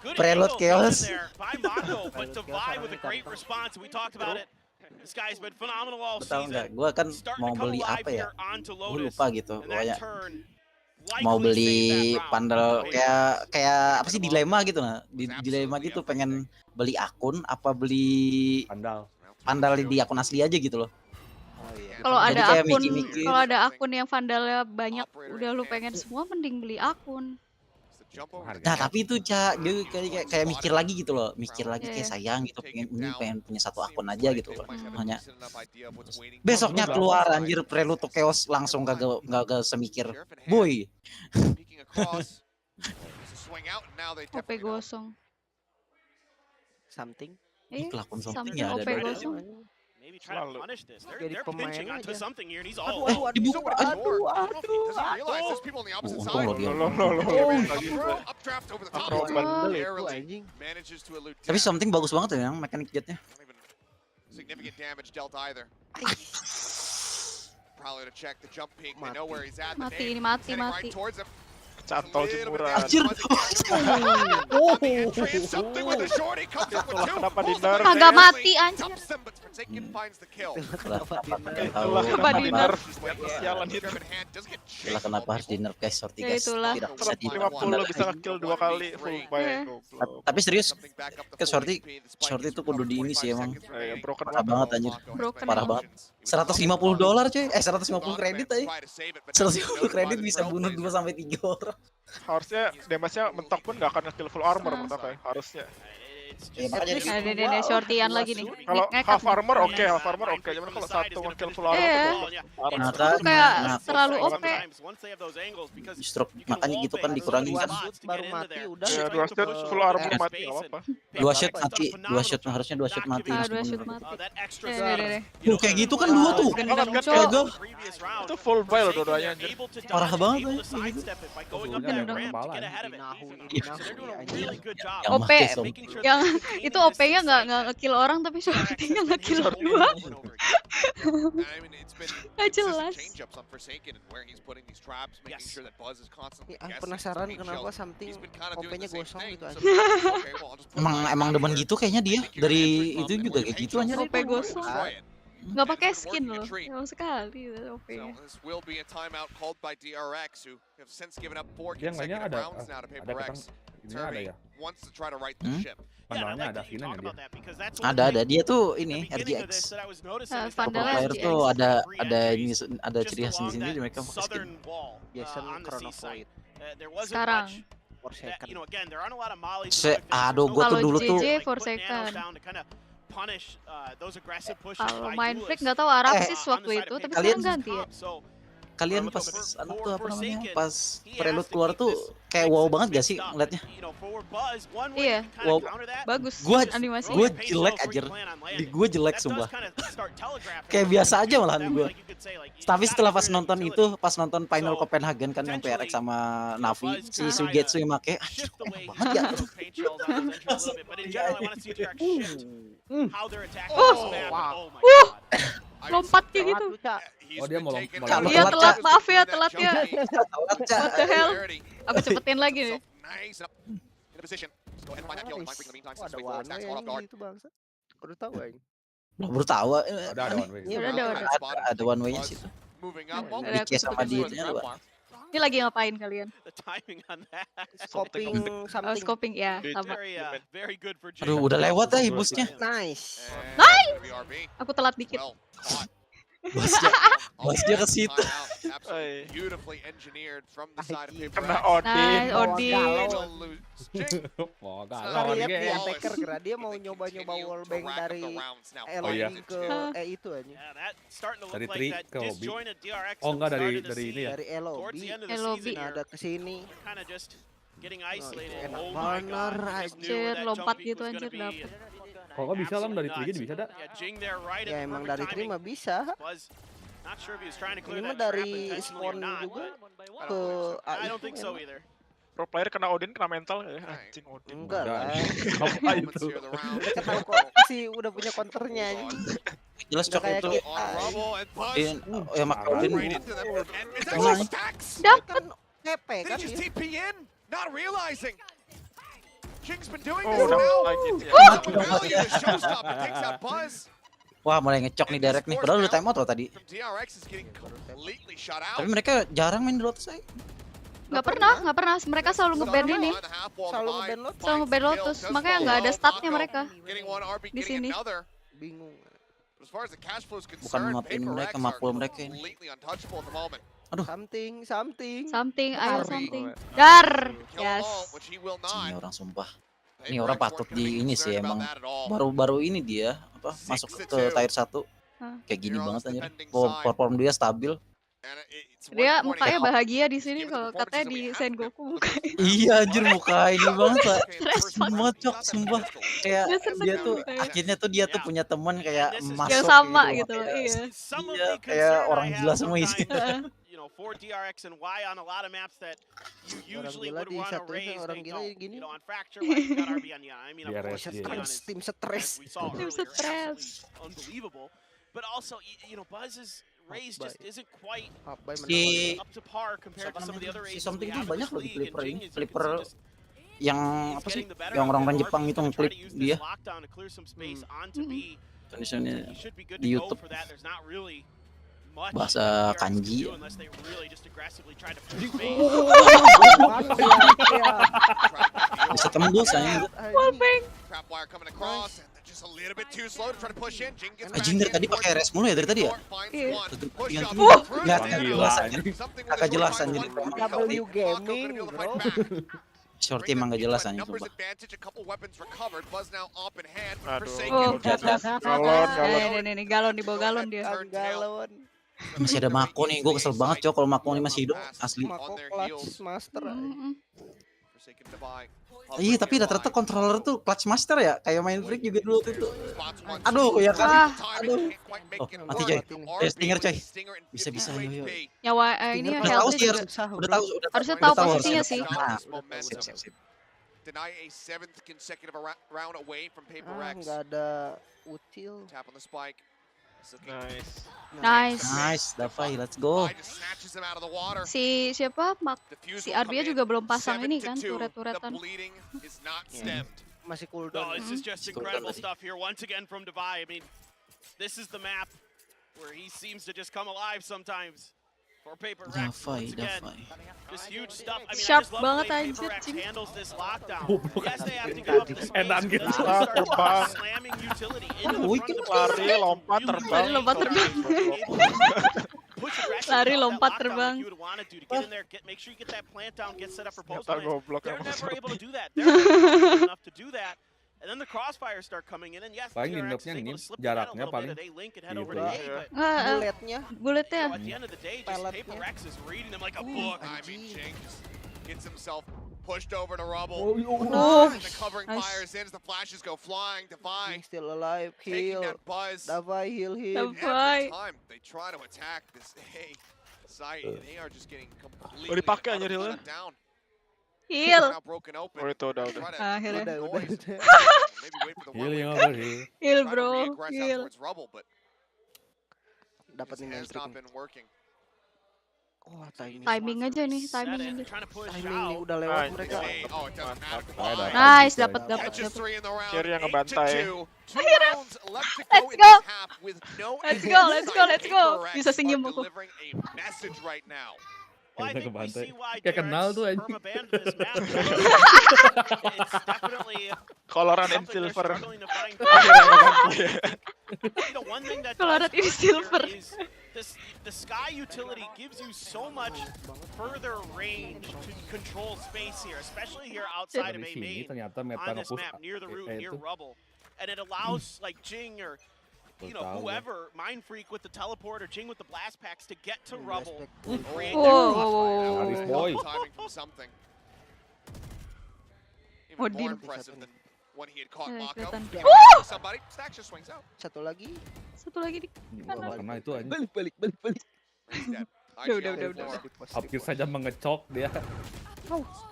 Good Prelude angle chaos. there by Mako, but Divide with a great response. We talked about it. This guy's been phenomenal all Tahu nggak? season. Gua kan mau beli apa ya? Gua lupa gitu. Kayak mau beli pandal kayak apa sih dilema gitu nah. Dilema gitu pengen beli akun apa beli pandal di akun asli aja gitu loh. Kalau Jadi ada kayak akun, mikir-mikir. kalau ada akun yang vandalnya banyak, udah lu pengen semua, mending beli akun. Nah tapi itu Cak, dia kayak mikir lagi gitu loh, mikir lagi kayak sayang gitu, pengen punya satu akun aja gitu loh. Hanya besoknya keluar anjir Prelude to Chaos langsung gak semikir, boy. OP gosong. Something. Kelakon something Something ya OP ada. gosong. Maybe try to punish this. They're pemain pinching onto aja. something here, and he's all Aduh, Dibuka, aduh. Untung loh dia. Tapi something bagus banget ya yang mekanik jetnya. Significant damage dealt either. Probably to check the jump peak. They know where he's at. Mati ini, mati. Cantol jemuran. Anjir. Kenapa di nerf? Kagak mati anjir. Sialan itu. Itulah kenapa harus di nerf guys, sorti Ya guys. itulah. Tidak bisa di 50 bisa nge-kill 2 kali full buy. Tapi serius, ke sorti itu kudu di ini sih emang. Broken Parah banget anjir. Broken Parah emang. banget. $150 cuy. 150 kredit aja. 150 kredit bisa bunuh 2 sampai 3 orang. Harusnya damage-nya mentok pun gak akan nge-kill full armor mentok ya, harusnya. Ya, makanya Ada shortyan lagi nih. Kalau Ngekap half nih. armor oke, cuman kalau satu nge-kill full armor Iya. parah. Itu kayak terlalu OP. Justru makanya gitu kan dikurangin kan. Baru mati udah. Ya, 2 shot full armor mati gak apa-apa. 2 shot mati, 2 shot harusnya 2 shot mati. 2 shoot mati. Tuh kayak gitu kan 2 tuh. Gendam Kagak. Itu full buy loh dua-duanya anjir. Parah banget ya. OP yang itu OP-nya nggak nge-kill orang tapi shorty-nya nge-kill dua. Nggak jelas. Penasaran kenapa something OP-nya gosong gitu aja. Emang demen gitu kayaknya dia. Dari itu juga kayak gitu anjir. OP gosong. Nggak pakai skin loh. Jauh sekali OP-nya. Dia mainnya ada ketang, ini ada ya. Vandalnya ada skinnya dia. Ada dia tuh ini RGX. Vandal Player RGX. tuh ada ini ada ciri khas di sini mereka pakai skin. Jason Chronovoid. Sekarang. Aduh gua tuh Kalau dulu tuh JJ Forsaken. Kalau main flick nggak tahu Arapsis waktu itu, tapi sekarang ganti ya. kalian pas pas prelude keluar tuh kayak wow banget gak sih ngeliatnya? Iya, Wow, bagus gue animasinya. jelek aja, di gue jelek sumpah. Kayak biasa aja malahan gue. Tapi setelah pas nonton final Copenhagen kan yang PRX sama Navi, si Sugetsu yang make, anjir banget ya. Lompat kayak gitu. Oh dia mau Iya telat, maaf ya, telat ya. What the hell? Aku cepetin lagi nih. Ada warna yang gitu bangsa. Udah tahu aja. Baru tahu. Ada one way. Ya Ada one way sih. Bikin sama dia itu Ini lagi ngapain kalian? Scoping something. Scoping ya, sama. Aduh, udah lewat ya busnya. Nice. Aku telat dikit. Bosnya ke situ. Kena Odin. Mau Ntar lihat nih attacker kira dia mau nyoba-nyoba wallbang dari LOB ke itu aja. Dari Tri ke Obi. Oh enggak dari ini ya. Dari LOB. Ada ke sini. Enak bener anjir, lompat gitu anjir dapet. Kalau nggak bisa lah dari Tri bisa dah. Ya emang dari Tri mah bisa. Ini mah dari spawn juga ke AI. Pro player kena Odin kena mental ya, anjing Odin. Enggak lah. Apa itu? Mereka tahu kok sih udah punya counternya aja. Jelas cok itu. Ya mak Odin. Dapat PP kan dia. Not realizing. Jing's been doing Oh, this now. Value to showstop and takes out Buzz. Wah, mulai ngecok nih direct nih. Padahal udah time out loh tadi. DRX is getting completely shut out. Tapi mereka jarang main di Lotus saya. Nggak pernah. Mereka selalu nge-ban ini. Selalu nge-ban Lotus. Makanya nggak ada statnya mereka di sini. Bingung. Bukan mapin mereka, mapul mereka ini. Aduh. Something, ayo something. Dar. Yes. Ini orang sumpah. Ini orang patut di ini sih emang. Baru-baru ini dia apa masuk ke tier 1. Kayak gini banget anjir. Perform dia stabil. Dia mukanya bahagia di sini kalau katanya di Sengoku mukanya. Iya anjir muka ini banget Pak. Mocok sumpah. Kayak dia tuh akhirnya tuh dia tuh punya teman kayak masuk yang sama gitu. Iya. Iya kayak orang gila semua isinya. For DRX and Y on a lot of maps that you usually would want to raise, they don't. You know, on Fracture, like, you got RB on, I mean, of course, Tim stress. we saw earlier, unbelievable. But also, you know, Buzz's raise just isn't quite up to par compared to some of the other races we have in this league. And Jing is yang apa sih? Yang orang-orang Jepang itu nge-clip dia. Tulisannya di YouTube. Bahasa kanji. Bisa tembus aja. Anjing dari tadi pakai res mulu ya dari tadi ya? Iya. Kakak jelas anjir. W gaming, bro. Shorty emang gak jelas anjir sumpah. Nih galon di bawah galon dia. Galon. Masih ada Mako nih, gue kesel banget cok kalau Mako nih masih hidup asli. Mako clutch master. Iya tapi rata-rata controller tuh clutch master ya, kayak main freak juga dulu itu. Aduh ya kan. Aduh. Oh mati coy. Stinger coy. Bisa yo. Nyawa ini health juga. Udah tahu. Harusnya tahu posisinya sih. Sip. Deny a 7th consecutive round away from Paper X. Nggak ada util. Tap on the spike. Nice. Davai, let's go. Si siapa? Si Arbia juga belum pasang ini kan, turret-turretan. Masih cooldown. No, this is just incredible stuff here once again from Davai. I mean, this is the map where he seems to just come alive sometimes. For Paper Rex, once again, just huge stuff. I mean, Sharp I just love banget the way anjir. Paper X handles this lockdown. Yes, they have to give up the space. Enak gitu. Start slamming utility into the front of the Lari lompat terbang. Lari lompat terbang. Make sure you get that plant down, get set up for post They're play. never They're never able to do that. They're not enough to do that. And then the crossfires start coming in, and yes, Paling TRX is nginepnya able ini to slip jaraknya a little bit paling at A-Link and head over gitu. to A, but Buletnya. you know, at the end of the day, just Paper Rex is reading them like a book. I mean, Jing just gets himself pushed over to rubble. Oh, And the covering nice. fires in as the flashes go flying. Defy Still alive. taking Heal. that buzz. Davai heal him. Every time they try to attack this A site, they are just getting completely dipakai anjir healnya. down. Heal. Now broken open. Oh itu udah. Akhirnya. Maybe wait for the Heal one yang way apa back. heal? Heal Try to bro. re-aggress out Heal. towards rubble, but Dapat this nih has not trik. been working. Wah, timing. Timing aja nih, timing Set it, aja. trying to push Timing nih out. udah lewat Nice. mereka. Oh, it doesn't matter. Ada. Nice, dapat Catches 3 in the round. Kiri yang 8 to ngebantai. 2. 2 rounds left to go Let's in go. this half with no Let's end go, in let's sight. go, let's go. Paper Rex Bisa senyum are aku. delivering a message right now. Well, I Kita think we kebantai. see why Kayak kenal TRX tuh anjing. perma-banned this map. It's definitely Coloran and something they're silver. struggling to find. Akhirnya ngebantu. You know, one thing that Coloran does and work silver. here is the Sky utility gives you so much further range to control space here, especially here outside of Di A sini main ternyata meta on this nge-push map, near the root, near itu. rubble. And it allows like Jing or whoever, Mind Freak with the teleport or Jing with the blast packs to get to rubble. Create their crossfire. Aris boy. Timing from something. Oh, Even more Din. impressive than when he had caught Eh, Mako. kelihatan. Somebody, Stack just swings out. Satu lagi. Satu lagi di Nggak kena itu anjing. Balik. He's dead. Udah. Hampir saja mengecok dia.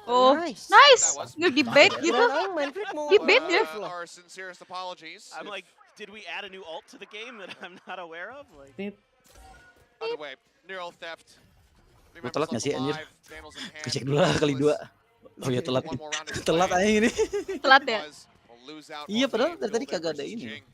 Oh, Nice. nice. Nggak di bait gitu. Main Freak mau Di bait ya. Our sincerest apologies. I'm like, did we add a new ult to the game that I'm not aware of? Like, Other way, neural theft. Gue telat nggak sih anjir? Vandals in hand. Kecek dulu lah kali 2. Oh ya telat. One more round to Telat play. aja ini. Telat ya. Will lose out Iya on padahal the dari tadi build kagak ada versus ini. Jing.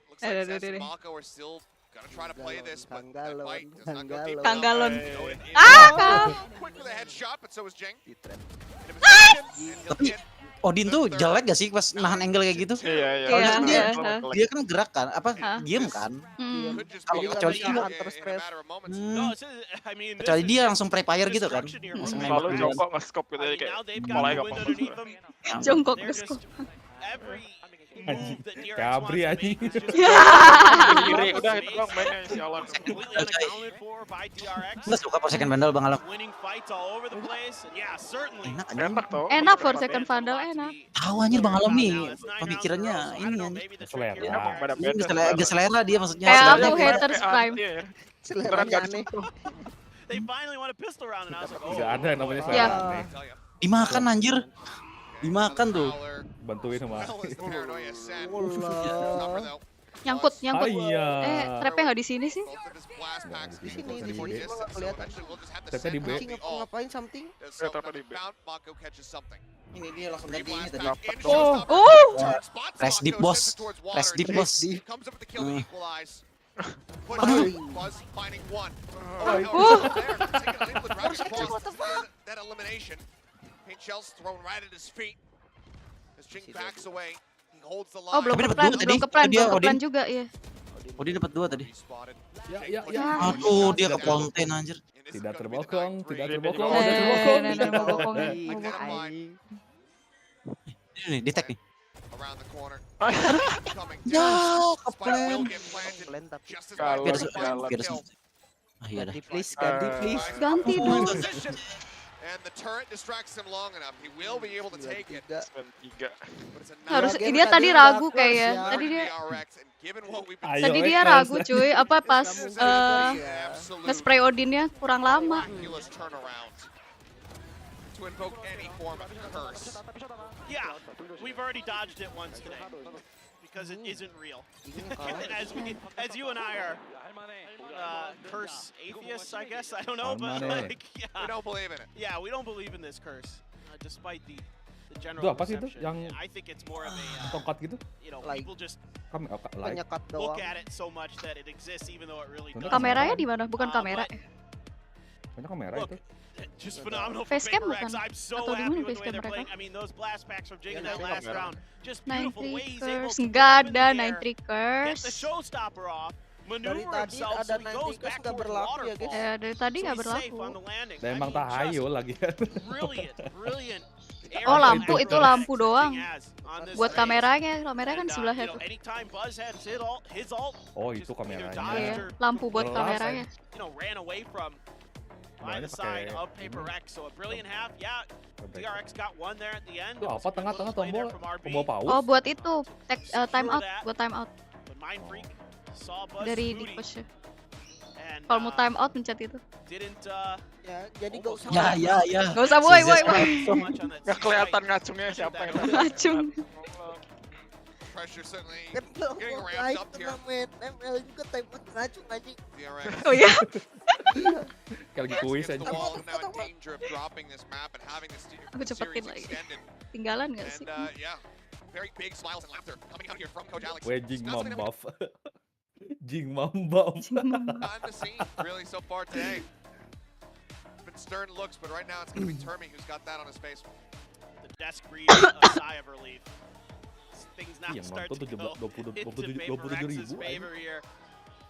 Looks like Zest Aduh. and Mako are still gonna try to play this, but that Tanggalon, fight does not go deep Tanggalon. enough. No, it is. Ah, Quick with a headshot, but so is Jing. Di trend. In a position, and he'll Tapi get Odin tuh jelek gak sih pas nahan angle kayak gitu? Iya. Iya, dia, iya. dia kan gerak kan, apa Hah? diem kan? Hmm. could just Kalau be kecuali opening dia- up in a matter of moments. no, it's, I mean, this Kecuali is dia langsung prepare gitu kan? destruction here. Langsung Selalu nembak jongkok nge-scope gitu I mean, kayak now they've got kepalanya the gampang. wind underneath them. Jongkok They're bosku. just every Anjing. move that DRX Kayak wants Abri, to anjing. make is just Kiri udah itu doang mainnya sialan. completely unaccounted for by DRX. Nggak suka per second vandal Bang Alok. Winning fights all over the place, and yeah, certainly. Enak anjing. Enak tau. Enak for second vandal, enak. Tahu anjir Bang Alok nih, pemikirannya ini anjir. Selera. Agak selera dia maksudnya. Kayak Selera aku dia. haters prime. Seleranya aneh. They finally want a pistol round, and I was like, oh. Nggak ada yang namanya Ya. selera. aneh. Dimakan anjir. Dimakan tuh. Bantuin sama. Well, as the paranoia set. Wallah. Cover though. Nyangkut. Iya. Trapnya nggak di sini sih. Both of his blast packs Di sini, close di more sini. distance, so Kelihatan. eventually we'll just have to Trapnya di send B. Anjing Mako apa off. ngapain something? So Trapnya di B. bound Mako catches something. Ini dia langsung ganti ini Blast tadi. pack in, Oh. showstopper. Oh. Spots Rest Mako, deep, boss. sends it towards water. Rest deep, boss. Comes up with the kill to equalize. Push Aduh. up, Buzz finding one. Ay. Oh, there. Taking a lead with Rabbit across that elimination. Paint shells thrown right at his feet. As Jing backs away, he holds the line. Oh, belum Tapi ke dapat plan, dua tadi. belum ke plan, Dia belum ke plan Odin. juga ya. Odin dapat 2 tadi. Spotted. Ya. Aduh, dia ke konten anjir. Tidak terbokong, tidak terbokong, Oh, tidak udah terbokong. Mau bokong. Ini nih, di tag nih. Around the corner. Coming Ya, down. ke Spike will plan. get planted. Plan tapi. Just as Kalau Biar Mako finds the biar kill. Ah iya dah. Ganti please, ganti please. Ganti dong. Position. And the turret distracts him long enough. He will be able to take it. 3. 3. But it's a Harus Game dia tadi tadi ragu udah kayaknya. close ya. Tadi dia DRX, and given what we've been Ayo, tadi dia Ekels. ragu cuy. Apa pas absolute nge-spray Odinnya kurang lama. miraculous turnaround to invoke any form of curse. Yeah, we've already dodged it once today because it isn't real. And as you and I are curse atheists, I guess. I don't know, but Money. like, We yeah, don't believe in it. yeah, we don't believe in this curse, despite the general Itu apa sih itu? perception. Yang I think it's more of a, tongkat gitu? you know, Like- people just Like. Penyekat look doang. at it so much that it exists, even though it really Bener. doesn't. Kameranya di mana? Bukan kamera. Banyak kamera Look, itu. just phenomenal for Facecam Paper X. bukan? I'm so Atau di happy mana with the way facecam they're mereka? playing. I mean, those blast packs from Jing in that Yeah, last kamera. round, just Nine beautiful ways he's able Trickers. to Nggak get up in ada the Nine air, get Trickers. the showstopper off, Dari maneuver tadi himself ada so he 9 goes Trickers back nggak towards berlaku ya, waterfall. guys. Dari tadi So nggak he's safe on berlaku. the landing. Dan I emang mean, just tahayu lagi kan. brilliant air Oh, that lampu itu Paper lampu Rex doang. has on this Buat race. kameranya kan And, sebelah you itu. know, anytime Buzz had his ult, Oh, itu kameranya. Iya, lampu buat Gelap, kameranya. you know, ran away from by the side of Paper Rex. So a brilliant half. Yeah, DRX got one there at the end. Itu apa tengah-tengah tombol paus? Oh, buat itu time out, buat time out. But Mind Freak saw Buzz Dari di booty push. and Kalau mau time out pencet itu. didn't Ya, jadi gak usah. Ya. Gak usah boy. Nggak kelihatan ngacungnya siapa yang Ngacung. Pressure certainly Kan getting lo ramped up here. turnamen ML juga time out ngacung anjing. DRX Oh ya? Kayak lagi kuis against aja. the wall, now in danger of dropping this map and having this Aku cepetin series lagi. extended. Tinggalan gak sih? And yeah, very big smiles and laughter coming out here from Coach Alex. Jing Not something that mambaf. Jing mambaf. Behind the scene, really, so far today. Been stern looks, but right now it's going to be Termi who's got that on his face. the desk breathes a sigh of relief. Things now Yang start nonton to go 27 into Paper Rex's 27.000 favor here.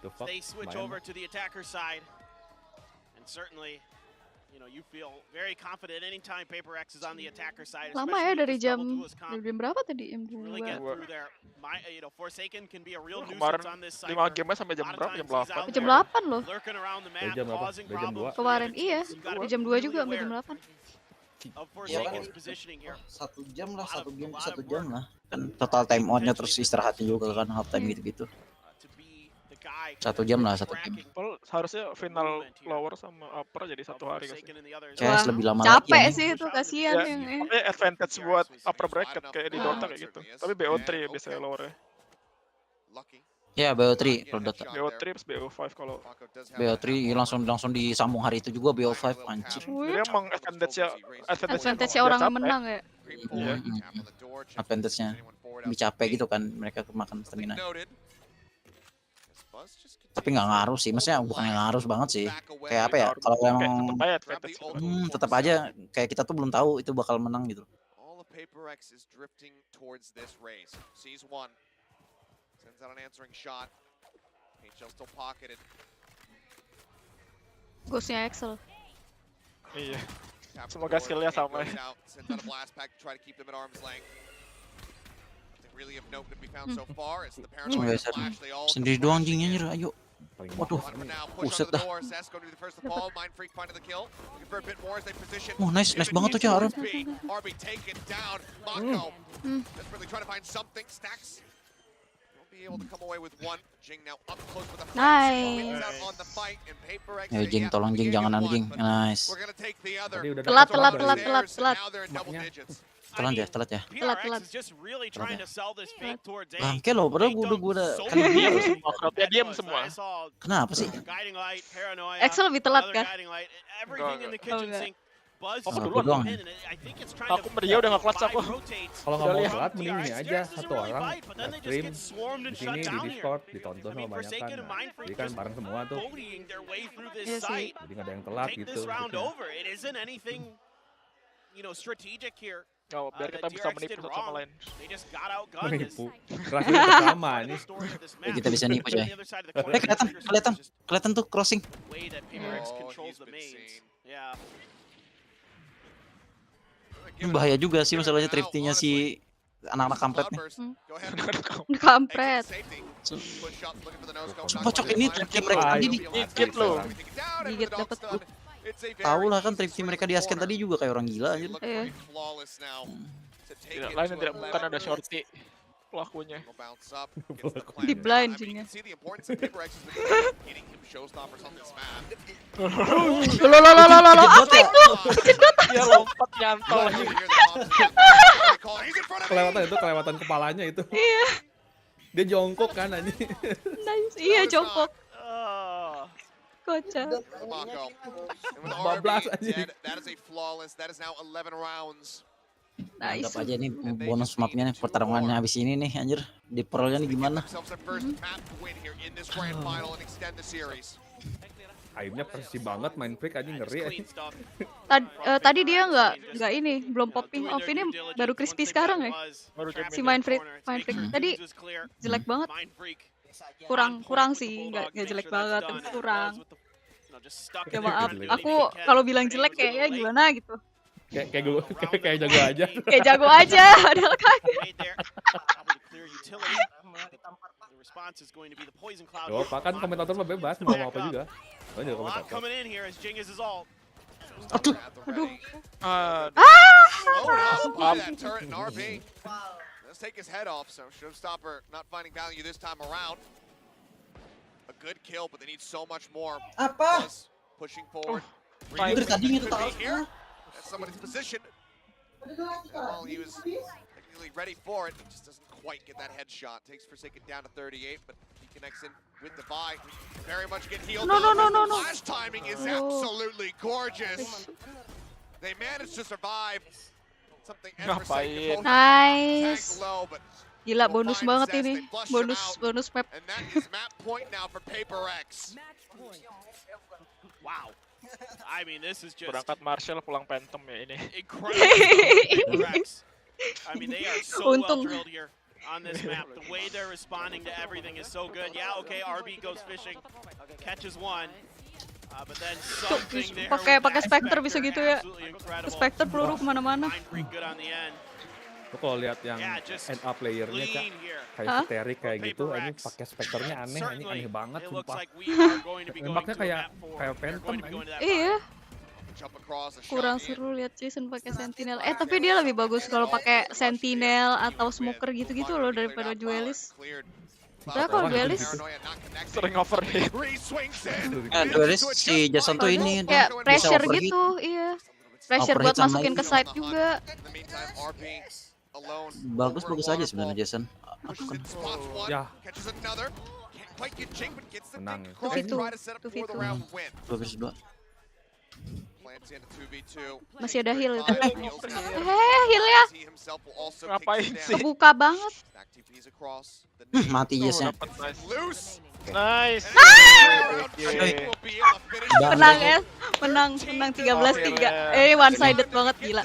The fuck? They switch Lumayan. over to the attacker side, and certainly, you know, you feel very confident anytime Paper Rex is on the attacker side. Lama ya dari especially jam with this level 2 comp. berapa tadi? Jam Really get 2. through there. You know, Forsaken can be a real Kemarin nuisance on this 5 side. game sampai jam berapa? Jam 8. Jam 8 loh. Lurking around the Dari map, jam berapa? causing Dari jam 2. problems. Kemarin iya. gotta Di be jam 2 really juga sampai jam aware 8. of Iya kan, Forsaken's positioning here. 1 jam lah, 1 jam lah. Kan total time outnya terus istirahatnya juga kan half time gitu-gitu. To be the guy 1 jam lah, 1 jam. Padahal seharusnya final lower sama upper jadi 1 hari kan sih. Forsaken and the others. Kayak lebih lama lagi. Capek ya. sih itu, kasihan Ya, yang makanya advantage buat upper bracket kayak di Dota kayak gitu. Tapi BO3 biasanya lowernya. Lucky. Ya, BO3 kalau Dota. BO3 terus BO5 kalau BO3 langsung disambung hari itu juga BO5 anjir. jadi emang advantage-nya orang yang menang ya. Iya. Advantage-nya lebih capek gitu kan mereka kemakan stamina. Tapi nggak ngaruh sih, maksudnya bukan yang ngaruh banget sih. Kayak apa ya? Kalau emang tetap aja kayak kita tuh belum tahu itu bakal menang gitu. All of Paper Rex is drifting towards this race. Sees one. Sends out an answering shot. HL still pocketed. Ghostnya Axel. Iya. Semoga skillnya sama. Sends out a blast pack to try to keep them at arm's length. Nothing really of note that we found so far. It's the paranoid flash. They all Sendiri doang anjingnya anjir, ayo. Waduh, buset dah. Oh nice banget tuh cara. Nice. Ya Jing, tolong Jing, jangan anjing. Nice. Telat. Telat ya. Telat. Bangke loh, padahal gua udah kan dia diam semua. Kenapa sih? Axel lebih telat kan? Aku duluan doang. Aku dia udah nge-clutch aku. Kalau nggak mau telat mending ini aja satu orang stream di sini di Discord ditonton sama banyak kan. Jadi kan bareng semua tuh. Iya sih. Jadi nggak ada yang telat gitu. Oh, biar kita bisa menipu satu sama lain. Menipu. Rasanya sama ini. Ya, kita bisa nipu coy. Kelihatan tuh crossing. Ini bahaya juga sih masalahnya thrifty-nya si anak-anak kampret nih. Kampret. Sumpah cok ini thrifty mereka tadi dikit loh. Gigit dapat. Tahu lah kan thrifty mereka di Asken tadi juga kayak orang gila anjir. Tidak lain yang tidak bukan ada shorty pelakunya. Di blind Jingnya. Lo apa itu? Dia lompat nyantol. Kelewatan kepalanya itu. Iya. Dia jongkok kan anjing. Nice. Iya jongkok. Kocak. Bablas anjing. Anggap aja nih bonus mapnya nih pertarungannya habis ini nih anjir. Di perolnya nih gimana? Aimnya presisi banget, main freak aja ngeri. Tadi dia nggak ini belum popping off, ini baru crispy sekarang ya. Si main freak tadi jelek banget. Kurang sih, nggak jelek banget, tapi kurang. Ya maaf, aku kalau bilang jelek kayaknya gimana gitu. Kayak gue kayak jago aja. Kayak jago aja, padahal kagak. Yo, Pak kan komentator mah bebas mau ngomong apa juga. Oh, jadi komentator. Aduh. Let's take his head off, so Showstopper not finding value this time around. A good kill, but they need so much more. Apa? Pushing forward. Dari tadi itu tahu. That's somebody's position. Well, he was technically ready for it. He just doesn't quite get that headshot. Takes Forsaken down to 38, but he connects in with the buy. Very much get healed. No. Flash timing is absolutely gorgeous. They managed to survive. Something Ngapain? Nice. Gila, bonus banget ini. Bonus map. And that is map point now for PaperX. Wow. I mean, this is just Berangkat Marshall pulang Phantom ya ini. incredible. I mean, they are so well Untung. drilled here on this map. The way they're responding to everything is so good. Yeah, okay, RB goes fishing, catches one. But then something there Pakai Spectre bisa gitu ya. Spectre peluru kemana-mana. Lo kalau lihat yang end up playernya kayak Sterik kayak gitu, ini pakai Spectre-nya aneh banget sumpah. Nembaknya kayak Phantom aneh. Iya. Kurang seru lihat Jason pakai Sentinel. Tapi dia lebih bagus kalau pakai Sentinel atau Smoker gitu-gitu loh daripada Duelist. Soalnya kalau Duelist sering overheat. Duelist si Jason tuh ini kayak pressure gitu, iya. Pressure buat masukin ke side juga. Bagus aja sebenarnya Jason. Ya. Menang ya. Bagus 2. Masih ada heal itu. Heal ya. Ngapain sih? Kebuka banget. Mati Jason. Nice. Menang ya. Menang 13-3. One sided banget gila.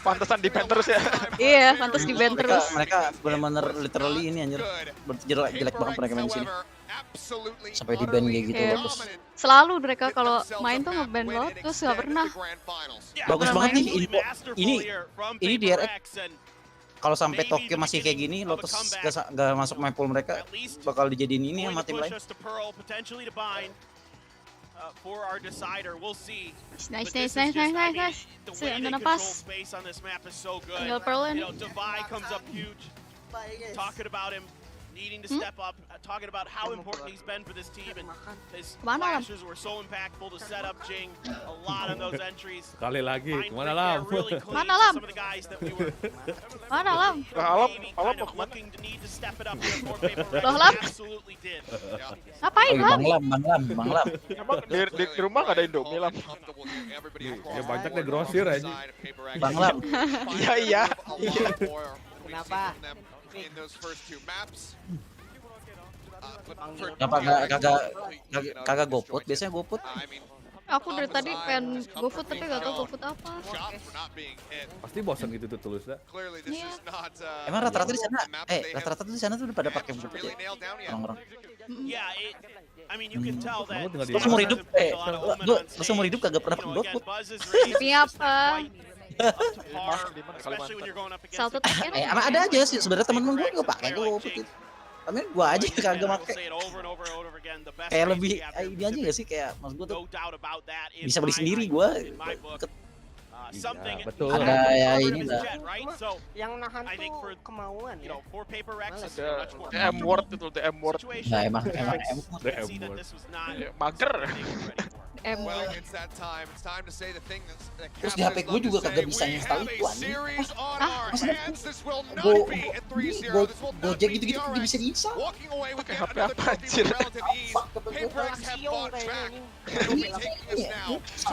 Pantesan di ban terus ya. Iya, pantas di ban terus. Mereka benar-benar literally ini anjir. Jelek banget mereka main di sini. Sampai di ban kayak gitu bagus. Selalu mereka kalau main tuh nge-ban banget, terus gak pernah. Bagus banget nih ini DRX. Kalau sampai Tokyo masih kayak gini, Lotus gak masuk main pool mereka, bakal dijadiin ini sama tim lain. Nice. Udah napas. Tinggal Pearl-in. Needing to step up, talking about how important he's been for this team, and his Mana flashes were so impactful to set up Jing. A lot of those entries. Sekali lagi, kemana Lam? Mana Lam? Mana Lam? Alam mau kemana? Loh Lam? Ngapain Lam? Bang Lam. Emang di rumah gak ada Indomie Lam? Ya banyak deh grosir aja. Bang Lam. Iya. Kenapa? In those first two maps. Kagak GoFood, biasanya GoFood. Aku dari tadi pengen GoFood tapi gak tau GoFood apa. Pasti bosan gitu tuh tulus dah. Iya. Emang rata-rata di sana, rata-rata di sana tuh udah pada pakai GoFood ya orang-orang. Lo seumur hidup, lo seumur hidup kagak pernah pakai GoFood. Tapi apa? Salto tiket. Emang ada aja sih sebenarnya temen-temen gue nggak pakai GoFood itu. Tapi gue aja kagak pakai. Kayak lebih ini aja nggak sih kayak maksud gue tuh bisa beli sendiri gue. Iya, betul. Ada ya ini dah. Yang nahan tuh kemauan ya. Ada M-word itu, the M-word. Nah emang The M-word. Mager. Terus di HP gue juga kagak bisa install itu anjing. Gojek gitu-gitu kagak bisa diinstal. Pakai HP apa anjir?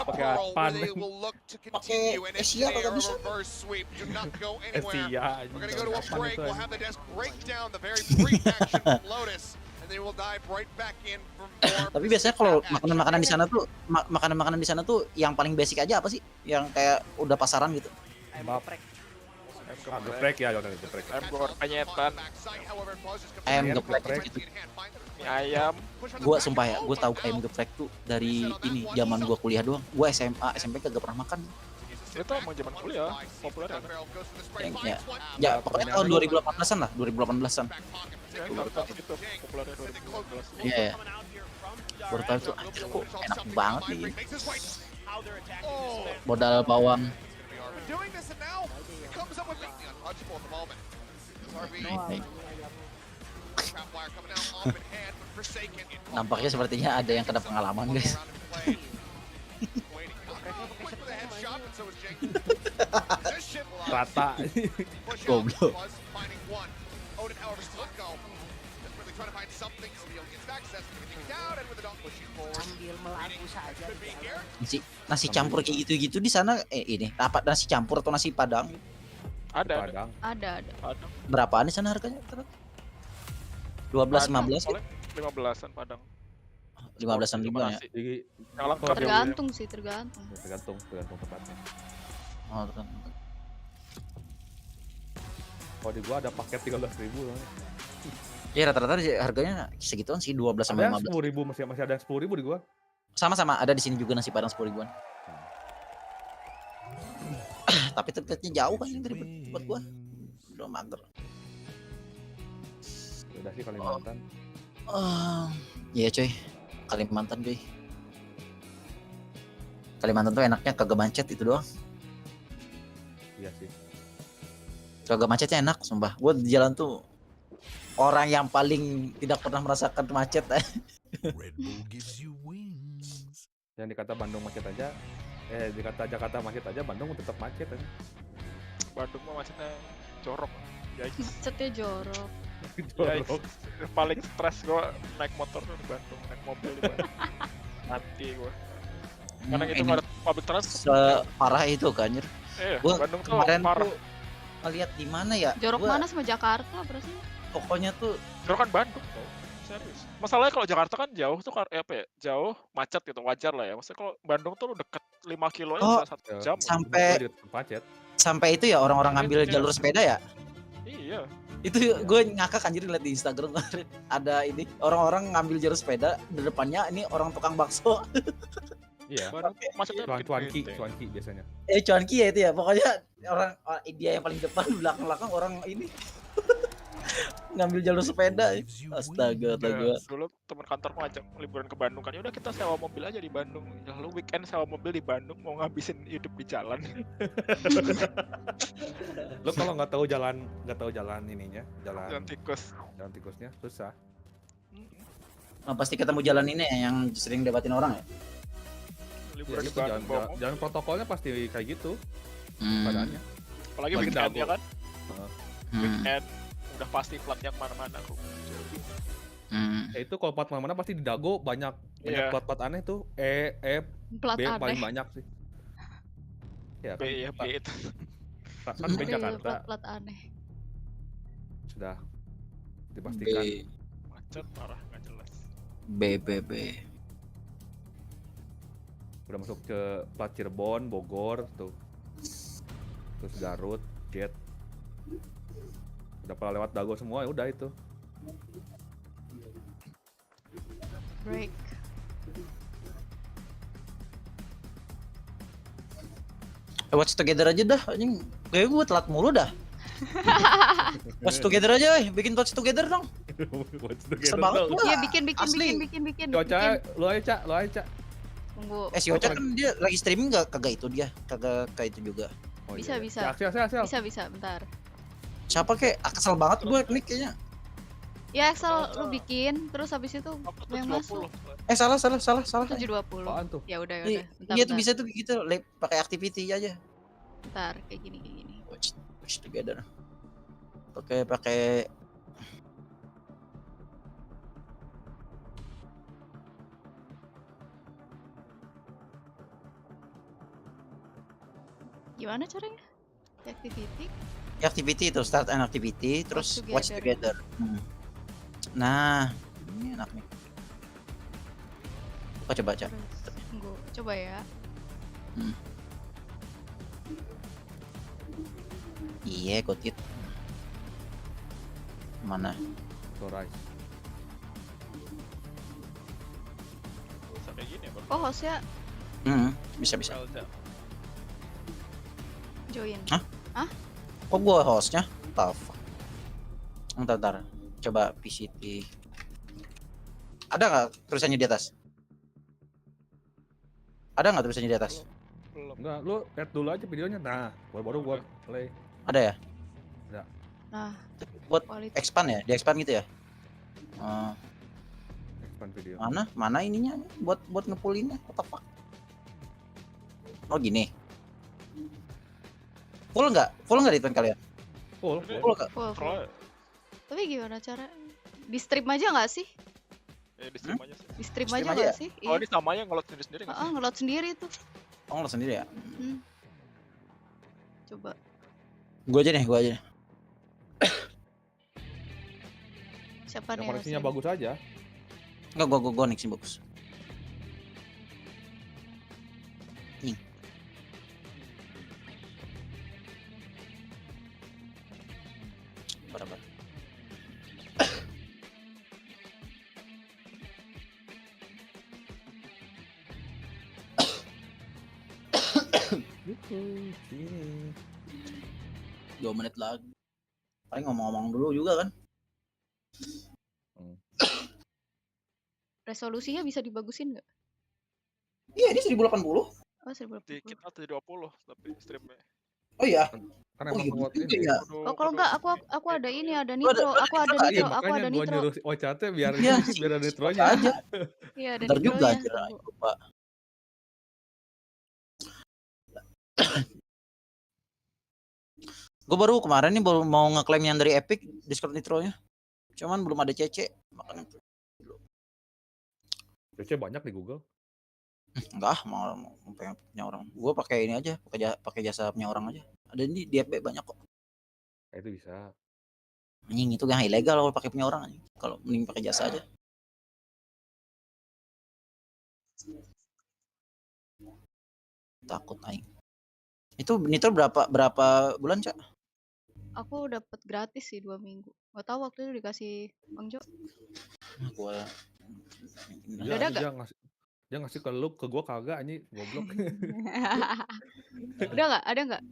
Pakai apaan? Pakai Asia kagak bisa. Asia aja. Tapi biasanya kalau makanan-makanan di sana tuh makanan-makanan di sana tuh yang paling basic aja apa sih? Yang kayak udah pasaran gitu. Geprek ya, udah geprek. Ayam goreng penyetan. Ayam geprek gitu. Mie ayam. Gua sumpah ya, gua tahu ayam geprek tuh dari ini zaman gua kuliah doang. Gua SMA, SMP kagak pernah makan. Itu emang zaman kuliah, populer ya. Ya, pokoknya tahun 2018-an lah, 2018-an. Ya, itu populernya 2018. Iya. Baru tahu itu anjir kok enak banget nih. Modal bawang. Nampaknya sepertinya ada yang kena pengalaman, guys. Rata. Goblok. Nasi campur kayak gitu-gitu di sana ini apa nasi campur atau nasi padang? Ada. Ada. Berapaan di sana harganya? 12 15 ya? 15-an Padang. 15-an ribuan ya. Tergantung sih, tergantung. Tergantung tempatnya. Oh, tergantung. Kalau di gua ada paket 13.000 loh. Ya rata-rata harganya segituan sih 12 sampai 15. 10.000 masih ada 10.000 di gua. Sama-sama ada di sini juga nasi padang 10 ribuan. Tapi tempatnya jauh kan ini dari buat gua. Udah mager. Udah sih Kalimantan. Iya coy. Kalimantan coy. Kalimantan tuh enaknya kagak macet itu doang. Iya sih. Kagak macetnya enak sumpah. Gua di jalan tuh orang yang paling tidak pernah merasakan macet. Yang dikata Bandung macet aja, dikata Jakarta macet aja, Bandung tetap macet kan. Bandung mah macetnya jorok. Macetnya jorok. Jorok. Paling stres gua naik motor di Bandung, naik mobil di Bandung. Mati gua. Karena itu nggak ada public transport. Separah itu kan, anjir. Gua Bandung tuh parah. Lihat di mana ya? Jorok mana sama Jakarta berarti? Pokoknya tuh jorok kan Bandung tuh. Serius. Masalahnya kalau Jakarta kan jauh tuh apa ya? Jauh macet gitu, wajar lah ya. Maksudnya kalau Bandung tuh deket 5 kilo ya bisa 1 jam. Sampai itu ya orang-orang ngambil jalur sepeda ya? Iya. Itu gue ngakak anjir lihat di Instagram kemarin. Ada ini orang-orang ngambil jalur sepeda di depannya ini orang tukang bakso. Iya. Cuanki biasanya. Cuanki ya itu ya. Pokoknya orang dia yang paling depan, belakang orang ini ngambil jalur sepeda. Astaga. Dulu teman kantor mau ajak liburan ke Bandung kan. Udah kita sewa mobil aja di Bandung. Ya lu weekend sewa mobil di Bandung mau ngabisin hidup di jalan. Lu kalau nggak tahu jalan ininya, jalan tikusnya susah. Nah, pasti ketemu jalan ini ya, yang sering debatin orang ya. Ya, itu jalan protokolnya pasti kayak gitu. Keadaannya. Apalagi weekend ya kan. Weekend udah pasti platnya kemana-mana kok. Ya itu kalau plat kemana-mana pasti di Dago banyak plat aneh tuh. Plat B aneh. paling banyak sih. Ya kan. B itu. Kan B Jakarta. Plat aneh. Sudah dipastikan. Macet parah nggak jelas. B. Udah masuk ke plat Cirebon, Bogor tuh. Terus Garut, Jet. Udah pernah lewat Dago semua ya udah itu. Break. Watch Together aja dah, anjing. Kayak gue telat mulu dah. Watch Together aja, bikin Watch Together dong. Watch Together. Sebanget dong. Iya bikin. Coca, lu aja, Tunggu. Si Ocha kan dia lagi streaming kagak kayak itu juga. Oh, Bisa. Hasil. Bisa, bentar. Siapa kek? Kesel banget gue klik kayaknya. Ya asal lu bikin, terus habis itu yang masuk. Salah. 720. Apaan tuh? Ya udah. Iya tuh bisa tuh gitu, pakai activity aja. Bentar, kayak gini. Watch Together. Pakai Gimana caranya? Activity? Activity itu start an activity terus watch together. Nah, ini enak nih. Coba baca. Tunggu, coba ya. Iya, got it. Mana? Alright. Sampai gini ya, Bang. Oh, hostnya bisa. Join. Hah? Hah? Kok gua hostnya? Tough. Ntar. Coba PCT. Ada nggak tulisannya di atas? Ada nggak tulisannya di atas? Enggak, lu add dulu aja videonya. Nah, baru gua play. Ada ya? Ada. Nah, buat expand ya? Di expand gitu ya? Expand video. Mana ininya? Buat ngepullinnya? What the fuck? Oh gini. Full nggak di event kalian? Full nggak? Full. Tapi gimana cara? Di stream aja nggak sih? Ya, di stream aja sih. Di stream aja nggak sih? Oh, ini samanya ngelot sendiri nggak sih? Ngelot sendiri tuh. Oh, ngelot sendiri ya? Coba. Gua aja nih. Siapa nih? Yang koneksinya bagus aja. Enggak, gua koneksi bagus. Nih. Barabar. Sini. 2 menit lagi. Paling ngomong-ngomong dulu juga kan. Resolusinya bisa dibagusin nggak? Iya, ini 1080. Oh, 1080. Di kita 720 tapi streamnya. Oh iya. Karena emang kuat ini. Oh, kalau nggak aku ada ini, ada nitro. Aku ada nitro. Makanya gua nyuruh OCT biar ada nitronya aja. Iya, ada Ntar juga nitronya. aja, lupa. Gue baru kemarin nih mau ngeklaim yang dari Epic Discord Nitro-nya. Cuman belum ada CC, makanya CC banyak di Google. Enggak, mau pengen punya orang. Gue pakai ini aja, pakai jasa punya orang aja. Ada di FB banyak kok. Itu bisa. Anjing itu yang ilegal kalau pakai punya orang anjing. Kalau mending pakai jasa aja. Takut aing. Itu Nitro berapa bulan, Cak? Aku dapat gratis sih 2 minggu. Gak tahu waktu itu dikasih Bang Jo. Gua dia ngasih ke lu, ke gua kagak anjing, goblok. Udah nggak? Ada nggak?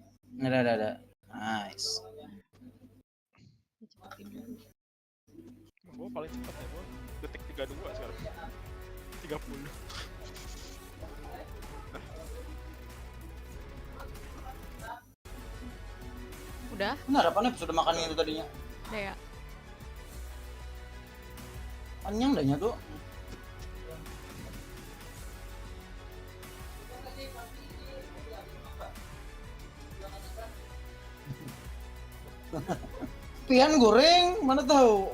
Ada. Nice. Cepetin dulu. Gua paling cepat ya, gua detik 32 sekarang. 30. Udah? Benar apa nih sudah makan itu tadinya? Udah ya. Kenyang dahnya tuh. Pian goreng, mana tahu.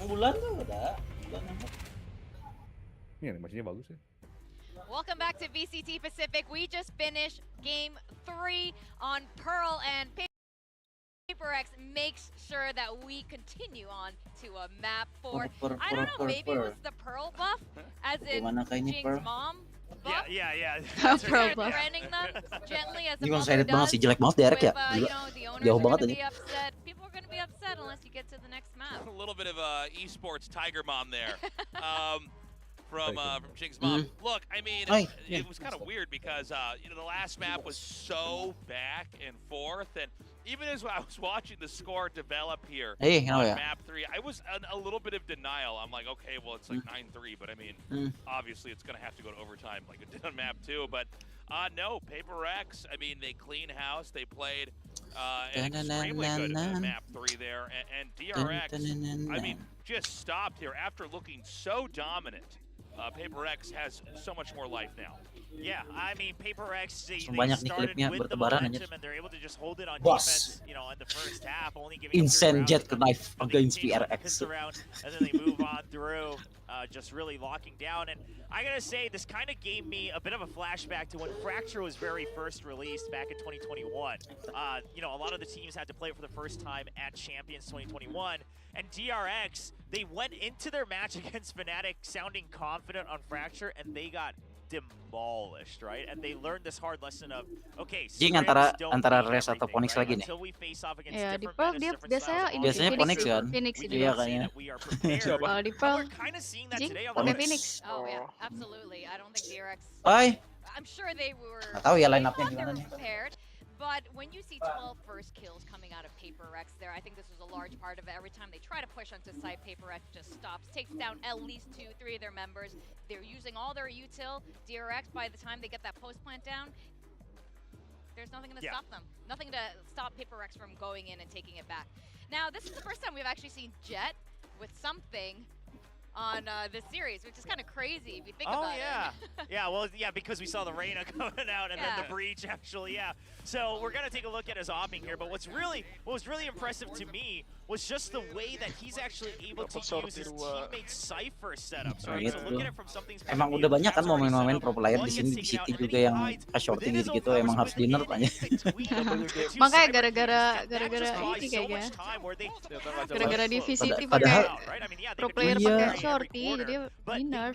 Bulan tuh ada. Ini animasinya bagus ya. Welcome back to VCT Pacific. We just finished game 3 on Pearl, and PaperX makes sure that we continue on to a map 4. I don't know, maybe it was the Pearl buff, as in Jing's mom. Yeah. Pearl buff. Training them gently as a Ini mother saya banget sih, does. jelek banget Derek ya. You know, the owners Jauh are banget gonna ini. be upset. People are gonna be upset unless you get to the next map. A little bit of esports tiger mom there. From Jing's mom. Look, I mean, it was kind of weird because the last map was so back and forth, and even as I was watching the score develop here on map 3, I was a little bit of denial. I'm like, okay, well, it's like 9-3, but I mean, obviously it's going to have to go to overtime like it did on map 2. But no, PaperX, I mean, they clean house. They played an extremely good map 3 there, and DRX, I mean, just stopped here after looking so dominant. PaperX has so much more life now. Yeah, I mean, PaperX, they started with the momentum and they're able to just hold it on Boss. defense, in the first half, only giving Insane jet knife against PRX. And then they move on through, just really locking down. And I gotta say, this kind of gave me a bit of a flashback to when Fracture was very first released back in 2021. A lot of the teams had to play it for the first time at Champions 2021. And DRX, they went into their match against Fnatic sounding confident on Fracture, and they got demolished, right? And they learned this hard lesson of, okay, Jing antara Res atau Phoenix lagi nih. Ya di Pearl dia biasanya ini Biasanya Phoenix kan? Phoenix itu. Iya kayaknya. Kalau di Pearl Jing pakai Phoenix. Oh yeah, absolutely. I don't think DRX. Bye. I'm sure they were. Nggak tahu ya line up-nya gimana nih. Prepared. But when you see 12 first kills coming out of Paper Rex there, I think this was a large part of it. Every time they try to push onto site, Paper Rex just stops, takes down at least 2-3 of their members. They're using all their util. DRX, by the time they get that post plant down, there's nothing to stop them. Nothing to stop Paper Rex from going in and taking it back. Now, this is the first time we've actually seen Jet with something on this series, which is kind of crazy if you think about it. Yeah, well, yeah, because we saw the Reyna coming out and then the breach actually, So we're gonna take a look at his opping here, but what was really impressive to me was just the way that he's actually able to use his teammate Cypher setups, right? So look at it from something. Emang udah banyak kan momen-momen pro player di sini di City juga yang shorty gitu emang harus dinner aja. Makanya gara-gara ini kayaknya. Gara-gara di VCT pakai pro player pakai shorty jadi dinner.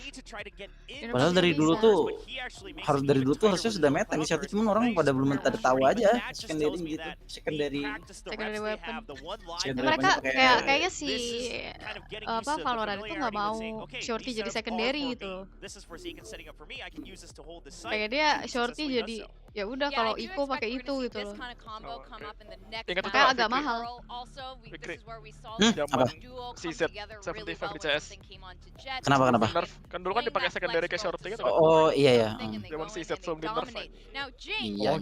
Padahal dari dulu tuh harusnya sudah meta nih shorty, cuman orang pada belum tahu aja secondary gitu. Secondary weapon. Mereka kayaknya si Valorant itu nggak mau shorty jadi secondary gitu. Kayak dia shorty jadi ya udah kalau Iko pakai itu gitu loh. Makanya agak mahal. Apa? Si Z75 di CS. Kenapa? Kan dulu kan dipakai secondary ke shorty gitu kan. Oh iya. Zaman si Z sebelum di nerf. Iya.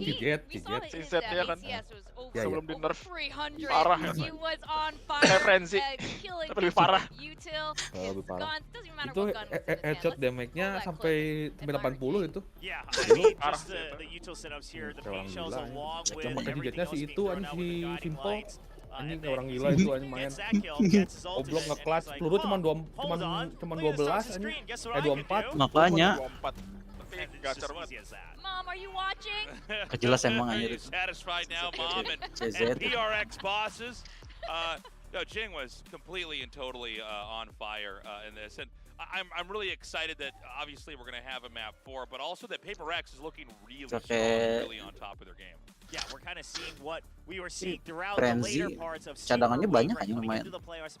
Si Z ya kan. Sebelum di nerf. Parah Parah ya. Kayak frenzy. Tapi lebih parah. Lebih parah. Itu headshot damage-nya sampai 80 itu. Parah. Orang gila. Yang pakai gadgetnya si itu si Simple. Anjing orang gila itu anjing main. Goblok nge-clutch peluru cuma 12 anjing. 24. Makanya. Gacor banget. Mom, are you watching? Kejelas emang anjir. Satisfied now, Mom, and DRX bosses. No, Jing was completely and totally on fire in this, and I'm really excited that obviously we're going to have a map 4, but also that Paper Rex is looking really strong, really on top of their game. Yeah, we're kind of seeing what we were seeing throughout the later parts of cadangannya banyak aja lumayan. 13/39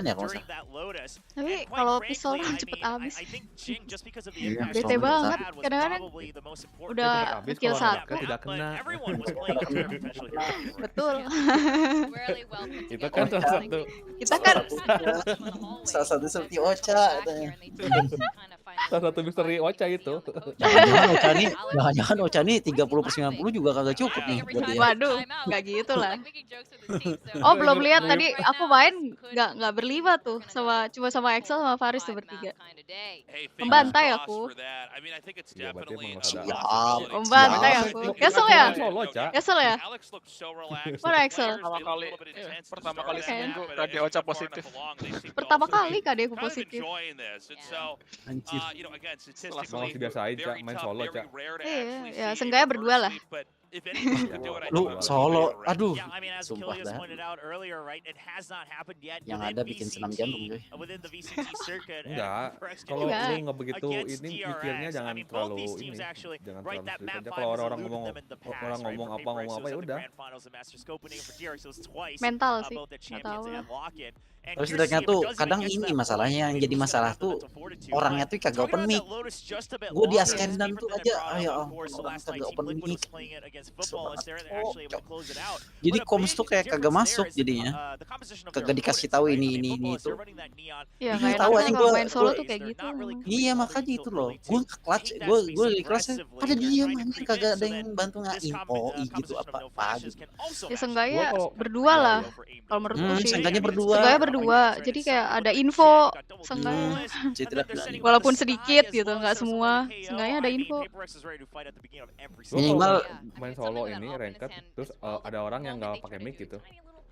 ya kalau nggak salah. Tapi kalau pistol kan cepet habis. Bete banget. Kadang-kadang udah kill 1. Tidak kena. Betul. Itu kan salah satu. Kita kan salah satu seperti Ocha katanya. Salah satu misteri Ocha itu. Jangan-jangan Ocha nih 30/90 juga kagak cukup nih buat dia. Waduh, nggak gitu lah. Oh belum lihat tadi aku main nggak berlima tuh cuma sama Excel sama Faris tuh bertiga. Membantai aku. Membantai aku. Kesel ya? Kesel ya? Mana Excel? Pertama kali seminggu Kade Ocha positif. Pertama kali Kade aku positif. Anjir. Mau dibiasain Cak main solo Cak. Iya, ya seenggaknya berdua lah. Lu solo, aduh, Yeah, I mean, as sumpah Kilias dah. pointed out earlier, right, it has not happened yet Yang within ada bikin senam jantung coy. within the VCT circuit. and Enggak, Rex kalau getting lu nggak begitu against ini DRX. mikirnya I jangan mean, both terlalu these ini, teams actually, jangan right, terlalu that serius map aja. 5 Kalau has orang eluded ngomong them in the past, orang right, ngomong for apa Paper Rex, ngomong it apa was ya at the udah. Grand Finals and Master Scope winning it for DRX, it was twice Mental sih, both the nggak champions tahu lah. and lock-in. And Terus here's dragnya see if it tuh does even kadang get to ini that masalahnya point, yang maybe jadi lose masalah that tuh mental fortitude, orangnya but tuh kagak talking open about mic. that Lotus just a bit Gue di longer, Ascendan it's tuh deeper aja, than ya of course, ampun, the last kagak night Team open Liquid mic. was playing it against football as they're actually able to close it out. Jadi But a koms big tuh kayak kagak difference masuk there is, jadinya. the composition of Kagak their dikasih opponents, tahu right? I ini mean, ini football is itu. they're running that neon. Iya, Iya kayak tahu enaknya aja kalau gue. main solo tuh kayak They're gitu. not really emang. Iya committing makanya so itu loh. early Gue to clutch, take that gue space di kelasnya aggressively. pada They're diem trying to anjir creep kagak in ada so yang that bantu this nge-info gitu composition of apa no apa flashes gitu. can also Ya match seenggaknya Gua kalau- berdua lah. Kalau menurutku sih. Seenggaknya berdua. Seenggaknya berdua. Jadi kayak ada info seenggaknya. Jadi tidak berani. Walaupun sedikit gitu, nggak semua. Seenggaknya ada info. Minimal main solo ini ranked terus ada orang yang nggak pakai mic gitu.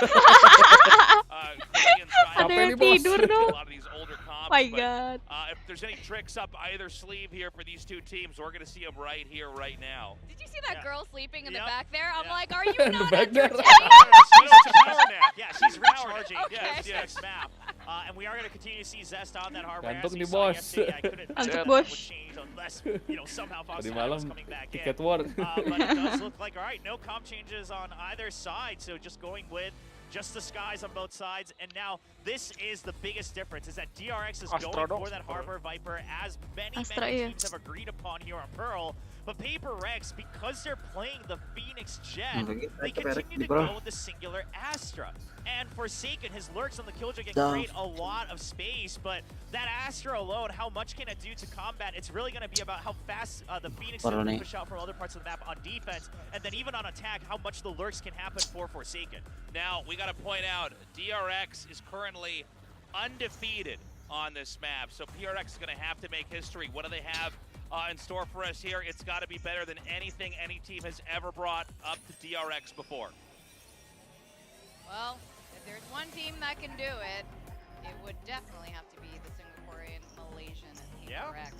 Going inside tidur dong. A lot of these older comps, My but, God. if there's any tricks up either sleeve here for these two teams, we're going to see them right here, right now. Did you see that girl sleeping in the Yep. back there? I'm Yeah. like, are you In the not back there. entertained? Yeah, she's recharging. Okay. Yes, map. And we are going to continue to see Zest on that harbor. Gantung As we nih, saw bos. yesterday, I couldn't Gantung, that bos. would change unless, somehow Fox Tadi was malam coming back in. tiket war. But it does look like, all right, no comp changes on either side, so just going with just the skies on both sides. And now this is the biggest difference, is that DRX is Astra going dong, for that Harbor Viper, as many Astra, iya. teams have agreed upon here on Pearl. But Paper Rex, because they're playing the Phoenix Jet, they continue to go with the singular Astra. And Forsaken, his lurks on the Killjoy can create a lot of space, but that Astra alone, how much can it do to combat? It's really going to be about how fast the Phoenix can push out from other parts of the map on defense, and then even on attack, how much the lurks can happen for Forsaken. Now, we got to point out, DRX is currently undefeated on this map, so PRX is going to have to make history. What do they have in store for us here? It's got to be better than anything any team has ever brought up to DRX before. Well, if there's one team that can do it, it would definitely have to be the Singaporean Malaysian Yeah. Rex.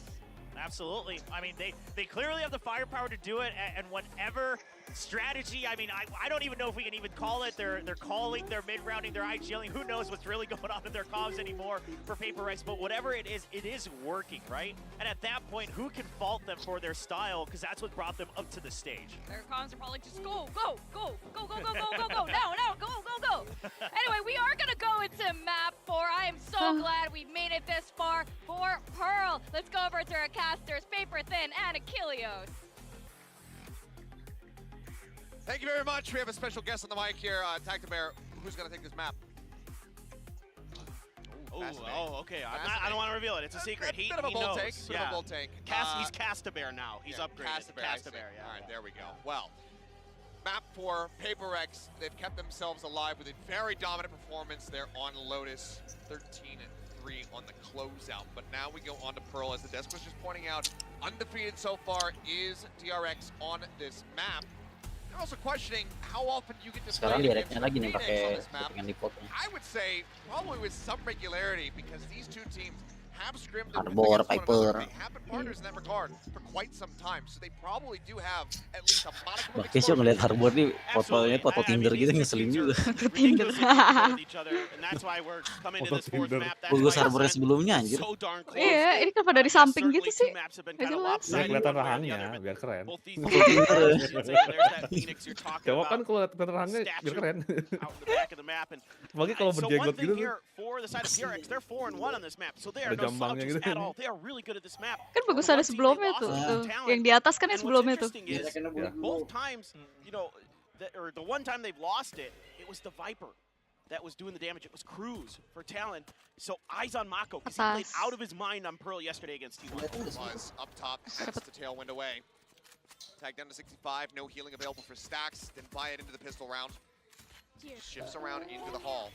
Absolutely. I mean, they clearly have the firepower to do it, and whatever strategy, I mean, I don't even know if we can even call it. They're calling, they're mid-rounding, they're IGLing. Who knows what's really going on in their comms anymore for Paper Rex, but whatever it is working, right? And at that point, who can fault them for their style? Because that's what brought them up to the stage. Their comms are probably just go, go, go, go, go, go, go, go, go, now, go, go, go. Anyway, we are going to go into map 4. I am so glad we've made it this far for Pearl. Let's go over to our casters, Paper Thin and Achilleos. Thank you very much. We have a special guest on the mic here, Tactibear. Who's going to take this map? Okay. I don't want to reveal it. It's a secret. He Bit of a bold knows. take. Bit of a bold take. He's Cast-a-Bear now. He's upgraded. Cast-a-Bear, yeah. All right, there we go. Well, map 4, Paper Rex. They've kept themselves alive with a very dominant performance there on Lotus. 13-3 on the closeout. But now we go on to Pearl, as the desk was just pointing out. Undefeated so far is DRX on this map. They're also questioning how often you get to Sekarang play directnya lagi nih Phoenix pakai on this map. settingan defaultnya. I would say probably with some regularity, because these two teams have scrimmed Harbor, against one Piper. another. They have been partners in that regard for quite some time, so they probably do have at least a modicum of Bahkan sih ngeliat exposure. Harbor nih fotonya foto Tinder gitu ngeselin juga. Tinder. Bagus Harbornya sebelumnya anjir. Iya, ini kenapa dari samping gitu sih? Gak jelas. Ya kelihatan rahangnya biar keren. Coba kan kalau kelihatan rahangnya biar keren. Bagi kalau berjenggot gitu tuh. Ada jambangnya gitu. Kan bagus ada sebelumnya tuh. Yang di atas kan yang sebelumnya tuh. Both times, the one time they've lost it, it was the Viper that was doing the damage. It was Cruz for Talon. So eyes on Mako, because he played out of his mind on Pearl yesterday against T1. Was up top, that's the tailwind away. Tag down to 65, no healing available for Stacks. Didn't buy it into the pistol round. Shifts around into the hall.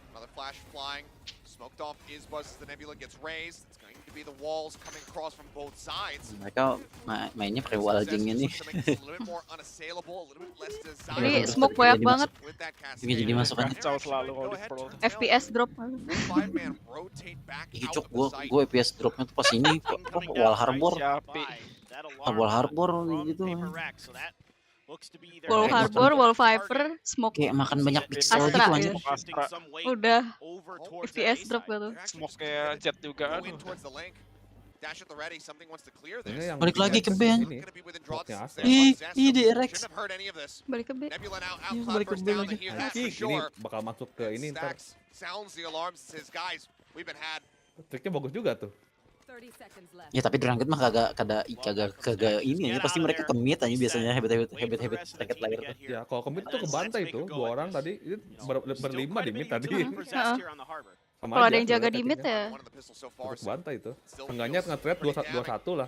Another flash flying. Smoked off Isbuzz as the Nebula gets raised. It's going to be the walls coming across from both sides. Mereka mainnya pakai wall jingnya nih. Ini smoke banyak banget. Ini jadi masukan. FPS drop. Ih cok, gue FPS dropnya tuh pas ini wall harbor. Wall harbor gitu. Wall harbor, wall viper, smoke. Kayak makan banyak pixel Astra, gitu anjir. Udah FPS drop gitu. Smoke kayak jet juga. Balik lagi ke band. Ih, DRX. Balik ke B. Balik ke B lagi. Ini bakal masuk ke ini ntar. Triknya bagus juga tuh. Ya tapi Dragon mah kagak ini aja, pasti mereka kemit aja biasanya habit racket player tuh. Ya kalau kemit tuh kebantai tuh, 2 orang tadi itu berlima di mid tadi. Kalau ada yang jaga di mid ya. Kebantai itu. Enggaknya nge-trade 2-1 lah.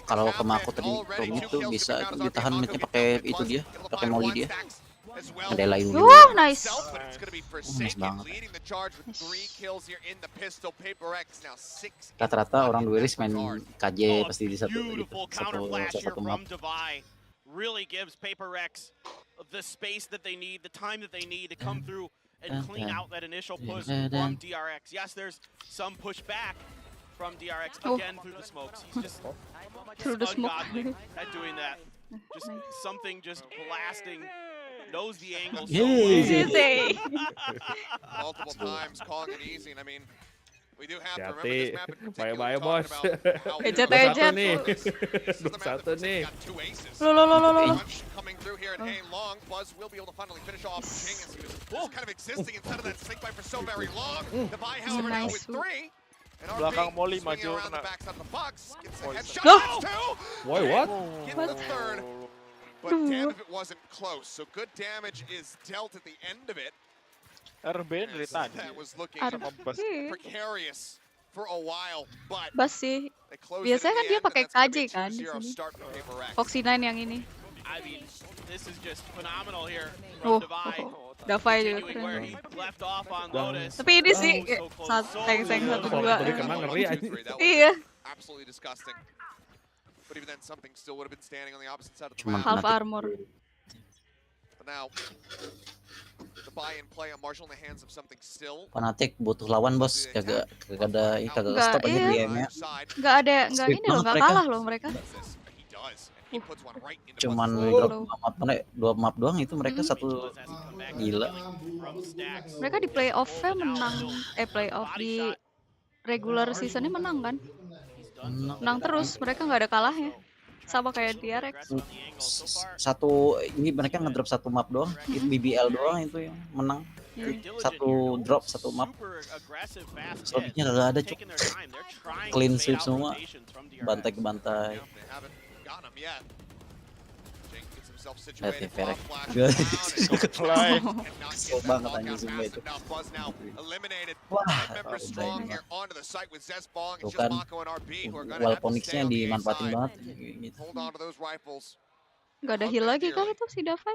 Kalau ke Mako tadi Tommy tuh bisa ditahan midnya pakai itu dia, pakai molly dia. Ada lain juga. Nice. Nice banget. Rata-rata orang duelis main KJ pasti di satu map. Really gives Paper Rex the space that they need, the time that they need to come through and clean out that initial push from DRX. Yes, there's some pushback from DRX again through the smokes. He's just ungodly at doing that. Just something just blasting, knows the angle so well. Multiple times calling it easy, and I mean, we do have to remember this map in particular. Bye-bye, bos. Ejat. Satu nih. Coming through here, and hey, long Buzz will be able to finally finish off Jing as he was just kind of existing inside of that snake bite for so very long. The buy, however, now with 3. And Belakang Molly swinging maju around the kena. backside of the box, gets the headshot. No! Gets 2. Wait, what? Get the 3rd. But damn if it wasn't close. So good damage is dealt at the end of it. RB dari tadi. That was looking precarious for a while, but Bas sih. they closed Biasanya it kan at the dia end, pakai and that's gonna be KJ kan di 2-0 sini. start for Paper Rex. Foxy 9 yang ini. I mean, this is just phenomenal here from Davai. Davai juga Continuing where keren. he left off on Lotus. Tapi ini sih tank 1-2. Iya. Absolutely disgusting. But even then, something still would have been standing on the opposite side of the Cuman map. Half armor. But now, the buy and play, a Marshall in the hands of something still. Fanatik butuh lawan bos, kagak ada Nggak, stop aja iya. DM-nya. Nggak ini loh, nggak kalah loh mereka. He does, and he puts one right into Cuman Buzz's drop dua map doang itu mereka satu gila. Mereka di playoff-nya menang. Playoff di regular season-nya menang kan? Menang terus, mereka nggak ada kalahnya. Sama kayak DRX. Satu ini mereka ngedrop satu map doang, BBL doang itu yang menang. Satu drop satu map. Selebihnya kagak ada cuk. Clean sweep semua. Bantai ke bantai. Lihat ya Kesel banget anjing semua itu. Wah, tuh kan wall Phoenix-nya dimanfaatin banget gitu. Gak ada heal lagi kan itu si Davai?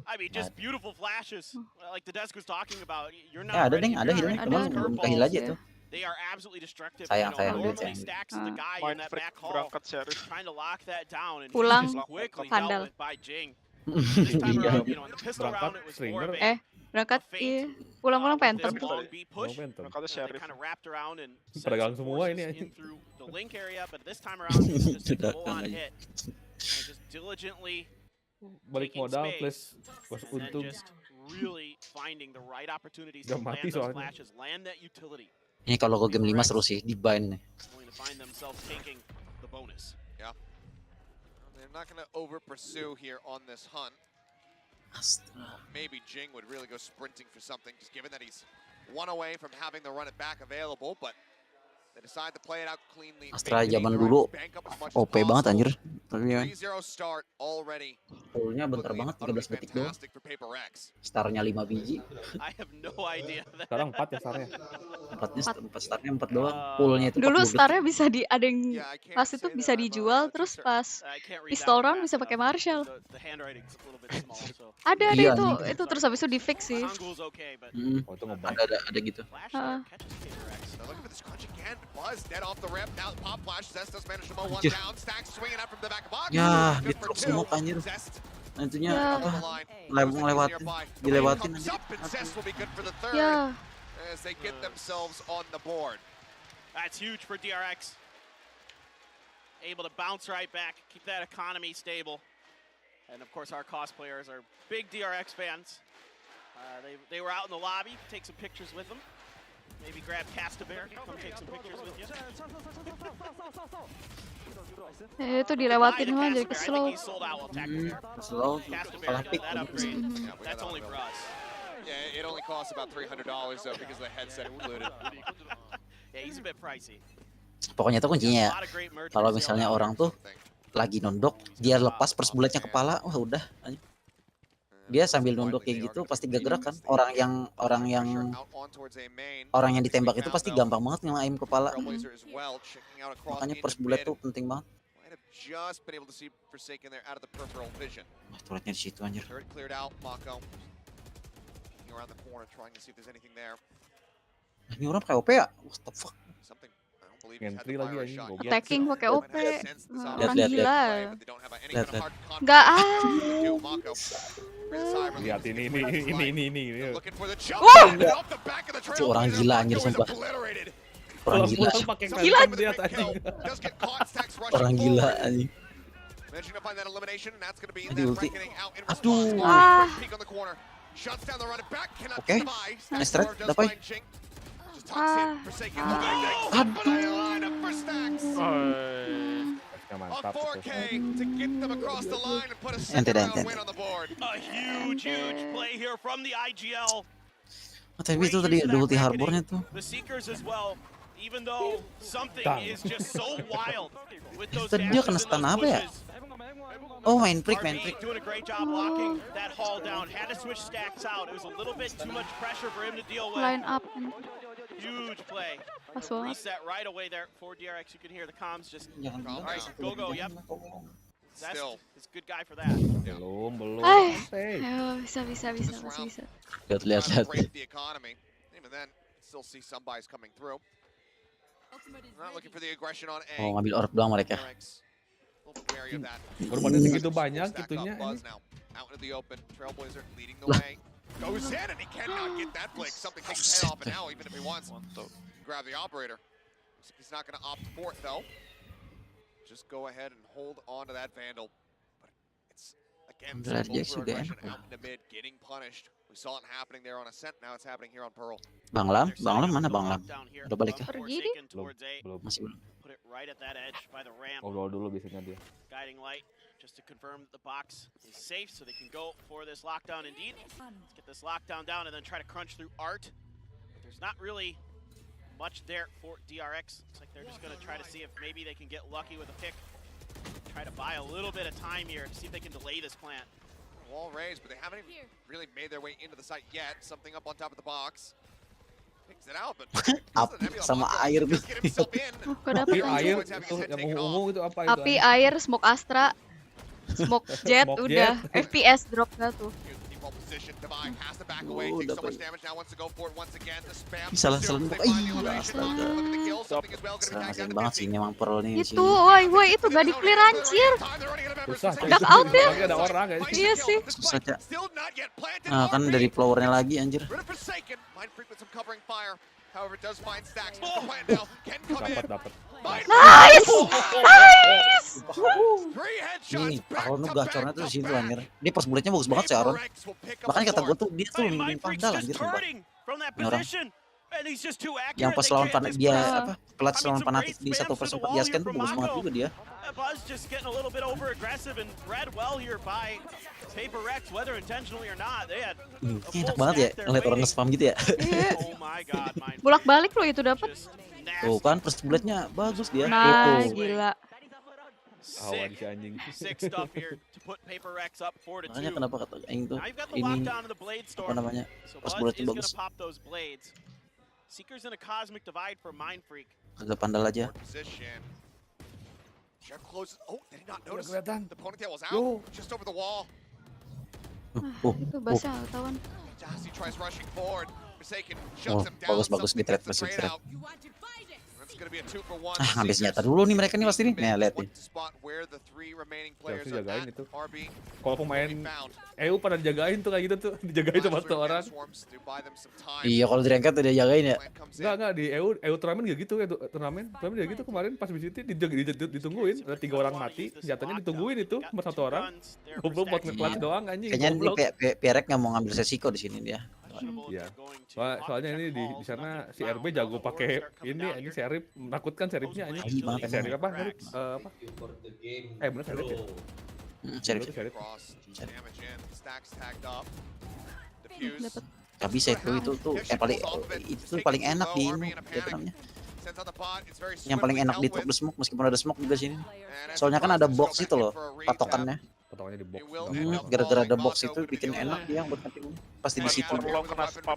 I mean, just beautiful flashes, like the desk was talking about. You're not ada ready. deng, ada healnya, cuman belum ke heal aja tuh. They are absolutely destructive. Sayang Normally duit stacks the guy in that back hall, berangkat serius. trying to lock that down, and Pulang, he's just quickly handal. dealt with by Jing. This time around, you know, in the pistol round, it was more of a Berangkat pulang-pulang Phantom. long beat push. Berangkat They sheriff. kind of wrapped around and sent Pedagang some semua forces ini in anjing. through the link area, but this time around, it was just a full-on hit. And just diligently Balik taking modal space, plus and then untung. just really finding the right opportunities Udah to mati land those soalnya. flashes, land that utility. Ini kalau ke game 5 seru sih, di bind nih. Going to find themselves taking the bonus. Yeah. They're not going to over pursue here on this hunt. Maybe Jing would really go sprinting for something, just given that he's one away from having the run it back available, but they decide to play it out cleanly. Astra zaman dulu OP banget anjir. Tapi ya, 3-0 start already. pullnya bentar banget 13 detik doang. Starnya 5 biji. I have no idea. Sekarang 4 ya starnya. 4 starnya 4 doang. Pullnya itu Dulu 40 starnya bisa ada yang pas itu bisa dijual, terus pas pistol round bisa pakai Marshall. Ada Iya, itu terus habis itu di fix sih. Oh, itu ngebantu. Ada gitu. Looking for this crunch again. Buzz dead off the rip. Now pop flash. Zest does manage to mow one down. Stack swinging out from the back of box. Ya, Good for ditruk two. semua anjir. Zest Nantinya Ya. apa? Dilewatin comes anjir. up, and Zest will be good for the third Ya, as they get themselves on the board. That's huge for DRX. Able to bounce right back, keep that economy stable. And of course, our cosplayers are big DRX fans. They were out in the lobby, take some pictures with them. Maybe grab Castabear, come take some pictures with you. itu dilewatin mah jadi I kesel. think he's sold out. We'll attack the bear. Slow, Castabear kalah got pick. that upgrade. That's only for us. Yeah, it only costs about $300 though because of the headset included. Yeah, he's a bit pricey. Pokoknya itu kuncinya ya. Kalau misalnya orang tuh lagi nunduk, dia lepas first bulletnya kepala, wah udah. Dia sambil nunduk kayak gitu pasti gak gerak kan. Orang yang ditembak itu pasti gampang banget nge-aim kepala. Makanya first bullet tuh penting banget. Just been able to see Forsaken there out of the peripheral vision. Wah, turretnya di situ anjir. Turret cleared out. Mako looking around the corner, trying to see if there's anything there. Ini orang pakai OP ya? What the fuck? Something I don't believe he's had Entry to lagi fire a anjing, shot. goblok. Attacking pakai OP. Lihat, Orang lihat, gila. But they don't have any kind of hard Lihat. confidence Nggak in what they do. Mako Lihat ini. Itu orang gila anjir sumpah. Orang gila. Gila dia anjing. Orang gila anjing. Di ulti. Aduh. Oke. Nice trade. Dapat. Mantap. Ente. A huge play here from the IGL. Tapi itu tadi ada ulti harbornya tuh. The Seekers as well. Even though something is just so wild with those Tadi dia kena stun apa ya? Oh, main freak. doing a great job locking that haul down. Had to switch stacks out. It was a little bit too much pressure for him to deal with. Line up. Huge play. Pas banget. Reset right away there for DRX. You can hear the comms just. Jangan. All right, go. Yep. That's a good guy for that. Belum. Ayo, bisa. Lihat. Still see some buys coming through. Not looking for the aggression on A. Oh, ngambil orb doang mereka. Baru pada segitu banyak gitunya. Out in the open, Trailblazer leading the way. Goes in and he cannot get that flick. Something takes his head off, and now even if he wants to grab the operator, he's not going to opt for it though. Just go ahead and hold on to that Vandal. But it's again some overaggression out in the mid, getting punished. We saw it happening there on Ascent. Now it's happening here on Pearl. Bang Lam mana Bang Lam? Udah balik kah? Pergi dia. Belum. Masih belum. Put it right at that edge by the ramp. Ngobrol dulu biasanya dia. Guiding light just to confirm that the box is safe so they can go for this lockdown indeed. Let's get this lockdown down and then try to crunch through Art. But there's not really much there for DRX. Looks like they're just going to try to see if maybe they can get lucky with a pick. Try to buy a little bit of time here to see if they can delay this plant. Wall raised, but they haven't even really made their way into the site yet. Something up on top of the box. Picks it out, but Api sama air. Api air itu yang ungu itu apa itu? Api air, smoke Astra, smoke jet, udah. FPS drop gak tuh? Salah nembak. Kasian banget sih ini emang Pearl nih. Itu, woi itu gak di clear anjir. Susah. Duck out ya. Ada orang guys. Iya sih. Susah aja. Nah, kan dari flowernya lagi anjir. Dapat. Nice. Nih, Aron tuh gacornya tuh di situ anjir. Dia pas bulletnya bagus banget sih Aron. Makanya kata gue tuh dia tuh lebih pandal anjir sumpah. Ini orang. Yang pas lawan Fanatic dia apa? Pelat lawan Fanatic di 1v4 dia scan tuh bagus banget juga dia. Buzz just getting a little bit over aggressive and read well here by Paper Rex, whether intentionally or not. They had Enak banget ya ngeliat orang nge-spam gitu ya. Oh my god, Bolak-balik lo itu dapat. Tuh kan first bulletnya bagus dia. Nah, gila. Awan si anjing. Makanya kenapa kata Aing tuh ini apa namanya pas bulletnya bagus. Seekers in a cosmic divide for Mind Freak. Agak pandal aja. The ponytail was out, just over the wall. Itu basah tawan. He tries rushing forward. Forsaken shuts him down. Bagus di trade masih trade. It's going to be a 2-for-1. Ngambil senjata dulu nih mereka nih pasti nih. Nih lihat nih. Harus jagain itu. Kalau pemain EU pada dijagain tuh kayak gitu tuh, dijagain sama satu orang. Iya kalau di ranked udah jagain ya. Enggak di EU turnamen juga gitu, turnamen juga gitu kemarin pas di situ ditungguin, ada 3 orang mati, senjatanya ditungguin itu sama satu orang. Goblok buat nge-clutch doang anjing. Kayaknya ini Pierre nggak mau ngambil resiko di sini dia. Iya. Soalnya ini di sana si RB jago pakai ini serif, menakutkan serifnya anjing. Serif apa? Bener serif ya? Serif. Gak bisa itu tuh paling enak di ini apa namanya? Yang paling enak di top the smoke meskipun ada smoke juga sini. Soalnya kan ada box itu loh patokannya. Potongannya di box. Gara-gara ada box itu bikin enak dia buat ngetik. Pasti di situ. Long kena spam.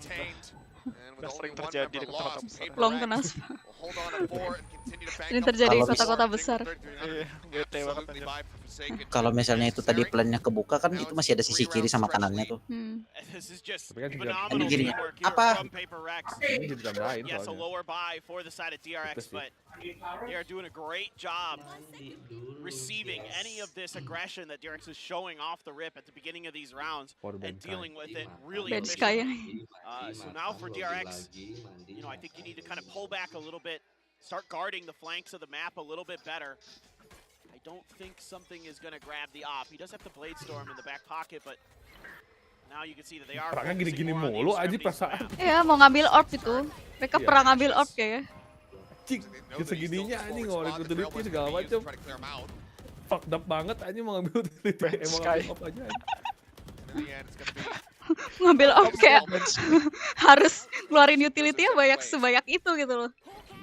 Udah sering terjadi di kota-kota besar. Long kena spam. hold on to 4 and continue to bank Ini up terjadi di Kalau kota-kota besar. absolutely vibe for Forsaken. Kalau misalnya itu tadi plannya kebuka kan itu masih ada sisi kiri sama kanannya tuh. This is just Tapi kan juga phenomenal gini, teamwork here apa? from Paper Rex. ini ditambahin Yes, a soalnya. lower buy for the side of DRX, Betul sih. but they are doing a great job receiving any of this aggression that DRX is showing off the rip at the beginning of these rounds and dealing with it really Bench efficiently. kaya. So now for DRX, I think you need to kind of pull back a little bit, start guarding the flanks of the map a little bit better. I don't think something is going to grab the op. He does have the Blade Storm in the back pocket, but now you can see that they are Perangnya focusing gini-gini more on the mulu aja extremities of the perasaan. map. Iya, mau ngambil orb itu. Mereka Iya. perang ngambil orb kayaknya. Cik, segininya anjing ngeluarin utility segala macam. Fucked up banget anjing mau ngambil utility. Emang ngambil off aja anjing. Ngambil orb kayak harus keluarin utility-nya sebanyak itu gitu loh.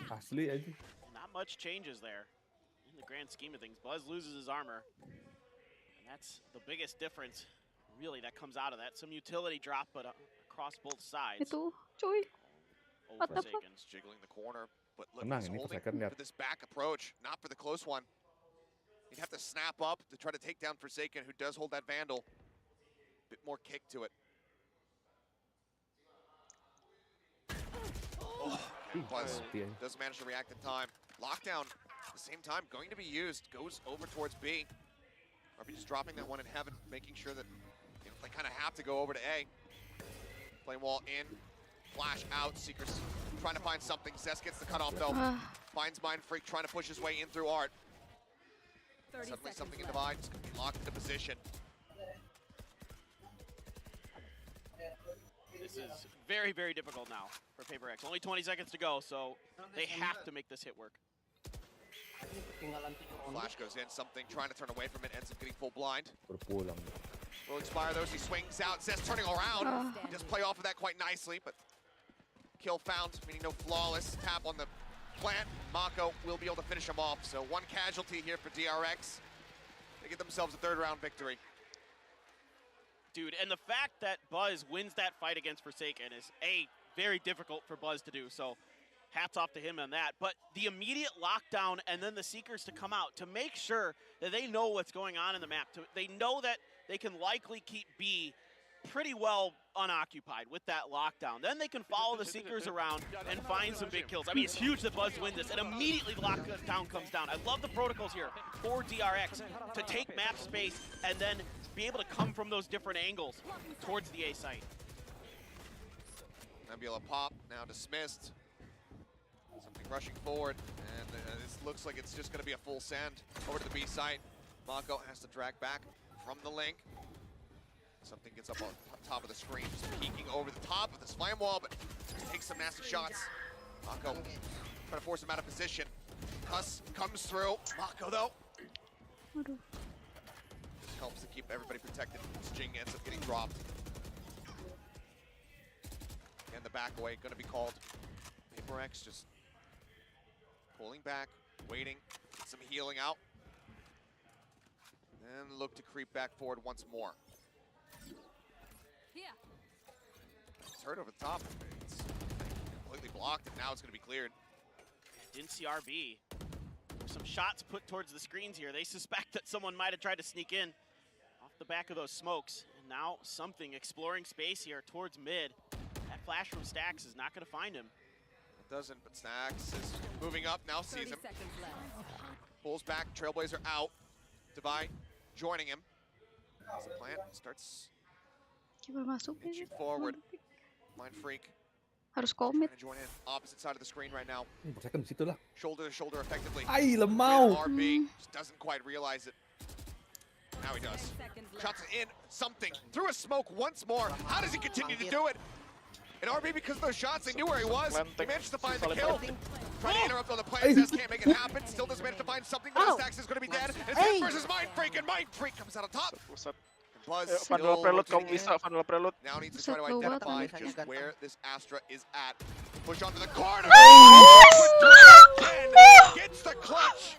Asli anjing. Not much changes there in the grand scheme of things. Buzz loses his armor, and that's the biggest difference, really, that comes out of that. Some utility drop, but across both sides. Itu, cuy. What the fuck? Forsaken's jiggling the corner, but look, Tenang, he's ini holding Forsaken lihat. for this back approach, not for the close one. He'd have to snap up to try to take down Forsaken, who does hold that Vandal. Bit more kick to it. Oh, Buzz does manage to react in time. Lockdown, at the same time, going to be used. Goes over towards B. RB just dropping that one in heaven, making sure that they kind of have to go over to A. Flame wall in, flash out. Seekers trying to find something. Zest gets the cutoff though. Finds Mind Freak trying to push his way in through Art. Suddenly something in Divide is going to be locked into position. This is very, very difficult now for Paper X. Only 20 seconds to go, so they have to make this hit work. Flash goes in, something trying to turn away from it, ends up getting full blind. Berpulang. Will expire those, he swings out, Zest turning around. He does play off of that quite nicely, but kill found, meaning no flawless tap on the plant. Mako will be able to finish him off, so one casualty here for DRX. They get themselves a third round victory. Dude, and the fact that Buzz wins that fight against Forsaken is, very difficult for Buzz to do, so hats off to him on that. But the immediate lockdown and then the Seekers to come out to make sure that they know what's going on in the map. They know that they can likely keep B pretty well unoccupied with that lockdown. Then they can follow the Seekers around and find some big kills. I mean, it's huge that Buzz win this, and immediately the lockdown comes down. I love the protocols here for DRX to take map space and then be able to come from those different angles towards the A site. Nebula pop, now dismissed. Something rushing forward, and this looks like it's just going to be a full send over to the B site. Mako has to drag back from the link. Something gets up on top of the screen, just peeking over the top of this flame wall, but takes some nasty shots. Mako trying to force him out of position. Huss comes through. Mako, though, just helps to keep everybody protected. Jing ends up getting dropped. And the back away going to be called. Paper X just pulling back, waiting, get some healing out. And look to creep back forward once more. It's hurt over the top. It's completely blocked, and now it's going to be cleared. Didn't see RB. Some shots put towards the screens here. They suspect that someone might have tried to sneak in off the back of those smokes. And now something exploring space here towards mid. That flash from Stax is not going to find him. It doesn't, but Stax is moving up, now sees him. Pulls back, Trailblazer out. Divide joining him. As the plant starts inching forward. Mind Freak Harus komit. trying to join in. Opposite side of the screen right now. Forsaken di situ lah. Shoulder to shoulder effectively. Ay, lemau. RB just doesn't quite realize it. Now he does. Shots in, something. Through a smoke once more. How does he continue to do it? And RB, because of those shots, they knew where he was. He managed to find the kill. Trying to interrupt on the play. Zest can't make it happen. Still doesn't manage to find something, but Stax is going to be dead. And Zest versus Mind Freak, and Mind Freak comes out on top. Buzz Vandal prelude, kamu bisa Vandal prelude. now needs to try to identify just where this Astra is at. Push onto the corner. Gets the clutch.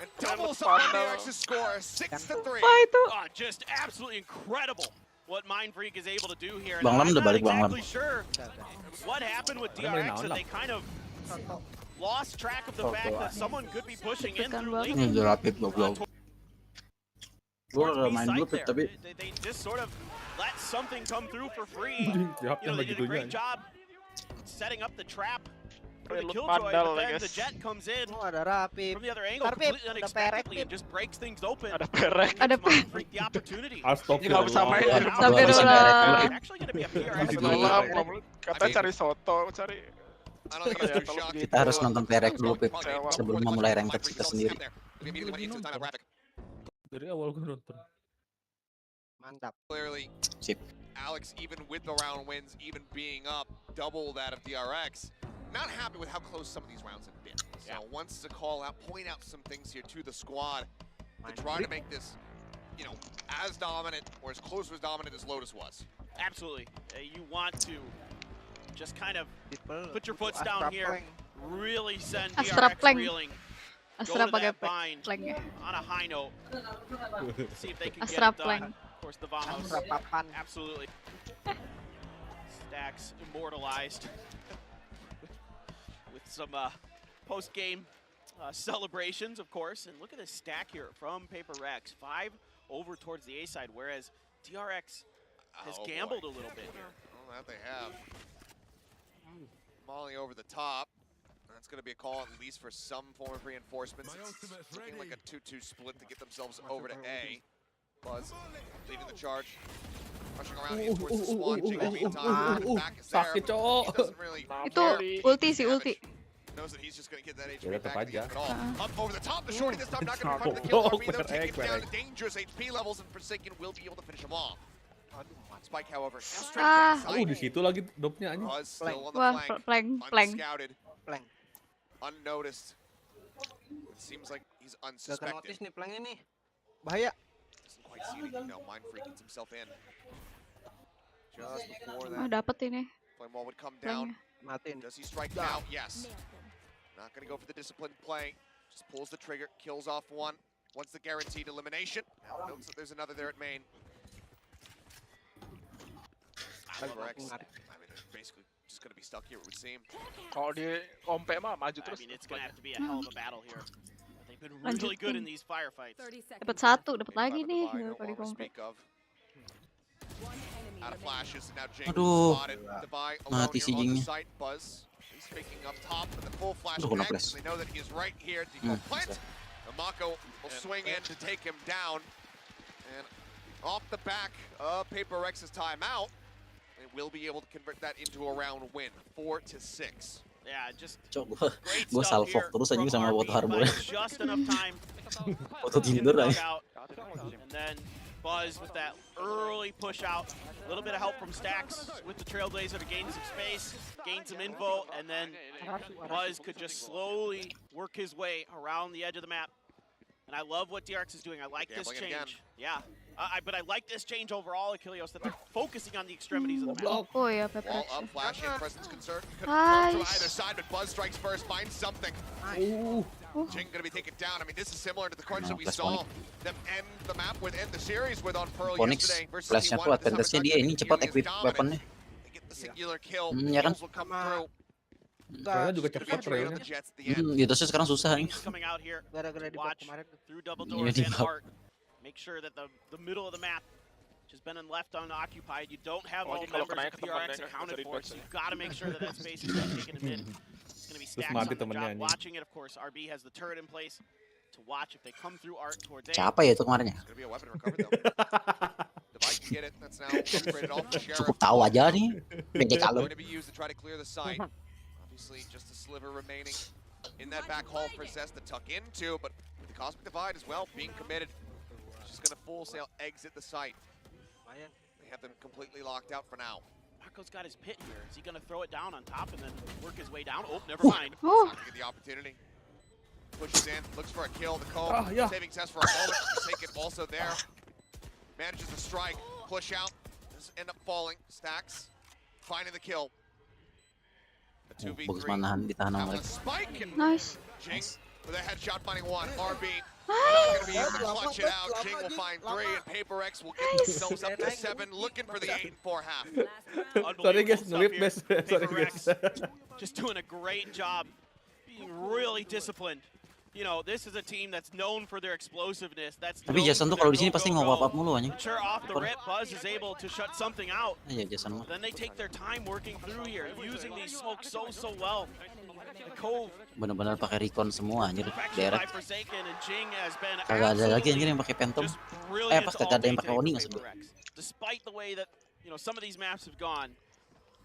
And doubles up on DRX's score, 6-3. Just absolutely incredible what Mind Freak is able to do here. Bang Lam I'm udah not balik Bang Lam. exactly sure what happened with DRX that they kind of lost track of the fact that someone could be pushing in through late. Ini udah rapid goblok. Gue udah main dulu Pit, tapi They just sort of let something come through for free. They did a great job setting up the trap for the Killjoy, but then the Jet comes in ada Rapid. from the other angle Rapid, completely ada unexpectedly Perek, and just breaks things open. Ada Perek. Ada Freak the opportunity. Astagfirullah. Actually gonna be a PRX. Katanya cari soto, cari. kita harus nonton Perek dulu Pit sebelum memulai ranked kita sendiri. Dari awal gue nonton. Mantap. Clearly, Sip. Alex, even with the round wins, even being up double that of DRX, not happy with how close some of these rounds have been. So wants to call out, point out some things here to the squad to try to make this, as dominant or as close or as dominant as Lotus was. Absolutely. You want to just kind of put your foots down here, really send DRX reeling. Astra pakai planknya. On a high note. See if they can Astra get it done. plank. Of course, the Vamos. Absolutely. Stacks immortalized with some post-game celebrations, of course. And look at this stack here from Paper Rex. 5 over towards the A side, whereas DRX has gambled a little bit here. Well, that they have. Molly over the top. That's going to be a call at least for some form of reinforcements. It's looking like a 2-2 split to get themselves over to A. Buzz leading the charge. Rushing around in towards the Swan. Jing in the meantime. Back is there. He doesn't really Itu ulti sih, ulti. knows that he's just going to get that HP back at all. Up over the top. The shorty this time not going to be part of the kill. RB though taking him down to dangerous HP levels, and Forsaken will be able to finish him off. Spike, however, now straight backside. Di situ lagi dopnya anjing. Buzz still on the Wah, flank. plank. Unscouted. Unnoticed. It seems like he's unsuspected. Notice nih planknya nih. Bahaya. Doesn't quite see anything now. Mind Freak gets himself in. Just before that, Dapat ini. Flame Wall would come down. Matiin. Does he strike now? Yes. Not going to go for the disciplined play. Just pulls the trigger, kills off one. Wants the guaranteed elimination. Now notes that there's another there at main. I mean, basically just going to be stuck here, it would seem. Kalau di kompe mah maju terus. I mean, it's going to have to be a hell of a battle here. They've been really good in these firefights. Dapat satu, dapat lagi nih. Kalau di kompe. Out of flashes, now Jing Aduh, spotted. Devi mati si alone here on the Jingnya. site. Buzz, he's picking up top, but the full flash Aduh, kena connects. flash. They know that he is right here. Default plant. Mako will swing in to take him down. And off the back of Paper Rex's timeout, they will be able to convert that into a round win, 4-6. Yeah, just Cok, great gue stuff salvo here terus aja from sama RB, Water Harbor. but just enough time Foto in Tinder the aja. dugout. And then Buzz with that early push out. A little bit of help from Stacks with the Trailblazer to gain some space, gain some info, and then Buzz could just slowly work his way around the edge of the map. And I love what DRX is doing. I like this Gambling change. again. Yeah. But I like this change overall, Achilleos, that they're focusing on the extremities of the map. Oh ya, Paper Wall Rex. up, flash in, presence concern. Could Nice. come to either side, but Buzz strikes first, finds something. Jing gonna be taken down. I mean, this is similar to the crunch that we Plus saw them end the map with, end the series with on Pearl Phoenix, yesterday versus flashnya T1. tuh This time advantage-nya it's dia not ini gonna cepat be nearly equip as weaponnya. dominant. They get the singular kill. Ya kan? Kills will come through. Trailnya juga cepat Victory on trailnya. the Jets at the end. Itu sih sekarang susah nih. Coming out here, Gara-gara di watch kemarin. through double Iya, doors di and bawah. heart. Make sure that the middle of the map has been left unoccupied. You don't have all Apalagi kalau members kenanya of ke temannya, PRX accounted jadi for, best so ya. you've got to make sure that that space is being taken in. It's going to be Terus Stacks mati on the temennya job, anjing. watching it, of course. RB has the turret in place to watch if they come through Art towards A. Siapa ya itu kemarin ya? It's gonna be a weapon recovered though. Devi can get it. That's now upgraded off the Sheriff. Cukup tahu aja nih. Pendek kalau. Going to be used to try to clear the site. Obviously, just a sliver remaining in that back hall for Zest to tuck into, but with the Cosmic Divide as well being committed, just going to full sail exit the site. They have them completely locked out for now. Marco's got his pit here. Is he going to throw it down on top and then work his way down? Oh, never mind. Not gonna get the opportunity. Pushes in, looks for a kill. The comb, saving test for a moment. Forsaken also there. Manages to strike, push out, just end up falling. Stacks, finding the kill. A 2v3. Bagus manahan ditahan sama Having a mereka. spike and Nice. Jing with a headshot finding one. RB not going to be able to clutch it out. Jing will find 3 and Paper X will get themselves up to 7, looking for the 8 and 4 half. Sorry guys, Unbelievable nge-whip stuff guys. here. Sorry Paper guys. X just doing a great job being really disciplined. You know, this is a team that's known for their explosiveness. That's Tapi Jason tuh kalau di sini pasti nge-wap up mulu anjing. Sure, off the rip, Buzz is able to shut something out. Iya Jason mah. Then they take their time working through here, using these smokes so well. The Cove. Bener-bener pakai recon semua anjir Direct. Kagak ada lagi anjir yang pakai Phantom. Pas kagak ada yang pakai Oni maksud gue. Despite the way that, you know, some of these maps have gone,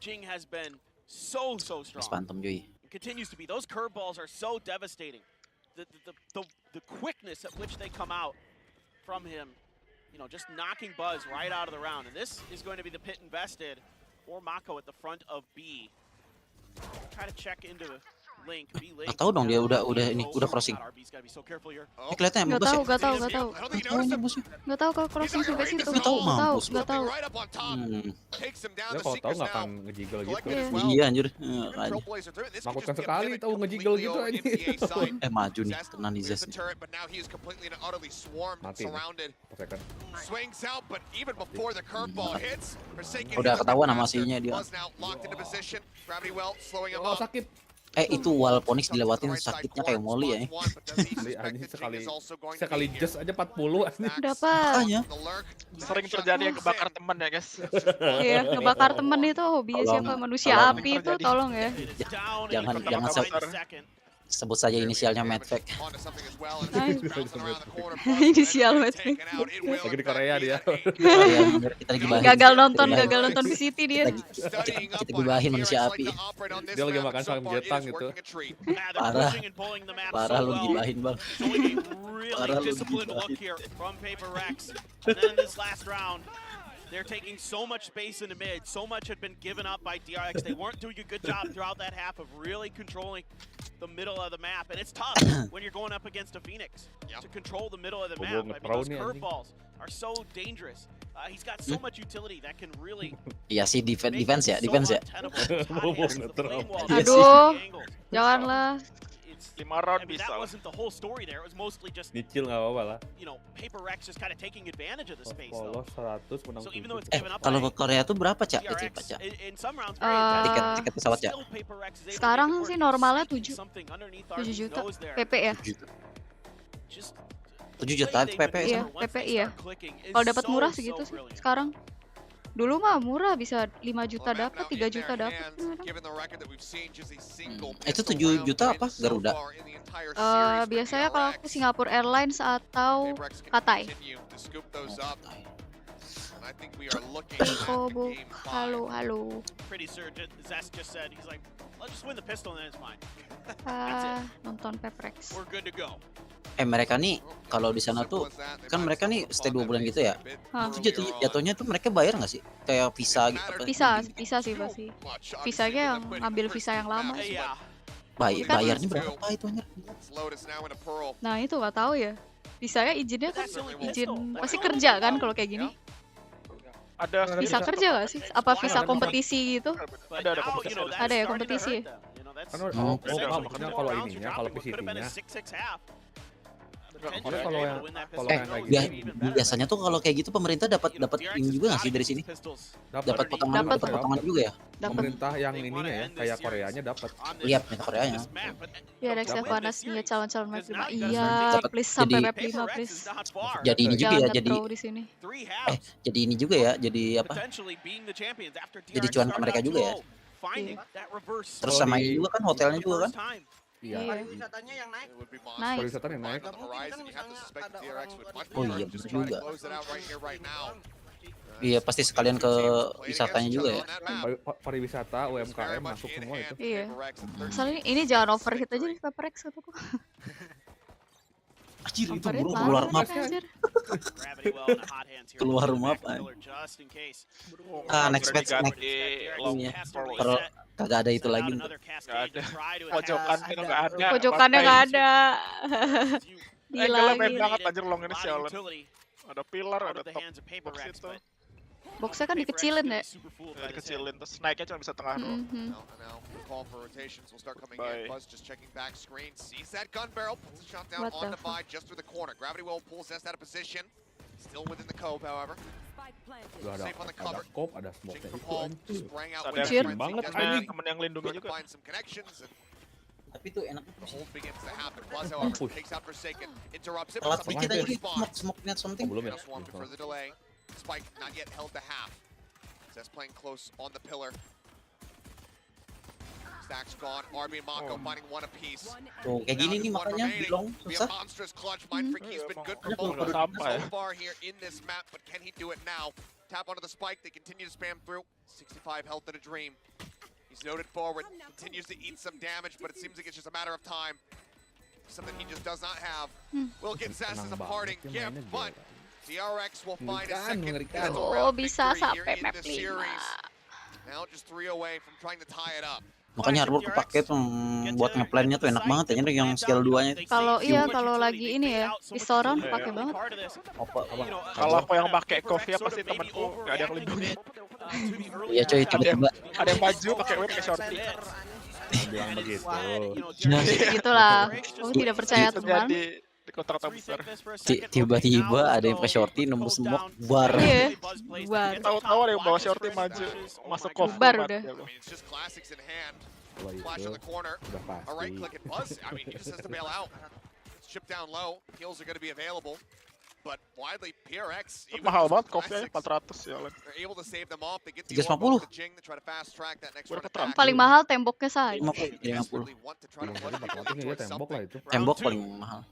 Jing has been so strong. Phantom cuy. Continues to be. Those curveballs are so devastating. The quickness at which they come out from him, you know, just knocking Buzz right out of the round. And this is going to be the pit invested or Mako at the front of B. Try to check into Link. Gak tau dong dia udah crossing. Kelihatannya Gak mampus ya? tahu. Gak tahu kalau crossing sampai situ. Gak tahu. Dia kalau tahu nggak akan ngejiggle gitu. Iya anjir. Menakutkan sekali tahu ngejiggle gitu anjir. Maju nih, kena Nizes. Mati nih. Udah ketahuan sama aslinya dia. Oh sakit. Itu wall Phoenix dilewatin sakitnya kayak Molly ya. Sekali just aja 40 Dapat. Sering terjadi yang kebakar teman ya guys. Iya, ngebakar teman itu hobinya siapa? Manusia api itu tolong ya. Jangan sebut saja inisialnya Madfact. Inisial Madfact. Lagi di Korea dia. Kita lagi bahin. Gagal nonton VCT dia. Kita gibahin manusia api. Dia lagi makan samgyetang gitu. Parah lu gibahin bang. Parah lu gibahin. They're taking so much space in the mid. So much had been given up by DRX. They weren't doing a good job throughout that half of really controlling the middle of the map. And it's tough when you're going up against a Phoenix to control the middle of the map. I mean, those curveballs are so dangerous. He's got so much utility that can really... Iya sih, defense ya. Aduh, janganlah. 5 round bisa. That wasn't the whole story there. It was mostly just nyicil nggak apa-apa lah. You know, Paper Rex just kind of taking advantage of the space though. 100 menang. So even though it's given up kalau ke Korea tuh berapa, Cak? in some rounds tiket pesawat ya? Sekarang sih normalnya 7 juta PP ya. 7 juta PP ya? Iya, PP iya. Kalau dapat murah segitu sih sekarang. Dulu mah murah bisa 5 juta dapat, 3 juta dapat. Itu 7 juta apa? Garuda? Biasanya kalau ke Singapore Airlines atau Cathay. Buk, halo. Nonton Peprex. Mereka nih kalau di sana tuh kan mereka nih stay 2 bulan gitu ya. Itu jatuhnya tuh mereka bayar nggak sih? Kayak visa gitu apa? Visa sih pasti. Visanya yang ambil visa yang lama. Bayarnya berapa itu anjir? Nah, itu nggak tahu ya. Visanya izinnya kan izin pasti kerja kan kalau kayak gini. Ada visa kerja nggak sih? Apa visa kompetisi gitu? Ada ya kompetisi. Maksudnya kalau ininya, kalau PCT-nya. Biasanya tuh kalau kayak gitu pemerintah dapat ini juga nggak sih dari sini? Dapat potongan juga ya? Pemerintah yang ininya ya, kayak Koreanya dapat. Lihat pemerintah Koreanya. Ya Rex Evanas nih calon-calon map 5. Iya, please sampai map 5 please. Jadi ini juga ya, jadi ini juga ya, jadi apa? Jadi cuan ke mereka juga ya. Terus sama ini juga kan hotelnya juga kan? Iya. Pariwisatanya yang naik. Pariwisatanya naik. Oh iya benar juga. Iya pasti sekalian ke wisatanya juga ya. Pariwisata, UMKM masuk semua itu. Iya. Soalnya ini jangan overhit aja nih Peprex kataku. Anjir itu buru keluar map. Keluar map. Next match kalau kagak ada itu lagi. Pojokannya nggak ada. Gila banget anjir long ini sialan. Ada pilar, ada top box itu. Boxnya kan dikecilin ya? Dikecilin, terus naiknya cuma bisa tengah doang. Gak ada kop, ada smoke-nya itu. Ada banget anjing temen yang lindungi juga. Tapi tuh enaknya The hold begins to happen. Buzz, however, takes out Forsaken, interrupts it, but telat something dikit aja good response. smoke net something. Belum ya? Now swamped for the delay. Spike not yet held to half. Zest playing close on the pillar. Stacks gone. RB and Mako finding one apiece. Tuh kayak gini nih makanya di long Be a susah. monstrous clutch. Mindfreak, he's been good for Udah both sampai. so far here in this map, but can he do it now? Tap onto the spike. They continue to spam through. 65 health in a dream. He's noted forward. Continues to eat some damage, but it seems like it's just a matter of time. Something he just does not have. Will get Zest as a parting gift, but DRX will find a second Oh, bisa victory here sampai in map this 5. series. Now just 3 away from trying to tie it up. Makanya hardware kepake tuh buat ngeplannya tuh enak banget ya yang skill 2-nya. Kalau lagi ini ya, pistol round pakai banget. Kalau aku yang pakai coffee pasti temanku nggak ada yang lindungi. Iya coy, tiba-tiba Ada yang maju pakai whip pakai shorty. Bilang begitu. Gitulah. Kamu tidak percaya teman. Di kotak besar. Tiba-tiba ada yang pakai shorty nemu smoke bar. Iya. Bubar. Tahu-tahu ada yang bawa shorty maju masuk coffee. Bubar udah. It's just classics in hand. Wah, Flash itu on the corner. udah A right pasti. click and Buzz. I mean, he just has to bail out. It's chipped down low. Kills are going to be available. But widely, PRX, even Mahal with banget coffee aja classics, 400 ya. they're able to save them off. They get the 350. orb off the Jing to try to fast track that next one attack. Paling mahal temboknya saja. 50. They desperately want to try to Belum push tadi 400 nih dia tembok lah itu. Tembok paling mahal.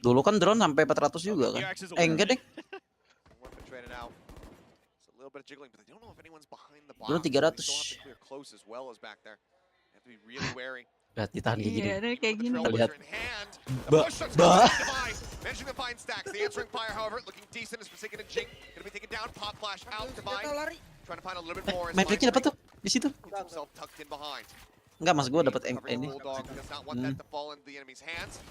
Dulu kan drone sampai 400 juga kan. Enggak deh. Weapon traded out. It's a little bit of jiggling, but they don't know if anyone's behind the box. Drone They still have 300. to clear close as well as back there. They have to be really wary. Lihat ditahan kayak gini. Iya, deh, kayak gini. Kita lihat. Ba, ba. Managing to find stacks. The answering fire, however, looking decent as Forsaken and Jing. Gonna be taken down. Pop flash out. Divine trying to find a little bit more. Mavericknya dapat tuh di situ. Himself tucked in behind. Enggak, mas gue dapat Covering ini. Bulldog does not want that to fall into the enemy's hands.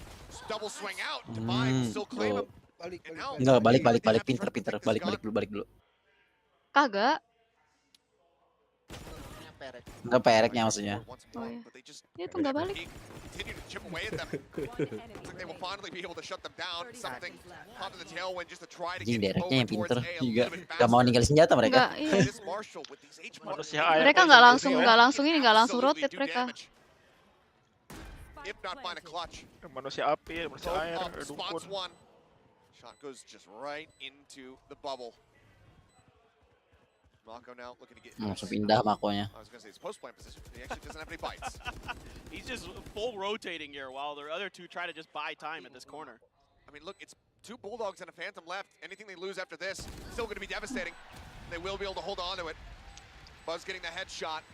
Double swing out. Divine will still claim him. And now- Enggak, balik pinter balik dulu. Kagak. Enggak pereknya maksudnya. Oh iya. Dia tuh nggak balik. Continue to chip away at them. Looks like they will finally be able to shut them down. Something caught in the tailwind just to try to Anjing get dereknya yang over pinter towards A a juga. little bit Gak mau faster. ninggalin senjata mereka. Enggak, iya. This Marshall with these H Manusia air. Mereka nggak langsung rotate mereka. If not find a clutch. Manusia api, manusia air, Up dukun. spots one. Shot goes just right into the bubble. Mako now looking to get. Langsung pindah makonya. I was gonna say it's post plant position. He actually doesn't have any bites. He's just full rotating here while the other two try to just buy time at this corner. I mean, look, it's 2 Bulldogs and a Phantom left. Anything they lose after this, still going to be devastating. They will be able to hold on to it. Buzz getting the headshot.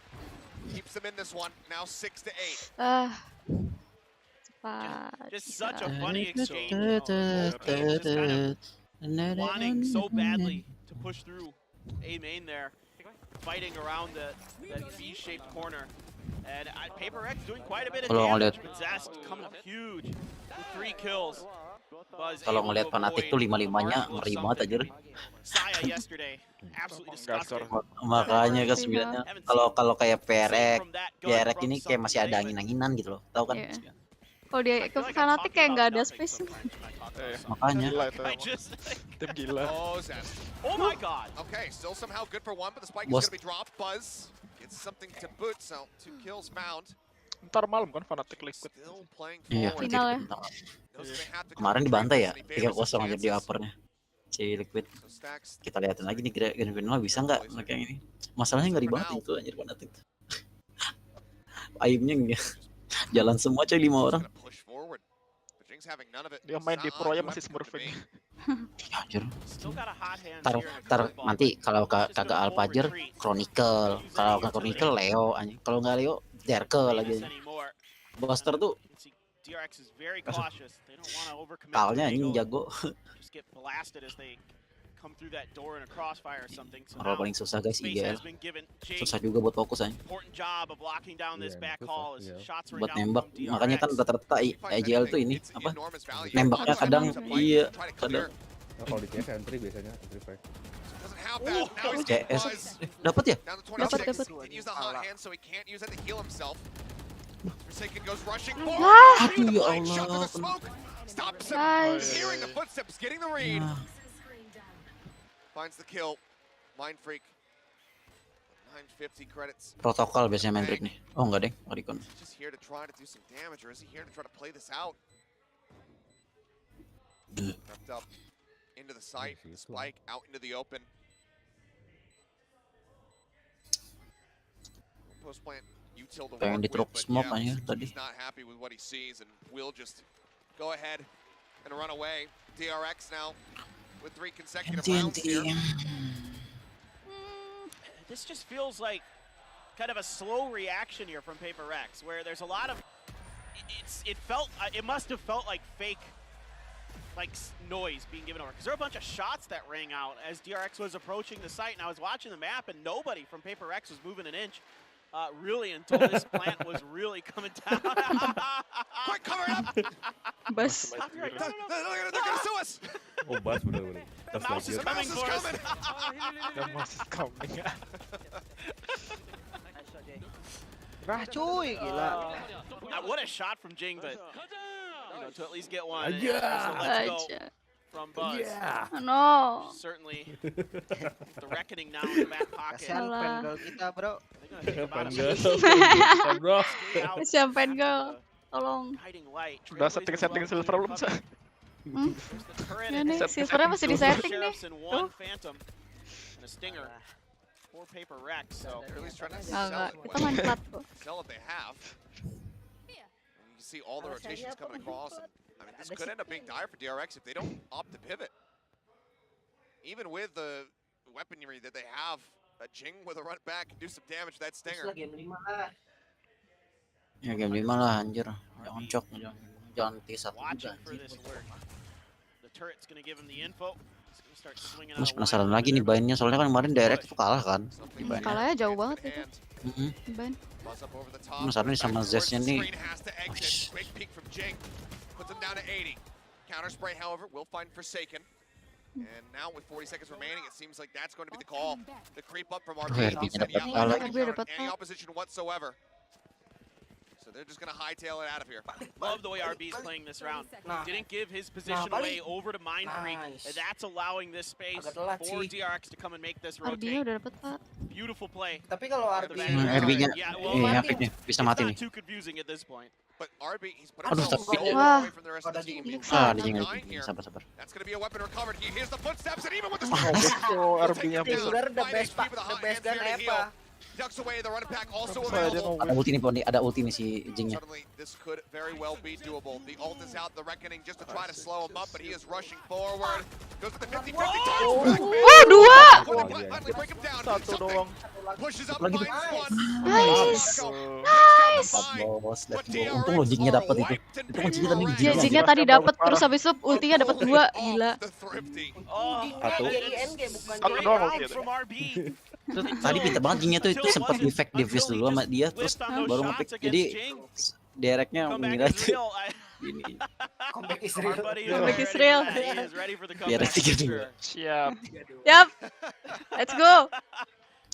Keeps them in this one. Now 6 to 8. Cepat. Just such a funny exchange. You know, both teams just kind of wanting so badly to push through A main there, fighting around that V-shaped corner. And Paper X doing quite a bit of damage, but Zest coming up huge with 3 kills. Kalau ngelihat fanatik tuh 5-5-nya ngeri banget anjir. Saya yesterday, absolutely disgusting. Makanya kan 9-nya kalau kayak PRX ini kayak masih ada angin-anginan gitu loh. Tahu kan? Iya. Kalau dia ke fanatik kayak nggak ada space. Makanya. Gila itu. Tim gila. Oh my god. Okay, still somehow good for one, but the spike is going to be dropped. Buzz gets something to boot, so 2 kills found. Ntar malam kan fanatik liquid. Still playing Iya, forward. Final ya. Kemarin dibantai ya, 3-0 aja di uppernya. Si Liquid. Kita lihatin lagi nih grand final bisa nggak mereka yang ini. Masalahnya nggak dibantai itu anjir fanatik. Aibnya nggak. Jalan semua coy 5 orang. Dia main di pro aja masih smurfing. Anjir. Tar nanti kalau kagak Alphajer Chronicle, kalau nggak Chronicle Leo anjing. Kalau nggak Leo Jerkel lagi. Buster tuh kalnya anjing jago. Role paling susah guys IGL. Susah juga buat fokus aja. Buat nembak. Makanya kan rata-rata IGL tuh ini apa? Nembaknya kadang iya, kadang. Kalau di CS entry biasanya entry fight. CS dapat ya? Dapat. Aduh ya Allah. Finds the kill. Mind Freak. 950 credits. Protokol biasanya main break nih. Oh enggak deh, Oricon. Just here to try to do some damage, or is he here to try to play this out? Crept up into the site, the spike out into the open. Post plant util to Pengen work di-drop with, but smoke yeah, aja tadi. he's not happy with what he sees and will just go ahead and run away. DRX now with 3 consecutive rounds here. This just feels like kind of a slow reaction here from Paper Rex, where there's a lot of, it must have felt like fake, like noise being given over, because there were a bunch of shots that rang out as DRX was approaching the site, and I was watching the map, and nobody from Paper Rex was moving an inch, really, until this plant was really coming down. Quick, cover it up! Bus. They're gonna sue us! Oh, Bas bener-bener. The mouse is coming for us. The mouse is coming. Rah cuy, gila. What a shot from Jing, but to at least get one. Aja. Let's go from Buzz. No. Certainly the reckoning now in the back pocket. Kasihan penggol kita, bro. Bro. Kasihan penggol. Tolong. Udah setting silver belum sih? Ya nih, silvernya masih di setting nih. Tuh. Poor Paper Rex, so they're at least trying to Enggak, kita main plat kok. sell what they have. And you can see all the rotations coming across. And, I mean, this could end up being dire for DRX if they don't opt to pivot. Even with the weaponry that they have, Jing with a run back can do some damage to that Stinger. Ya game 5 lah anjir. Jangan cok, jangan T1 juga. The turret's gonna give him the info. Mas penasaran lagi nih Bainnya, soalnya kan kemarin direct tuh kalah kan. Kalahnya jauh banget itu. Bain. Penasaran nih sama Zest-nya nih. Counter spray, however, will find Forsaken. And now with 40 seconds remaining, it seems like that's going to be the call. The creep up from RB. Any opposition whatsoever. So they're just going to hightail it out of here. Love the way RB is playing this round. Didn't give his position away over to Mind Freak. And that's allowing this space for DRX to come and make this rotate. RB-nya udah dapet, Pak. Beautiful play. Tapi kalau RB RB-nya epic nih, bisa mati nih. It's not too confusing at this point. But RB, he's put Aduh, himself tapi so far away from the rest of the team. Sabar. That's going to be a weapon recovered. Here's the footsteps, and even with the RB-nya the best gun ever. ducks away, the run pack also available. Ada ulti nih, Poni. Ada ulti nih si Jingnya. Suddenly, this could very well be doable. The ult is out, the reckoning just to try to slow him up, but he is rushing forward. Goes with the 50-50 dua! Finally break him down. Satu doang. Pushes up, finds one. Nice. Bos, let's go. Untung lo Jingnya dapet itu. Itu kuncinya tadi Ya, Jingnya tadi dapet, terus habis itu ultinya dapet 2. Gila. Satu doang ulti itu. Terus tadi pintar banget Jingnya tuh, itu sempat di fake device dulu sama dia, terus baru nge-pick. Jadi directnya mengira itu ini. Comeback Israel. Comeback Israel. Biar 3-2. Siap. Yap. Let's go.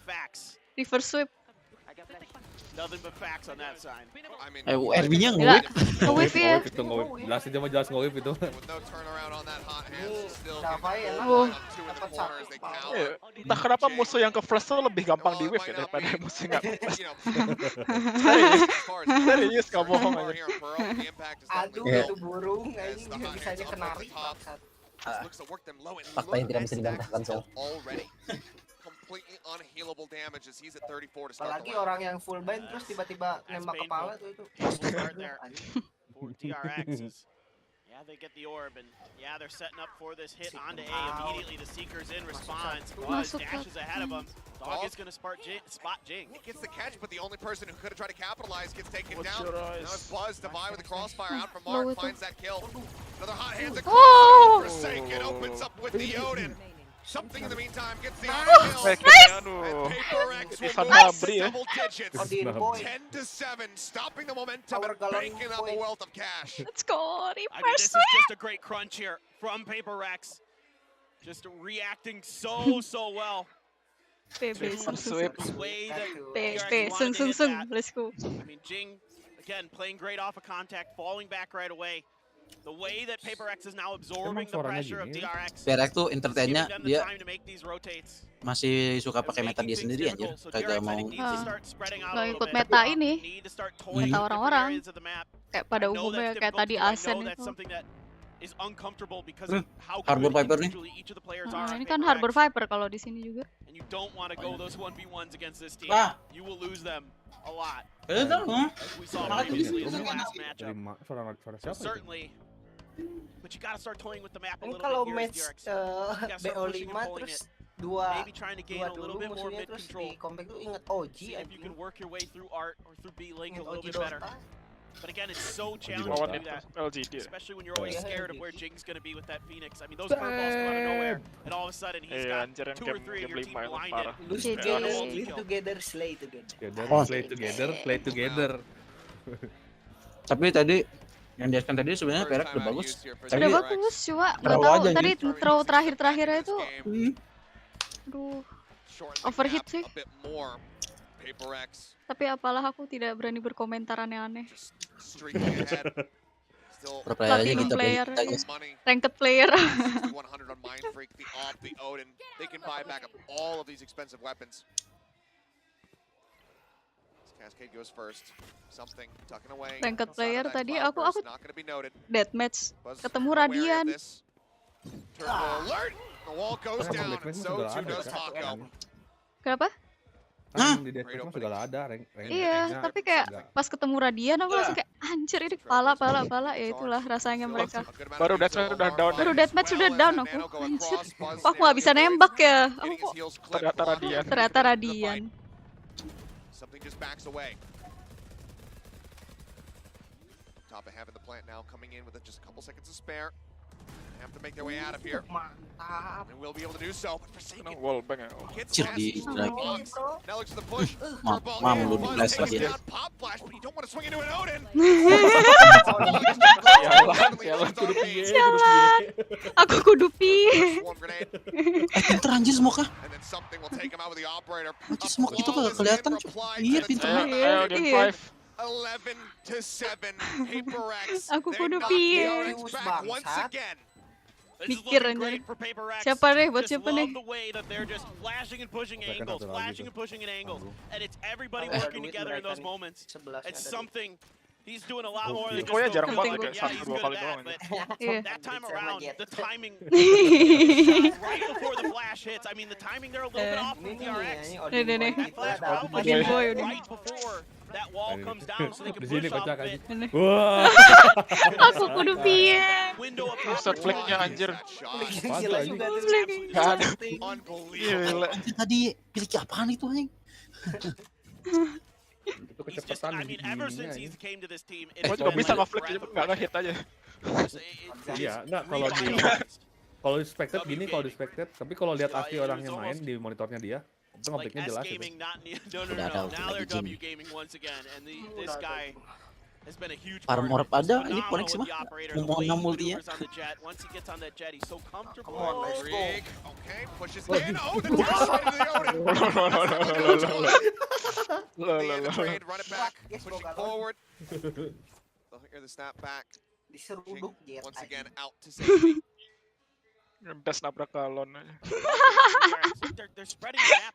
Facts. Reverse sweep. Nothing but facts on that side. RB-nya nge-whip. Nge-whip ya. Jelasin cuma jelas nge-whip itu. Entah kenapa musuh yang ke flash tuh lebih gampang di whip ya daripada musuh yang nggak flash. Serius gak bohong aja. Aduh, itu burung, ini bisa aja kenari. Fakta yang tidak bisa dibantahkan soal. Completely unhealable damage as he's at 34 to start. Apalagi orang yang full bind terus tiba-tiba nembak kepala tuh itu. For DRX is, yeah, they get the orb and yeah, they're setting up for this hit onto A. Immediately the Seeker's in response. Buzz dashes ahead of him. Dog is going to spot Jing. He gets the catch, but the only person who could have tried to capitalize gets taken down. Now it's Buzz to buy with the crossfire out from Mark, finds that kill. Another hot hands across. Forsaken opens up with the Odin. Something in the meantime gets the kill. And Paper Rex will move to double digits. 10-7, stopping the momentum and banking up a wealth of cash. Let's go. I mean, this is just a great crunch here from Paper Rex. Just reacting so well. PB, sung. Let's go. I mean, Jing, again, playing great off of contact, falling back right away. The way that Paper X is now absorbing the pressure of DRX. PRX tuh entertainnya giving them the dia time to make these rotates. masih suka pakai meta dia sendiri anjir. Kagak mau. Nggak ikut meta ini. Meta orang-orang. Kayak pada umumnya kayak tadi Asen itu. Is uncomfortable because of how Harbor Viper nih. each of the players are. Ini kan Harbor Viper kalau di sini juga. And you don't want to go those 1v1s against this team. You will lose them a lot. As we saw previously in the last matchup. So certainly, but you gotta start toying with the map a little kalau bit match BO5 terus dua maybe trying to gain a little bit more mid control. Comeback lu inget OG See if you can work your way through Art or through B Link a little bit better. But again, it's so challenging to do that, especially when you're always scared of where Jing's going to be with that Phoenix. I mean, those curveballs come out of nowhere, and all of a sudden he's got 2 or 3 of your team blinded. Slay together. Slay together. Tapi tadi yang diaskan tadi sebenarnya PRX udah bagus. Udah bagus, cuma nggak tahu tadi throw terakhir-terakhirnya itu, aduh, overhit sih. Tapi apalah aku tidak berani berkomentar aneh-aneh. Platinum player, ranked player. Ranked player tadi aku deathmatch ketemu Radian. Kenapa? Di Deathmatch juga ada Iya, tapi kayak pas ketemu Radian aku langsung kayak anjir ini pala ya itulah rasanya mereka. Baru Deathmatch udah down. Baru Deathmatch sudah down aku. Anjir. Kok aku nggak bisa nembak ya? Aku kok ternyata Radian. Something just backs away. Top of having the plant now coming in with just a couple seconds to spare. They have to make their way out of here. And will be able to do so. But Forsaken hits now looks to the push. Mam lu di flash lagi ya. Pop flash, but you don't want to swing into an Odin. Sialan. Aku kudu piye. Pinter anjir smoke-nya. And then something will take him out with the operator. Anjir smoke itu kagak kelihatan. Iya pinter. 11-7 Paper X. Aku kudu piye. Once again. Mikir anjir. Siapa nih? Buat siapa nih? Flashing and pushing in angles. And it's everybody working together in those moments. It's something he's doing a lot more than just jarang banget kayak yeah, he's 1-2 good kali at that, doang. but that time around, the timing right before the flash hits. I mean, the timing there a little bit off from DRX. That flash probably right before that wall comes down so they can push off of it. Wah. Aku kudu piye. Window of Start flick-nya anjir. Gak ada. Gila. Tadi pilih apaan itu anjing? Itu kecepatan I mean, ever since he came to this team, Gua juga bisa nge-flick jadi nggak nge-hit aja. Iya, enggak kalau di spectate gini, kalau di spectate, tapi kalau lihat asli orangnya main di monitornya dia, itu nge-flicknya jelas itu. Now they're W gaming once again, and this guy has been a huge Farm orb ada, ini koneksi mah. Mau 6 multi ya. Once he gets on that jet, he's so comfortable. Okay, pushes in. Oh, the right into the Odin. Run it back, pushing forward. They'll hear the snap back. Once again out to safety. Das nabrak galon aja. They're spreading the map.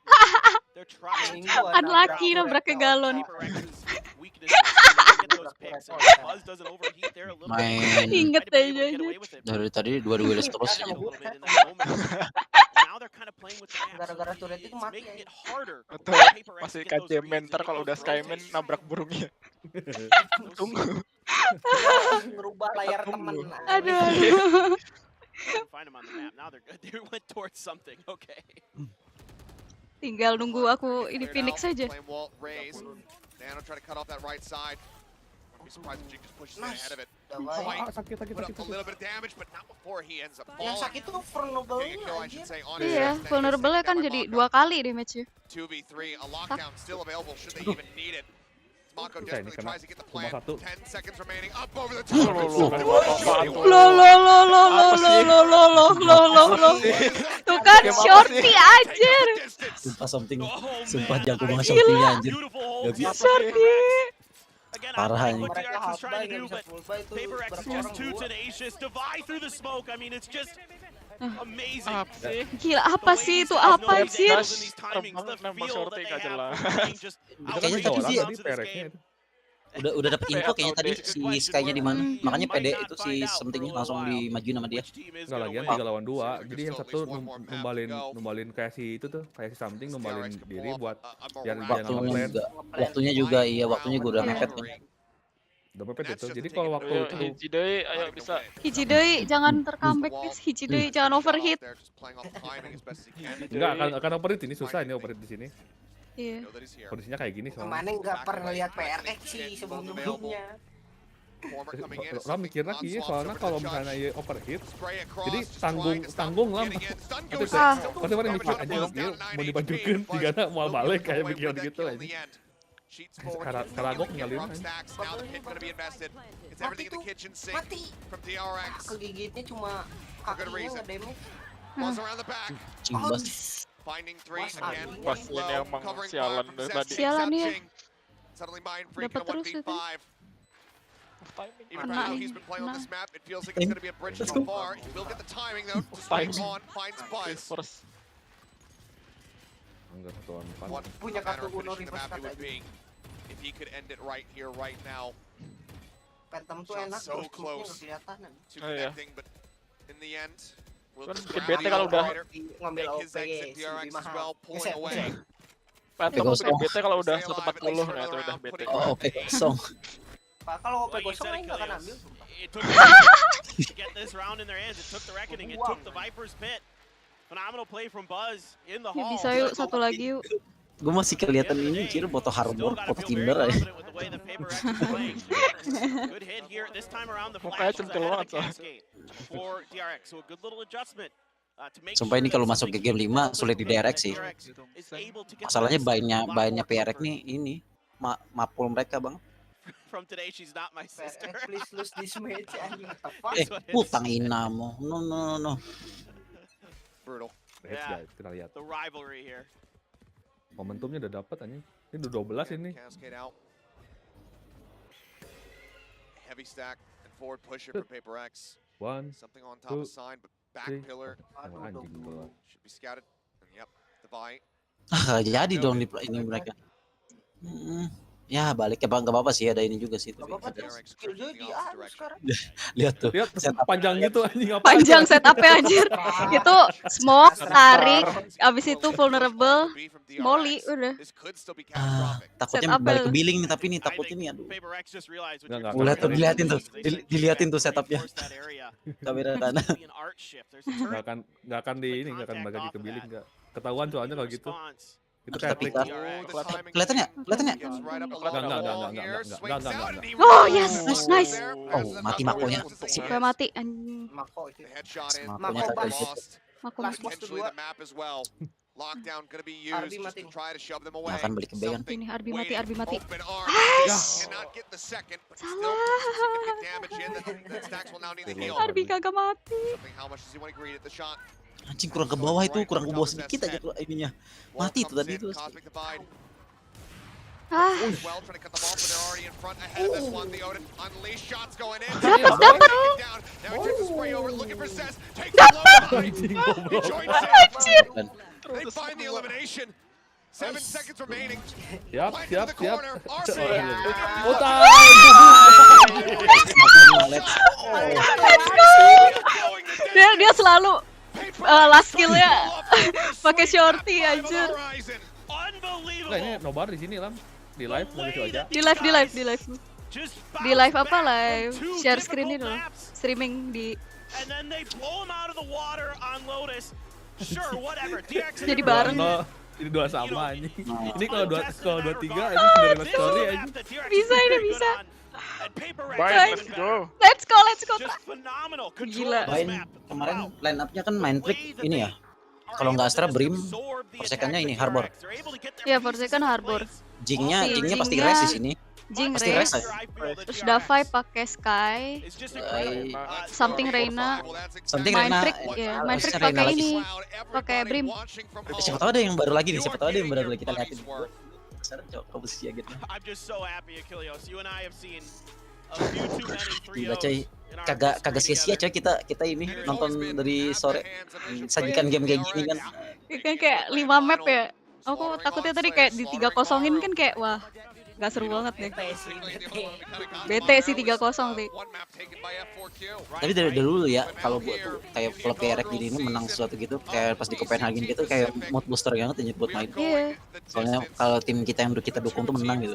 They're trying. Unlucky nabrak ke galon. Main. Ingat aja. Dari tadi dua duelis terus. Gara-gara turret itu mati. Atau masih kajemen ntar kalau udah Skyman nabrak burungnya. Tunggu. Ngerubah layar temen. Aduh. Find them on the map. Now they went towards something. Okay. Tinggal nunggu aku ini Phoenix saja. Nano try to cut off that right side. I'd be surprised if Jing just pushes ahead of it. Sakit. Put up a little bit of damage, but not before he ends up falling. Yang sakit tuh vulnerable. Iya, vulnerable kan jadi 2 kali damage-nya. 2v3, a lockdown still available should they even need it. Mako desperately tries to get the plant. 10 seconds remaining. Up over the top. Tuh kan shorty anjir. Sumpah something. Sumpah jago banget shorty anjir. Shorty. again, Parah I think ini. what DRX is trying to do, but Paper X is just too tenacious. Divide through the smoke. I mean, it's just amazing. Gila, apa sih itu? Apa anjir? Kayaknya tadi sih udah dapet info kayaknya tadi si Sky-nya di mana. Makanya pede itu si Something-nya langsung dimajuin sama dia. Enggak lagian 3 lawan 2. Jadi yang satu numbalin kayak si itu tuh, kayak si Something numbalin diri buat biar dia nge-plan. Waktunya juga waktunya gue udah mepet nih. Udah mepet itu. Jadi kalau waktu itu Hiji deui, ayo bisa. Hiji deui, jangan tercomeback guys. Hiji deui, jangan overheat. Enggak akan overheat, ini susah ini overheat di sini. Iya. Kondisinya kayak gini soalnya. Kemana nggak pernah lihat PRX sih sebelum-sebelumnya. Ram mikir lagi soalnya kalau misalnya ya overheat, jadi tanggung lah. Pasti pada mikir aja dia mau dibajukan, tigana mau balik kayak mikir gitu aja. Karagok ngalin aja. Mati. Kegigitnya cuma kakinya nge-damage. Cimbas. Pas ini emang sialan dari tadi. Sialan ya. Dapat terus itu. Kena ini. First. Enggak 1-4. Punya kartu Uno reverse card aja. If he could end it right here, right now. Phantom tuh enak, So close close kelihatan. to connecting, but in the end, Kan bikin bete kalau udah ngambil OP lebih mahal. Phantom bikin bete kalau udah 140, nah itu udah bete. Oh, OP kosong. Kalau OP kosong aja nggak akan ambil. To get this round in their hands, it took the reckoning, it took the Viper's pit. Phenomenal play from Buzz in the Ya, hall. bisa yuk, satu lagi yuk. Gue masih kelihatan ini kira foto Harbor, foto Timber aja. Good hit here. This time around the Mukanya flash was centil ahead of banget the cascade for DRX. So a good little adjustment to make Sumpah ini sure kalau that masuk ke something game 5 sulit di DRX sih. is able to get Masalahnya the bainnya PRX nih ini mapul mereka bang. from today she's not my sister. Please lose this match. Putang inamu. No. Brutal. Yeah, Kita lihat. the rivalry here. Momentumnya udah dapat anjing. Ini udah 12 ini. Cascade out. Heavy stack and forward pusher for Paper X. Something on top of sign, but back pillar should be scouted. And yep, the bite. Jadi dong di ini mereka. Ya balik ya bang, gak apa-apa sih ada ini juga sih. Lihat tuh. Lihat panjang gitu anjing apa? Panjang setupnya anjir. Itu smoke, tarik, abis itu vulnerable, molly udah. Takutnya balik ke billing nih tapi nih takutnya nih aduh. Lihat tuh dilihatin tuh setupnya. Kamera kanan. Nggak akan bagi ke billing nggak. Ketahuan soalnya kalau gitu. Itu kayak Tapi trik. kelihatan ya? Enggak. Oh yes, nice. Oh mati makonya. Gue mati anjing. Makonya tadi. Mako mas. Lockdown gonna be used to try to shove them away. Akan balik ke Bayon. Ini Arbi mati. Nice. Salah. Arbi kagak mati. How much does he want to greet at the shot? Anjing kurang ke bawah itu, kurang ke bawah sedikit aja ininya. Mati itu tadi itu. Dapat. Anjir. Siap. Oh time. Dia selalu last skillnya pakai shorty anjir. Nah ini nobar di sini Lam. Di live mau gitu aja. Di live apa live? Share screen itu loh. Streaming di. Jadi bareng. Ini dua sama anjing. Ini kalau 2-3 ini dari story anjing. Bisa. Baik, let's go. Let's go. Gila. Bain kemarin line up-nya kan main trick ini ya. Kalau nggak Astra Brim, persekannya ini Harbor. Ya, persekan Harbor. Jingnya pasti res di sini. Jing pasti res. res. Terus Davai pakai Sky. Something Reina. Main trick pakai ini. Pakai Brim. Siapa tahu ada yang baru lagi nih, kita liatin. Sekarang coba komposisi gitu. I'm just so happy, Achilleos. You and I have seen a few too many 3-0s. Gila coy, kagak sia-sia coy kita ini nonton dari sore sajikan game kayak gini kan. Kan kayak 5 map ya. Aku takutnya tadi kayak di 3-0-in kan kayak wah, nggak seru banget deh. Bete sih 3-0 sih. Tapi dari dulu ya kalau buat tuh kayak kalau PRX gini ini menang sesuatu gitu kayak pas di Copenhagen gitu kayak mood booster banget ya buat main. Iya. Soalnya kalau tim kita yang kita dukung tuh menang gitu.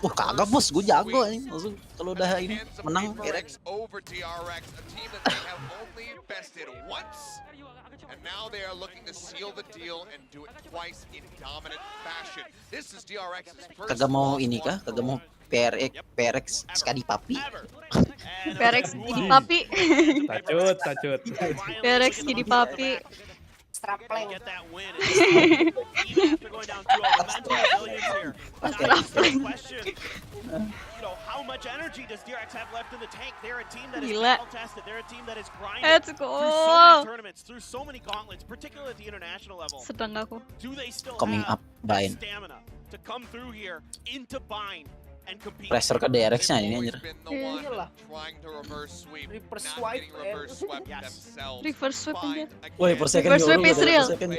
Wah kagak bos, gue jago nih. Langsung kalau udah ini menang PRX. And now they are looking to seal the deal and do it twice in dominant fashion. This is DRX's first. Kagak mau ini kah? Kagak mau PRX sekali papi. PRX jadi papi. Tacut. PRX jadi papi. Strapling. How much energy does DRX have left in the tank? They're a team that is Gila. battle tested. They're a team that is grinded Let's through go. so many tournaments, through so many gauntlets, particularly at the international level. Sedang aku. Do they still Coming have up, Bind. stamina to come through here into Bind and compete? Pressure ke DRX-nya ini anjir. Reverse sweep aja. Woi, persekan Reverse sweep nyoru, is real. persekan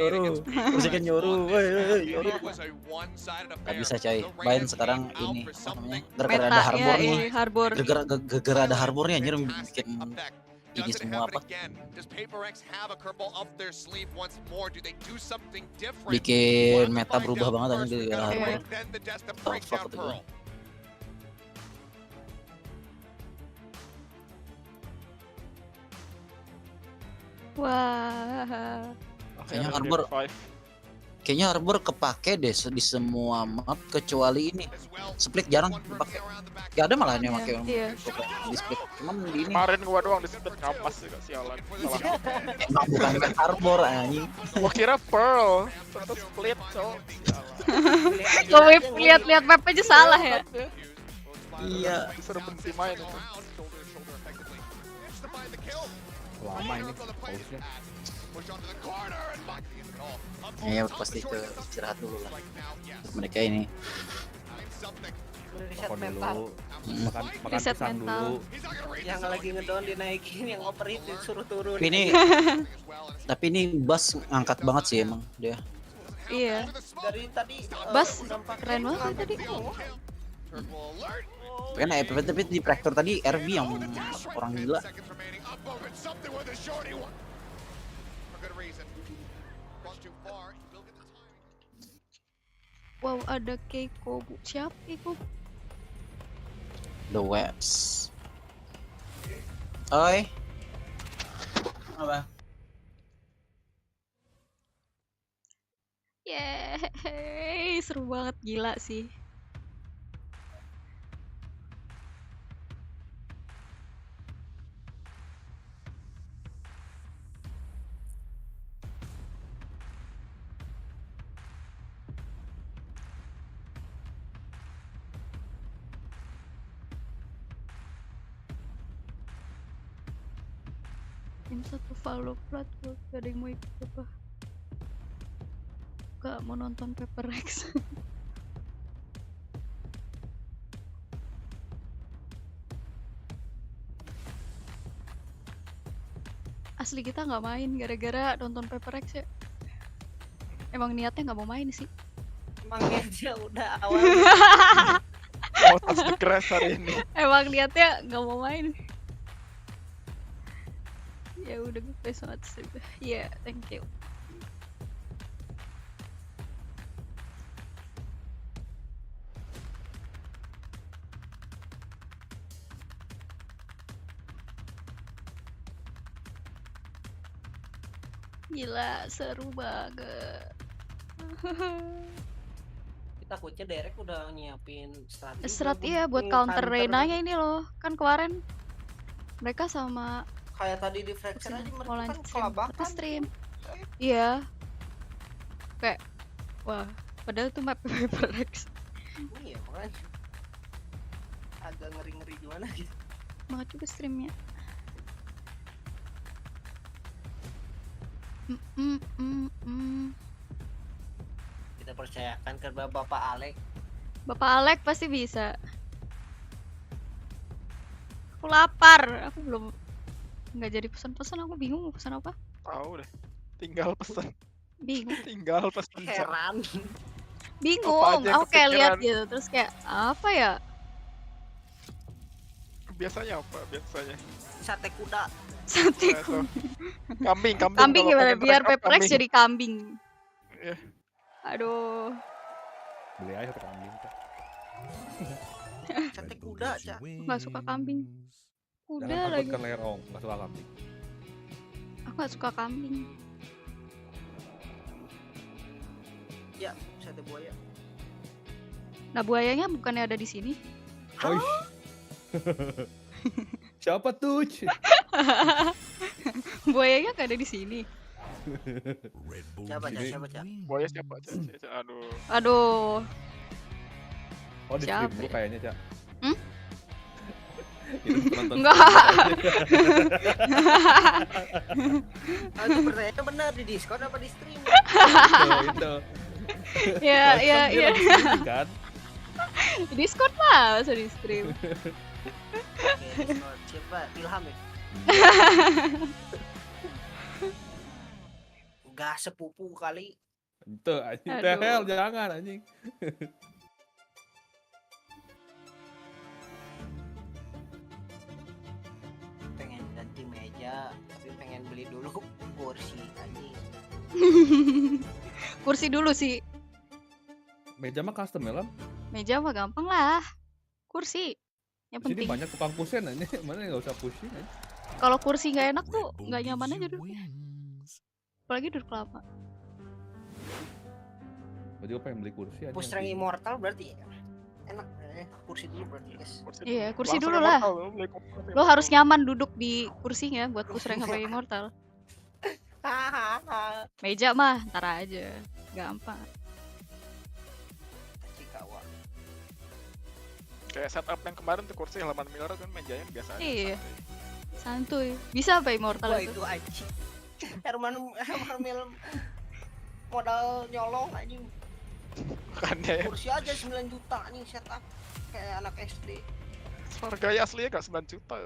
nyoru, woi, nyoru. Gak bisa coy, Bind sekarang ini apa namanya? Gara-gara ada harbor nih. Harbor. Gara-gara ada harbornya anjir bikin ini semua apa? Bikin meta berubah banget anjir gara-gara harbor. Oh, fuck itu gua. Wah. Kayaknya Arbor kepake deh di semua map kecuali ini. Split jarang dipakai. Gak ada malah yang pakai di split. Cuman di ini. Kemarin gua doang di split kapas juga sialan. Emang bukan main Arbor anjing. Gua kira Pearl, terus split cok. Kalau lihat map aja salah ya. Iya. Suruh berhenti main itu. Lama ini pausnya. Ya pasti ke istirahat dulu lah. Mereka ini. Reset Makan mental. dulu. Makan Reset pisang mental. dulu. Yang lagi ngedown dinaikin, yang oper itu suruh turun. Tapi ini Bas ngangkat banget sih emang dia. Iya. Dari tadi Bas keren banget tadi. Kan tapi di Practor tadi RB yang orang gila. Wow, ada Keiko. Siapa Keiko? The Webs. Oi. Apa? Yeay, seru banget, gila sih. Yang satu follow plat, gak ada yang mau ikut apa? Gak mau nonton Paper Rex. Asli kita nggak main gara-gara nonton Paper Rex ya. Emang niatnya nggak mau main sih. Emang niatnya udah awal. Mau touch the grass hari ini. Emang niatnya nggak mau main. Ya udah gue play sama sih. Iya, thank you. Gila, seru banget. Takutnya Derek udah nyiapin strategi. Strategi ya buat counter Reina-nya ini loh. Kan kemarin mereka sama kayak tadi di Fracture aja mereka kan kelabakan stream. Iya. Kayak wah, padahal tuh map Paper Rex. Iya, makanya agak ngeri-ngeri gimana gitu. Banget juga streamnya. Kita percayakan ke Bapak Alek. Bapak Alek pasti bisa. Aku lapar. Aku belum nggak jadi pesan-pesan. Aku bingung mau pesan apa. Tahu deh. Tinggal pesan. Bingung. Tinggal pesan. Heran. Bingung. Aku kayak lihat gitu. Terus kayak apa ya? Biasanya apa? Biasanya Sate kuda. Sate kuda. Kambing. Kambing gimana? Biar Paper X jadi kambing. Iya. Aduh. Beli aja sate kambing. Sate kuda, Cak. Nggak suka kambing. Kuda Jangan lagi. takutkan leher Ong, nggak suka kambing. Aku nggak suka kambing. Ya, sate buaya. Nah buayanya bukannya ada di sini? Oh, siapa tuh? Buayanya nggak ada di sini. Siapa, Cak? Buaya siapa? Aduh. Aduh. Oh, di stream dulu kayaknya, Cak. Enggak. Aku bertanya benar di Discord apa di stream? Itu. Ya. Kan? Di Discord lah, masa di stream. Oke, Discord. Siapa? Ilham ya? Enggak sepupu kali. Itu anjing. Tehel jangan anjing. Pengen ganti meja, tapi pengen beli dulu kursi anjing. Kursi dulu sih. Meja mah custom ya, Lam? Meja mah gampang lah. Kursi yang Sini penting. banyak tukang kusen aja, mana nggak usah pusing aja. Kalau kursi nggak enak tuh nggak nyaman aja duduknya. Apalagi duduk lama. Gue juga pengen beli kursi aja. Push rank immortal berarti enak kursi dulu berarti guys. Iya, kursi dulu lah. Lo harus nyaman duduk di kursinya buat push rank sampai immortal. Meja mah ntar aja, gampang. Kayak setup yang kemarin tuh kursi halaman miliar kan mejanya biasa aja. Iya. Santuy. Bisa apa immortal Wah, itu? itu anjing. Herman Mil modal nyolong anjing. Makanya ya. Kursi aja 9 juta anjing setup kayak anak SD. Harganya aslinya gak 9 juta,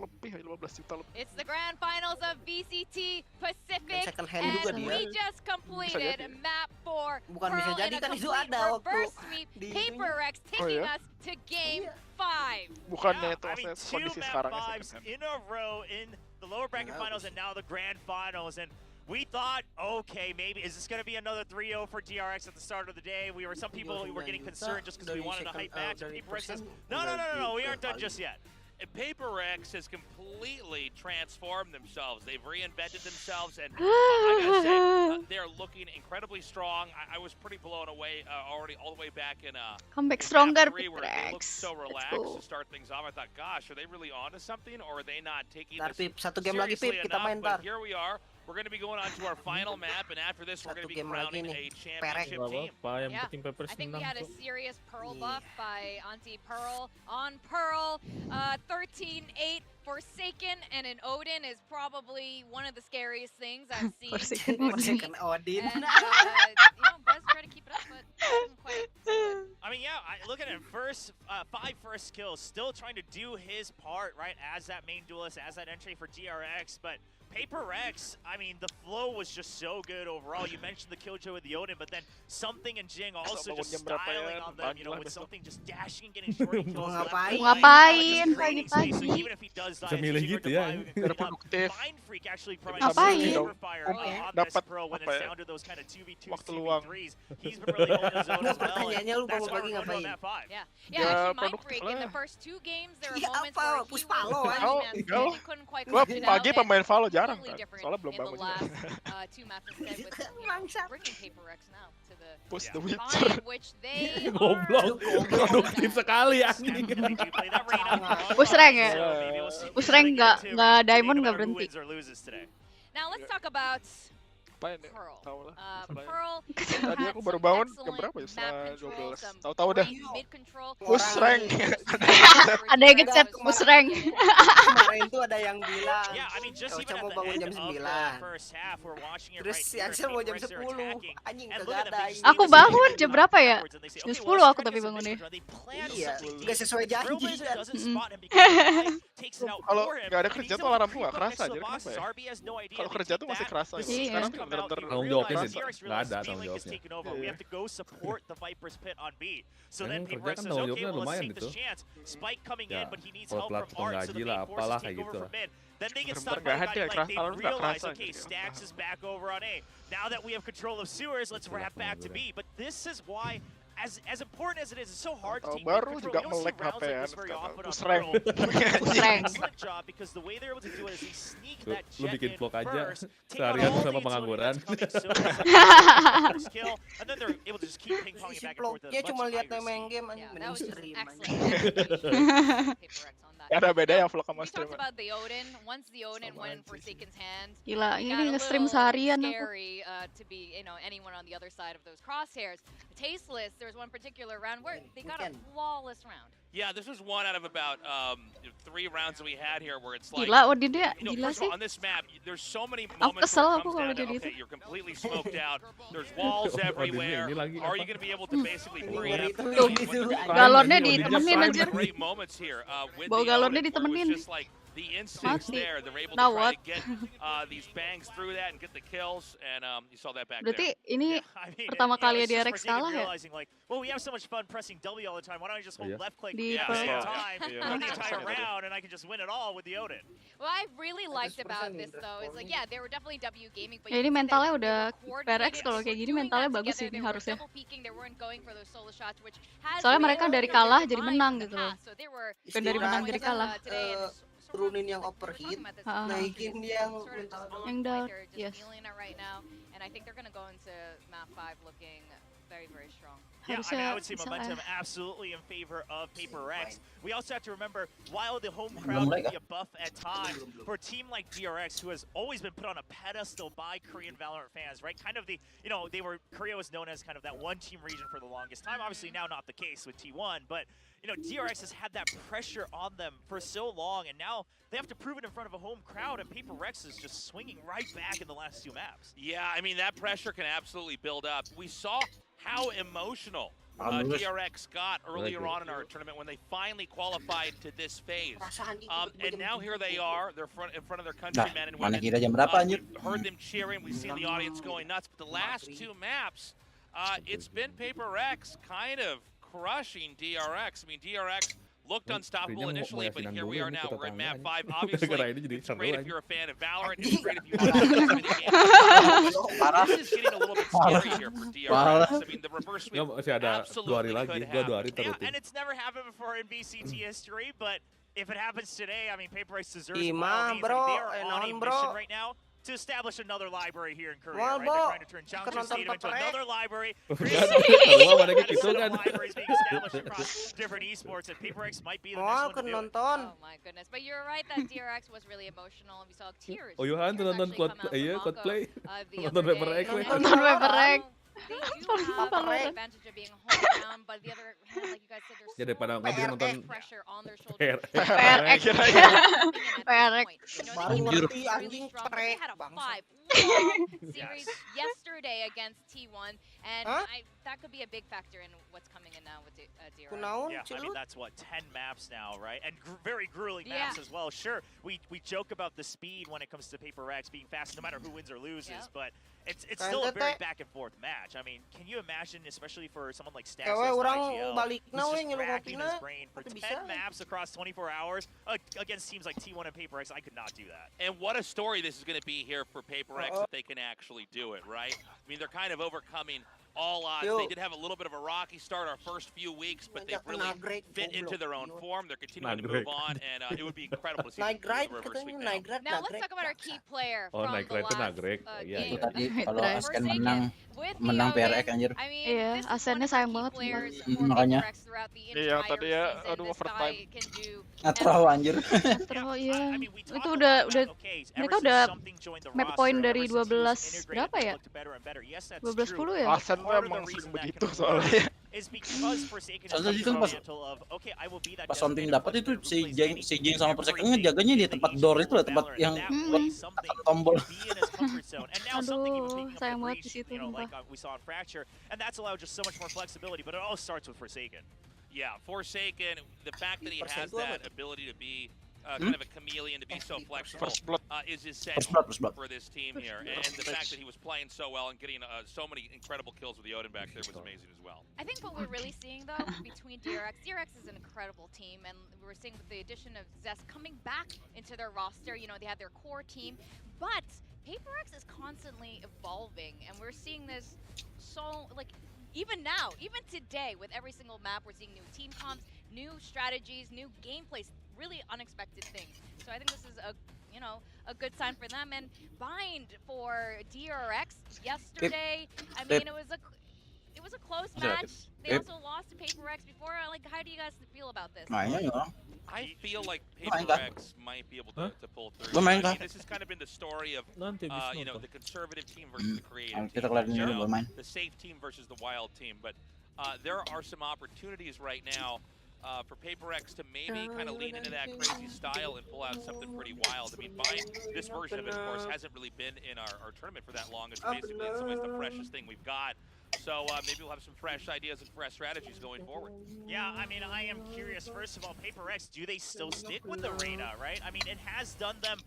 lebih 15 juta lebih. It's the grand finals of VCT Pacific, Second hand and juga dia. we just completed map 4. Bukan bisa Pearl jadi in a kan itu complete ada waktu reverse sweep. di Paper X Oh, taking ya? us to game 5. Bukannya Yeah, itu I mean, kondisi two sekarang map ya, fives second hand. in a row in the lower bracket finals and now the grand finals. And we thought, okay, maybe is this going to be another 3-0 for DRX at the start of the day? Some people were getting concerned just because we wanted a hype match. And Paper X says, no, we aren't done just yet. And Paper X has completely transformed themselves. They've reinvented themselves, and I gotta say, they're looking incredibly strong. I was pretty blown away already, all the way back in Come back in stronger, map 3, where Paper they looked X. so Let's relaxed go. to start things off. I thought, gosh, are they really onto something, or are they not taking Ntar this Pip, satu game lagi seriously Pip, kita enough? main But ntar. here we are. We're going to be going on to our final map, and after this, we're going to be Satu game lagi crowning nih, a championship team. Yang Yeah, penting Paper I think we menang had a kok. serious Pearl buff by Auntie Pearl. On Pearl, 13-8 Forsaken and an Odin is probably one of the scariest things I've seen. Forsaken Second Odin. And, Buzz tried to keep it up, but didn't quite do it. I mean, yeah, look at it. First, 5 first kills, still trying to do his part, right, as that main duelist, as that entry for DRX. But Paper X, I mean, the flow was just so good overall. You mentioned the killjoy with the Odin, but then Something and Jing also just styling on them, with Something just dashing and getting shorty kills. Ngapain pagi-pagi? So even if he does die, Bisa milih gitu ya. Biar produktif. Mind Freak actually provides Ngapain? super fire on this Dapat pro when apa it's ya, down to those kind of 2v2s, waktu luang. 2v3s. He's been really holding his own as well. Pertanyaannya lu And that's bangun why pagi we're going to ngapain? map 5. Yeah, Ya, actually, Mind produktif Freak in the lah. first 2 games, there were Iya, moments apa? where he Push was palo, clutching anjing. maps, Enggak and lah. he couldn't quite Gua close it pagi out, pemain and Valo jarang totally kan, different soalnya belum in the bangun last juga. 2 maps instead with Bangsat. bringing Paper X now to the Push Yeah. the Witcher. final, which they Goblok, produktif sekali anjing. Push rank ya? So maybe we'll see Push rank what they get nggak to, diamond no nggak matter who berhenti. wins or loses today. Now let's talk about ngapain ya? Pearl. Tahu lah. Pearl, Tadi had aku some baru bangun jam excellent berapa ya? map Setengah control, 12. some Tahu-tahu dah. great mid control. Push rank. Ada yang ngechat push rank. Kemarin tuh ada yang bilang, Yeah, I mean, just even Ocha at mau the bangun end jam of 9. the first half, we're watching it Terus right si here. Axel mau jam Paper Rex are 10. attacking. Anjing And kagak look at ada. the Aku bangun jam berapa ya? Jam 10 aku tapi bangunnya. Iya, nggak sesuai janji kan. Kalau nggak ada kerja tuh alarm gua nggak kerasa, jadi kenapa ya? Kalau kerja tuh masih kerasa. Iya. Sekarang tuh bener-bener Tanggung jawabnya sih nggak ada tanggung jawabnya. We have to go support the Viper's pit on B. So Yang then kerja Paper Rex kan says, tanggung okay, jawabnya well, let's lumayan take this itu. chance. Spike coming Ya, in, but he needs kalau help from platform Art, so the gaji main lah, forces apalah take kayak over gitu from lah. mid. Then they get Bener-bener stunned nggak by ada ya, Like, they alarm nggak realize, kerasa okay, gitu. Stax is back over on A. Now that we have control of sewers, let's wrap back to B. But this is why, as important as it is, it's so hard to take Baru control. juga You don't see melek rounds like HP-an this very sekarang. often on Push rank. Pearl. Push rank. Excellent job because the way they're able to do it is they sneak Lu, that lu jet bikin in vlog aja first, take out seharian all sama the pengangguran. utility that's coming so skill, and then they're able to just keep ping-ponging Si back and forth at vlognya a cuma much lihat higher main speed. game anjing Yeah, that mending was just stream. excellent execution from Paper Rex on that. Gak ada beda ya Now, vlog sama we streamer. talked about the Odin. Once the Odin Sama went in aja sih. Forsaken's hand, Gila, it ini got a nge-stream little seharian aku. scary to be, anyone on the other side of those crosshairs. Tasteless, there was one particular round where they got a flawless round. Yeah, this was one out of about 3 rounds that we had here where it's like, Gila, Odin dia gila first sih. of all, on this map, there's so many Aku moments kesel where it aku comes kalau down to, jadi okay, itu. you're completely smoked out, there's walls Odinnya everywhere, ini lagi are apa? you going to be able to basically preempt? Tuh, Tuh, gitu. galonnya Odinnya ditemenin prime. anjir. Great moments here with Bawa the galonnya Odin, where it was ditemenin. just like the instincts Mati. there. They're able to Now try what? to get these bangs through that and get the kills, and you saw that back Berarti there. ini I mean, pertama kali it's dia just Rex Forsaken kalah ya? realizing like, well, we have so much fun pressing W all the time. Why don't I just hold Iya. left click Di at the Pearl. same Iya. time Iya. for the entire Iya. round, and I can just win it all with the Odin. What I really liked about this, though, is like, yeah, they were definitely W gaming, but Ya you ini can see that mentalnya they udah were PRX coordinated, kalau they kayak were gini doing mentalnya that bagus together, ini they were harusnya. double peeking, they weren't going for those solo shots, which has Soalnya been mereka a dari little bit kalah of jadi demise menang in the gitu loh. past, so they were Bukan dari menang jadi kalah. today, and so Turunin yang we were overheat, talking about this Ah. as well, naikin because yang sort of mental just down. Yang like down, they're just yes. feeling it right now, and I think they're going to go into map 5 looking very, very strong. Yeah, I mean, Harusnya I would say bisa momentum lah. absolutely in favor of Paper Rex. We also have to remember, while the home crowd mulai can be a buff at times, for a team like DRX, who has always been put on a pedestal by Korean Valorant fans, right? Kind of the, Korea was known as kind of that one-team region for the longest time. Obviously now not the case with T1, but DRX has had that pressure on them for so long, and now they have to prove it in front of a home crowd, and Paper Rex is just swinging right back in the last 2 maps. Yeah, I mean, that pressure can absolutely build up. We saw how emotional DRX got earlier on in our tournament when they finally qualified to this phase. And now here they are, they're in front of their countrymen and mana women. kira jam berapa anjir? We've heard them cheering, we've seen the audience going nuts, but the last 2 maps, it's been Paper Rex kind of crushing DRX. I mean, DRX looked unstoppable Kayaknya initially, mau but yakinan here dulu we are ini now. ke We're in map tetangga 5. Obviously, Gara-gara ini jadi it's seru great if aja. you're a fan of Valorant. It's great if you watch the game. This is getting a little bit scary here for DRX. I mean, the reverse sweep Nggak, masih ada 2 hari absolutely lagi. could Gua 2 hari happen. Yeah, terutin. and it's never happened before in BCT history, but if it happens today, I mean, Paper Rex deserves Ima, by all means. I mean, bro, they are on a non, mission bro. right now to establish another library here in Korea, Mal, right? Bo. They're trying to turn Ikut Changchun nonton Stadium into Paper Rex. another library. Semua pada kayak gitu Set kan. of libraries being established across different esports, and Paper Rex might be the Mal, next one ikut to do it. nonton. Oh my goodness, but you're right that DRX was really emotional. We saw tears. Oh, Yohan tuh nonton Coldplay. The Nonton other Paper day. Rex. Nonton Paper Rex. They do have the advantage of being homebound, but the other hand, like you guys said, Ya there's daripada so ngobrol much nonton pressure on their shoulders. PRX. PRX. Baru ngerti anjing They prek had a bangsa. 5-long series yesterday against T1, and Huh? that could be a big factor in what's coming in now with DRX. Kunaon, Yeah, I Cilut? mean, that's what, 10 maps now, right? And very grueling Yeah. maps as well. Sure, we joke about the speed when it comes to Paper Rex being fast no matter who wins or loses, but it's still a very back and forth match. I mean, can you imagine, especially for someone like Stax, Ewe, orang IGL, balik who's na we just nyeluk racking kopi his na. brain for Tapi 10 bisa. maps across 24 hours against teams like T1 and Paper Rex? I could not do that. And what a story this is going to be here for Paper Rex if they can actually do it, right? I mean, they're kind of overcoming all odds. They did have a little bit of a rocky start our first few weeks, but they've really fit into their own form. They're continuing to move on, and it would be incredible to see them through the river sweep now. Now let's talk about our key player Oh, from the last Itu game. tadi kalau Forsaken. Asken menang With the menang Odin, PRX anjir. I mean, Iya, this is one Asennya of our sayang key banget. players Hmm, for makanya. PaperX throughout the Iya, entire tadi ya, season. aduh, This overtime. guy can do Ngatro anjir. Terus iya. I mean, we Itu talk udah a lot about, okay, mereka ever udah since something joined the map roster, point ever dari since he was 12 integrated, berapa they ya? looked better and better. Yes, that's 12 true. 10 ya? Asen tuh Part of emang the sering reason that begitu can soalnya. is because Forsaken has Soalnya taken itu the pas mantle of, okay, I will be that pas Something designated dapat itu player who si plays Jing sama anything Forsaken everything ngejaganya di in the tempat door esports itu lah, tempat Valorant, yang and that buat way something tekan tombol. can be in his comfort zone. And now something even Aduh, picking up the sayang banget di breach, situ, you know, like sumpah. we saw in Fracture, and that's allowed just so much more flexibility, but it all starts with Forsaken. Yeah, Forsaken, the fact that he has that ability to be kind of a chameleon, to be so flexible, is essential for this team here. And the fact that he was playing so well and getting so many incredible kills with the Odin back there was amazing as well. I think what we're really seeing, though, between DRX is an incredible team, and we're seeing with the addition of Zest coming back into their roster, you know, they had their core team, but PaperX is constantly evolving, and we're seeing this so, like, even now, even today, with every single map, we're seeing new team comps, new strategies, new gameplays, really unexpected things. So I think this is a, you know, a good sign for them. And Bind for DRX yesterday, I mean, it was a close match. They also lost to PaperX before. Like, how do you guys feel about this? I feel like PaperX might be able to pull through. Lu main I kah? mean, this has kind of been the story of, you know, the conservative team versus the creative Kita team. kelarin You dulu know, baru main. the safe team versus the wild team. But there are some opportunities right now for PaperX to maybe kind of lean into that crazy style and pull out something pretty wild. I mean, this version of it, of course, hasn't really been in our tournament for that long. It's basically, in some ways, the freshest thing we've got. So maybe we'll have some fresh ideas and fresh strategies going forward. Yeah, I mean, I am curious. First of all, PaperX, do they still stick with the Reyna, right? I mean, it has done them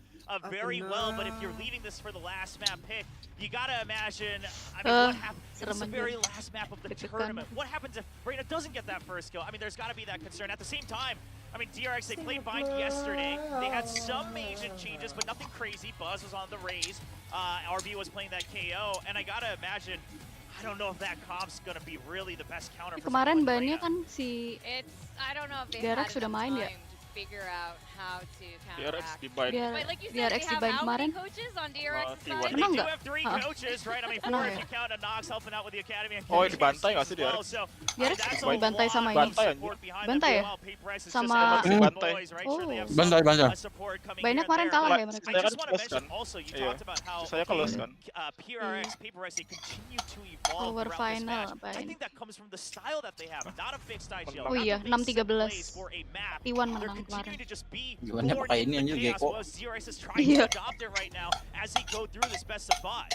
very well, but if you're leaving this for the last map pick, you gotta imagine, I mean, what happens? It's the very last map of the tournament. What happens if Reyna doesn't get that first kill? I mean, there's gotta be that concern. At the same time, I mean, DRX, they played Bind yesterday. They had some agent changes, but nothing crazy. Buzz was on the Raze. RB was playing that KO, and I gotta imagine, I don't know if that comp's gonna be really the best counter for Kemarin someone bannya like Reyna. kan si I don't know if they DRX had sudah enough main ya? time to figure out how to DRX counteract. di Bind. But like you said, DRX they di have Bind how kemarin. many coaches on DRX's T1. side? They Emang do nggak? have 3 Hah? coaches, right? I mean, 4 Emang if ya? you count a Nox helping out with the academy. And Oh, Kenny dibantai nggak sih as well. DRX? So, DRX that's a dibantai lot sama of ini. Bantai, support behind Bantai them. ya? While PaperX is just Sama a bunch of Bantai. boys, right? Sure, they have Oh. some Bantai. support coming Bannya here and kemarin there, kalah but ya mereka. I Saya just kan want to close mention kan? also, you Iya. talked about how Saya close kan? PaperX, they continue to evolve Over throughout this final, match. I Bind. think that comes from the style that they have, not a fixed IGL. Oh not iya, the big set 6-13. plays for a map. T1 They're menang continuing kemarin. to just be Gimana born pakai in ini the anjir chaos, Gecko. while DRX is trying Iya. to adopt it right now as they go through this best of 5.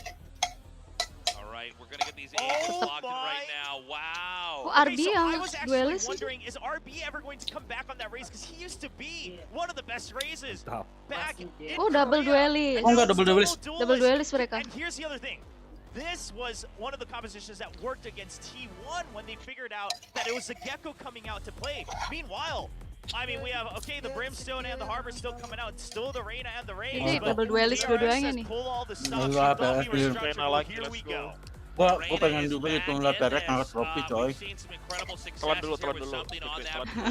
All right, we're going to get these aces locked in right now. Wow. Kok RB Okay, so I yang was actually duelis sih? wondering, is RB ever going to come back on that race? Because he used to be one of the best races back in Oh, double Korea. duelis. And Oh, now enggak, it's double duelis. Double duelis mereka. And here's the other thing. This was one of the compositions that worked against T1 when they figured out that it was the Gecko coming out to play. Meanwhile, I mean, we have, okay, the Brimstone and the Harbor still coming out. Still the Reyna and the Raze. Ini but double duelis DRX dua-duanya says, nih. pull all the stops. Enggak, You thought we were PRX. structured. Reyna Well, lagi, here let's we go. go. Gua Reyna pengen is juga back itu ngeliat in PRX this. ngangkat trofi coy. We've seen some incredible Telan successes dulu, here telan with dulu. something on Telan that. dulu.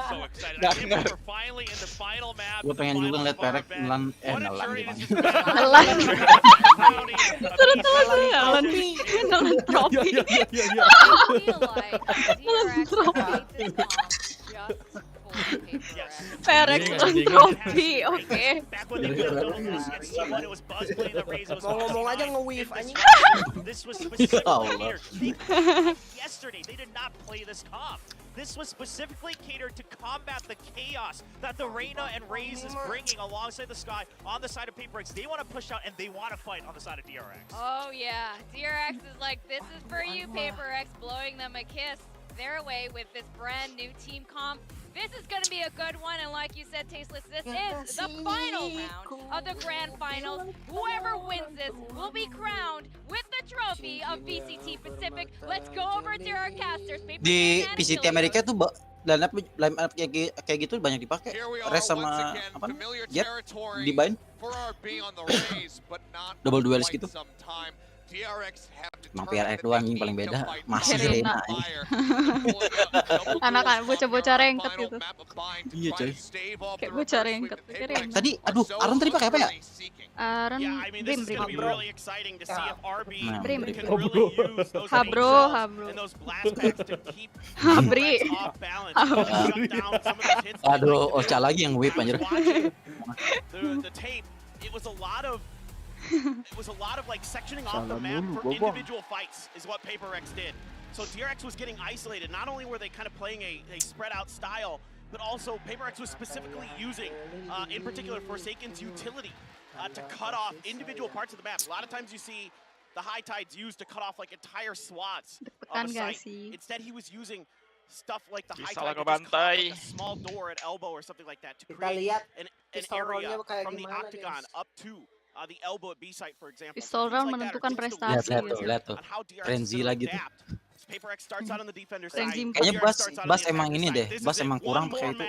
So excited. Nggak I think dengar. we're finally in the final map. Gua pengen juga ngeliat PRX nelan What a nelan journey gimana. this has been. Nelan. Nelan. Nelan nelan trofi. Iya. I feel like DRX trofi. played this comp just for PaperX. PRX Anjing, nelan anjing. trofi, oke. Back when they played double kills against T1, it was Buzz playing the Raze. It was Ngomong aja Buzz nge-weave in this anjing. round. This was specifically Allah. catered. They played yesterday. They did not play this comp. This was specifically catered to combat the chaos that the Reyna and Raze is bringing alongside the Sky on the side of PaperX. They want to push out and they want to fight on the side of DRX. Oh yeah, DRX is like, this is for you, PaperX, blowing them a kiss their way with this brand new team comp. This is going to be a good one, and like you said, Tasteless, this is the final round of the grand finals. Whoever wins this will be crowned with the trophy of VCT Pacific. Let's go over to our casters. Di PCT Amerika tuh line up kayak gitu banyak dipakai. Here we are Res once sama again, apa? familiar Jet territory di Bind. for RB on the Raze, but not Double for duelist quite gitu. some time. Emang PRX doang yang paling beda. Masih Rena. Anak-anak bocah-bocah rengket gitu. Iya coy. Kayak bocah rengket. Keren. Tadi, aduh, Aaron tadi pakai apa ya? Aaron Brim. Nah, Brim. Bro. Habro. Habri. Aduh, Ocha lagi yang whip anjir. The tape, it was a lot of like sectioning off the map for individual fights is what PaperX did. So DRX was getting isolated. Not only were they kind of playing a spread out style, but also PaperX was specifically using, in particular, Forsaken's utility to cut off individual parts of the map. A lot of times you see the high tides used to cut off like entire swaths of a site. Instead, he was using stuff like the high tide to just cut off like a small door at elbow or something like that to create an area from the octagon up to the elbow at B site, for example. Pistol round menentukan prestasi. Lihat tuh. Frenzy lagi tuh. PaperX starts out on the defender side. Kayaknya Bas emang ini deh. Bas emang kurang pakai itu.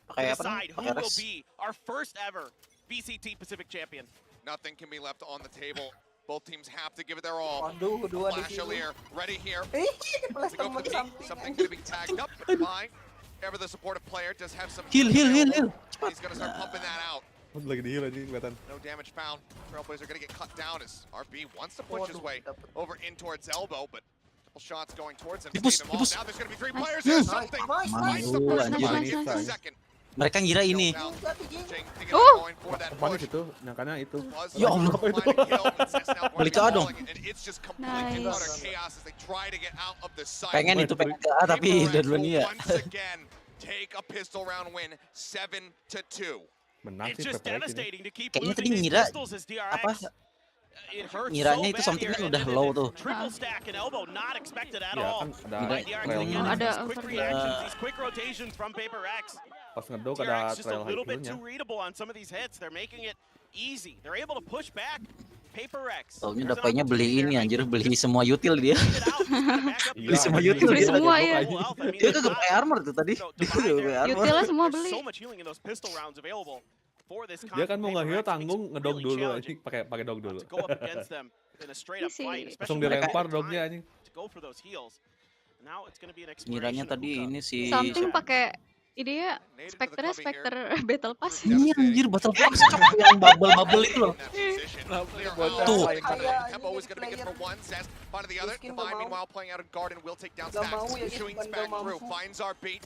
Pakai apa? Pakai res. Our first ever VCT Pacific champion. Nothing can be left on the table. Both teams have to give it their all. Waduh, dua di sini. Ready here. Kepala To go for the peak. Something gonna be tagged up behind. Ever the supportive player does have some Heal. He's gonna start pumping that out. Lagi di heal aja kelihatan. No damage found. Trailblazer gonna get cut down as RB wants to push his way over in towards elbow, but couple shots going towards him. Save him all. Now there's gonna be 3 players here. Something. Finds the first one. Gets the second. Mereka ngira ini. Panik itu, nyangkanya itu. Ya Allah, apa itu? Balik ke A dong. Pengen itu pengen ke A tapi udah duluan dia. Take a pistol round win 7-2. Menang sih kayaknya tadi ngira apa? Ngiranya itu something kan udah low tuh. Ya kan ada pas ngedok ada trail high kill-nya. Taunya dapatnya beli ini anjir, beli semua util dia. Beli semua util beli semua ya. Dia kagak pakai armor tuh tadi. Utilnya semua beli. Dia kan mau nge-heal tanggung ngedog dulu anjing, pakai dog dulu. Langsung dilempar dognya anjing. Ngiranya tadi ini si Something pakai ide ya Spectre Battle Pass. Iya anjir Battle Pass yang bubble itu loh. Tuh.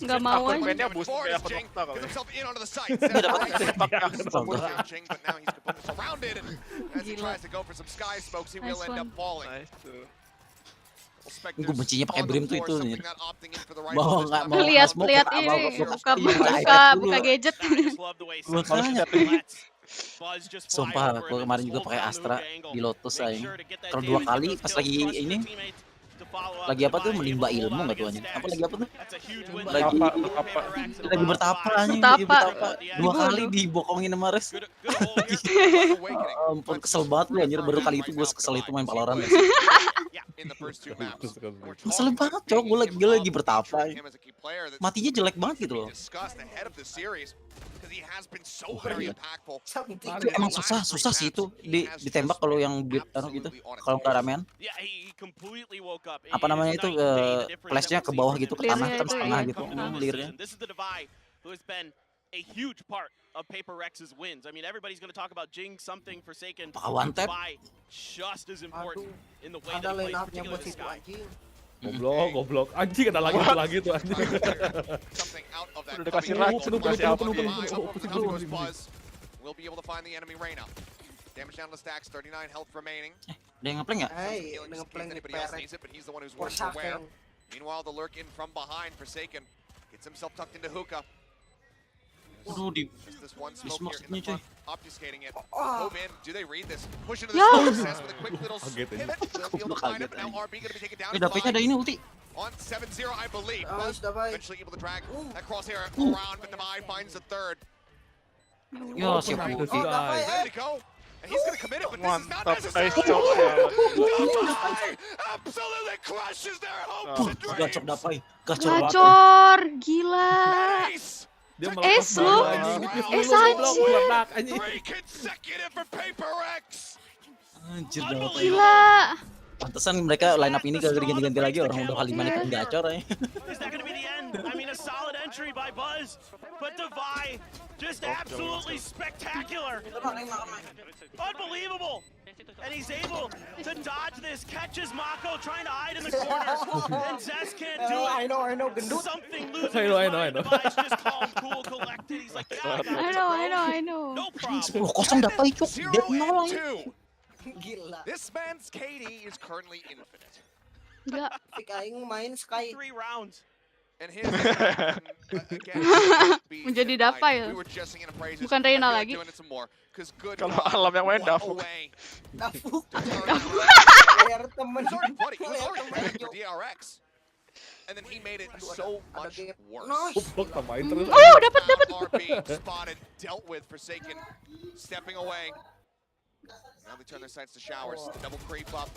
Gak mau mainnya boost kayak Gue bencinya pakai brim tuh itu nih. Mau nggak mau lihat ini buka gadget. Makanya sumpah gue kemarin juga pakai Astra di Lotus aja. Kalau 2 kali pas lagi ini lagi apa tuh menimba ilmu nggak tuh anjing? Apa lagi apa tuh? Lagi bertapa anjing. 2 kali dibokongin sama Res. Ampun kesel banget lu anjir, baru kali itu gue kesel itu main Valorant. Kesel banget cowok, gue lagi bertapa. Matinya jelek banget gitu loh. Emang susah sih itu ditembak kalau yang gitu, kalau nggak ramean. Apa namanya itu flashnya ke bawah gitu, ke tanah kan setengah gitu, lirnya. A huge part of PaperX's wins. I mean, everybody's going to talk about Jing, something Forsaken. One tap. Just as important in the way that he plays, particularly this guy. Goblok. Anjing ada lagi tuh anjing. Udah dikasih rak, penuh. We'll be able to find the enemy Reyna. Damage down to stacks, 39 health remaining. Ada yang ngepleng nggak? Anybody else needs it, but he's the one who's worth aware. Meanwhile, the lurk in from behind, Forsaken gets himself tucked into hookah. Aduh di smoke-nya cuy. Obfuscating it. Home in. Do they read this? Push into the success with a quick little pivot. Now RB going to be taken down. Dapetnya ada ini ulti. On 7-0, I believe. Buzz eventually able to drag that crosshair around, but Namai finds the third. Yo, siap ulti. Ready to go. And he's going to commit it, but this is not necessary. Absolutely crushes their hopes. Gacor dapai. Gacor, gila. Lu anjing. Anjir, Gila. pantesan mereka line up ini gak ganti-ganti lagi, orang udah kali main gacor ya. Is that going to be the end? I mean, a solid entry by Buzz, but Devi just absolutely spectacular. Unbelievable. And he's able to dodge this, catches Mako trying to hide in the corner, and Zest can't do it. I know, gendut. Something losing his mind. Devi's just calm, cool, collected. He's like, yeah, I know. no problem. 10-0 dapat cuk. Dead 0 Gila. This man's KD is currently infinite. Enggak. Fik aing main Sky. 3 rounds. And his Menjadi Dava ya. Bukan Reina lagi. Kalau Alam yang main Dafu. Dafu. Layar temen. DRX. And then he made it so much worse. Tambahin terus. Oh, dapat. RB spotted, dealt with, Forsaken stepping away. Now they turn their sights to Showers. The double creep up.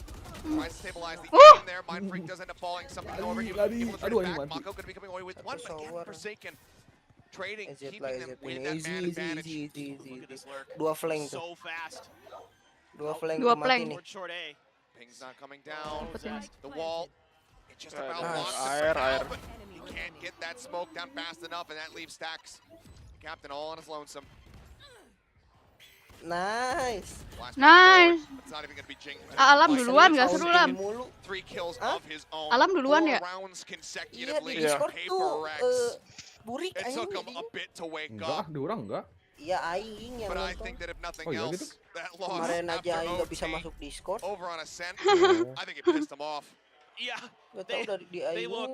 Tries to stabilize the game there. Mind Freak does end up falling. Something over. Able to turn it back. Mako going to be coming away with one. But again, Forsaken trading, keeping them with that man advantage. Look at this lurk. Dua flank tuh. So fast. Dua flank. Short A. Ping's not coming down. The wall. It just about Nice. blocks it Air, for now, air. but he can't get that smoke down fast enough, and that leaves Stacks. The captain all on his lonesome. Nice. Nice. It's not even gonna be Jing. Alam duluan, gak seru Lam. 3 kills of his own. Alam duluan ya. 4 rounds Iya consecutively. di Discord tuh Paper burik It aing. took him a bit to wake Enggak, up, di orang enggak. Iya aing yang but I nonton. think that if nothing Oh, iya else, gitu? that loss Kemarin aja after aing gak bisa OT masuk Discord. over on Ascent, I think it pissed him off. Yeah. Gak tau dari di They aing. look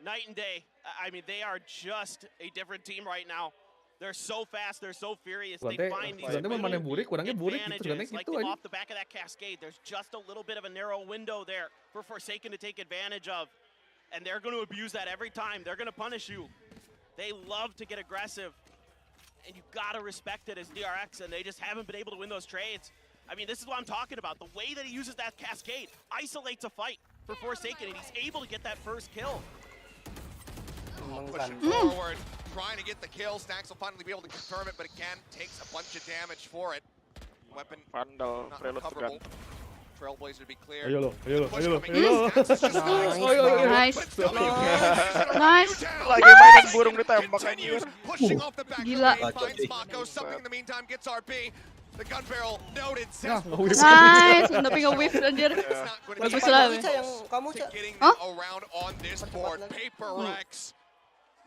night and day. I mean, they are just a different team right now. They're so fast, they're so furious. They find these Ganti mana burik, kurangnya burik gitu, advantages. ganti Like gitu them aja. off the back of that cascade, there's just a little bit of a narrow window there for Forsaken to take advantage of. And they're going to abuse that every time. They're going to punish you. They love to get aggressive. And you got to respect it as DRX, and they just haven't been able to win those trades. I mean, this is what I'm talking about. The way that he uses that cascade isolates a fight for Forsaken, and he's able to get that first kill. Pushing forward, trying to get the kill. Stacks will finally be able to confirm it, but again, takes a bunch of damage for it. Weapon Vandal, not Prelude recoverable. tergantung. Trailblazer to be clear. Ayo lo. Nice. Nice. Lagi mainin burung ditembak anjir. Pushing off the back Gila. finds Mako. Something in the meantime gets RB. The gun barrel noted. Nice. Tapi nge-whiff anjir. Bagus lah. Yang kamu Cak. Getting them around on this board. Paper Rex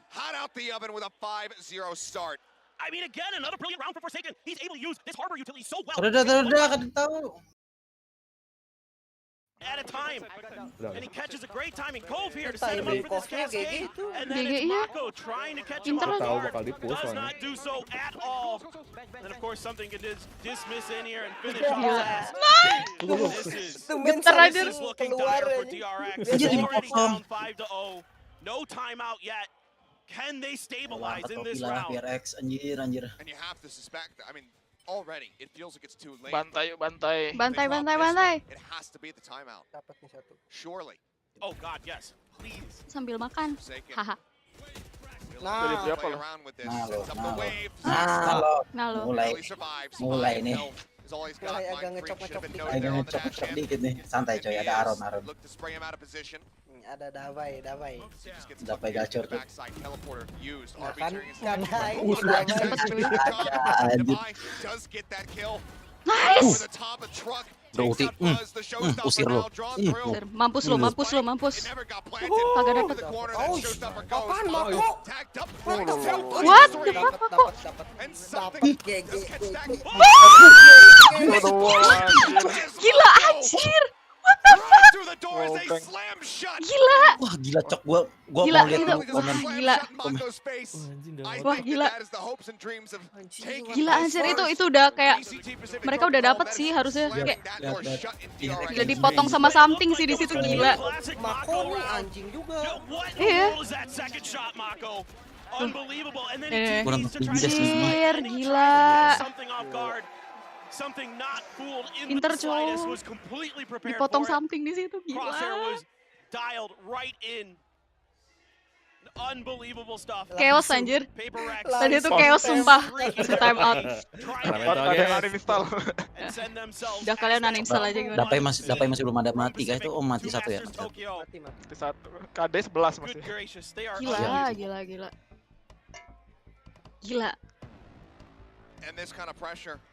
hot out the oven with a 5-0 start. I mean, again, another brilliant round for Forsaken. He's able to use this harbor utility so well. Udah kan tahu. At a time, and he catches a great timing Cove here to set him up for this cascade, and then it's Mako trying to catch him off guard, does not do so at all, and of course something can dismiss in here and finish off his ass. This is looking dire for DRX, already down 5-0, no timeout yet. Can they stabilize in this round? DRX anjir. And you have to suspect, I mean, already it feels like it's too late. Bantai. Bantai. It has to be the timeout. Dapat nih satu. Surely. Oh God, yes, please. Sambil makan. Haha. Nah, Jadi apa lo? Nah lo. Mulai nih. agak ngecok-ngecok dikit. Agak ngecok dikit nih. Santai coy, ada Aron. Ada Davai. Dapat gacor tuh. Nice. Bro, usir lo. Mampus lo. Kagak dapet. Apaan Mako? What the fuck Mako? Gila anjir. What the fuck? Gila. Wah gila cok, gua Gila, mau lihat itu. komen. Gila. Wah gila. Gila anjir itu udah kayak mereka udah dapet sih harusnya kayak gila dipotong sama something sih di situ gila. Mako nih anjing juga. Iya. Anjir gila. Pinter cuy. Dipotong something di situ gila. Unbelievable stuff. Chaos anjir. Paper Rex. Tadi itu chaos sumpah. Itu time out. Ada yang uninstall. Udah kalian uninstall aja gimana? Dapai masih belum ada mati kah itu? Oh mati satu ya. Mati satu. KD 11 masih. Gila. And this kind of pressure,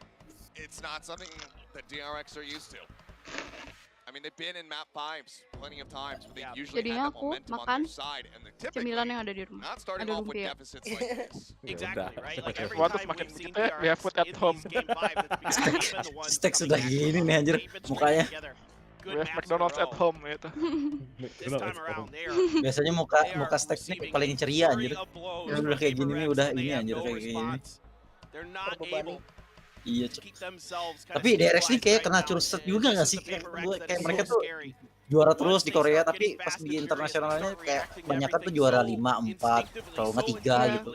it's not something that DRX are used to. I mean, they've been in map 5s plenty of times, but they usually Jadinya have that aku momentum on makan their side, and they're typically cemilan yang ada di rumah. not starting Ada off with lumpia. deficits like this. Exactly, right? Like every Waktu time semakin we've seen kita we have food at home. Stek sudah gini nih anjir mukanya. We have McDonald's at home gitu. Biasanya muka stek nih paling ceria anjir. Udah kayak gini nih udah ini anjir kayak gini. Iya, tapi DRX ini kayak kena curset juga gak sih? Kayak mereka tuh juara terus di Korea, tapi pas di internasionalnya kayak kebanyakan tuh juara 5, 4, kalau nggak 3 gitu.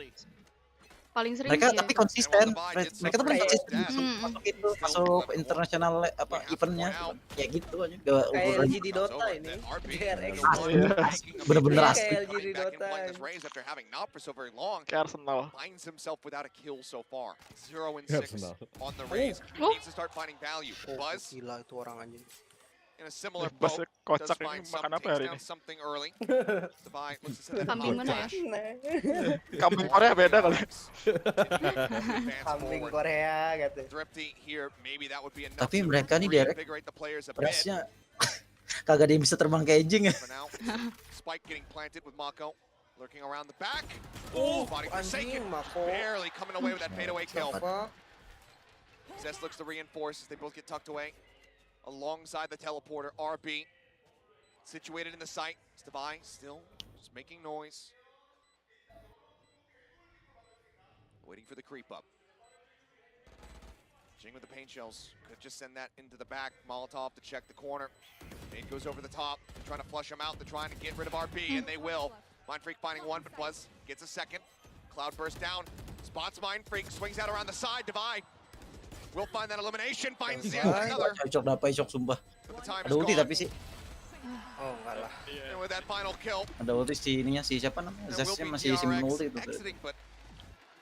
Paling sering Mereka sih tapi konsisten, mereka tuh paling konsisten masuk internasional apa eventnya kayak gitu aja. Kayak LG di Dota ini. Bener-bener asli. Kayak LG di Dota. Kayak Arsenal. Finds himself without a kill so far. 0 and 6 on the raise. Needs to start finding value. Buzz. Gila itu orang anjing. In a similar Buzz boat, kocak does ini find some, makan apa takes hari down ini? something early. Divine looks to set that Kambing mana ya? Kambing Korea beda kali. Kambing Korea gitu. Thrifty here, maybe that would be enough Tapi to mereka nih DRX reinvigorate the players a bit. berasnya kagak ada yang bisa terbang kayak Jing ya. For now, Spike getting planted with Mako. Lurking around the back. Oh, body forsaken. Barely coming away with that fadeaway kill. Zest looks to reinforce as they both get tucked away. Alongside the teleporter, RB. Situated in the site. Divine still just making noise. Waiting for the creep up. Jing with the paint shells. Could just send that into the back. Molotov to check the corner. Nade goes over the top. They're trying to flush him out. They're trying to get rid of RB, and they will. Mind Freak finding one, but Buzz gets a second. Cloud burst down. Spots Mind Freak. Swings out around the side. Divide. Will find that elimination. Finds the another. Cocok dapat shock sumpah. Ada ulti tapi sih. Oh enggak lah. And with that final kill. Ada ulti si ininya si siapa namanya? Zestnya masih simpen ulti itu.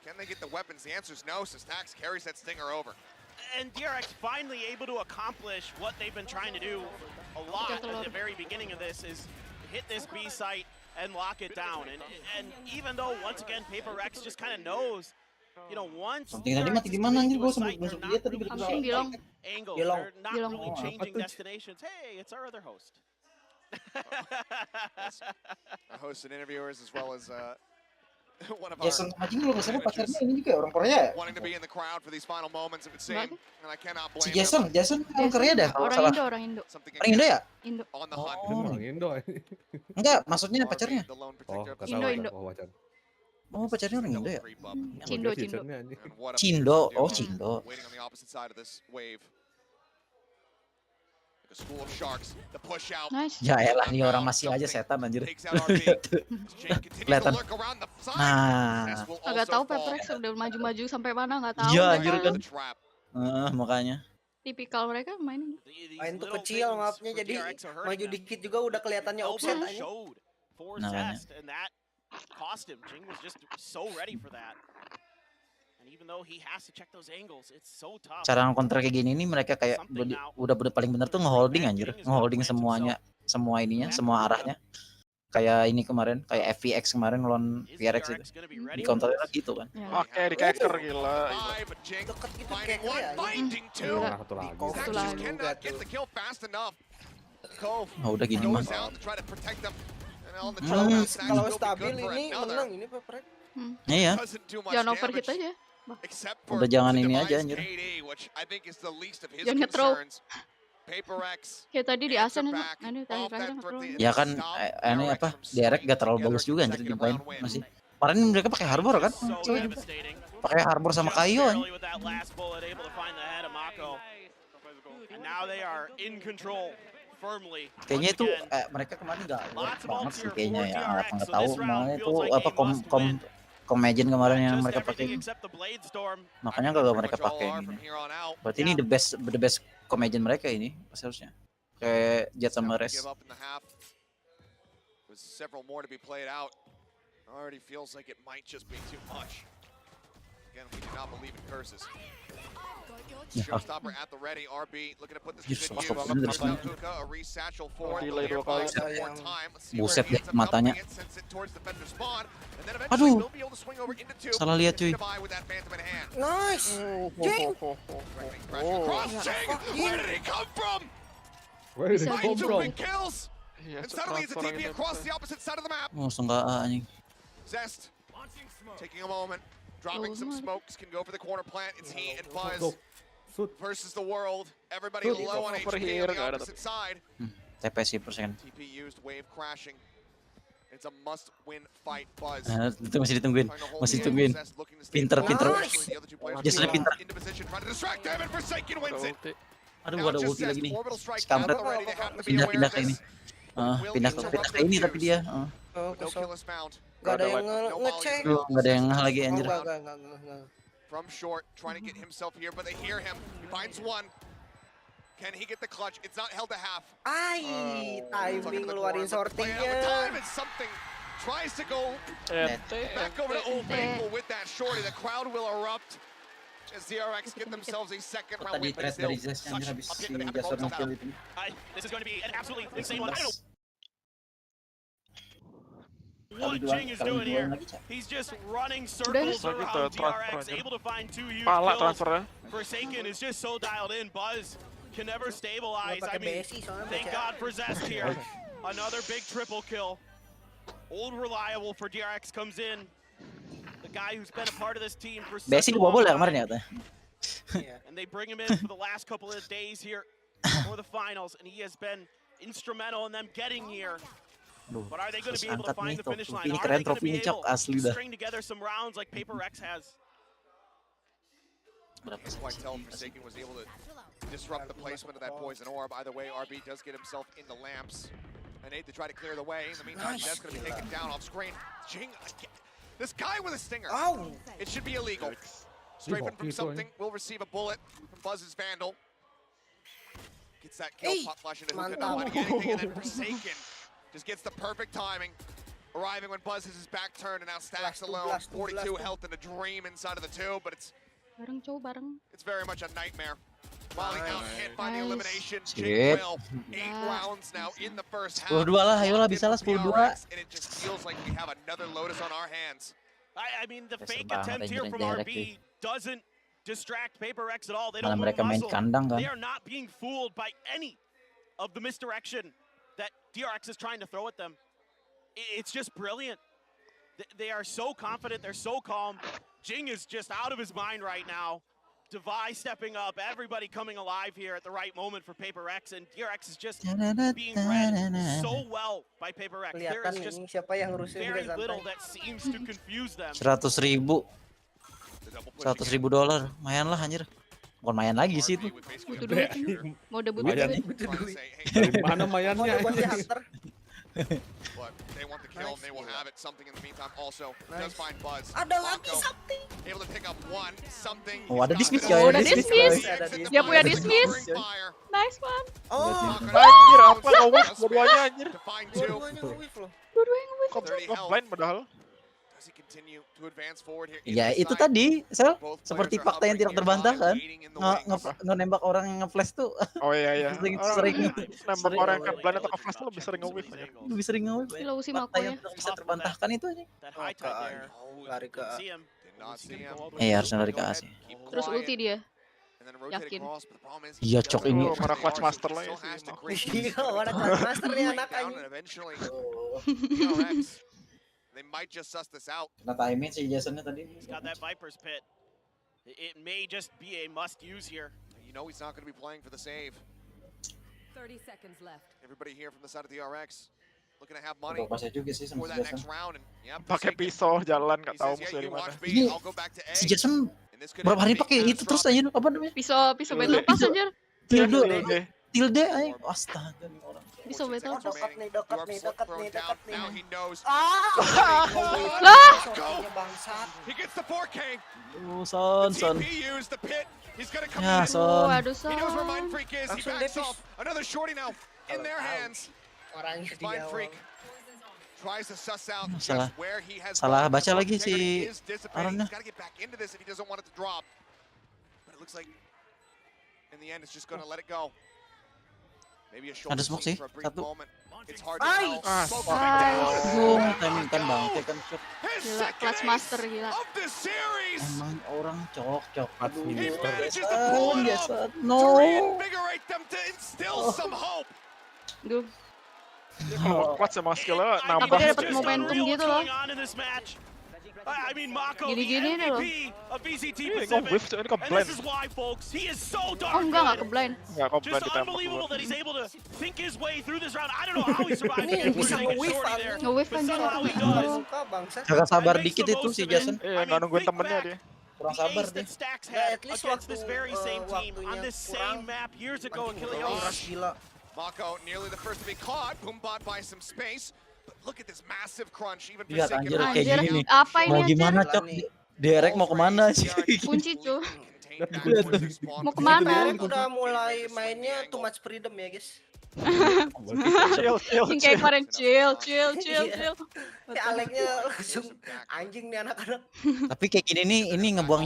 Can they get the weapons? The answer is no. So Stax carries that stinger over. And DRX finally able to accomplish what they've been trying to do a lot at the very beginning of this is hit this B site and lock it down. And even though once again Paper Rex just kind of knows, you know, once Tinggal tadi mati gimana anjir gua sempat masuk dia tadi angles, they're not really changing destinations. Hey, it's our other host. Our hosts and interviewers as well as one of our Jason anjing lu rasanya pacarnya ini juga orang Korea ya? wanting to be in the crowd for these final moments it would seem, and I cannot Si blame Jason orang Korea dah kalau salah. Orang Indo. Orang Indo ya? Indo. on the hunt. Orang Indo. Enggak, maksudnya pacarnya. The lone Oh, protector. kata Indo. wajan. Oh, pacarnya orang Indo ya? Cindo. And what a Cindo, player to oh do. Cindo. Waiting on the opposite side of this wave. Like a school of sharks. The push out. Nice. Ya elah nih orang masih aja setan anjir. Takes out RB. Jake continues to Kelihatan. lurk around the side. Nah, Ness will Agak also tahu fall. Pepper X udah maju-maju sampai mana nggak tahu. Iya, mereka. anjir kan. The trap. Makanya. Tipikal mereka main. Main tuh kecil mapnya jadi maju dikit juga udah kelihatannya offset aja. Makanya. And that cost him. Jing was just so ready for that. And even though he has to check those angles, it's so tough. Cara kontra kayak gini nih mereka kayak udah paling bener tuh ngeholding anjir. Ngeholding semuanya, semua ininya, semua arahnya. Kayak ini kemarin, kayak FVX kemarin lawan VRX itu. Di counter gitu kan. Oke, di kicker gila. Deket gitu kayak ya. Finding two. Satu lagi. Stax just cannot get the kill fast enough. Cove Oh, udah gini mah. goes out to try to protect them. And on the trail, Stax Kalau will be stabil good for ini another. menang ini Pepper X. Iya. Doesn't do much Jangan overhit damage. aja. Except for Udah jangan the ini device aja anjir. KD, which I think is the least of his Jangan nge-throw. concerns. Paper X. Kayak tadi di answer Asen back ini off terakhir that thrifty Ya and kan stop ini DRX apa? from DRX gak terlalu stringing bagus juga anjir together di main consecutive round win. masih. Kemarin mereka pakai Harbor kan? So devastating. Pakai Harbor sama Kayo anjir. Barely with that last bullet, able to find the head of Mako. And now they are in control firmly. Kayaknya Once itu again. mereka kemarin nggak Lots of banget sih ulti kayaknya for ya. DRX, Apa nggak so tahu this round makanya itu feels like apa a must win. Comagent kemarin yang Just mereka everything pakai. except the Blade Storm. Makanya kagak mereka pakai ini. Berarti ini the best Comagent mereka ini seharusnya. Kayak Jet sama Res. Give up in the half. There's several more to be played out. Already feels like it might just be too much. Again, we do not believe in curses. Showstopper at the ready. RB looking to put this to good use. There's now Kuka, a resatchel for it. More time. Let's see where he ends up dumping it, sends it towards defender spawn, and then eventually he'll be able to swing over into two. Salah lihat cuy. With that phantom in hand. Nice. Jing. Cross Jing. Where did he come from? Where did it come from? Big kills. And suddenly it's a TP across the opposite side of the map. Langsung nggak anjing. Zest taking a moment, dropping some smokes, can go for the corner plant. It's he and Buzz versus the world. Everybody low on HP on the opposite side. TP sih persen. TP used, wave crashing. It's a must-win fight, Buzz. Itu masih ditungguin. Pinter. Justru pinter. Aduh, ada ulti lagi nih. Kampret. Pindah ke ini. Pindah ke ini tapi dia. Gak ada yang ngecek. Gak ada yang lagi anjir. From short, trying to get himself here, but they hear him. He finds one. Can he get the clutch? It's not held to half. Timing ngeluarin sortingnya. Something tries to go back over to Old Faithful with that shorty. The crowd will erupt as DRX get themselves a second round win. Tadi dari Zest anjir habis si Jasor nge-kill itu. This is going to be an absolutely insane one. I don't know what Jing is doing here. He's just running circles around DRX, able to find 2 huge kills. Forsaken is just so dialed in. Buzz can never stabilize. I mean, thank God for Zest here. Another big triple kill. Old reliable for DRX comes in. The guy who's been a part of this team for such a long time. And they bring him in for the last couple of days here for the finals, and he has been instrumental in them getting here. But are they going to be able to find the finish line? Are they going to be able to string together some rounds like Paper Rex has? Quite tell Forsaken was able to disrupt the placement of that poison orb. Either way, RB does get himself into lamps. And Nate to try to clear the way. In the meantime, that's going to be taken down off screen. Jing, this guy with a stinger. It should be illegal. Strafing from something, will receive a bullet from Buzz's Vandal. Gets that kill, pop flash into Hookah, not letting anything, and then Forsaken just gets the perfect timing. Arriving when Buzz has his back turned and now Stacks alone. 42 health and a dream inside of the tube, but it's very much a nightmare. Molly out hit by the elimination. Jing will. 8 rounds now in the first half. 10-2 lah, ayolah bisa lah 10-2. And it just feels like we have another Lotus on our hands. I mean, the fake attempt here from RB doesn't distract Paper Rex at all. They don't mereka main kandang kan. They are not being fooled by any of the misdirection that DRX is trying to throw at them. It's just brilliant. They are so confident, they're so calm. Jing is just out of his mind right now. Devi stepping up, everybody coming alive here at the right moment for Paper Rex, and DRX is just being read so well by Paper Rex. There is just very little that seems to confuse them. 100.000 $100.000, lumayan lah anjir. Bukan mayan lagi sih itu. Butuh duit. Mau debut duit. Dari mana mayannya? But they want the kill and they will have it. Something in the meantime also does find Buzz. Ada lagi something. Able to pick up one. Something. Oh, ada dismiss guys. Ada dismiss. Dia punya dismiss. Nice one. Anjir, apa nge-wave dua-duanya anjir. Dua-duanya nge-wave loh. Kok offline padahal. Ya itu tadi, Sel, seperti fakta yang tidak terbantahkan. Nge-nembak orang yang nge-flash tuh. Oh iya. Sering nembak orang yang blind atau nge-flash tuh lebih sering nge-wave aja. Lebih sering nge-wave. Fakta yang tidak bisa terbantahkan itu aja. Lari ke A. Harusnya lari ke A sih. Terus ulti dia. Yakin. Iya cok ini. Mana clutch master lagi sih. Iya, mana clutch master nih anak anjing. They might just suss this out. Kena timing si Jasonnya tadi. He's got that Viper's Pit. It may just be a must use here. You know he's not going to be playing for the save. 30 seconds left. Everybody here from the side of the RX looking to have money for that next round. And pakai pisau jalan nggak tahu musuh dari mana. Si Jason berapa hari pakai itu terus aja apa namanya? Pisau battle pass anjir. Tilde ayo astaga nih orang. Pisau battle pass. Dekat nih. Lah. He gets the 4K. Son. He's gonna come ya, Son. He knows where Mind Freak is. He backs off. Another shorty now in their hands. Mind Freak Tries to suss out Salah. just where he has Salah gone. baca lagi Integrity si is dissipating. Aaronnya. He's got to get back into this if he doesn't want it to drop. But it looks like in the end it's just going to let it go. Maybe a shoulder Ada smoke scene sih, for a brief satu. moment. It's hard to tell. Smoke Timing kan bang, kan cok. Gila, kelas master gila. of the series. Emang orang cok. Aduh, He manages to pull it off biasa. to No. reinvigorate them, to instill some hope. Duh. Dia kalau kuat sama skillnya Tapi nambah. dia dapat momentum gitu loh. I mean, Mako, Gini-gini the nih loh. MVP of VCT Ini Pacific. whiff tuh, ini ke And blind. this is why, folks, he is so darn Oh enggak good. ke blind. Enggak, kok blind Just ditembak unbelievable dulu. that he's able to think his way through this round. I don't know how he survived Ini it. bisa Shorty nge-whiff there. Nge-whiff But kan dia. somehow he does. Muka bangsat. Agak sabar dikit itu si Jason. Iya, nggak nungguin temennya dia. Kurang The sabar ace dia. that Stacks Nggak, had at least against waktu this very same team on waktunya this same kurang, map years ago in Rush Kilios. gila. Mako nearly the first to be caught. Boombot by some space. But look at this massive crunch. Even Lihat Forsaken anjir Rise kayak Anjir, gini nih. apa ini Mau anjir? gimana cok? Derek mau kemana sih? Kunci cuy. Lihat tuh. Mau kemana? Derek udah mulai mainnya too much freedom ya guys. Yang kayak kemarin chill. Ya Aleknya langsung anjing nih anak-anak. Tapi kayak gini nih, ini ngebuang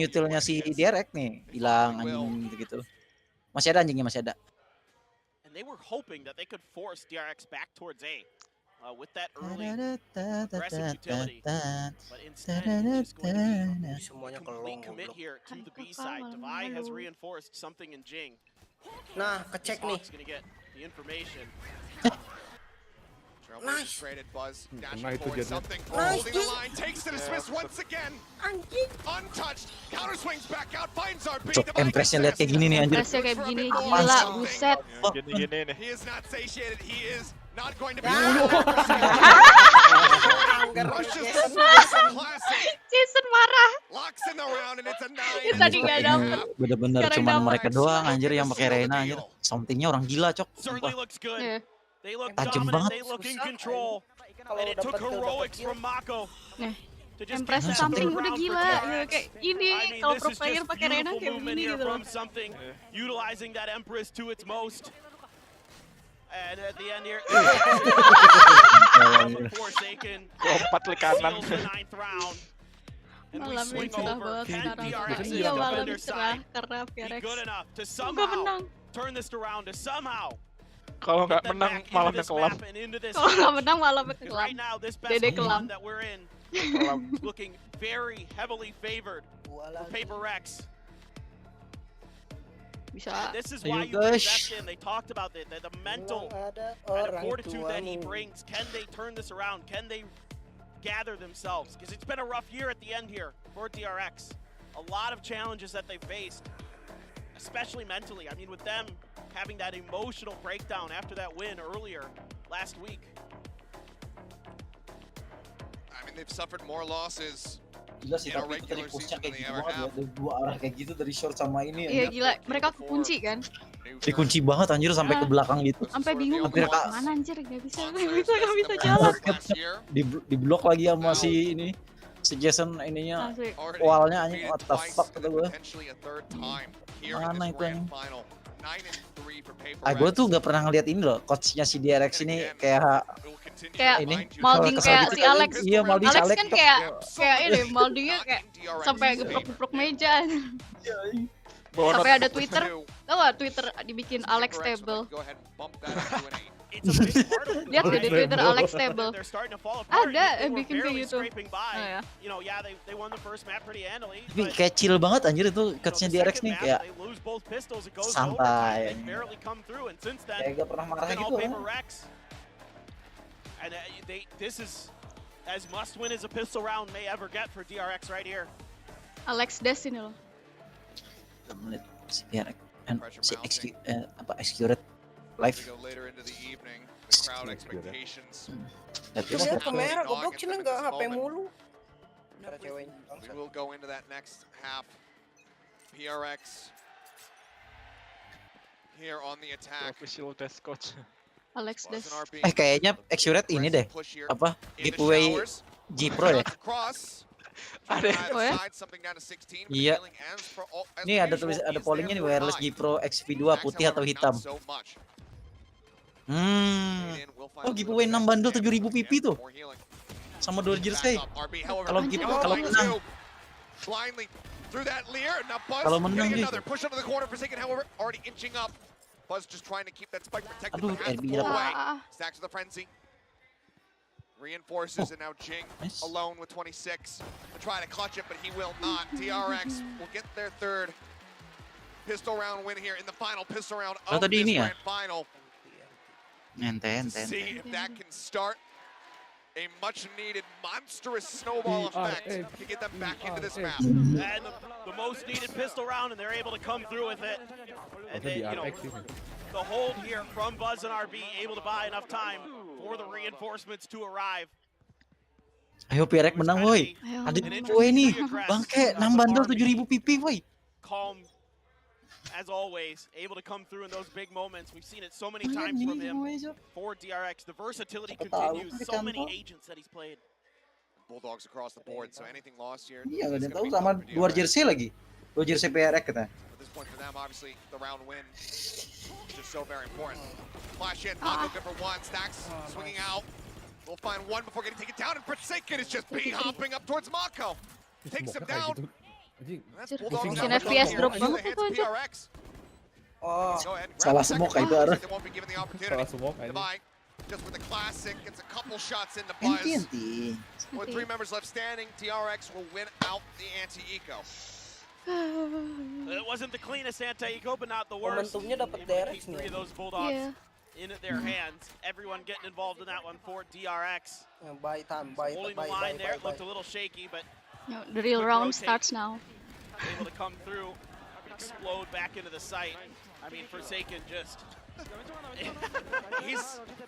utilnya si Derek nih, hilang anjing gitu. Masih ada anjingnya, masih ada. And they were hoping that they could force DRX back towards A with that early aggressive utility. But instead, it's just going to be Semuanya complete kelong. commit here to the B side. Divide has reinforced something in Jing. Nah, kecek nih. Hawk's gonna get the information. Nice. Traded Buzz. Dashing Kena itu forward jadinya. something. Nice, Holding the line. Takes the dismiss once again. Anjing. Untouched. Counter swings back out. Finds our beat. Cok, impresnya lihat kayak gini nih anjir. Impresnya kayak begini gila, buset. Gini-gini nih. He is not satiated. He is not going to be. Jason marah. Locks in the round and it's a 9. Yang tadi nggak dapet. Bener-bener Sekarang cuman dapet. mereka doang anjir yang pakai Reina anjir. Somethingnya orang gila cok. Certainly looks good. Iya. They look Tajam dominant. banget. They look in control. And it took heroics from Mako. Nih. to just Impress get something that udah round gila. for Ya, DRX. kayak gini I mean, kalau this pro is player just pakai Reina beautiful kayak movement begini here gitu loh. from something, utilizing that Empress to its most. And at the end here, Forsaken Lompat ke kanan. seals the 9th round. And we Malam swing cerah over. banget Can sekarang. DRX Iya malam defender cerah side karena be PRX. good enough to Semoga somehow menang. turn this around, to somehow Kalau nggak get them menang back into malamnya this kelam. map and into this Kalau nggak match. menang malamnya Because kelam. right now, this best Dede of kelam. one that we're in is looking very heavily favored for Paper Rex. Bisa. This is Ayo why you guys. invest in. They talked about the mental Ada kind of orang fortitude that he tuamu. brings. Can they turn this around? Can they gather themselves? Because it's been a rough year at the end here for DRX. A lot of challenges that they faced, especially mentally. I mean, with them having that emotional breakdown after that win earlier last week. I mean, they've suffered more losses. Gila sih, in a tapi itu tadi regular pushnya season kayak than they gitu ever banget ya. have. Ada dua arah kayak gitu dari short sama ini. Iya anjir. gila, mereka kunci kan. Dikunci banget anjir sampai ke belakang gitu. Sampai bingung Hampir mau Kak. kemana anjir, gak bisa jalan. Di blok lagi sama si ini. Si Jason ininya Asli. wallnya anjing, what the fuck kata gue. Potentially a third time here in Mana this itu grand anjing? final. 9-3 for Paper Gue Rex. tuh gak pernah ngeliat ini loh, coachnya si DRX ini kayak Kayak ini molding kesel kayak gitu. si Alex. Iya, molding si Alex Alex kan tuh. kayak ini moldingnya kayak sampai geprok-geprok meja. Sampai ada Twitter. Tahu gak Twitter dibikin Alex Table? Go ahead and bump that up to an 8. It's a big part of Lihat deh di Twitter Alex Table. They're starting to fall apart. Ada They were bikin kayak barely gitu. scraping by. Oh, ya. You know, yeah, they won the first map pretty handily. Tapi but, kayak chill banget anjir itu you know, coachnya the DRX second nih map, kayak they lose both pistols, it goes to santai. overtime. They barely come through, and since then, Kayak gak pernah marah it's been gitu all kan. Paper Rex. And this is as must win as a pistol round may ever get for DRX right here. Alex Des ini loh. Menit si DRX and si execute live. We go later into the evening. The crowd expectations. Coba lihat kamera, goblok Cina nggak HP mulu. Cara ceweknya. We will go into that next half. PRX here on the attack. Official death coach. Alex Des. Kayaknya execute ini deh. Apa? Giveaway G Pro ya? Oh ya? Iya. Ini ada tulis ada pollingnya nih wireless G Pro XV2 putih atau hitam. Oh, giveaway 6 bundle 7.000 PP tuh. Sama 2 jersey. Kalau menang. Blindly through that Lear. Now Buzz Kalau menang getting gitu. another push under the corner. Forsaken, however, already inching up. Buzz just trying to keep that spike protected, Aduh, but has to RB pull dapat. away. Stacks with the frenzy. Reinforces, and now Jing alone with 26 to try to clutch it, but he will not. DRX will get their third pistol round win here in the final pistol round of this grand final. See if that can start a much-needed monstrous snowball effect to get them back into this map. And the most needed pistol round, and they're able to come through with it. And then, you know, the hold here from Buzz and RB, able to buy enough time for the reinforcements to arrive. Ayo Pirek menang woi. Ada giveaway nih. Bangke 6 bundle 7.000 PP woi. Calm as always, able to come through in those big moments. We've seen it so many times from him. For DRX, the versatility continues. So many agents that he's played. Bulldogs across the board, so anything lost here. Iya, nggak tahu sama 2 jersey lagi. 2 jersey PRX kita. At this point for them, obviously, the round win is just so very important. Flash in, Mako good for 1. Stacks swinging out. We'll find 1 before getting taken down, and Forsaken is just hopping up towards Mako. Takes him down. Bikin FPS drop banget itu aja. Oh, salah smoke itu arah. Salah smoke aja. Just with the classic, gets a couple shots into Buzz. With 3 members left standing, TRX will win out the anti-eco. It wasn't the cleanest anti-eco, but not the worst. Momentumnya dapat DRX nih. 3 of those Bulldogs in their hands. Everyone getting involved in that one for DRX. Holding the line there, it looked a little shaky, but No, the real round starts now. able to come through, explode back into the site. I mean, Forsaken just...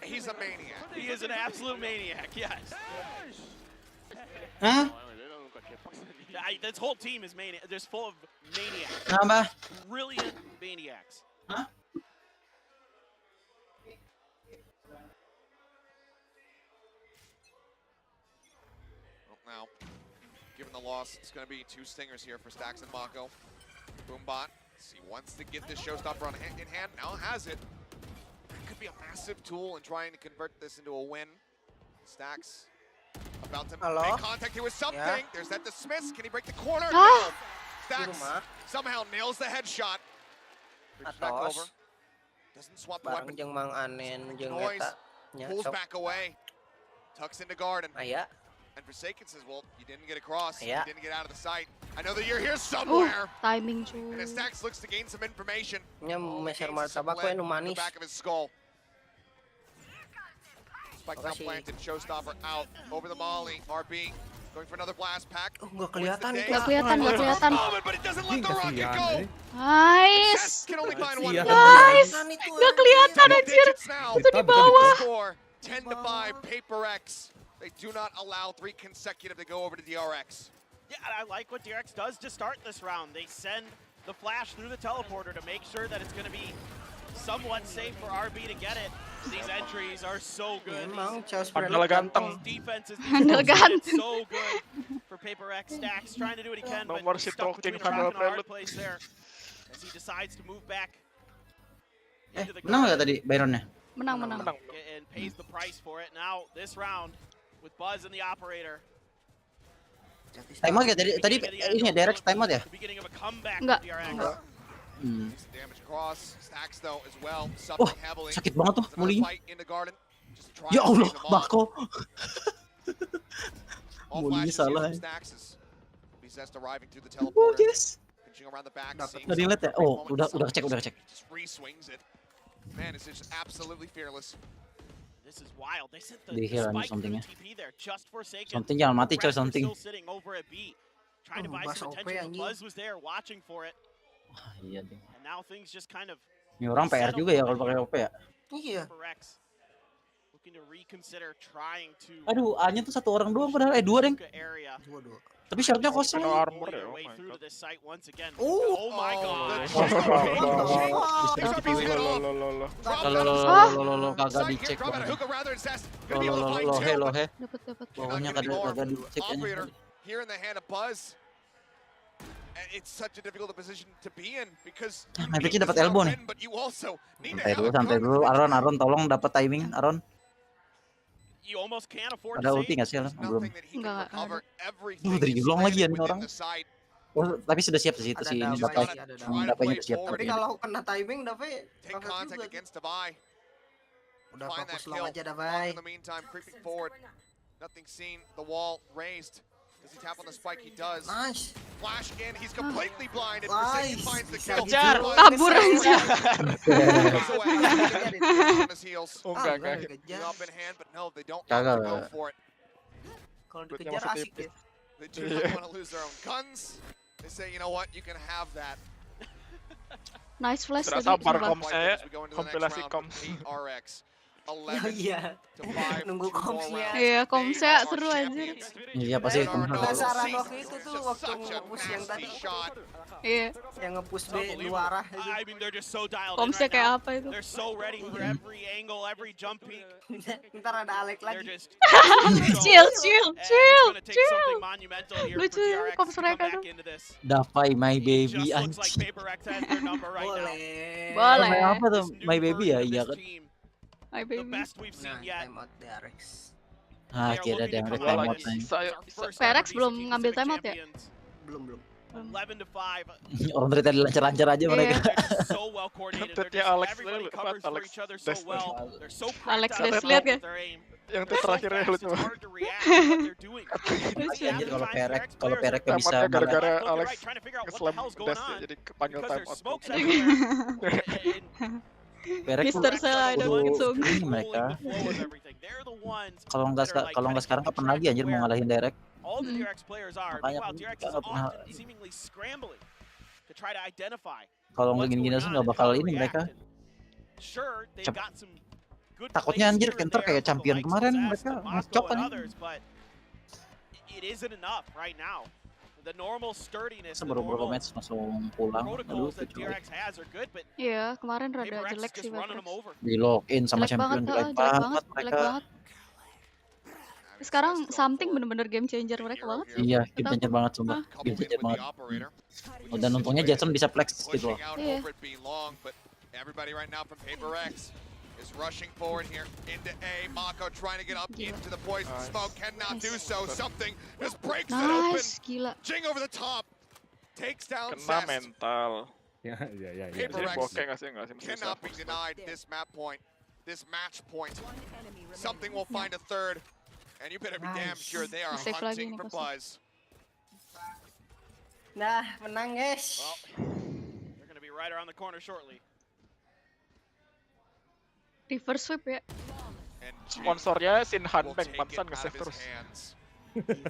he's a maniac. He is an absolute maniac, yes. Hah? This whole team is maniac. Just full of maniacs. Nambah. Brilliant maniacs. Hah? Well, now, given the loss, it's going to be 2 stingers here for Stacks and Mako. Boombot, he wants to get this showstopper on in hand. Now has it. It could be a massive tool in trying to convert this into a win. Stacks about to make contact here with something. Yeah. There's that dismiss. Can he break the corner? Ah. No. Stacks somehow nails the headshot. Bridges back over. Doesn't swap the weapon. Jeung Mang Anen jeung Noise eta. pulls back away. Tucks into garden. Aya. And Forsaken says, well, you didn't get across. Yeah. You didn't get out of the sight. I know that you're here somewhere. Timing cuy. And as Stacks looks to gain some information. Nya meser martabak we nu The manis. back of his skull. Spike now planted. Showstopper out. Over the molly. RB going for another blast pack. Nggak kelihatan itu. Nggak kelihatan. But it doesn't let the rocket go. Nice. Can only find 1. Nice. Nggak kelihatan anjir. Itu di bawah. Score 10-5 Paper X. They do not allow 3 consecutive to go over to DRX. Yeah, and I like what DRX does to start this round. They send the flash through the teleporter to make sure that it's going to be somewhat safe for RB to get it. These entries are so good. Handle ganteng. Defenses Handle ganteng. so good for Paper X. Stacks trying to do what he can, but Nomor si stuck Talking between a rock and a hard Handle place there as he decides to move back into the Menang nggak tadi Byronnya? Menang. and pays the price for it. Now this round with Buzz and the operator. Timeout ya tadi ini DRX timeout ya? The beginning of a comeback Enggak. for DRX. Damage across. Stacks though as well. Wah, Suffering heavily. sakit banget tuh mulinya. Fight in the garden. Just try Ya to Allah, save them all. Mako. All Mulinya flashes here salah. from Stacks as Beast arriving through the Oh, teleporter. yes. Pinching around the back. seeing Nggak dilihat ya? some Oh, great udah moments. kecek. Just re-swings it. Man, it's just absolutely fearless. This is wild. They sent the Di heal spike something through ya. TP there just for Forsaken. Something jangan mati coy, Rest were something. still sitting over a beat, trying to buy some bahasa OP attention. anjing. Buzz was there watching for it, Wah, iya deh. and now things just kind of Ini orang PR juga ya kalau pakai OP ya. Iya. for Rex looking to reconsider trying to Aduh, A-nya tuh 1 orang doang padahal 2 deng. area. Tapi shortnya kosong. No armor Their ya. Oh way my through god. to this site once again. Oh my god. Lo. Lo kagak dicek. Lo he. Dapat. Pokoknya kagak dicek Operator here in the hand of Buzz. it's such a difficult position to be in because Mavericknya dapat elbow nih. Santai dulu. Aron tolong dapat timing, Aron. Ada ulti nggak sih, Aron? Belum. Enggak ada. Dari long lagi ya nih orang. Oh, tapi sudah siap di situ sih ini dapat. Dapatnya udah siap. Tapi kalau kena timing Dave take contact against Davai. Udah fokus long aja Davai. In the meantime, creeping forward. Nothing seen. The wall raised. Does he tap on the spike? He does. Nice. Flash in. He's completely blinded. Forsaken finds the kill. Kabur aja. Up in hand, but no, they don't want to go for it. Kalau dikejar asik ya. They do not want to lose their own guns. They say, you know what, you can have that. Nice flash tadi. Sabar coba. kom saya, kompilasi kom. Iya. Nunggu komsnya. Iya, komsnya seru anjir. Iya pasti Penasaran waktu itu tuh waktu nge-push yang tadi. Iya. Yang nge-push B dua arah itu. Komsnya kayak apa itu? They're so ready for every angle, every jump peek. Ntar ada Alek lagi. Chill. Lucu koms mereka tuh. Davai my baby anjing. Boleh. Apa tuh my baby ya? Iya kan. My baby. Timeout DRX. Kira ada yang timeout nih. PRX belum ngambil timeout ya? Belum. 11 to 5. Orang dari tadi lancar-lancar aja mereka. So well coordinated. Tetnya Alex Everybody covers for each other so well. They're so Alex lihat ya. Yang terakhirnya lucu. Kalau PRX bisa gara-gara Alex nge-slam dash jadi kepanggil timeout. Mister Salah ada langsung. Mereka. Kalau nggak sekarang kapan lagi anjir mau ngalahin direct? All the DRX players are. Meanwhile, DRX is often seemingly scrambling to try to identify. Kalau nggak gini-gini sih nggak bakal ini mereka. Sure, they've got some good. Takutnya anjir Kenter kayak champion kemarin mereka ngecok kan. It isn't enough right now. The normal sturdiness. Baru berapa match langsung pulang. Aduh, Iya, kemarin rada jelek sih mereka. Di login sama champion jelek banget mereka. Sekarang something bener-bener game changer mereka banget sih. Iya, game changer banget sumpah. Game changer banget. Dan untungnya Jason bisa flex gitu loh. Iya. Everybody right now from PaperX is rushing forward here into A. Mako trying to get up into the poison smoke, cannot do so. Something just breaks it open. Gila. Jing over the top, takes down Kena Zest. mental. Ya. PaperX cannot be denied this map point, this match point. Something will find a third, and you better be damn sure they are hunting for Buzz. Nah, menang guys. Well, they're gonna be right around the corner shortly. Reverse sweep ya. Sponsornya Sinhan Bank, pantesan nge-save terus.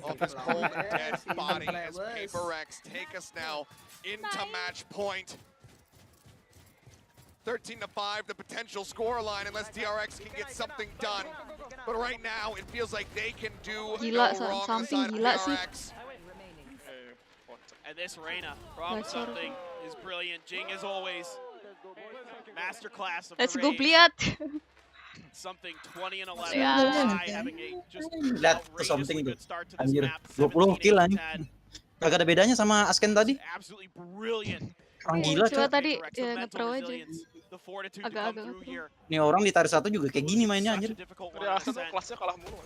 Of his cold dead body as PaperX take us now into match point. 13 to 5, the potential score line unless DRX can get something done. But right now, it feels like they can do no wrong on the side of DRX. And this Reina from something is brilliant. Jing as always. Masterclass of Let's go lihat. Something 20 and 11. Having a just lihat tuh something tuh. Anjir, 20 kill anjir. Gak ada bedanya sama Asken tadi. Absolutely brilliant. Orang gila Coba coy. tadi nge-pro aja. Agak-agak. Nih orang di tarik satu juga kayak gini mainnya anjir. Dari Asken tuh kelasnya kalah mulu.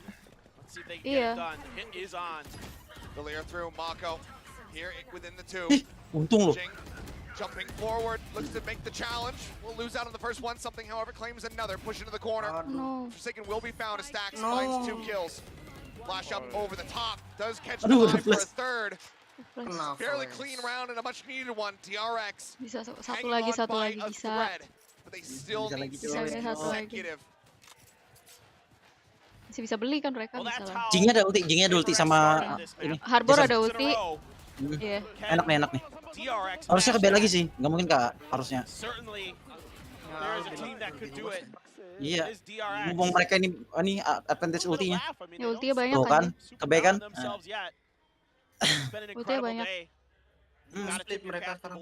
Iya. The layer through Mako here within the two. Untung loh. Jumping forward, looks to make the challenge. Will lose out on the first one. Something, however, claims another. Push into the corner. No. Forsaken will be found as Stacks finds 2 kills. Flash up over the top. Does catch the line for a third. Fairly clean round and a much needed one. DRX. Bisa satu lagi bisa. But they still need Bisa consecutive. Bisa beli kan mereka bisa lah. Jingnya ada ulti sama ini. Harbor ada ulti. Iya. Enak nih. Harusnya ke B lagi sih, nggak mungkin kak harusnya. Iya, mumpung mereka ini advantage ultinya. Ya ultinya banyak kan. Ke B kan. Ultinya banyak. Mereka sekarang.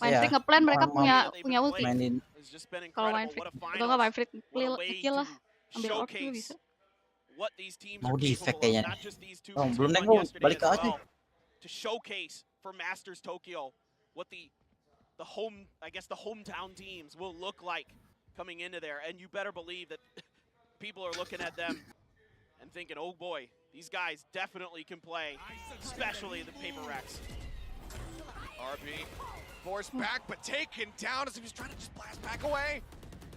Main free ngeplan mereka punya ulti. Kalau main free atau nggak main free kill lah, ambil orb juga bisa. Mau di fake kayaknya. Oh, belum nengok, balik ke aja. for Masters Tokyo, what the hometown teams will look like coming into there, and you better believe that people are looking at them and thinking, oh boy, these guys definitely can play, especially the Paper Rex. RB forced back, but taken down as he was trying to just blast back away.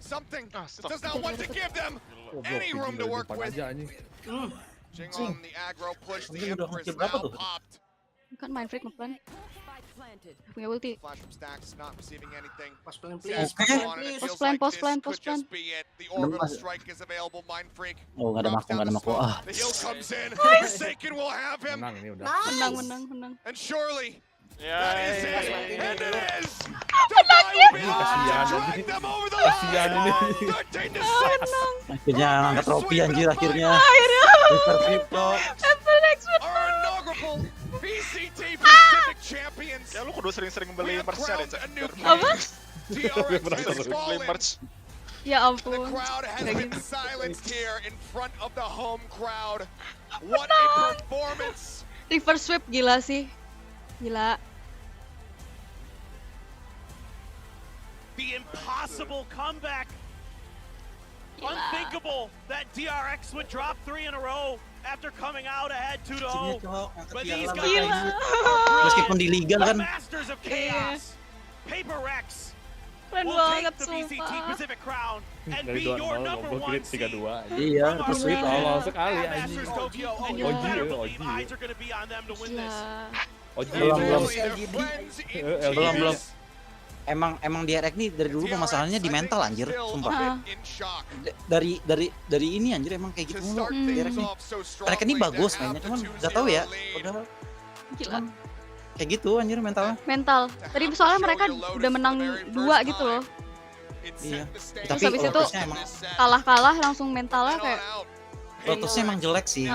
Something does not want to give them any room to work with. Jing on the aggro push, the Empress now popped. Kan main freak ngeplan. Punya ulti. Flash from Stacks, not receiving anything. Post plan. Could just be it. The orbital strike is available. Mind Freak. Oh, nggak ada mako. The heal comes in. Forsaken will have him. Menang. And surely that is it. And it is. Kasihan ini. Akhirnya angkat trofi anjir akhirnya. Our inaugural VCT Pacific champions. Ya lu kudu sering-sering beli merch-nya deh, Cak. Apa? Beli merch. Ya The ampun. crowd has been silenced here in front of the home crowd. What a performance! Reverse sweep gila sih. Gila. The impossible comeback. Unthinkable that DRX would drop 3 in a row after coming out ahead 2-0. But these guys meskipun di liga are kan masters of chaos. Paper Rex Keren will banget take the VCT sumpah. Pacific crown and Dari be your 2-0 number gue one kira seed. 3-2. iya From terus our sweep region Tolong sekali at anjing. Masters Tokyo, and you better believe eyes are going to be on them to win this. belum. Emang DRX nih dari dulu permasalahannya di mental anjir, sumpah. Dari ini anjir emang kayak gitu mulu DRX nih. Mereka ini bagus mainnya, cuman nggak tahu ya. Padahal cuman kayak gitu anjir mentalnya. Mental. Tadi soalnya mereka udah menang 2 gitu loh. Iya. Terus habis itu kalah langsung mentalnya kayak Lotusnya emang jelek sih.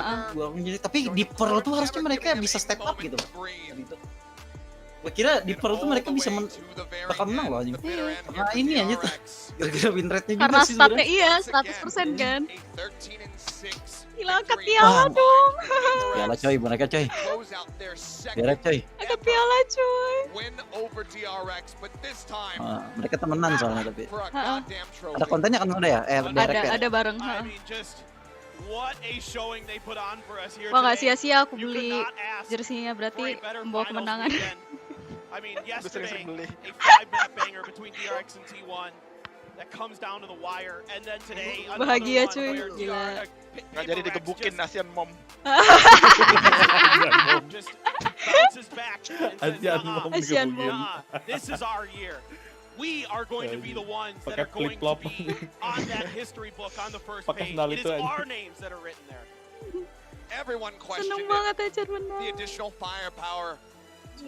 Tapi di Pearl tuh harusnya mereka bisa step up gitu. Gue kira di Pearl tuh mereka bisa bakal menang loh anjing. Nah ini aja tuh gara-gara win rate-nya juga karena sih statnya sebenarnya. iya 100% kan. Gila angkat piala dong. Piala coy, mereka coy. Piala coy. Angkat piala coy. Mereka temenan soalnya tapi. Ada kontennya kan udah ya? Ada bareng. What a showing they put on for us here Wah nggak today. sia-sia aku beli jersinya berarti membawa kemenangan. I mean, yesterday, a 5-minute banger between DRX and T1 that comes down to the wire, and then today, Bahagia another cuy, one where gila. Nggak jadi digebukin Asian Mom. just bounces back and says, Asian Mom digebukin. this is our year. We are going to be the ones that are going to be on that history book on the first page. It is our names that are written there. Everyone questioned Seneng banget aja the menang. additional firepower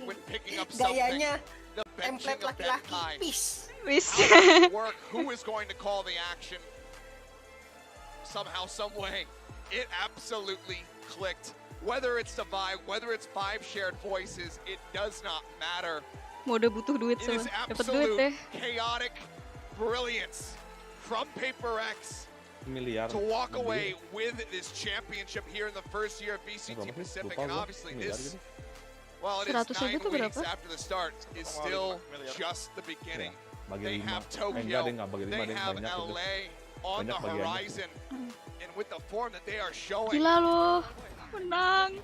when picking up something. Gayanya The benching template of that laki-laki kind. peace. Wis. How does it work? Who is going to call the action? Somehow, some way, it absolutely clicked. Whether it's Survive, whether it's 5 shared voices, it does not matter. Mode butuh duit It is soalnya. Dapat duit deh. absolute chaotic brilliance from Paper X Miliar. to walk away with this championship here in the first year of VCT Pacific, and obviously this, well, it is 9 weeks after the start, is still just the beginning. They have Tokyo, they have LA on the horizon, and with the form that they are showing, Gila loh. Menang.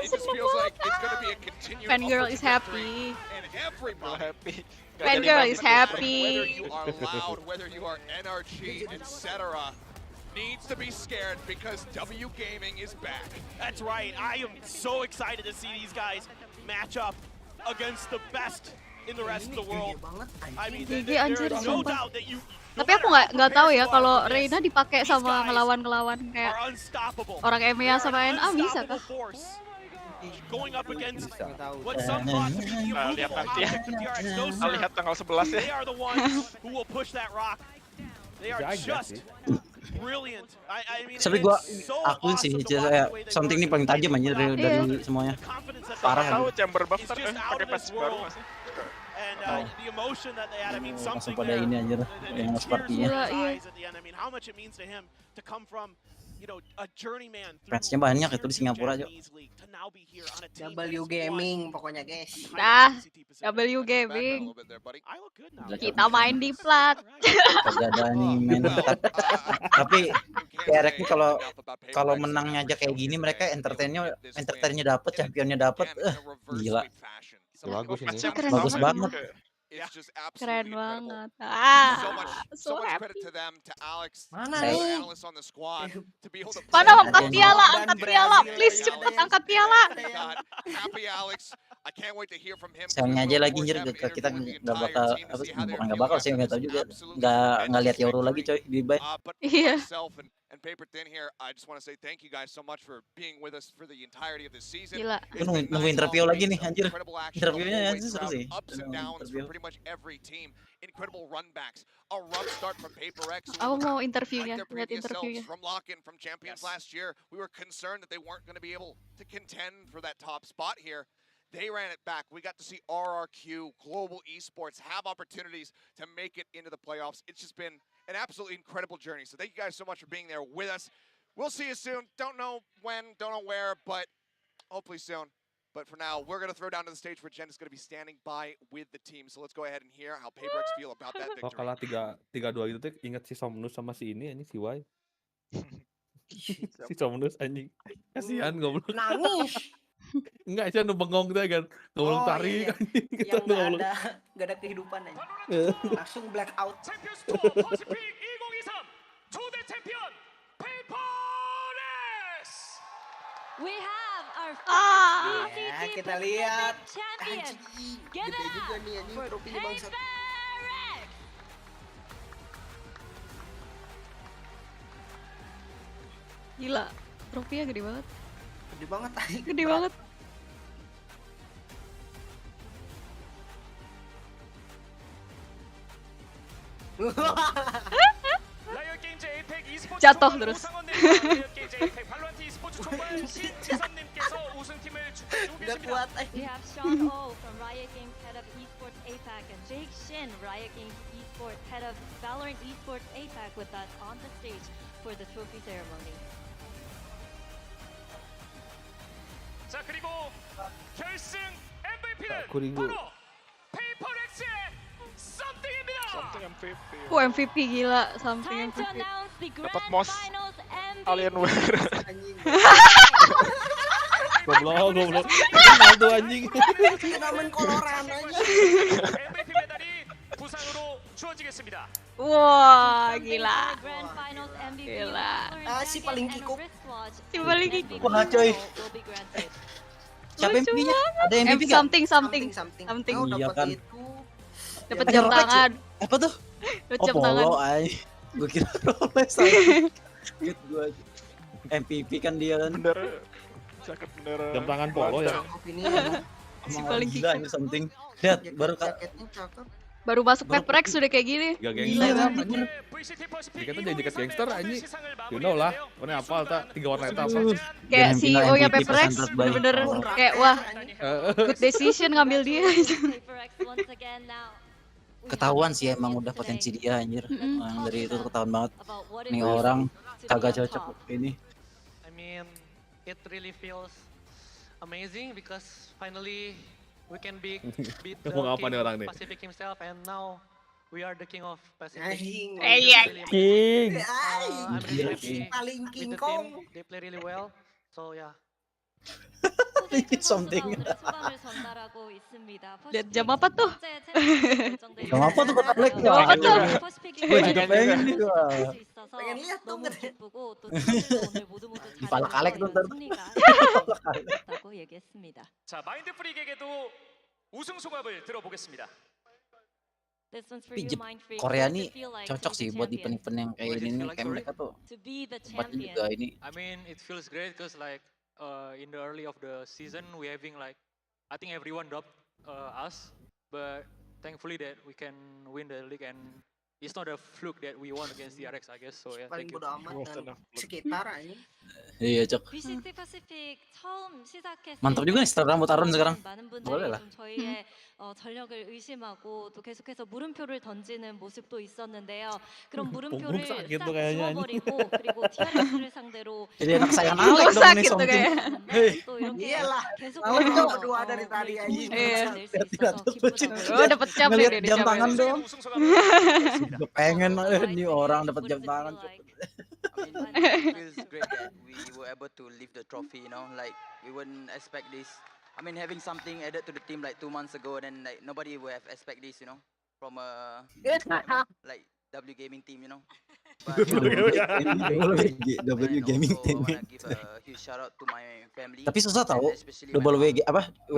it just feels like it's going to be a continued Fangirl is opportunity, happy. and everybody, Fangirl is whether happy. you are loud, whether you are NRG, etc., needs to be scared because W Gaming is back. That's right. I am so excited to see these guys match up against the best in the rest of the world. I mean, GG there anjir is no sumpah. doubt that you. Tapi aku nggak tahu ya kalau Reina dipakai sama ngelawan kayak orang EMEA sama NA bisa kah? Going up against what some thought to be the immovable object of DRX. No, sir. Lihat tanggal 11 ya. They are the ones who will push that rock. They are just brilliant. I mean, Tapi gua akuin sih something ini paling tajam anjir dari semuanya. Parah. Tahu chamber buff pakai patch baru masih. And the emotion that they had, I mean, something pada ini anjir yang sepertinya. at the end. I mean, how much it means to him to come from Fansnya banyak itu di Singapura aja. W Gaming pokoknya guys. Dah, W Gaming. Kita main di plat. Kagak ada nih main tapi Erek nih kalau menangnya aja kayak gini mereka entertainnya dapet, championnya dapet, gila. Bagus ini. Bagus banget. Keren banget. So happy. Mana nih? Mana angkat piala, please cepet angkat piala. Sayangnya aja lagi anjir kita nggak bakal bukan nggak bakal sih, nggak tahu juga, nggak lihat Euro lagi coy di Dubai. Iya. And Paper Thin here, I just want to say thank you guys so much for being with us for the entirety of this season. Gila. Nunggu interview lagi nih anjir. Interviewnya anjir seru sih. Ups and downs for pretty much every team. Incredible runbacks. A rough start from Paper X. Aku mau interviewnya, lihat interviewnya. From Lock-in from Champions last year, we were concerned that they weren't going to be able to contend for that top spot here. They ran it back. We got to see RRQ, Global Esports, have opportunities to make it into the playoffs. It's just been an absolutely incredible journey. So thank you guys so much for being there with us. We'll see you soon. Don't know when, don't know where, but hopefully soon. But for now, we're going to throw down to the stage where Jen is going to be standing by with the team. So let's go ahead and hear how PaperX feel about that victory. Kalau kalah 3-2 gitu tuh inget si Somnus sama si ini anjing si Y. Si Somnus anjing. Kasihan goblok. Nangis. Enggak sih anu bengong tuh kan. Goblok tarik anjing gitu yang enggak ada kehidupan aja. Langsung black out. We have our first Ya, kita lihat. champion. Give Gede it juga up nih anjing for trofinya bangsat. PaperX. Gila, trofinya gede banget. Gede banget tadi. Gede banget. Jatuh terus. Udah kuat. We have Sean O from Riot Games Head of Esports APAC and Jake Shin, Riot Games Esports Head of Valorant Esports APAC with us on the stage for the trophy ceremony. 자 그리고 결승 MVP는 Kuringo. 바로 페이퍼렉스의 썸띵입니다. MVP gila, something Time to MVP. announce the Dapat grand mos finals Alienware. Goblok. Kenal tuh anjing. Turnamen koloran aja. MVP 메달이 부상으로 주어지겠습니다. Wah, gila. Grand finals MVP Gila. Si paling kikuk. Si paling kikuk. Wah coy. Siapa Lucu MVP-nya? banget. Ada MVP nggak? Something. Oh, Iya dapat kan. itu. Dapat Ada jam Rolex ya? tangan. Apa tuh? Dapat Oh jam tangan. polo ay. Gue kira Rolex aja. Gitu gue aja. MVP kan dia kan. Bener. Jaket bener. Jam tangan polo ya. Ini Si Emang paling gila kikuk. ini something. Lihat baru jaketnya cakep. Baru masuk PaperX sudah kayak gini. Gak gila gangster. kan anjir. Jaket tuh jadi jaket gangster anjing. You know lah. Mana hafal tak 3 warna itu apa. Kayak Jangan CEO bilang nya MVP PaperX pesantren baik. bener-bener kayak wah good decision ngambil dia. PaperX once again now. Ketahuan sih emang udah potensi dia anjir. Yang dari itu ketahuan banget. About what it Nih means orang to be kagak on cocok top. ini. I mean, it really feels amazing because finally we can beat the Ngomong apa nih king orang of nih? Pacific himself, and now we are the king of Pacific. Anjing. Iya. King. I'm really happy Paling with King the Kong. team. They play really well. So yeah. Something. Lihat jam apa tuh? Jam apa tuh kota Black? Jam apa tuh? Gue juga pengen nih gua. Pengen lihat tuh nggak? Dipalak-alek tuh ntar. 자 마인드 프릭에게도 우승 소감을 들어보겠습니다. Tapi Korea nih cocok sih buat event-event yang kayak ini nih. Kayak mereka tuh tempatnya juga ini. I mean, it feels great because like in the early of the season we having like I think everyone dropped us, but thankfully that we can win the league and it's not a fluke that we won against DRX, I guess. So yeah, Paling thank you. bodo amat dan sekitar aja. Iya, Cok. VCT Pacific 처음 시작했을 Mantap juga nih setelah rambut Arun sekarang. 많은 Boleh 분들이 lah. 좀 저희의 전력을 의심하고 또 계속해서 물음표를 던지는 모습도 있었는데요. 그런 물음표를 싹 지워버리고 그리고 DRX를 상대로 Jadi anak saya Alek dong nih something. 또 이렇게 Iyalah. 계속해서 Dua dari tadi aja. 낼 수 있어서 기쁘다고. Oh, dapat jam Ngeliat nih jam dia tangan capek. dong. Gue pengen nih orang dapat jam tangan. It feels great that we were able to lift the trophy, you know, like we wouldn't expect this. I mean, having something added to the team like 2 months ago, then like nobody would have expect this, you know, from a like W gaming team, you know. But W gaming team. I wanna give a huge shout out to my family. Tapi susah tau, double W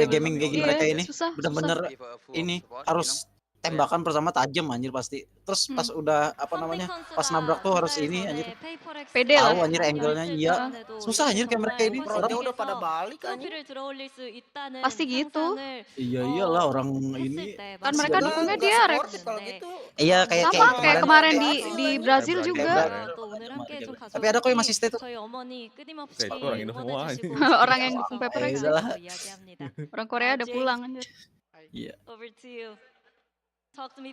gaming kayak mereka ini bener-bener ini harus tembakan pertama tajam anjir pasti. Terus pas udah apa namanya pas nabrak tuh harus ini anjir. Pede lah. Tahu anjir angle-nya iya. Susah anjir kayak mereka ini Orang udah pada balik kan. Pasti gitu. Iya iyalah orang ini. Kan mereka dukungnya dia Rex. Iya kayak sama kayak kemarin di Brazil juga. Tapi ada kok yang masih stay tuh. Orang Indo semua. Orang yang dukung Paper Rex. Orang Korea udah pulang anjir. Iya.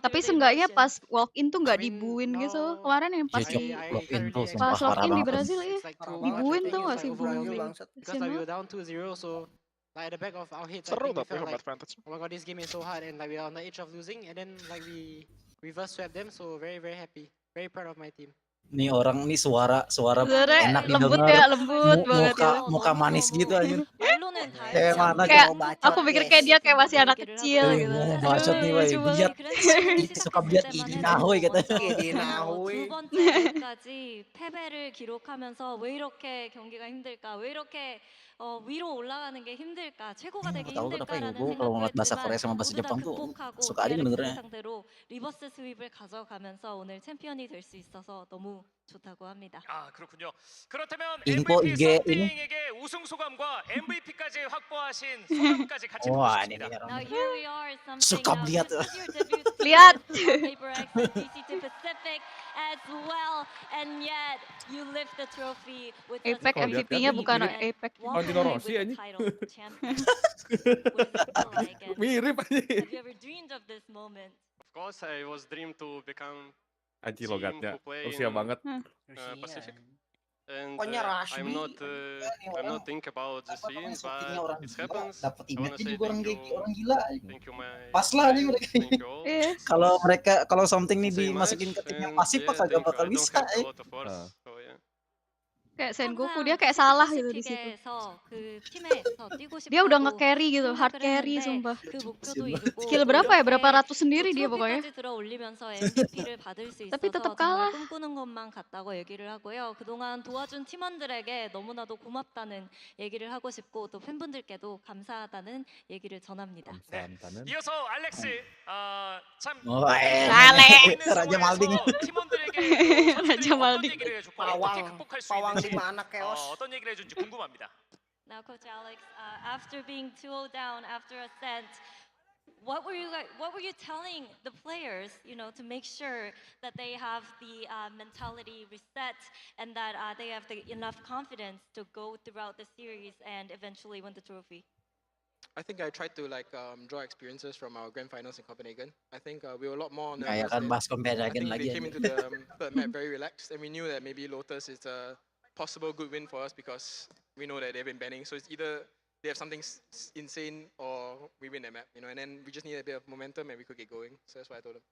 Tapi seenggaknya pas walk in tuh nggak dibuin gitu. Kemarin yang pas walk in tuh pas sumpah walk parah in di banget. Brazil I dibuin tuh think nggak it's sih like buin. because like we were down 2-0, so like at the back of our heads, I Seru think we tapi felt home like, advantage. oh my god, this game is so hard, and like we are on the edge of losing, and then like we reverse swept them, so very very happy, very proud of my team. Nih orang nih suara Sebenarnya enak lembut didengar. ya, lembut banget Muka manis gitu anjir. Kayak mana Kayak bacot, aku pikir kayak dia kayak masih anak kecil gitu. bacot nih woi. Biat suka biat ini nahoy katanya. Ini nahoy. 두 번째까지 패배를 기록하면서 왜 이렇게 경기가 힘들까? 왜 이렇게 위로 올라가는 게 힘들까? 최고가 되기 Tahu kenapa ya 힘들까라는 gue kalau ngeliat bahasa 생각을 Korea sama 했지만 bahasa 모두 다 Jepang tuh 극복하고 suka aja DRX dengernya. 상대로 리버스 스윕을 가져가면서 오늘 챔피언이 될 수 있어서 너무 좋다고 합니다. 아 그렇군요. 그렇다면 Info MVP IG ini. 썸띵에게 우승 소감과 MVP까지 확보하신 소감까지 같이 Wah ini 보겠습니다. nih Now orang. here we are, something Suka else. lihat. This is your debut Lihat. season for Paper X and VCT Pacific as well, and yet you lift the trophy with Apex Kalau lihat MVP-nya kan bukan mirip Apex. walk Valentino away Rossi with the anjing. title champion. What does it feel like? And Mirip anjing. have you ever dreamed of this moment? Of course, I was dreamed to become Anjing team logatnya. who play Rusia in banget. Pacific. And Pokoknya I'm Rashbi. not think about the scene, but it happens. Dapat I wanna image say juga orang thank you, orang gila. thank you my Pas lah nih mereka thank ini. you all. Kalau something nih Say much, dimasukin ke tim yang and pasif yeah, kok kagak thank you. bakal I don't bisa. have a lot of words, so yeah. Kayak Sengoku dia kayak salah gitu di situ. Pacific에서 그 팀에서 뛰고 Dia udah 싶다고 nge-carry gitu, hard carry 생각을 sumpah. 했는데 그 목표도 이루고 Skill berapa ya? Berapa ratus sendiri dia pokoknya. 트로피까지 들어올리면서 MVP를 받을 수 Tapi 있어서 tetap 정말 kalah. 꿈꾸는 것만 같다고 얘기를 하고요. 그동안 도와준 팀원들에게 너무나도 고맙다는 얘기를 하고 싶고 또 팬분들께도 감사하다는 얘기를 전합니다. Santanan. 이어서 알렉스 참 Alek. 있는 Raja Malding. 상황에서 팀원들에게 Raja 어떤 Malding. 얘기를 해줬고 어떻게 극복할 수 Pawang 있는지 di mana chaos. 어떤 얘기를 해준지 궁금합니다. Now, Coach Alex, after being 2-0 down after a set, what were you telling the players, you know, to make sure that they have the mentality reset and that they have enough confidence to go throughout the series and eventually win the trophy? I think I tried to like draw experiences from our grand finals in Copenhagen. I think we were a lot more nervous. Kayak kan then. bahas I Copenhagen think lagi. we came into the third map very relaxed, and we knew that maybe Lotus is a possible good win for us because we know that they've been banning. So it's either they have something insane or we win that map, you know. And then we just need a bit of momentum and we could get going. So that's what I told them.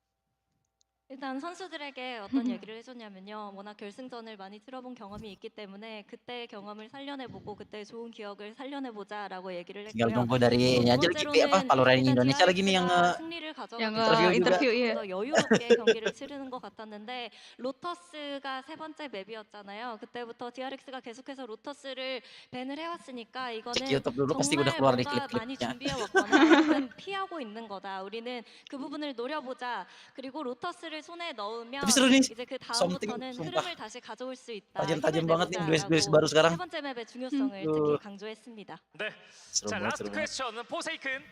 일단 선수들에게 어떤 얘기를 해줬냐면요. 워낙 결승전을 많이 치러본 경험이 있기 때문에 그때의 경험을 살려내보고 그때 좋은 기억을 살려내보자라고 얘기를 Tinggal 했고요. nunggu dari ini aja lagi apa Valorant Indonesia lagi nih yang 승리를 yang 가져가면서 interview iya. 더 여유롭게 경기를 치르는 것 같았는데 로터스가 세 번째 맵이었잖아요. 그때부터 DRX가 계속해서 로터스를 밴을 해왔으니까 이거는 cek YouTube dulu pasti udah keluar 정말 nih 뭔가 많이 klip-klipnya. 준비해왔거나 혹은 피하고 있는 거다. 우리는 그 부분을 노려보자. 그리고 로터스를 손에 넣으면 Tapi seru nih. 이제 그 Something 다음부터는 sumpah. 흐름을 다시 가져올 수 있다. Tajam-tajam 힘을 banget nih duels 내보자라고 baru sekarang. 세 번째 맵의 중요성을 Tuh. 특히 강조했습니다. 네. Seru 자 banget, 라스트 seru banget. 퀘스천은 포세이큰.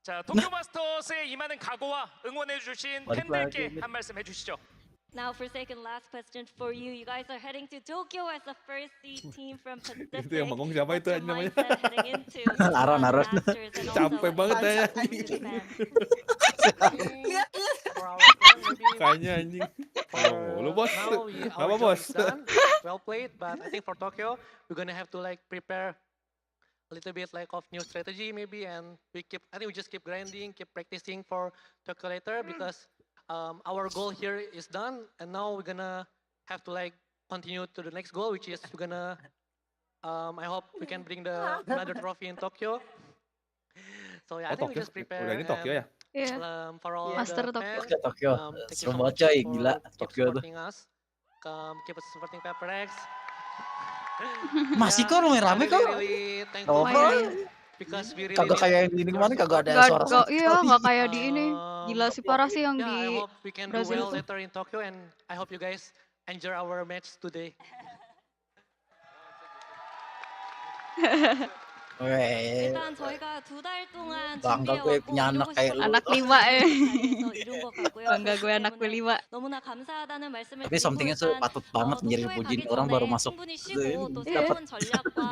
자, 도쿄 마스터스에 임하는 각오와 응원해주신 팬들께 한 말씀 해주시죠. Now, Forsaken, last question for you. You guys are heading to Tokyo as the first seed team from Pacific. Itu yang bengong siapa itu What's your namanya? mindset heading into Naron. Masters and also Capek banget ya. Kayaknya anjing. Lu bos. Apa bos? Well played, but I think for Tokyo we're gonna have to like prepare a little bit like of new strategy maybe, and I think we just keep grinding, keep practicing for Tokyo later because our goal here is done, and now we're gonna have to like continue to the next goal, which is we're gonna I hope we can bring another trophy in Tokyo. So yeah, I think we just prepare. Udah ini Tokyo ya? Iya. For all Master the Tokyo. fans, Tokyo. thank you Seru so banget much coy, for gila keep Tokyo tuh. supporting us. Keep supporting PaperX. Masih kok rame kok. Kagak kayak yang di ini kemarin kagak ada suara. Iya, nggak kayak di ini. Gila sih parah sih yang di Brazil well tuh. later in Tokyo, and I hope you guys enjoy our match today. Weh. 일단 저희가 2달 동안 Bangga gue punya anak kayak lu. Anak 5 ya. 이룬 것 같고요. Bangga gue anak 5. 너무나 감사하다는 말씀을 Tapi somethingnya tuh patut banget menjadi pujiin orang baru masuk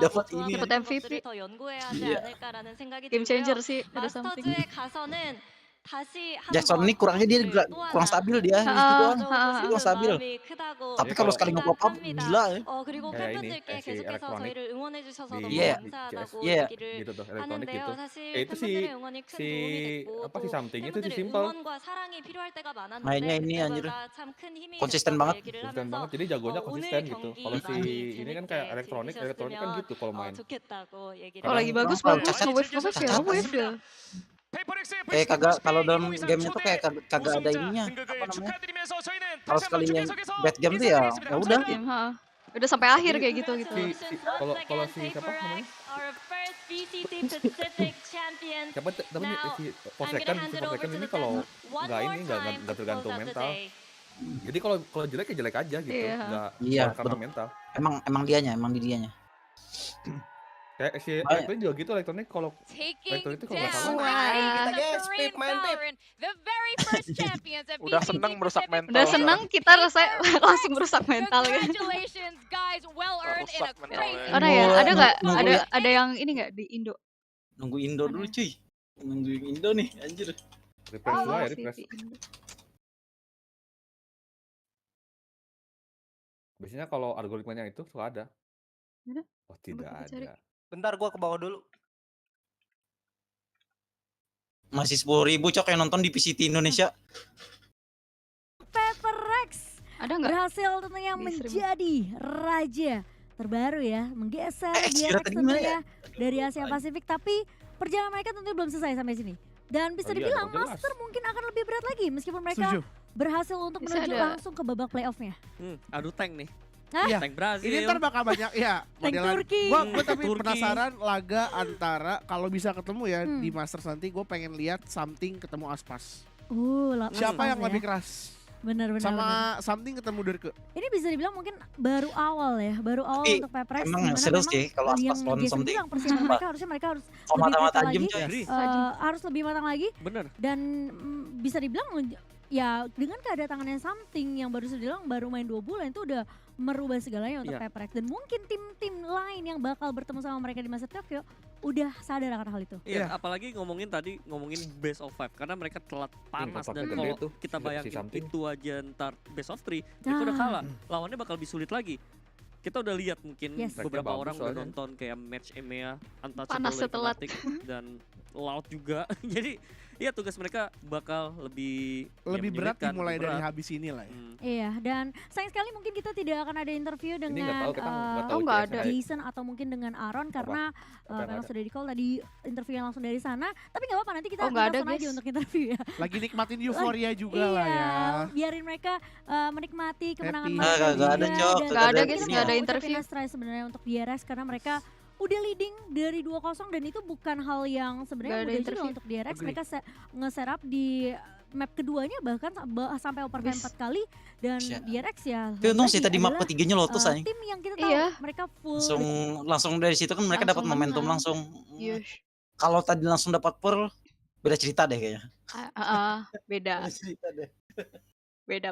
dapat ini dapat MVP. 더 연구해야 하지 Iya. 않을까라는 생각이 Game changer 들고요. sih ada something. 마스터즈에 가서는 다시 Jackson ini kurangnya dia kurang stabil dia di situ doang. Dia kurang stabil. Tapi kalau sekali nge-pop up gila ya. 그리고 Kayak ini, 팬분들께 si 계속해서 elektronik 저희를 응원해 주셔서 너무 Iya. 감사하다고 Iya. 얘기를 Gitu tuh, elektronik 하는데요. gitu. 사실 Itu si 팬분들의 응원이 큰 도움이 됐고 apa sih 또 something itu sih 팬분들의 simple. 응원과 사랑이 필요할 때가 많았는데 Mainnya ini anjir. 그때가 참큰 힘이 Konsisten 됐다고 banget. 얘기를 Konsisten 하면서 banget, jadi jagonya 오늘 konsisten gitu. 경기 Kalau si 많이 ini kan kayak elektronik kan 재밌게 gitu kalau main. 좋겠다고 얘기를 Kalau lagi bagus Kadang- bagus, nge-wave ya, wave ya. Kayak kagak kalau dalam gamenya tuh kayak kagak ada ininya apa namanya. Kalau sekali yang bad game tuh ya udah. Game, ha. Udah sampai akhir kayak gitu. Kalau si siapa namanya? Siapa namanya si Forsaken ini kalau nggak ini nggak tergantung mental. Jadi kalau jelek ya jelek aja gitu, nggak Iya, karena betul. mental. Emang di dianya. Kayak si elektronik juga gitu, elektronik kalau Taking elektronik itu kalau nggak down salah. the Korean Valorant, the very first champions of Udah BCT seneng merusak Pacific. mental. Udah seneng kita rasanya langsung merusak mental kan. Congratulations guys, well earned in a Merusak mental crazy. Ada ya? Ada nggak? Nunggu Ada yang ini nggak di Indo? Nunggu Indo dulu cuy. Nunggu Indo nih anjir. Refresh dulu ya, Sih, refresh. di Indo. Biasanya kalau algoritmanya itu suka ada. Mana? Oh tidak Coba kita cari. ada. Bentar gua ke bawah dulu. Masih 10.000 cok yang nonton di PCT Indonesia. PaperX Ada nggak? berhasil tentunya Di stream. menjadi raja terbaru ya, menggeser Kira DRX tadi gimana tentunya dari Asia Pasifik, tapi perjalanan mereka tentunya belum selesai sampai sini. Dan bisa Oh iya, dibilang dong, jelas. Master mungkin akan lebih berat lagi meskipun mereka Setuju. berhasil untuk Bisa menuju ada. langsung ke babak playoff-nya. Adu tank nih. Hah? Iya. Tank Brazil. Ini ntar bakal banyak ya Tank modelan. Turki. Gua tapi Turki. penasaran laga antara kalau bisa ketemu ya Hmm. di Masters nanti gue pengen lihat something ketemu Aspas. Aspas Siapa yang ya. lebih keras? Benar-benar. Sama something ketemu Dirke. Ini bisa dibilang mungkin baru awal ya, baru awal Tapi untuk PaperX. emang dimana seru memang sih kalau yang Aspas lawan biasa something. bilang persiapan mereka harusnya mereka harus Kalau lebih mata-mata matang tajam lagi, coy. harus lebih matang lagi. Bener. Dan bisa dibilang ya dengan kedatangannya something yang baru dibilang baru main 2 bulan itu udah merubah segalanya untuk Iya. PaperX, dan mungkin tim-tim lain yang bakal bertemu sama mereka di masa Tokyo udah sadar akan hal itu. Iya, apalagi ngomongin best of 5 karena mereka telat panas dan gede kalau tuh, kita si bayangin something. itu aja ntar best of 3 itu udah kalah. Lawannya bakal lebih sulit lagi. Kita udah lihat mungkin Yes. beberapa Bagus orang udah soalnya. nonton kayak match EMEA, Panas setelat. dan Laut juga. Jadi ya tugas mereka bakal lebih Berat menyulitkan, dimulai lebih dari berat. habis ini lah ya. Iya, dan sayang sekali mungkin kita tidak akan ada interview Ini nggak dengan tahu, kita nggak tahu nggak CS ada. kayak- Jason atau mungkin dengan Aaron karena Apa yang memang ada? sudah di call tadi interview yang langsung dari sana. Tapi nggak apa-apa, nanti kita Oh, nggak ada, telepon aja guys. untuk interview ya. Lagi nikmatin euforia juga Iya, lah ya. biarin mereka menikmati kemenangan Happy. mereka. Nggak ada, juga. Cok. Dan Nggak ada, kita guys, mau nggak ada ucapin interview. nice try sebenarnya untuk DRX karena mereka udah leading dari 2-0 dan itu bukan hal yang sebenarnya Nggak ada mudah juga interview. untuk DRX. Agree. Mereka nge-setup di map keduanya bahkan sampai overtime Wis. 4 kali, dan Siap. DRX ya Tapi untung sih lagi tadi map adalah, ketiganya Lotus anjing. tim yang kita tahu Iya. mereka full Langsung dari situ kan mereka dapat Langsung momentum menang. langsung. Yes. Kalau tadi langsung dapat Pearl Beda cerita deh kayaknya. Beda. Beda cerita deh. Beda.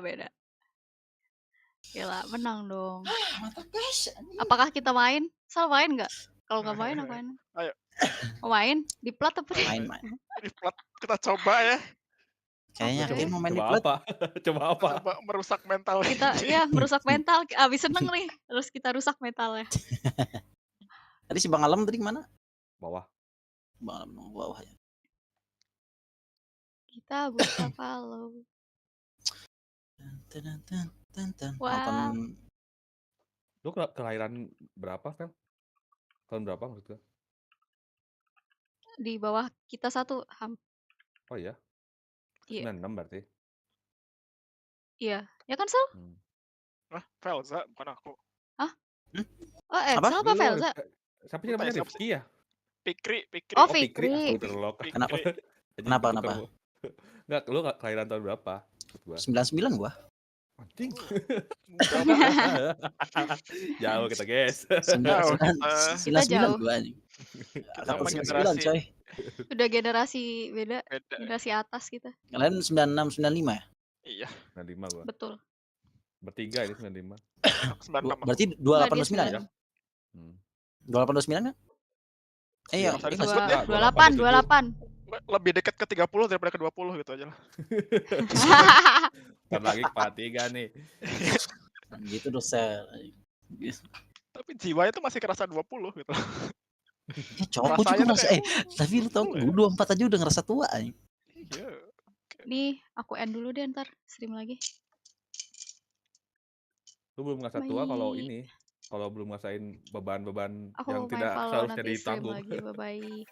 Gila, menang dong. Mantap guys. Apakah kita main? Sal main nggak? Kalau nggak main, main. Ayo. Mau main? Di plat apa? Main. Di plat kita coba ya. Kayaknya Oke. Kim mau main di Coba plat. apa? Coba apa? Coba merusak mental. Kita ya merusak mental. Abis seneng nih, terus kita rusak mentalnya. Tadi si Bang Alam tadi kemana? Bawah. Bang Alam bawah ya. Kita buka follow. Wah. Nonton. Lu kelahiran berapa, Fel? Tahun berapa maksud gue? Di bawah kita satu, Ham. Oh iya? Iya. 96 berarti? Iya. Ya kan, Sal? Velza, bukan aku. Hah? Oh, Apa? Sal apa Velza? Siapa sih namanya Rifki ya? Fikri. Oh, Fikri. Kenapa? Enggak, lu kelahiran tahun berapa? 99 gua. Anjing. Jauh kita, guys. 99 gua anjing. Sama 99 coy. Udah generasi beda. Generasi atas kita. Kalian 96 95 ya? Iya. 95 gua. Betul. Bertiga ini 95. Berarti 28 29 ya? 28 29 kan? Iya, 28. Lebih dekat ke 30 daripada ke 20 gitu aja lah. Ntar lagi ke 43 nih. Gitu dosen. Tapi jiwanya tuh masih kerasa 20 gitu. Ya cowok juga ngerasa, tapi lu tau, gue 24 aja udah ngerasa tua anjing. Iya. Nih, aku end dulu deh ntar stream lagi. Lu belum ngerasa tua kalau ini, kalau belum ngerasain beban-beban yang Aku main tidak Valorant seharusnya nanti stream ditanggung. lagi, bye-bye.